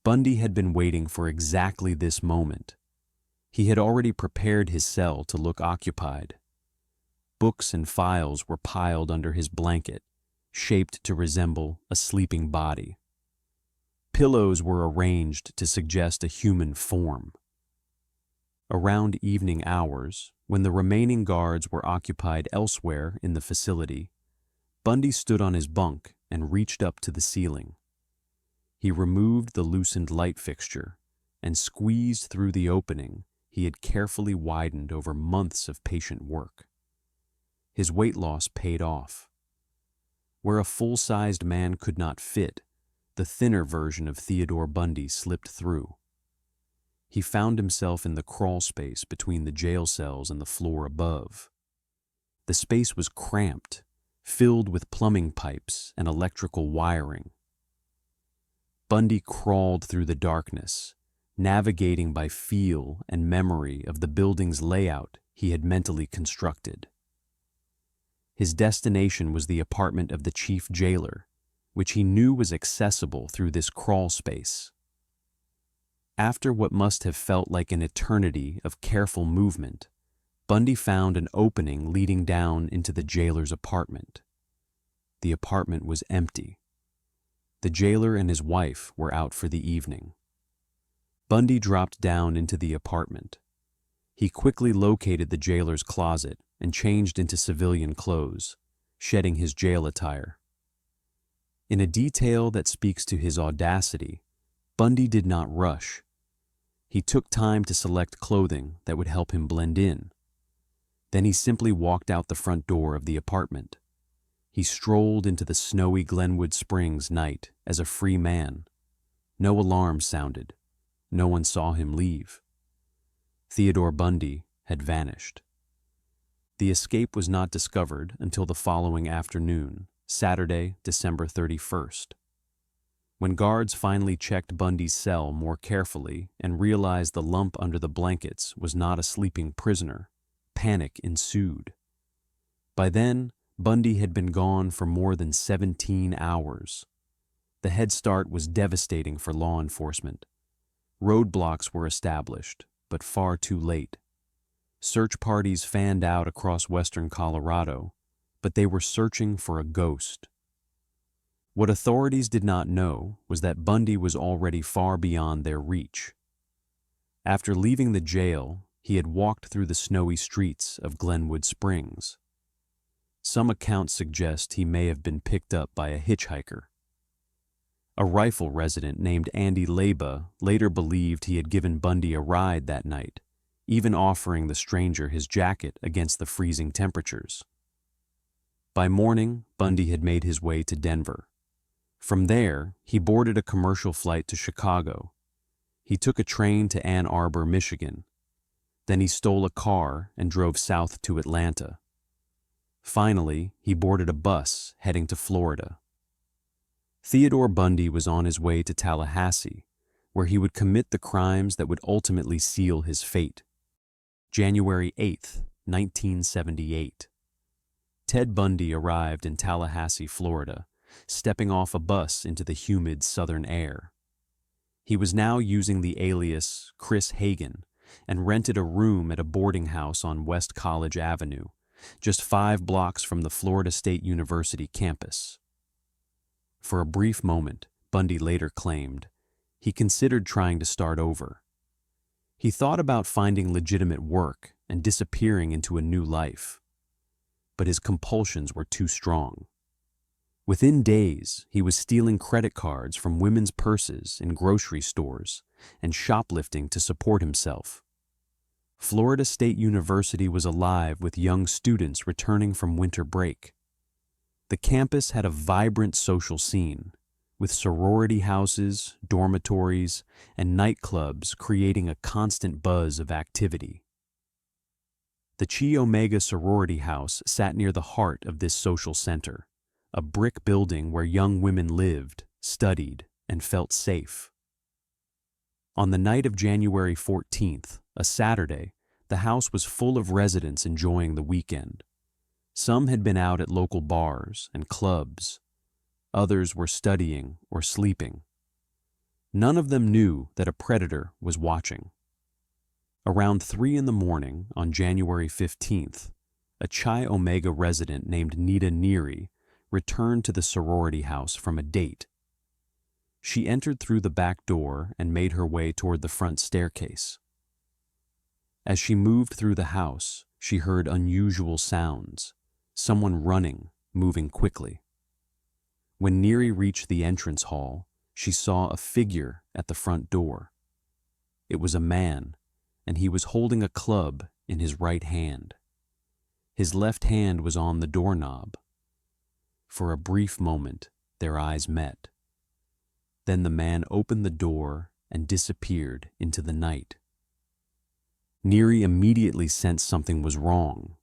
Bundy had been waiting for exactly this moment. He had already prepared his cell to look occupied. Books and files were piled under his blanket, shaped to resemble a sleeping body. Pillows were arranged to suggest a human form. Around evening hours, when the remaining guards were occupied elsewhere in the facility, Bundy stood on his bunk and reached up to the ceiling. He removed the loosened light fixture and squeezed through the opening he had carefully widened over months of patient work. His weight loss paid off. Where a full-sized man could not fit, the thinner version of Theodore Bundy slipped through. He found himself in the crawl space between the jail cells and the floor above. The space was cramped, filled with plumbing pipes and electrical wiring. Bundy crawled through the darkness, navigating by feel and memory of the building's layout he had mentally constructed. His destination was the apartment of the chief jailer, which he knew was accessible through this crawl space. After what must have felt like an eternity of careful movement, Bundy found an opening leading down into the jailer's apartment. The apartment was empty. The jailer and his wife were out for the evening. Bundy dropped down into the apartment. He quickly located the jailer's closet and changed into civilian clothes, shedding his jail attire. In a detail that speaks to his audacity, Bundy did not rush. He took time to select clothing that would help him blend in. Then he simply walked out the front door of the apartment. He strolled into the snowy Glenwood Springs night as a free man. No alarm sounded. No one saw him leave. Theodore Bundy had vanished. The escape was not discovered until the following afternoon, Saturday, December 31st. When guards finally checked Bundy's cell more carefully and realized the lump under the blankets was not a sleeping prisoner, panic ensued. By then, Bundy had been gone for more than 17 hours. The head start was devastating for law enforcement. Roadblocks were established, but far too late. Search parties fanned out across western Colorado, but they were searching for a ghost. What authorities did not know was that Bundy was already far beyond their reach. After leaving the jail, he had walked through the snowy streets of Glenwood Springs. Some accounts suggest he may have been picked up by a hitchhiker. A rifle resident named Andy Leba later believed he had given Bundy a ride that night, even offering the stranger his jacket against the freezing temperatures. By morning, Bundy had made his way to Denver. From there, he boarded a commercial flight to Chicago. He took a train to Ann Arbor, Michigan. Then he stole a car and drove south to Atlanta. Finally, he boarded a bus heading to Florida. Theodore Bundy was on his way to Tallahassee, where he would commit the crimes that would ultimately seal his fate. January 8th, 1978. Ted Bundy arrived in Tallahassee, Florida, stepping off a bus into the humid southern air. He was now using the alias Chris Hagen and rented a room at a boarding house on West College Avenue, just 5 blocks from the Florida State University campus. For a brief moment, Bundy later claimed, he considered trying to start over. He thought about finding legitimate work and disappearing into a new life. But his compulsions were too strong. Within days, he was stealing credit cards from women's purses in grocery stores and shoplifting to support himself. Florida State University was alive with young students returning from winter break. The campus had a vibrant social scene, with sorority houses, dormitories, and nightclubs creating a constant buzz of activity. The Chi Omega sorority house sat near the heart of this social center, a brick building where young women lived, studied, and felt safe. On the night of January 14th, a Saturday, the house was full of residents enjoying the weekend. Some had been out at local bars and clubs. Others were studying or sleeping. None of them knew that a predator was watching. Around 3 in the morning on January 15th, a Chi Omega resident named Nita Neary returned to the sorority house from a date. She entered through the back door and made her way toward the front staircase. As she moved through the house, she heard unusual sounds, someone running, moving quickly. When Neary reached the entrance hall, she saw a figure at the front door. It was a man, and he was holding a club in his right hand. His left hand was on the doorknob. For a brief moment, their eyes met. Then the man opened the door and disappeared into the night. Neary immediately sensed something was wrong.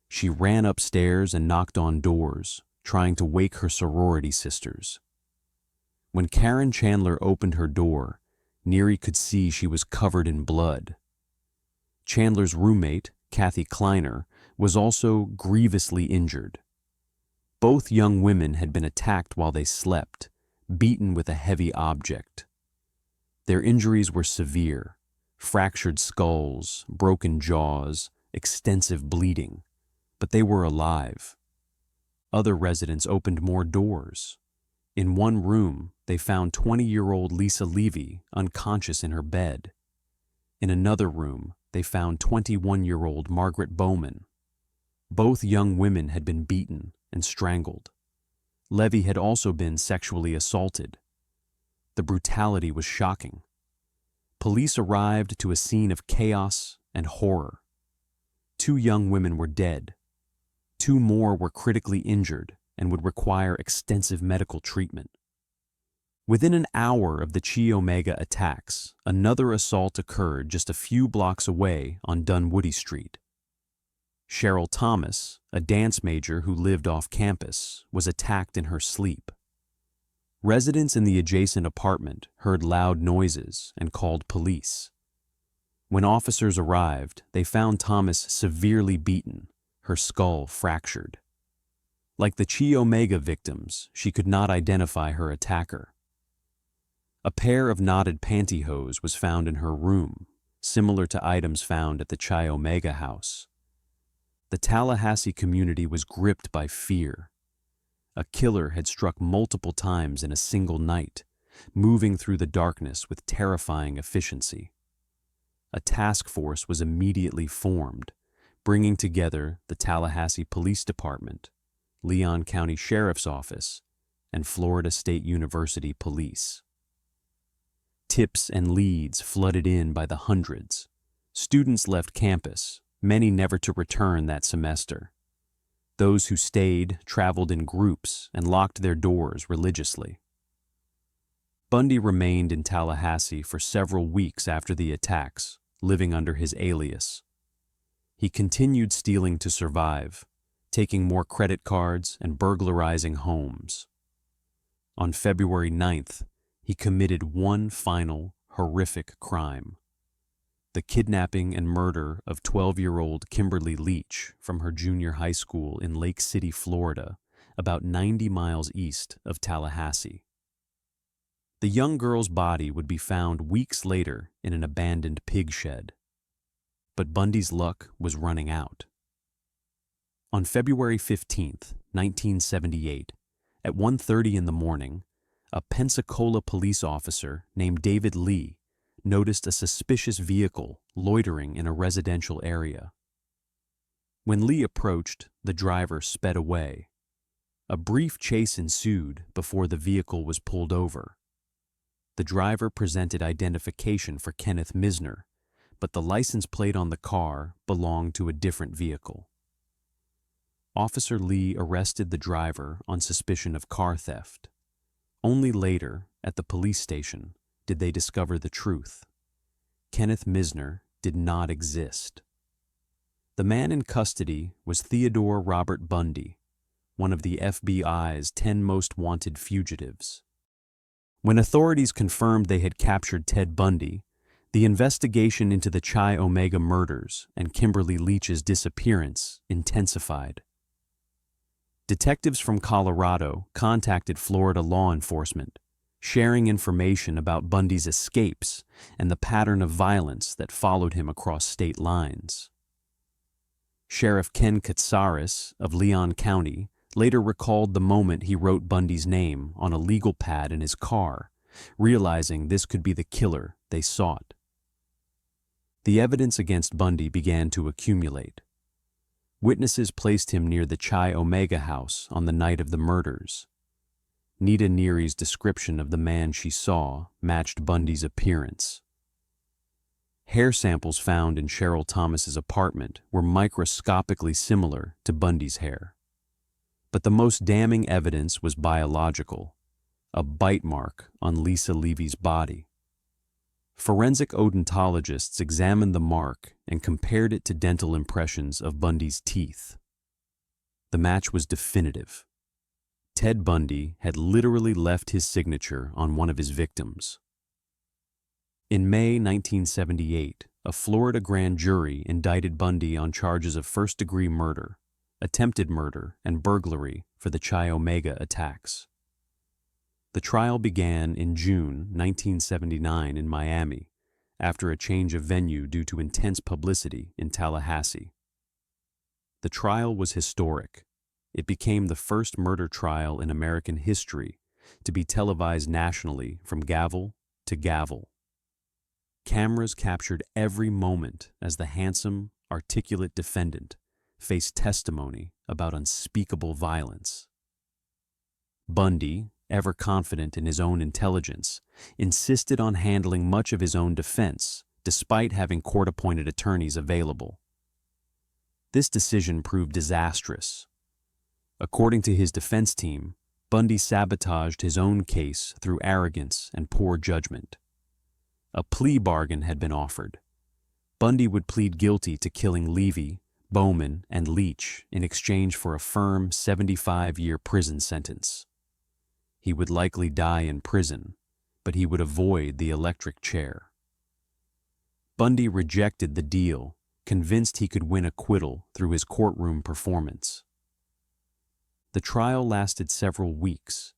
She ran upstairs and knocked on doors, trying to wake her sorority sisters. When Karen Chandler opened her door, Neary could see she was covered in blood. Chandler's roommate, Kathy Kleiner, was also grievously injured. Both young women had been attacked while they slept, beaten with a heavy object. Their injuries were severe: fractured skulls, broken jaws, extensive bleeding, but they were alive. Other residents opened more doors. In one room, they found 20-year-old Lisa Levy unconscious in her bed. In another room, they found 21-year-old Margaret Bowman. Both young women had been beaten and strangled. Levy had also been sexually assaulted. The brutality was shocking. Police arrived to a scene of chaos and horror. 2 young women were dead. 2 more were critically injured and would require extensive medical treatment. Within an hour of the Chi Omega attacks, another assault occurred just a few blocks away on Dunwoody Street. Cheryl Thomas, a dance major who lived off campus, was attacked in her sleep. Residents in the adjacent apartment heard loud noises and called police. When officers arrived, they found Thomas severely beaten, her skull fractured. Like the Chi Omega victims, she could not identify her attacker. A pair of knotted pantyhose was found in her room, similar to items found at the Chi Omega house. The Tallahassee community was gripped by fear. A killer had struck multiple times in a single night, moving through the darkness with terrifying efficiency. A task force was immediately formed, bringing together the Tallahassee Police Department, Leon County Sheriff's Office, and Florida State University Police. Tips and leads flooded in by the hundreds. Students left campus, many never to return that semester. Those who stayed traveled in groups and locked their doors religiously. Bundy remained in Tallahassee for several weeks after the attacks, living under his alias. He continued stealing to survive, taking more credit cards and burglarizing homes. On February 9th, he committed one final, horrific crime: the kidnapping and murder of 12-year-old Kimberly Leach from her junior high school in Lake City, Florida, about 90 miles east of Tallahassee. The young girl's body would be found weeks later in an abandoned pig shed. But Bundy's luck was running out. On February 15th, 1978, at 1:30 in the morning, a Pensacola police officer named David Lee noticed a suspicious vehicle loitering in a residential area. When Lee approached, the driver sped away. A brief chase ensued before the vehicle was pulled over. The driver presented identification for Kenneth Misner, but the license plate on the car belonged to a different vehicle. Officer Lee arrested the driver on suspicion of car theft. Only later, at the police station, did they discover the truth. Kenneth Misner did not exist. The man in custody was Theodore Robert Bundy, one of the FBI's 10 most wanted fugitives. When authorities confirmed they had captured Ted Bundy, the investigation into the Chi Omega murders and Kimberly Leach's disappearance intensified. Detectives from Colorado contacted Florida law enforcement, sharing information about Bundy's escapes and the pattern of violence that followed him across state lines. Sheriff Ken Katsaris of Leon County later recalled the moment he wrote Bundy's name on a legal pad in his car, realizing this could be the killer they sought. The evidence against Bundy began to accumulate. Witnesses placed him near the Chi Omega house on the night of the murders. Nita Neary's description of the man she saw matched Bundy's appearance. Hair samples found in Cheryl Thomas's apartment were microscopically similar to Bundy's hair. But the most damning evidence was biological, a bite mark on Lisa Levy's body. Forensic odontologists examined the mark and compared it to dental impressions of Bundy's teeth. The match was definitive. Ted Bundy had literally left his signature on one of his victims. In May 1978, a Florida grand jury indicted Bundy on charges of first-degree murder, attempted murder, and burglary for the Chi Omega attacks. The trial began in June 1979 in Miami, after a change of venue due to intense publicity in Tallahassee. The trial was historic. It became the first murder trial in American history to be televised nationally from gavel to gavel. Cameras captured every moment as the handsome, articulate defendant faced testimony about unspeakable violence. Bundy, ever confident in his own intelligence, insisted on handling much of his own defense, despite having court-appointed attorneys available. This decision proved disastrous. According to his defense team, Bundy sabotaged his own case through arrogance and poor judgment. A plea bargain had been offered. Bundy would plead guilty to killing Levy, Bowman, and Leach in exchange for a firm 75-year prison sentence. He would likely die in prison, but he would avoid the electric chair. Bundy rejected the deal, convinced he could win acquittal through his courtroom performance. The trial lasted several weeks.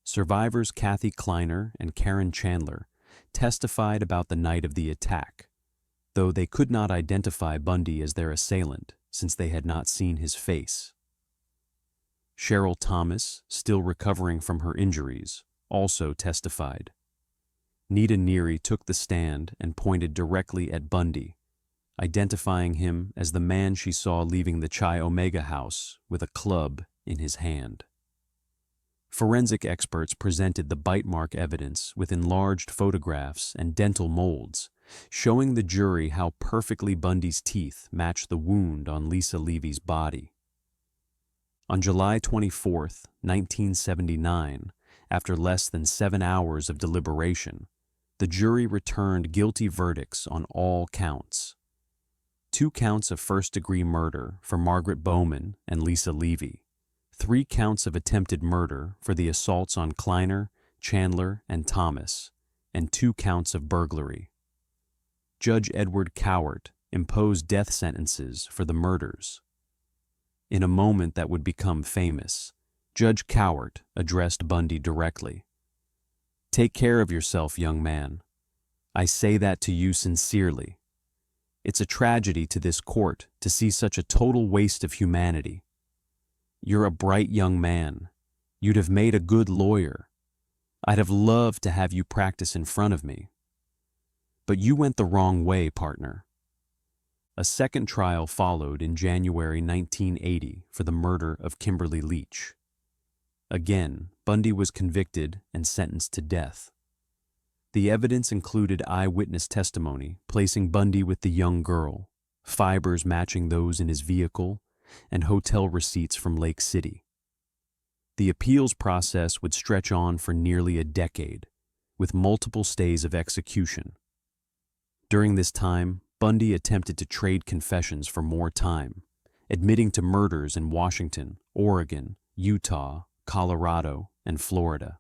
Survivors Kathy Kleiner and Karen Chandler testified about the night of the attack, though they could not identify Bundy as their assailant since they had not seen his face. Cheryl Thomas, still recovering from her injuries, also testified. Nita Neary took the stand and pointed directly at Bundy, identifying him as the man she saw leaving the Chi Omega house with a club in his hand. Forensic experts presented the bite mark evidence with enlarged photographs and dental molds, showing the jury how perfectly Bundy's teeth matched the wound on Lisa Levy's body. On July 24, 1979, after less than 7 hours of deliberation, the jury returned guilty verdicts on all counts. 2 counts of first-degree murder for Margaret Bowman and Lisa Levy, 3 counts of attempted murder for the assaults on Kleiner, Chandler, and Thomas, and 2 counts of burglary. Judge Edward Cowart imposed death sentences for the murders. In a moment that would become famous, Judge Cowart addressed Bundy directly. "Take care of yourself, young man. I say that to you sincerely. It's a tragedy to this court to see such a total waste of humanity. You're a bright young man. You'd have made a good lawyer. I'd have loved to have you practice in front of me. But you went the wrong way, partner." A second trial followed in January 1980 for the murder of Kimberly Leach. Again, Bundy was convicted and sentenced to death. The evidence included eyewitness testimony placing Bundy with the young girl, fibers matching those in his vehicle, and hotel receipts from Lake City. The appeals process would stretch on for nearly a decade, with multiple stays of execution. During this time, Bundy attempted to trade confessions for more time, admitting to murders in Washington, Oregon, Utah, Colorado, and Florida.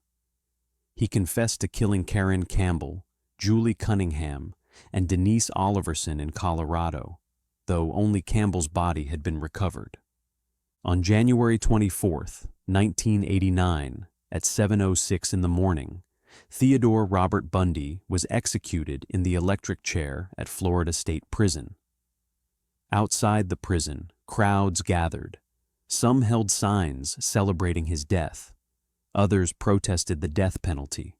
He confessed to killing Karen Campbell, Julie Cunningham, and Denise Oliverson in Colorado, though only Campbell's body had been recovered. On January 24, 1989, at 7:06 in the morning, Theodore Robert Bundy was executed in the electric chair at Florida State Prison. Outside the prison, crowds gathered. Some held signs celebrating his death. Others protested the death penalty.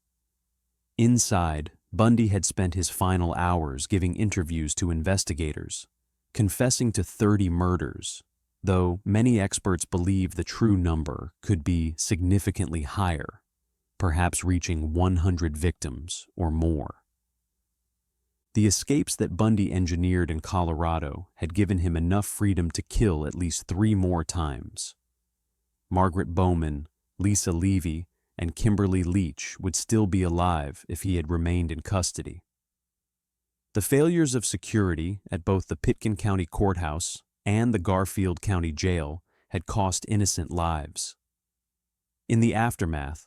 Inside, Bundy had spent his final hours giving interviews to investigators, confessing to 30 murders, though many experts believe the true number could be significantly higher, perhaps reaching 100 victims or more. The escapes that Bundy engineered in Colorado had given him enough freedom to kill at least 3 more times. Margaret Bowman, Lisa Levy, and Kimberly Leach would still be alive if he had remained in custody. The failures of security at both the Pitkin County Courthouse and the Garfield County Jail had cost innocent lives. In the aftermath,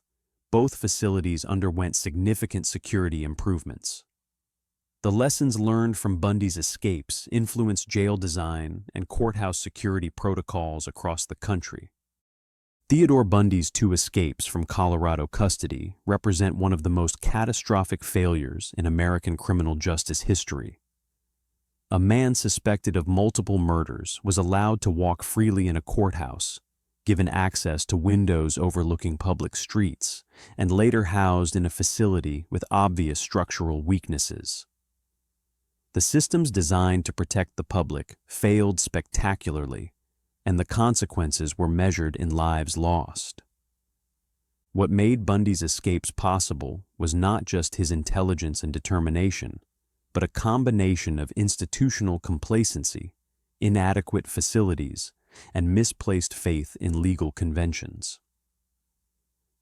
both facilities underwent significant security improvements. The lessons learned from Bundy's escapes influenced jail design and courthouse security protocols across the country. Theodore Bundy's 2 escapes from Colorado custody represent one of the most catastrophic failures in American criminal justice history. A man suspected of multiple murders was allowed to walk freely in a courthouse, given access to windows overlooking public streets, and later housed in a facility with obvious structural weaknesses. The systems designed to protect the public failed spectacularly, and the consequences were measured in lives lost. What made Bundy's escapes possible was not just his intelligence and determination, but a combination of institutional complacency, inadequate facilities, and misplaced faith in legal conventions.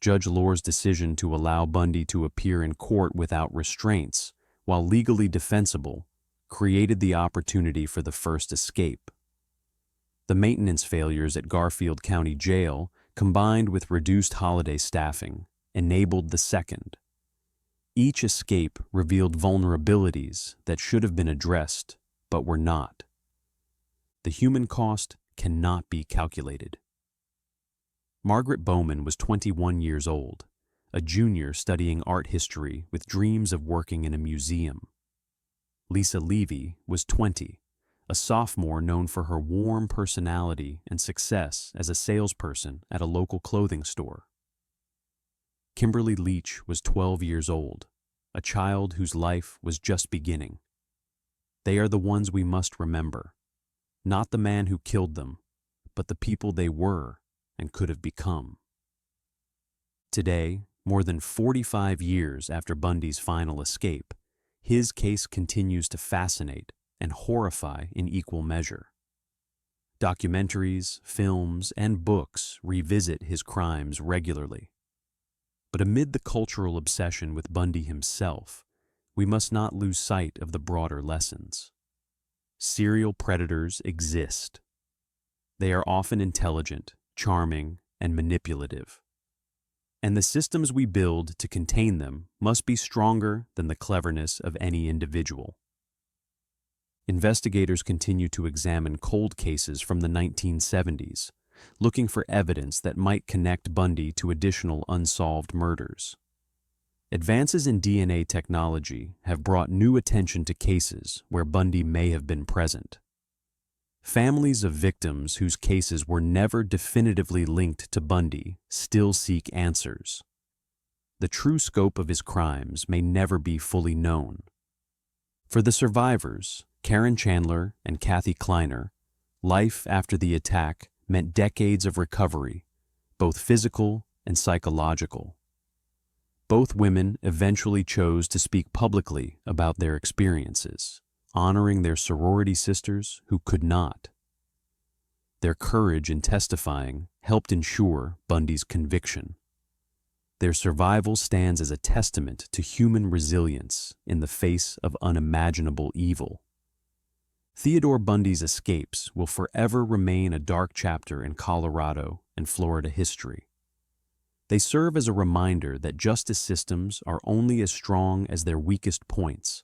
Judge Lohr's decision to allow Bundy to appear in court without restraints, while legally defensible, created the opportunity for the first escape. The maintenance failures at Garfield County Jail, combined with reduced holiday staffing, enabled the second. Each escape revealed vulnerabilities that should have been addressed, but were not. The human cost cannot be calculated. Margaret Bowman was 21 years old, a junior studying art history with dreams of working in a museum. Lisa Levy was 20, a sophomore known for her warm personality and success as a salesperson at a local clothing store. Kimberly Leach was 12 years old, a child whose life was just beginning. They are the ones we must remember, not the man who killed them, but the people they were and could have become. Today, more than 45 years after Bundy's final escape, his case continues to fascinate and horrify in equal measure. Documentaries, films, and books revisit his crimes regularly. But amid the cultural obsession with Bundy himself, we must not lose sight of the broader lessons. Serial predators exist. They are often intelligent, charming, and manipulative. And the systems we build to contain them must be stronger than the cleverness of any individual. Investigators continue to examine cold cases from the 1970s, looking for evidence that might connect Bundy to additional unsolved murders. Advances in DNA technology have brought new attention to cases where Bundy may have been present. Families of victims whose cases were never definitively linked to Bundy still seek answers. The true scope of his crimes may never be fully known. For the survivors, Karen Chandler and Kathy Kleiner, life after the attack meant decades of recovery, both physical and psychological. Both women eventually chose to speak publicly about their experiences, honoring their sorority sisters who could not. Their courage in testifying helped ensure Bundy's conviction. Their survival stands as a testament to human resilience in the face of unimaginable evil. Theodore Bundy's escapes will forever remain a dark chapter in Colorado and Florida history. They serve as a reminder that justice systems are only as strong as their weakest points,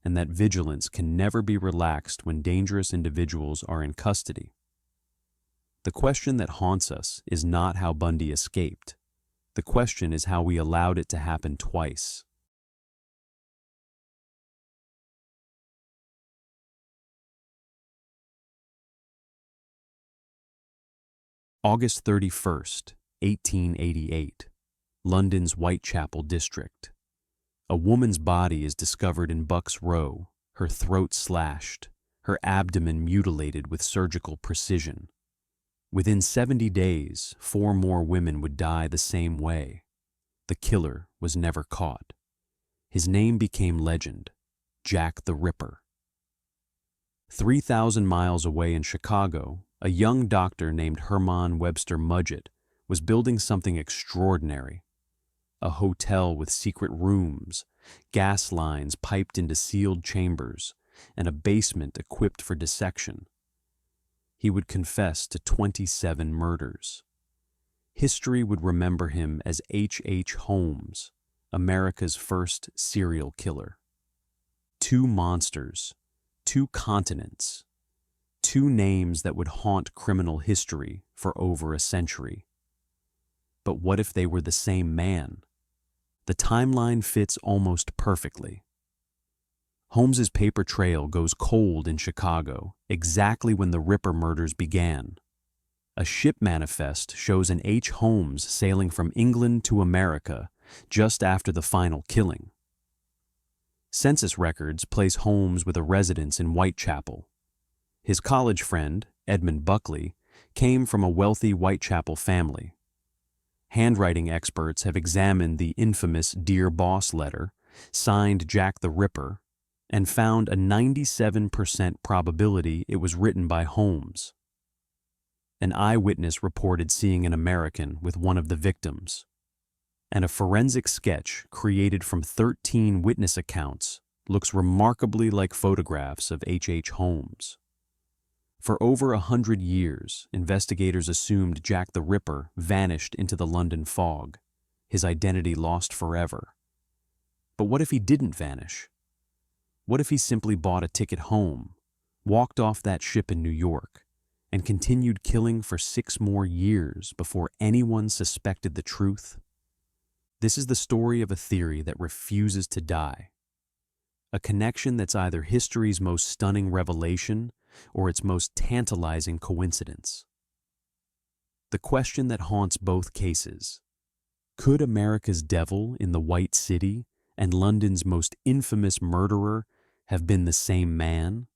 and that vigilance can never be relaxed when dangerous individuals are in custody. The question that haunts us is not how Bundy escaped, The question is how we allowed it to happen twice. August 31st, 1888, London's Whitechapel district. A woman's body is discovered in Buck's Row, her throat slashed, her abdomen mutilated with surgical precision. Within 70 days, 4 more women would die the same way. The killer was never caught. His name became legend, Jack the Ripper. 3,000 miles away in Chicago, a young doctor named Herman Webster Mudgett was building something extraordinary. A hotel with secret rooms, gas lines piped into sealed chambers, and a basement equipped for dissection. He would confess to 27 murders. History would remember him as H. Holmes, America's first serial killer. 2 monsters, 2 continents, 2 names that would haunt criminal history for over a century. But what if they were the same man? The timeline fits almost perfectly. Holmes's paper trail goes cold in Chicago, exactly when the Ripper murders began. A ship manifest shows an H. Holmes sailing from England to America just after the final killing. Census records place Holmes with a residence in Whitechapel. His college friend, Edmund Buckley, came from a wealthy Whitechapel family. Handwriting experts have examined the infamous Dear Boss letter, signed Jack the Ripper, and found a 97% probability it was written by Holmes. An eyewitness reported seeing an American with one of the victims, and a forensic sketch created from 13 witness accounts looks remarkably like photographs of H. Holmes. For over 100 years, investigators assumed Jack the Ripper vanished into the London fog, his identity lost forever. But what if he didn't vanish? What if he simply bought a ticket home, walked off that ship in New York, and continued killing for 6 more years before anyone suspected the truth? This is the story of a theory that refuses to die. A connection that's either history's most stunning revelation or its most tantalizing coincidence. The question that haunts both cases: could America's devil in the White City and London's most infamous murderer have been the same man?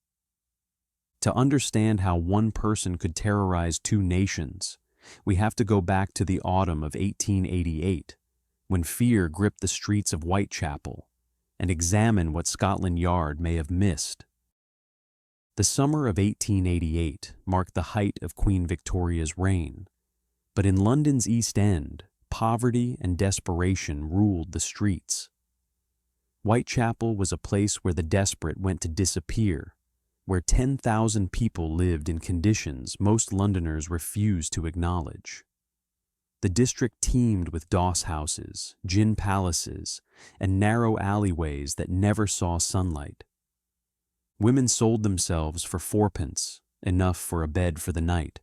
To understand how one person could terrorize 2 nations, we have to go back to the autumn of 1888, when fear gripped the streets of Whitechapel, and examine what Scotland Yard may have missed. The summer of 1888 marked the height of Queen Victoria's reign, but in London's East End, poverty and desperation ruled the streets. Whitechapel was a place where the desperate went to disappear, where 10,000 people lived in conditions most Londoners refused to acknowledge. The district teemed with doss houses, gin palaces, and narrow alleyways that never saw sunlight. Women sold themselves for 4pence, enough for a bed for the night.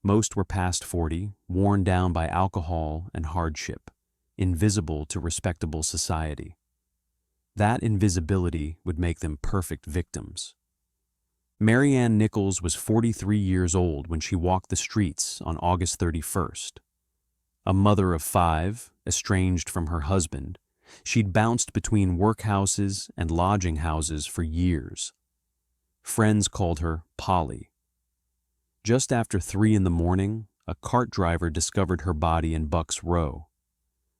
Most were past 40, worn down by alcohol and hardship, invisible to respectable society. That invisibility would make them perfect victims. Mary Ann Nichols was 43 years old when she walked the streets on August 31st. A mother of 5, estranged from her husband, she'd bounced between workhouses and lodging houses for years. Friends called her Polly. Just after 3 in the morning, a cart driver discovered her body in Buck's Row.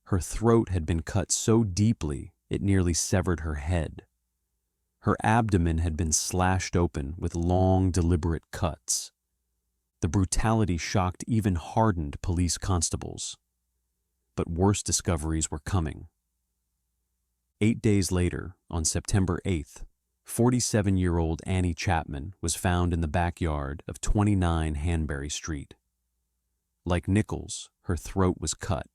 Her throat had been cut so deeply it nearly severed her head. Her abdomen had been slashed open with long, deliberate cuts. The brutality shocked even hardened police constables. But worse discoveries were coming. 8 days later, on September 8th, 47-year-old Annie Chapman was found in the backyard of 29 Hanbury Street. Like Nichols, her throat was cut.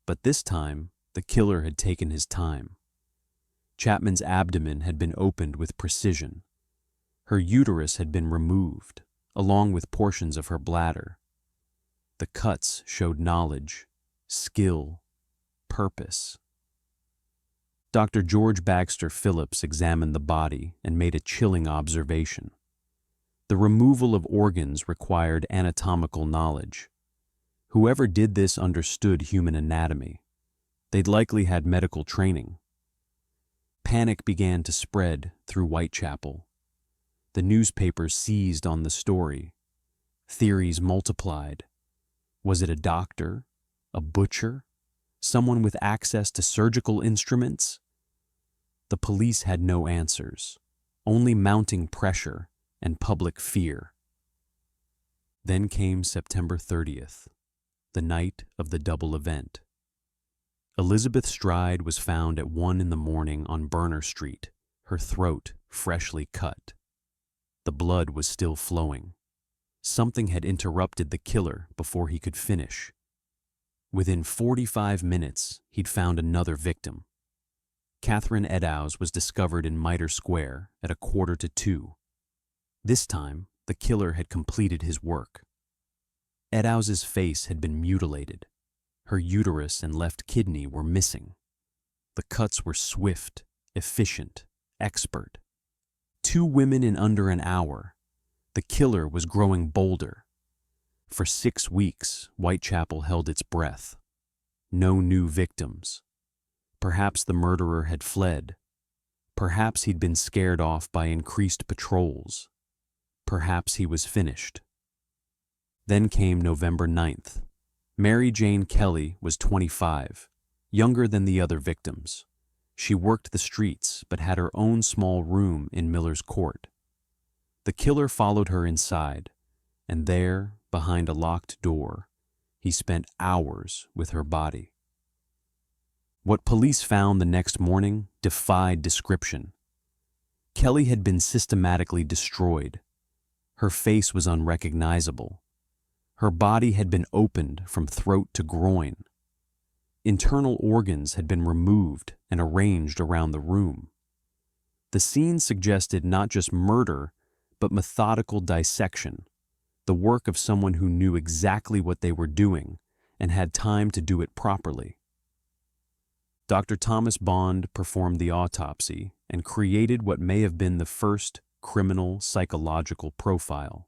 But this time, the killer had taken his time. Chapman's abdomen had been opened with precision. Her uterus had been removed, along with portions of her bladder. The cuts showed knowledge, skill, purpose. Dr. George Baxter Phillips examined the body and made a chilling observation. The removal of organs required anatomical knowledge. Whoever did this understood human anatomy. They'd likely had medical training. Panic began to spread through Whitechapel. The newspapers seized on the story. Theories multiplied. Was it a doctor? A butcher? Someone with access to surgical instruments? The police had no answers, only mounting pressure and public fear. Then came September 30th, the night of the double event. Elizabeth Stride was found at 1 a.m. on Burner Street, her throat freshly cut. The blood was still flowing. Something had interrupted the killer before he could finish. Within 45 minutes, he'd found another victim. Catherine Eddowes was discovered in Mitre Square at 1:45. This time, the killer had completed his work. Eddowes' face had been mutilated. Her uterus and left kidney were missing. The cuts were swift, efficient, expert. 2 women in under an hour. The killer was growing bolder. For 6 weeks, Whitechapel held its breath. No new victims. Perhaps the murderer had fled. Perhaps he'd been scared off by increased patrols. Perhaps he was finished. Then came November 9th. Mary Jane Kelly was 25, younger than the other victims. She worked the streets but had her own small room in Miller's Court. The killer followed her inside, and there, behind a locked door, he spent hours with her body. What police found the next morning defied description. Kelly had been systematically destroyed. Her face was unrecognizable. Her body had been opened from throat to groin. Internal organs had been removed and arranged around the room. The scene suggested not just murder, but methodical dissection, the work of someone who knew exactly what they were doing and had time to do it properly. Dr. Thomas Bond performed the autopsy and created what may have been the first criminal psychological profile.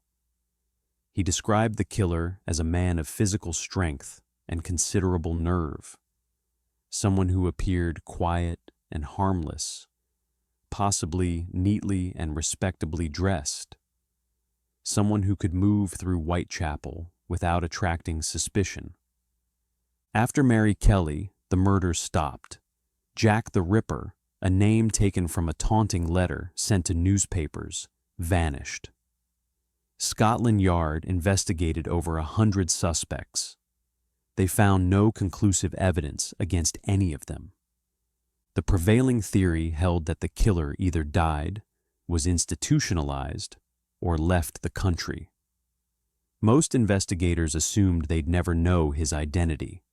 He described the killer as a man of physical strength and considerable nerve, someone who appeared quiet and harmless, possibly neatly and respectably dressed, someone who could move through Whitechapel without attracting suspicion. After Mary Kelly, the murders stopped. Jack the Ripper, a name taken from a taunting letter sent to newspapers, vanished. Scotland Yard investigated over 100 suspects. They found no conclusive evidence against any of them. The prevailing theory held that the killer either died, was institutionalized, or left the country. Most investigators assumed they'd never know his identity.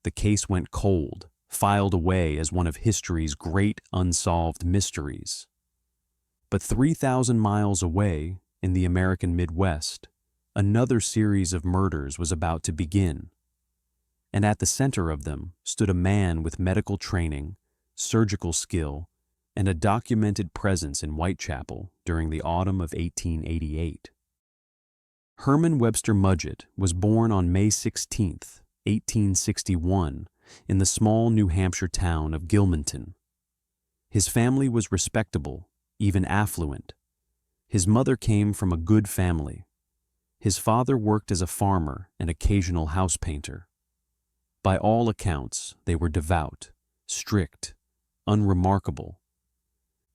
The case went cold, filed away as one of history's great unsolved mysteries. But 3,000 miles away, in the American Midwest, another series of murders was about to begin. And at the center of them stood a man with medical training, surgical skill, and a documented presence in Whitechapel during the autumn of 1888. Herman Webster Mudgett was born on May 16, 1861, in the small New Hampshire town of Gilmanton. His family was respectable, even affluent. His mother came from a good family. His father worked as a farmer and occasional house painter. By all accounts, they were devout, strict, unremarkable.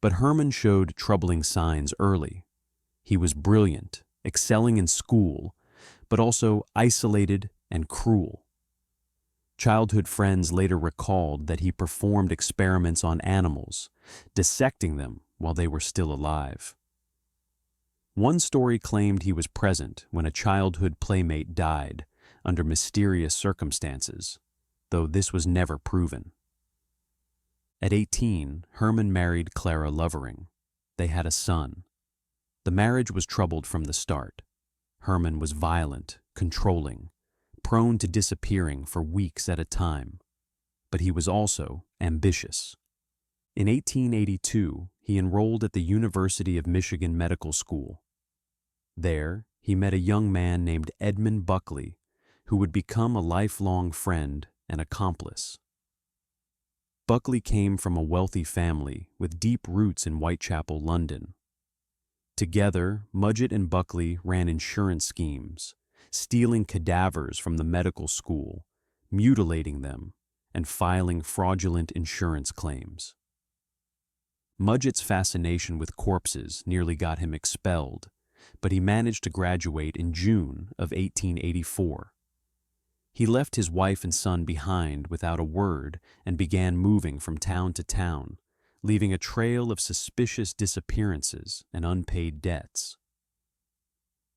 But Herman showed troubling signs early. He was brilliant, excelling in school, but also isolated and cruel. Childhood friends later recalled that he performed experiments on animals, dissecting them while they were still alive. One story claimed he was present when a childhood playmate died under mysterious circumstances, though this was never proven. At 18, Herman married Clara Lovering. They had a son. The marriage was troubled from the start. Herman was violent, controlling, prone to disappearing for weeks at a time, but he was also ambitious. In 1882, he enrolled at the University of Michigan Medical School. There, he met a young man named Edmund Buckley, who would become a lifelong friend and accomplice. Buckley came from a wealthy family with deep roots in Whitechapel, London. Together, Mudgett and Buckley ran insurance schemes, stealing cadavers from the medical school, mutilating them, and filing fraudulent insurance claims. Mudgett's fascination with corpses nearly got him expelled, but he managed to graduate in June of 1884. He left his wife and son behind without a word and began moving from town to town, leaving a trail of suspicious disappearances and unpaid debts.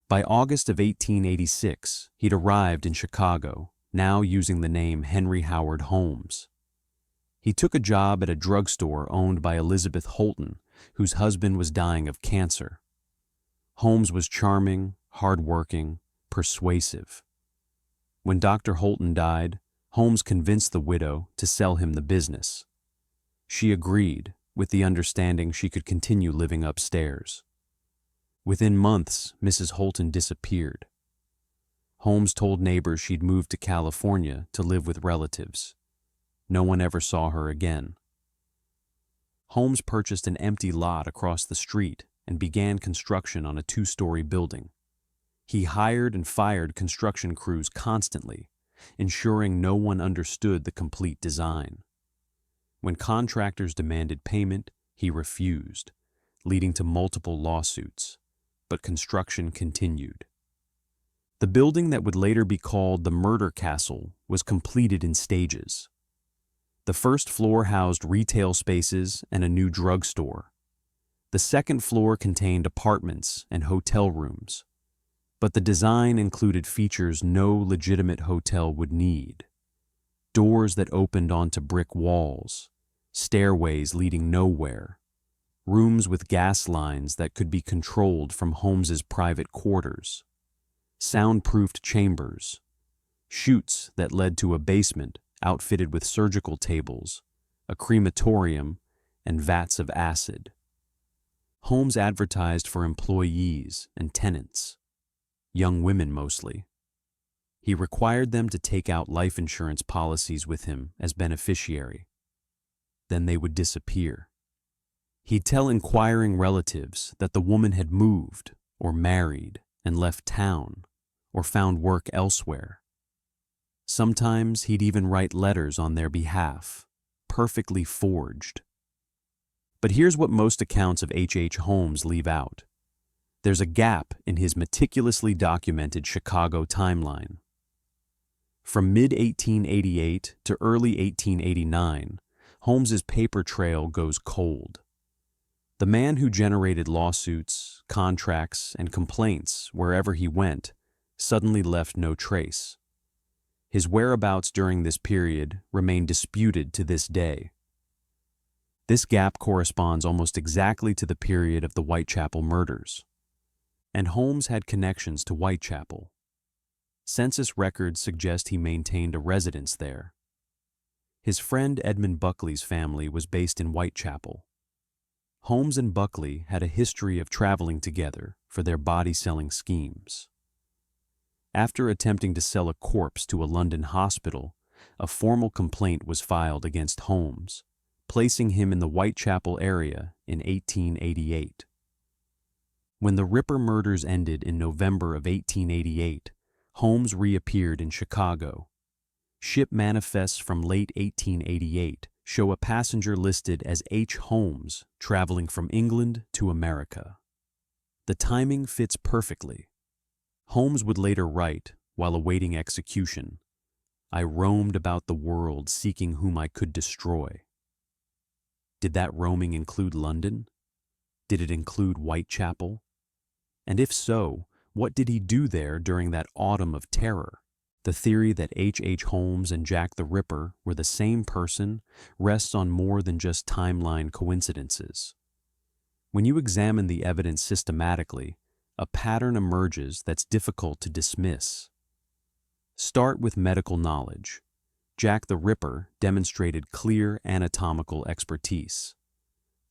By August of 1886, he'd arrived in Chicago, now using the name Henry Howard Holmes. He took a job at a drugstore owned by Elizabeth Holton, whose husband was dying of cancer. Holmes was charming, hard-working, persuasive. When Dr. Holton died, Holmes convinced the widow to sell him the business. She agreed, with the understanding she could continue living upstairs. Within months, Mrs. Holton disappeared. Holmes told neighbors she'd moved to California to live with relatives. No one ever saw her again. Holmes purchased an empty lot across the street and began construction on a 2-story building. He hired and fired construction crews constantly, ensuring no one understood the complete design. When contractors demanded payment, he refused, leading to multiple lawsuits, but construction continued. The building that would later be called the Murder Castle was completed in stages. The first floor housed retail spaces and a new drugstore. The second floor contained apartments and hotel rooms, but the design included features no legitimate hotel would need. Doors that opened onto brick walls, stairways leading nowhere, rooms with gas lines that could be controlled from Holmes's private quarters, soundproofed chambers, chutes that led to a basement outfitted with surgical tables, a crematorium, and vats of acid. Holmes advertised for employees and tenants, young women mostly. He required them to take out life insurance policies with him as beneficiary. Then they would disappear. He'd tell inquiring relatives that the woman had moved or married and left town or found work elsewhere. Sometimes he'd even write letters on their behalf, perfectly forged. But here's what most accounts of H. Holmes leave out. There's a gap in his meticulously documented Chicago timeline. From mid-1888 to early 1889, Holmes's paper trail goes cold. The man who generated lawsuits, contracts, and complaints wherever he went suddenly left no trace. His whereabouts during this period remain disputed to this day. This gap corresponds almost exactly to the period of the Whitechapel murders. And Holmes had connections to Whitechapel. Census records suggest he maintained a residence there. His friend Edmund Buckley's family was based in Whitechapel. Holmes and Buckley had a history of traveling together for their body-selling schemes. After attempting to sell a corpse to a London hospital, a formal complaint was filed against Holmes, placing him in the Whitechapel area in 1888. When the Ripper murders ended in November of 1888, Holmes reappeared in Chicago. Ship manifests from late 1888 show a passenger listed as H. Holmes traveling from England to America. The timing fits perfectly. Holmes would later write, while awaiting execution, "I roamed about the world seeking whom I could destroy." Did that roaming include London? Did it include Whitechapel? And if so, what did he do there during that autumn of terror? The theory that H. Holmes and Jack the Ripper were the same person rests on more than just timeline coincidences. When you examine the evidence systematically, a pattern emerges that's difficult to dismiss. Start with medical knowledge. Jack the Ripper demonstrated clear anatomical expertise.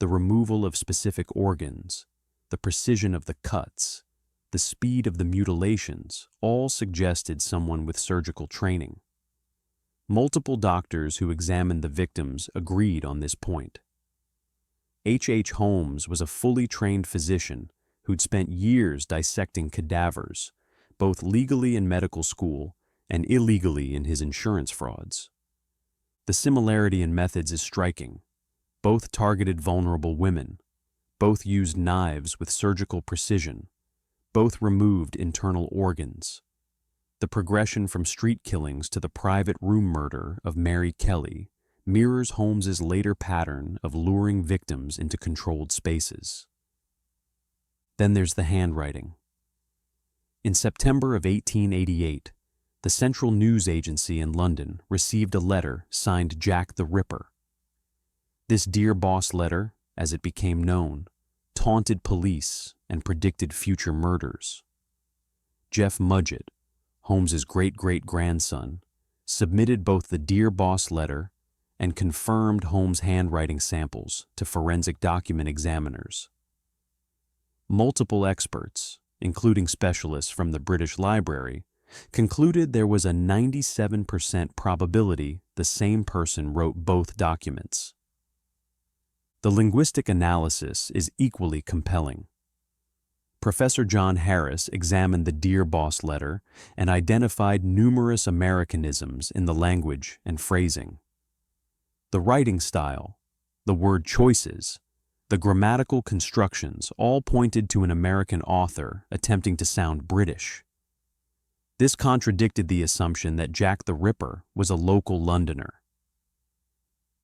The removal of specific organs, the precision of the cuts, the speed of the mutilations all suggested someone with surgical training. Multiple doctors who examined the victims agreed on this point. H. Holmes was a fully trained physician who'd spent years dissecting cadavers, both legally in medical school and illegally in his insurance frauds. The similarity in methods is striking. Both targeted vulnerable women. Both used knives with surgical precision. Both removed internal organs. The progression from street killings to the private room murder of Mary Kelly mirrors Holmes's later pattern of luring victims into controlled spaces. Then there's the handwriting. In September of 1888, the Central News Agency in London received a letter signed Jack the Ripper. This Dear Boss letter, as it became known, taunted police and predicted future murders. Jeff Mudgett, Holmes's great-great-grandson, submitted both the Dear Boss letter and confirmed Holmes' handwriting samples to forensic document examiners. Multiple experts, including specialists from the British Library, concluded there was a 97% probability the same person wrote both documents. The linguistic analysis is equally compelling. Professor John Harris examined the Dear Boss letter and identified numerous Americanisms in the language and phrasing. The writing style, the word choices, the grammatical constructions all pointed to an American author attempting to sound British. This contradicted the assumption that Jack the Ripper was a local Londoner.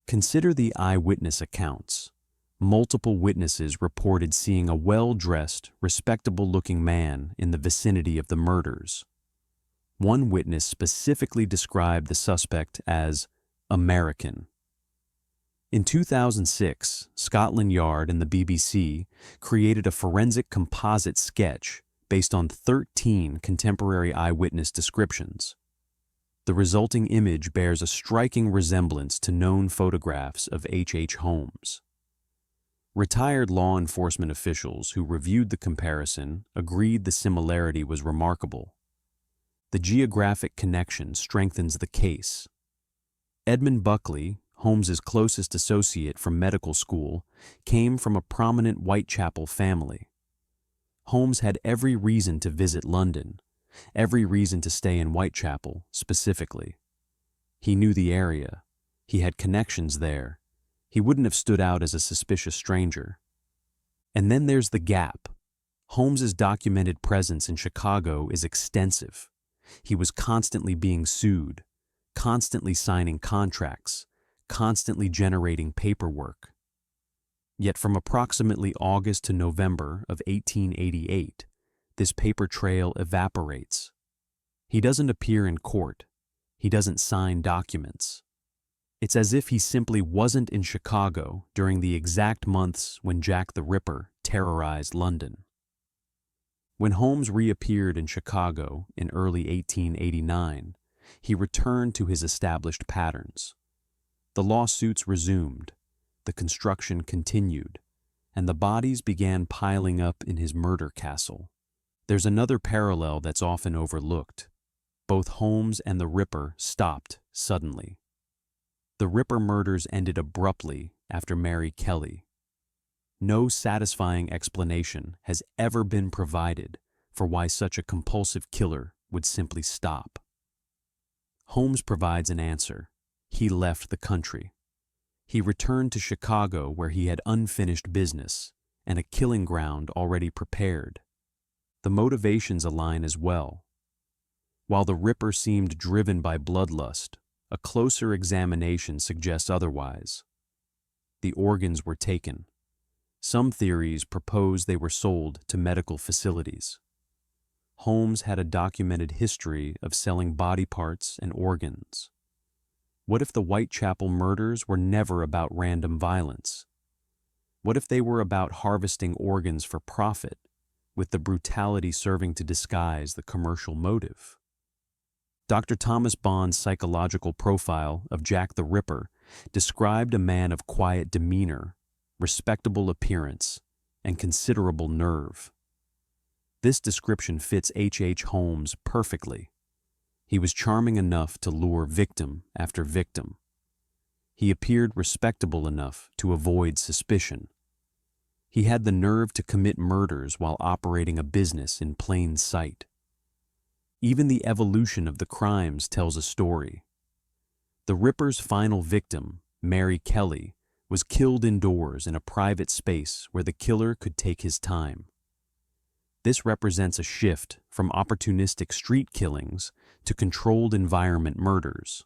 Consider the eyewitness accounts. Multiple witnesses reported seeing a well-dressed, respectable-looking man in the vicinity of the murders. One witness specifically described the suspect as American. In 2006, Scotland Yard and the BBC created a forensic composite sketch based on 13 contemporary eyewitness descriptions. The resulting image bears a striking resemblance to known photographs of H. Holmes. Retired law enforcement officials who reviewed the comparison agreed the similarity was remarkable. The geographic connection strengthens the case. Edmund Buckley, Holmes's closest associate from medical school, came from a prominent Whitechapel family. Holmes had every reason to visit London, every reason to stay in Whitechapel specifically. He knew the area. He had connections there. He wouldn't have stood out as a suspicious stranger. And then there's the gap. Holmes's documented presence in Chicago is extensive. He was constantly being sued, constantly signing contracts, constantly generating paperwork. Yet from approximately August to November of 1888, this paper trail evaporates. He doesn't appear in court. He doesn't sign documents. It's as if he simply wasn't in Chicago during the exact months when Jack the Ripper terrorized London. When Holmes reappeared in Chicago in early 1889, he returned to his established patterns. The lawsuits resumed, the construction continued, and the bodies began piling up in his murder castle. There's another parallel that's often overlooked. Both Holmes and the Ripper stopped suddenly. The Ripper murders ended abruptly after Mary Kelly. No satisfying explanation has ever been provided for why such a compulsive killer would simply stop. Holmes provides an answer. He left the country. He returned to Chicago where he had unfinished business and a killing ground already prepared. The motivations align as well. While the Ripper seemed driven by bloodlust, a closer examination suggests otherwise. The organs were taken. Some theories propose they were sold to medical facilities. Holmes had a documented history of selling body parts and organs. What if the Whitechapel murders were never about random violence? What if they were about harvesting organs for profit, with the brutality serving to disguise the commercial motive? Dr. Thomas Bond's psychological profile of Jack the Ripper described a man of quiet demeanor, respectable appearance, and considerable nerve. This description fits H. Holmes perfectly. He was charming enough to lure victim after victim. He appeared respectable enough to avoid suspicion. He had the nerve to commit murders while operating a business in plain sight. Even the evolution of the crimes tells a story. The Ripper's final victim, Mary Kelly, was killed indoors in a private space where the killer could take his time. This represents a shift from opportunistic street killings to controlled environment murders.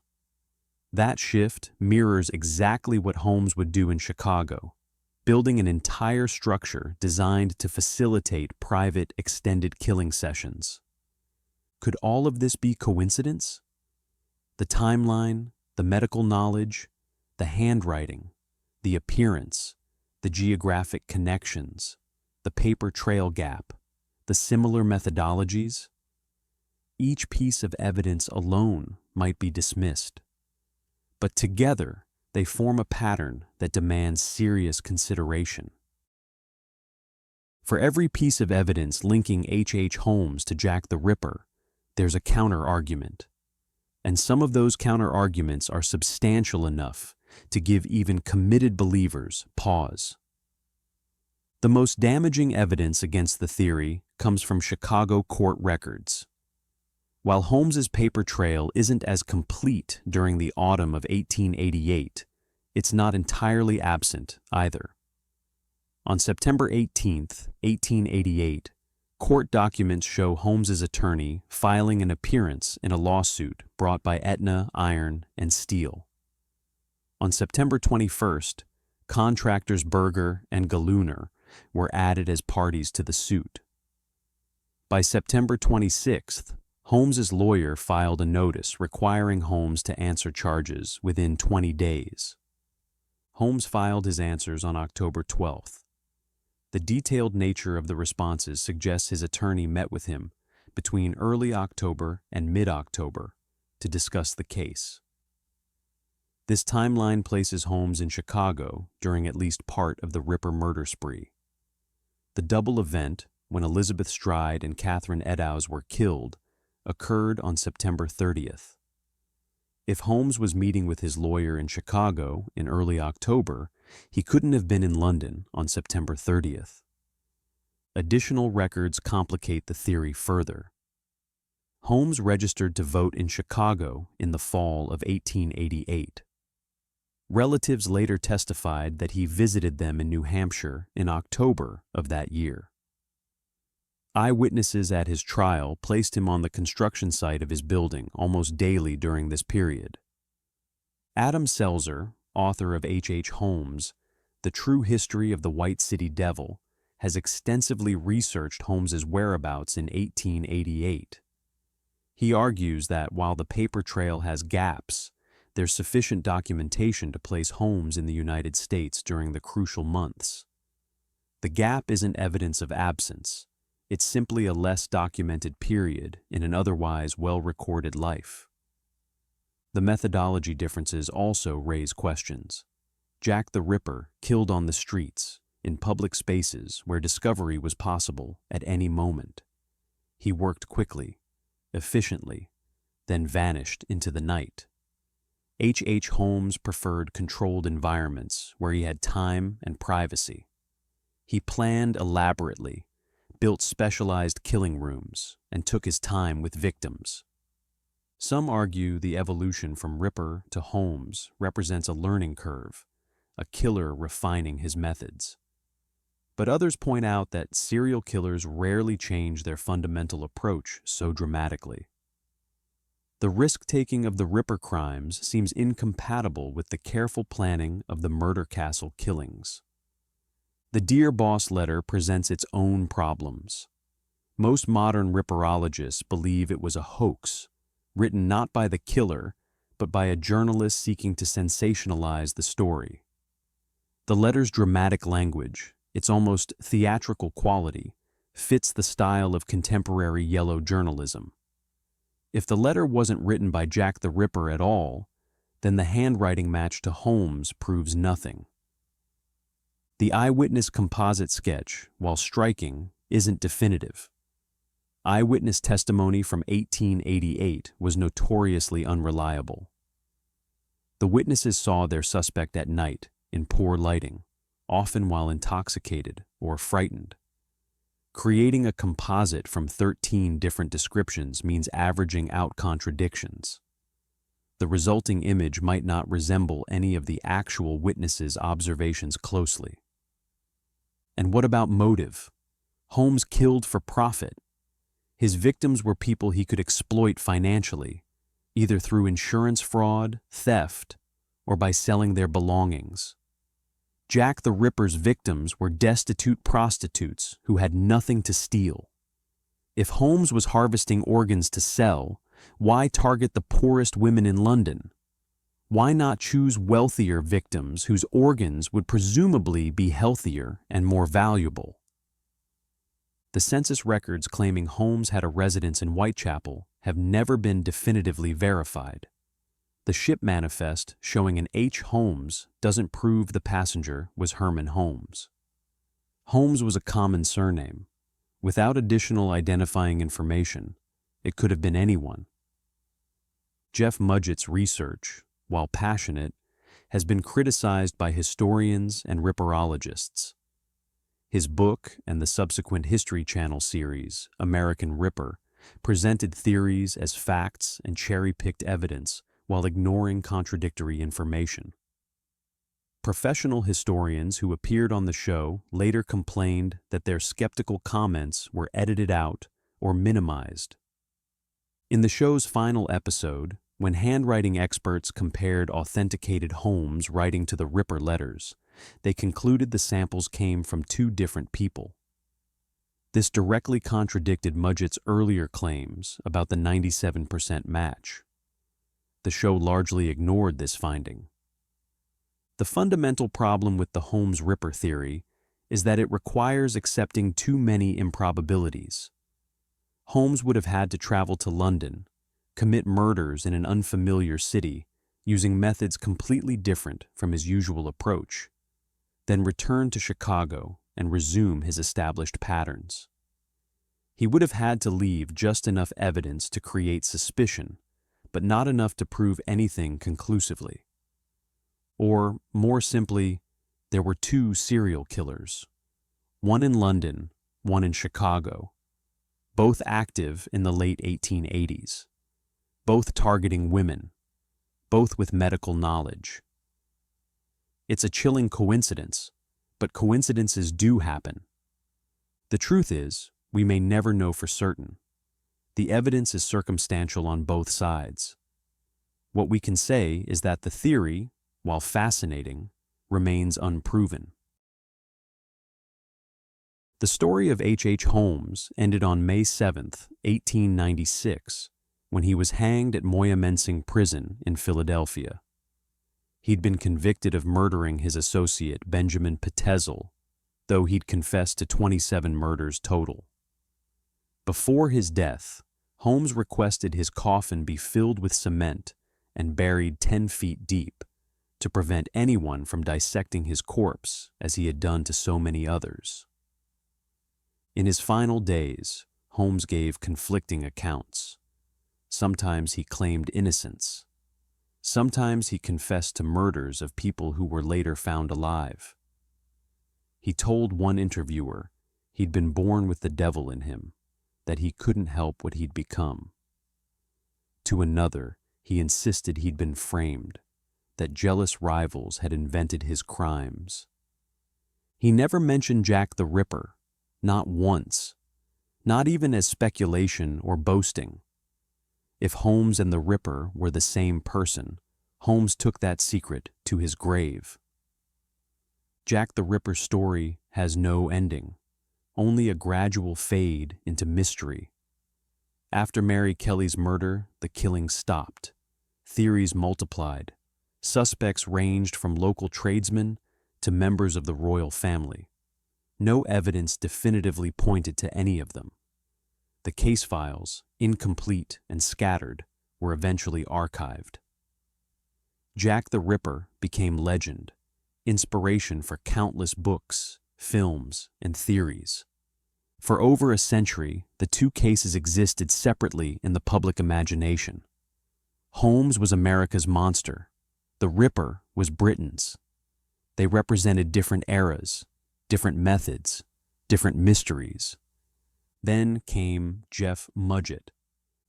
That shift mirrors exactly what Holmes would do in Chicago, building an entire structure designed to facilitate private, extended killing sessions. Could all of this be coincidence? The timeline, the medical knowledge, the handwriting, the appearance, the geographic connections, the paper trail gap, the similar methodologies? Each piece of evidence alone might be dismissed, but together they form a pattern that demands serious consideration. For every piece of evidence linking H. Holmes to Jack the Ripper, there's a counter-argument. And some of those counter-arguments are substantial enough to give even committed believers pause. The most damaging evidence against the theory comes from Chicago court records. While Holmes's paper trail isn't as complete during the autumn of 1888, it's not entirely absent either. On September 18, 1888, court documents show Holmes's attorney filing an appearance in a lawsuit brought by Aetna Iron and Steel. On September 21st, contractors Berger and Gallooner were added as parties to the suit. By September 26th, Holmes's lawyer filed a notice requiring Holmes to answer charges within 20 days. Holmes filed his answers on October 12th. The detailed nature of the responses suggests his attorney met with him between early October and mid-October to discuss the case. This timeline places Holmes in Chicago during at least part of the Ripper murder spree. The double event, when Elizabeth Stride and Catherine Eddowes were killed, occurred on September 30th. If Holmes was meeting with his lawyer in Chicago in early October, he couldn't have been in London on September 30th. Additional records complicate the theory further. Holmes registered to vote in Chicago in the fall of 1888. Relatives later testified that he visited them in New Hampshire in October of that year. Eyewitnesses at his trial placed him on the construction site of his building almost daily during this period. Adam Selzer, author of H. Holmes, The True History of the White City Devil, has extensively researched Holmes's whereabouts in 1888. He argues that while the paper trail has gaps, there's sufficient documentation to place Holmes in the United States during the crucial months. The gap isn't evidence of absence. It's simply a less documented period in an otherwise well-recorded life. The methodology differences also raise questions. Jack the Ripper killed on the streets, in public spaces where discovery was possible at any moment. He worked quickly, efficiently, then vanished into the night. H. Holmes preferred controlled environments where he had time and privacy. He planned elaborately, built specialized killing rooms, and took his time with victims. Some argue the evolution from Ripper to Holmes represents a learning curve, a killer refining his methods. But others point out that serial killers rarely change their fundamental approach so dramatically. The risk-taking of the Ripper crimes seems incompatible with the careful planning of the Murder Castle killings. The Dear Boss letter presents its own problems. Most modern Ripperologists believe it was a hoax, written not by the killer, but by a journalist seeking to sensationalize the story. The letter's dramatic language, its almost theatrical quality, fits the style of contemporary yellow journalism. If the letter wasn't written by Jack the Ripper at all, then the handwriting match to Holmes proves nothing. The eyewitness composite sketch, while striking, isn't definitive. Eyewitness testimony from 1888 was notoriously unreliable. The witnesses saw their suspect at night, in poor lighting, often while intoxicated or frightened. Creating a composite from 13 different descriptions means averaging out contradictions. The resulting image might not resemble any of the actual witnesses' observations closely. And what about motive? Holmes killed for profit. His victims were people he could exploit financially, either through insurance fraud, theft, or by selling their belongings. Jack the Ripper's victims were destitute prostitutes who had nothing to steal. If Holmes was harvesting organs to sell, why target the poorest women in London? Why not choose wealthier victims whose organs would presumably be healthier and more valuable? The census records claiming Holmes had a residence in Whitechapel have never been definitively verified. The ship manifest showing an H. Holmes doesn't prove the passenger was Herman Holmes. Holmes was a common surname. Without additional identifying information, it could have been anyone. Jeff Mudgett's research, while passionate, has been criticized by historians and ripperologists. His book and the subsequent History Channel series, American Ripper, presented theories as facts and cherry-picked evidence while ignoring contradictory information. Professional historians who appeared on the show later complained that their skeptical comments were edited out or minimized. In the show's final episode, when handwriting experts compared authenticated Holmes writing to the Ripper letters, they concluded the samples came from two different people. This directly contradicted Mudgett's earlier claims about the 97% match. The show largely ignored this finding. The fundamental problem with the Holmes-Ripper theory is that it requires accepting too many improbabilities. Holmes would have had to travel to London, commit murders in an unfamiliar city using methods completely different from his usual approach, then return to Chicago and resume his established patterns. He would have had to leave just enough evidence to create suspicion, but not enough to prove anything conclusively. Or, more simply, there were two serial killers, one in London, one in Chicago, both active in the late 1880s, both targeting women, both with medical knowledge. It's a chilling coincidence, but coincidences do happen. The truth is, we may never know for certain. The evidence is circumstantial on both sides. What we can say is that the theory, while fascinating, remains unproven. The story of H. Holmes ended on May 7, 1896, when he was hanged at Moyamensing Prison in Philadelphia. He'd been convicted of murdering his associate Benjamin Petezel, though he'd confessed to 27 murders total. Before his death, Holmes requested his coffin be filled with cement and buried 10 feet deep to prevent anyone from dissecting his corpse as he had done to so many others. In his final days, Holmes gave conflicting accounts. Sometimes he claimed innocence. Sometimes he confessed to murders of people who were later found alive. He told one interviewer he'd been born with the devil in him, that he couldn't help what he'd become. To another, he insisted he'd been framed, that jealous rivals had invented his crimes. He never mentioned Jack the Ripper, not once, not even as speculation or boasting. If Holmes and the Ripper were the same person, Holmes took that secret to his grave. Jack the Ripper's story has no ending, only a gradual fade into mystery. After Mary Kelly's murder, the killing stopped. Theories multiplied. Suspects ranged from local tradesmen to members of the royal family. No evidence definitively pointed to any of them. the case files, incomplete and scattered, were eventually archived. Jack the Ripper became legend, inspiration for countless books, films, and theories. For over a century, the two cases existed separately in the public imagination. Holmes was America's monster. The Ripper was Britain's. They represented different eras, different methods, different mysteries. Then came Jeff Mudgett.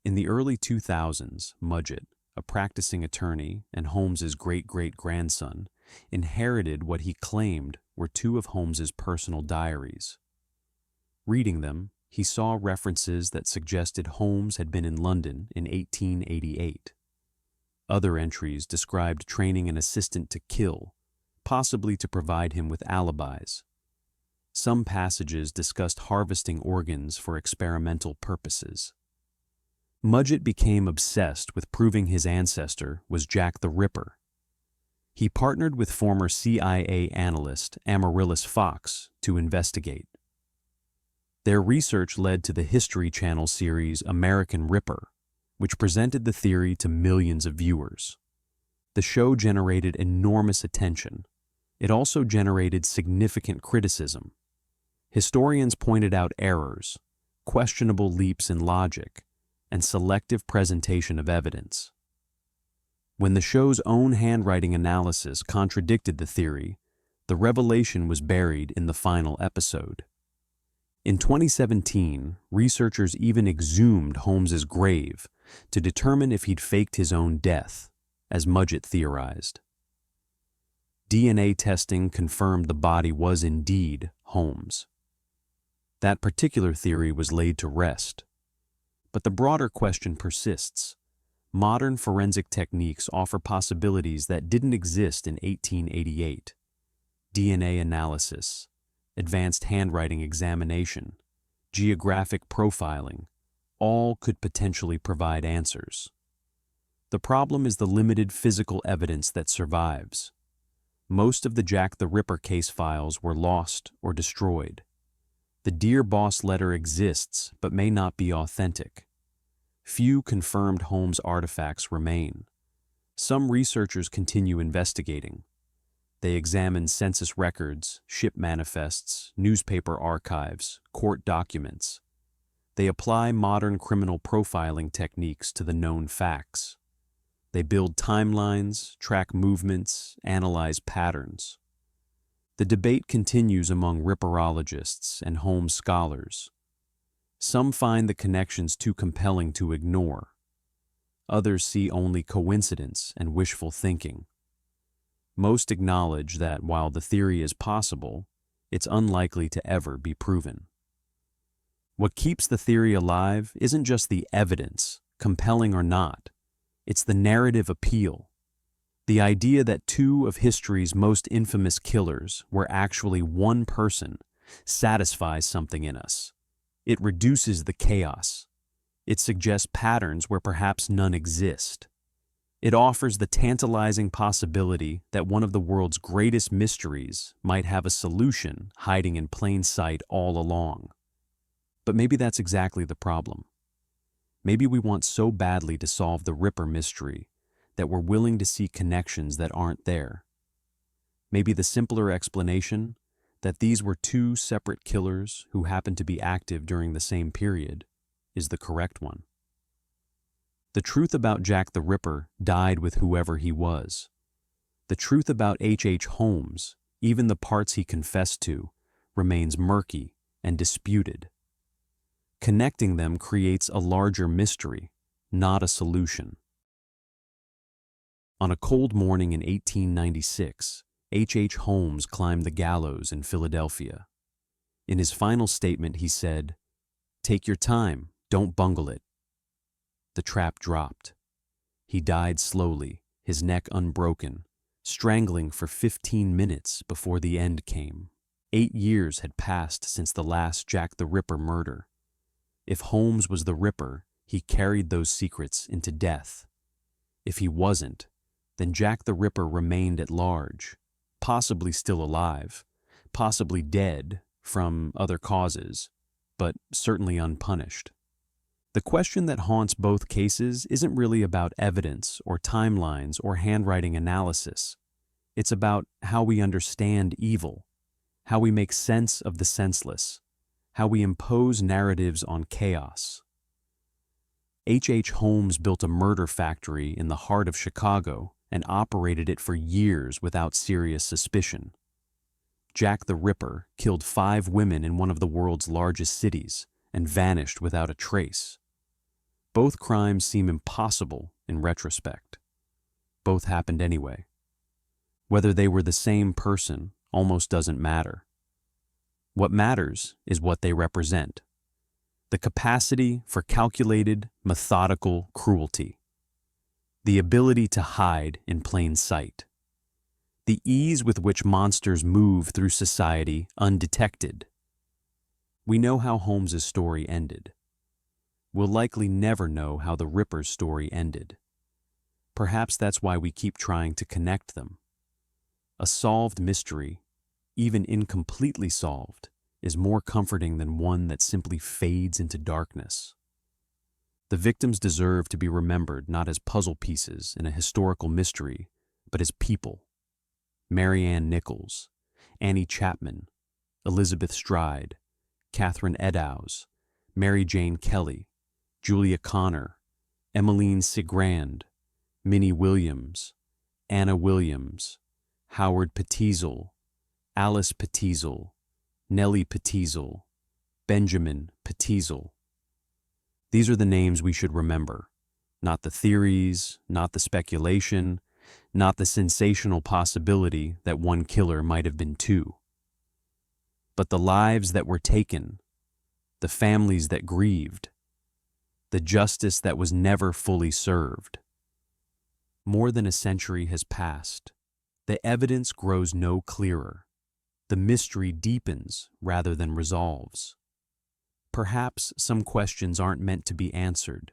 In the early 2000s, Mudgett, a practicing attorney and Holmes's great-great-grandson, inherited what he claimed were two of Holmes's personal diaries. Reading them, he saw references that suggested Holmes had been in London in 1888. Other entries described training an assistant to kill, possibly to provide him with alibis. Some passages discussed harvesting organs for experimental purposes. Mudgett became obsessed with proving his ancestor was Jack the Ripper. He partnered with former CIA analyst Amaryllis Fox to investigate. Their research led to the History Channel series American Ripper, which presented the theory to millions of viewers. The show generated enormous attention. It also generated significant criticism. Historians pointed out errors, questionable leaps in logic, and selective presentation of evidence. When the show's own handwriting analysis contradicted the theory, the revelation was buried in the final episode. In 2017, researchers even exhumed Holmes's grave to determine if he'd faked his own death, as Mudgett theorized. DNA testing confirmed the body was indeed Holmes. That particular theory was laid to rest. But the broader question persists. Modern forensic techniques offer possibilities that didn't exist in 1888. DNA analysis, advanced handwriting examination, geographic profiling, all could potentially provide answers. The problem is the limited physical evidence that survives. Most of the Jack the Ripper case files were lost or destroyed. The Dear Boss letter exists but may not be authentic. Few confirmed Holmes artifacts remain. Some researchers continue investigating. They examine census records, ship manifests, newspaper archives, court documents. They apply modern criminal profiling techniques to the known facts. They build timelines, track movements, analyze patterns. The debate continues among ripperologists and Holmes scholars. Some find the connections too compelling to ignore. Others see only coincidence and wishful thinking. Most acknowledge that while the theory is possible, it's unlikely to ever be proven. What keeps the theory alive isn't just the evidence, compelling or not. It's the narrative appeal. The idea that two of history's most infamous killers were actually one person satisfies something in us. It reduces the chaos. It suggests patterns where perhaps none exist. It offers the tantalizing possibility that one of the world's greatest mysteries might have a solution hiding in plain sight all along. But maybe that's exactly the problem. Maybe we want so badly to solve the Ripper mystery that we're willing to see connections that aren't there. Maybe the simpler explanation, that these were two separate killers who happened to be active during the same period, is the correct one. The truth about Jack the Ripper died with whoever he was. The truth about H. Holmes, even the parts he confessed to, remains murky and disputed. Connecting them creates a larger mystery, not a solution. On a cold morning in 1896, H. Holmes climbed the gallows in Philadelphia. In his final statement, he said, "Take your time, don't bungle it." The trap dropped. He died slowly, his neck unbroken, strangling for 15 minutes before the end came. 8 years had passed since the last Jack the Ripper murder. If Holmes was the Ripper, he carried those secrets into death. If he wasn't, then Jack the Ripper remained at large, possibly still alive, possibly dead from other causes, but certainly unpunished. The question that haunts both cases isn't really about evidence or timelines or handwriting analysis. It's about how we understand evil, how we make sense of the senseless, how we impose narratives on chaos. H. Holmes built a murder factory in the heart of Chicago and operated it for years without serious suspicion. Jack the Ripper killed 5 women in one of the world's largest cities and vanished without a trace. Both crimes seem impossible in retrospect. Both happened anyway. Whether they were the same person almost doesn't matter. What matters is what they represent: the capacity for calculated, methodical cruelty, the ability to hide in plain sight, the ease with which monsters move through society undetected. We know how Holmes's story ended. We'll likely never know how the Ripper's story ended. Perhaps that's why we keep trying to connect them. A solved mystery, even incompletely solved, is more comforting than one that simply fades into darkness. The victims deserve to be remembered not as puzzle pieces in a historical mystery, but as people. Mary Ann Nichols, Annie Chapman, Elizabeth Stride, Catherine Eddowes, Mary Jane Kelly, Julia Connor, Emmeline Sigrand, Minnie Williams, Anna Williams, Howard Petteasel, Alice Petteasel, Nellie Petteasel, Benjamin Petteasel. These are the names we should remember, not the theories, not the speculation, not the sensational possibility that one killer might have been 2. But the lives that were taken, the families that grieved, the justice that was never fully served. More than a century has passed. The evidence grows no clearer. The mystery deepens rather than resolves. Perhaps some questions aren't meant to be answered.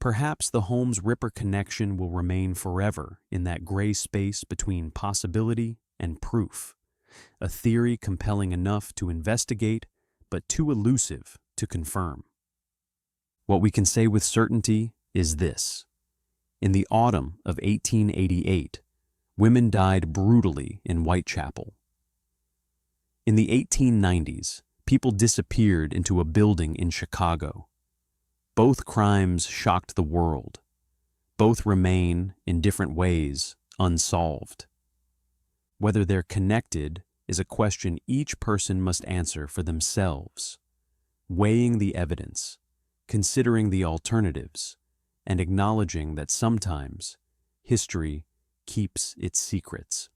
Perhaps the Holmes-Ripper connection will remain forever in that gray space between possibility and proof, a theory compelling enough to investigate, but too elusive to confirm. What we can say with certainty is this: in the autumn of 1888, women died brutally in Whitechapel. In the 1890s, people disappeared into a building in Chicago. Both crimes shocked the world. Both remain, in different ways, unsolved. Whether they're connected is a question each person must answer for themselves, weighing the evidence, considering the alternatives, and acknowledging that sometimes history keeps its secrets.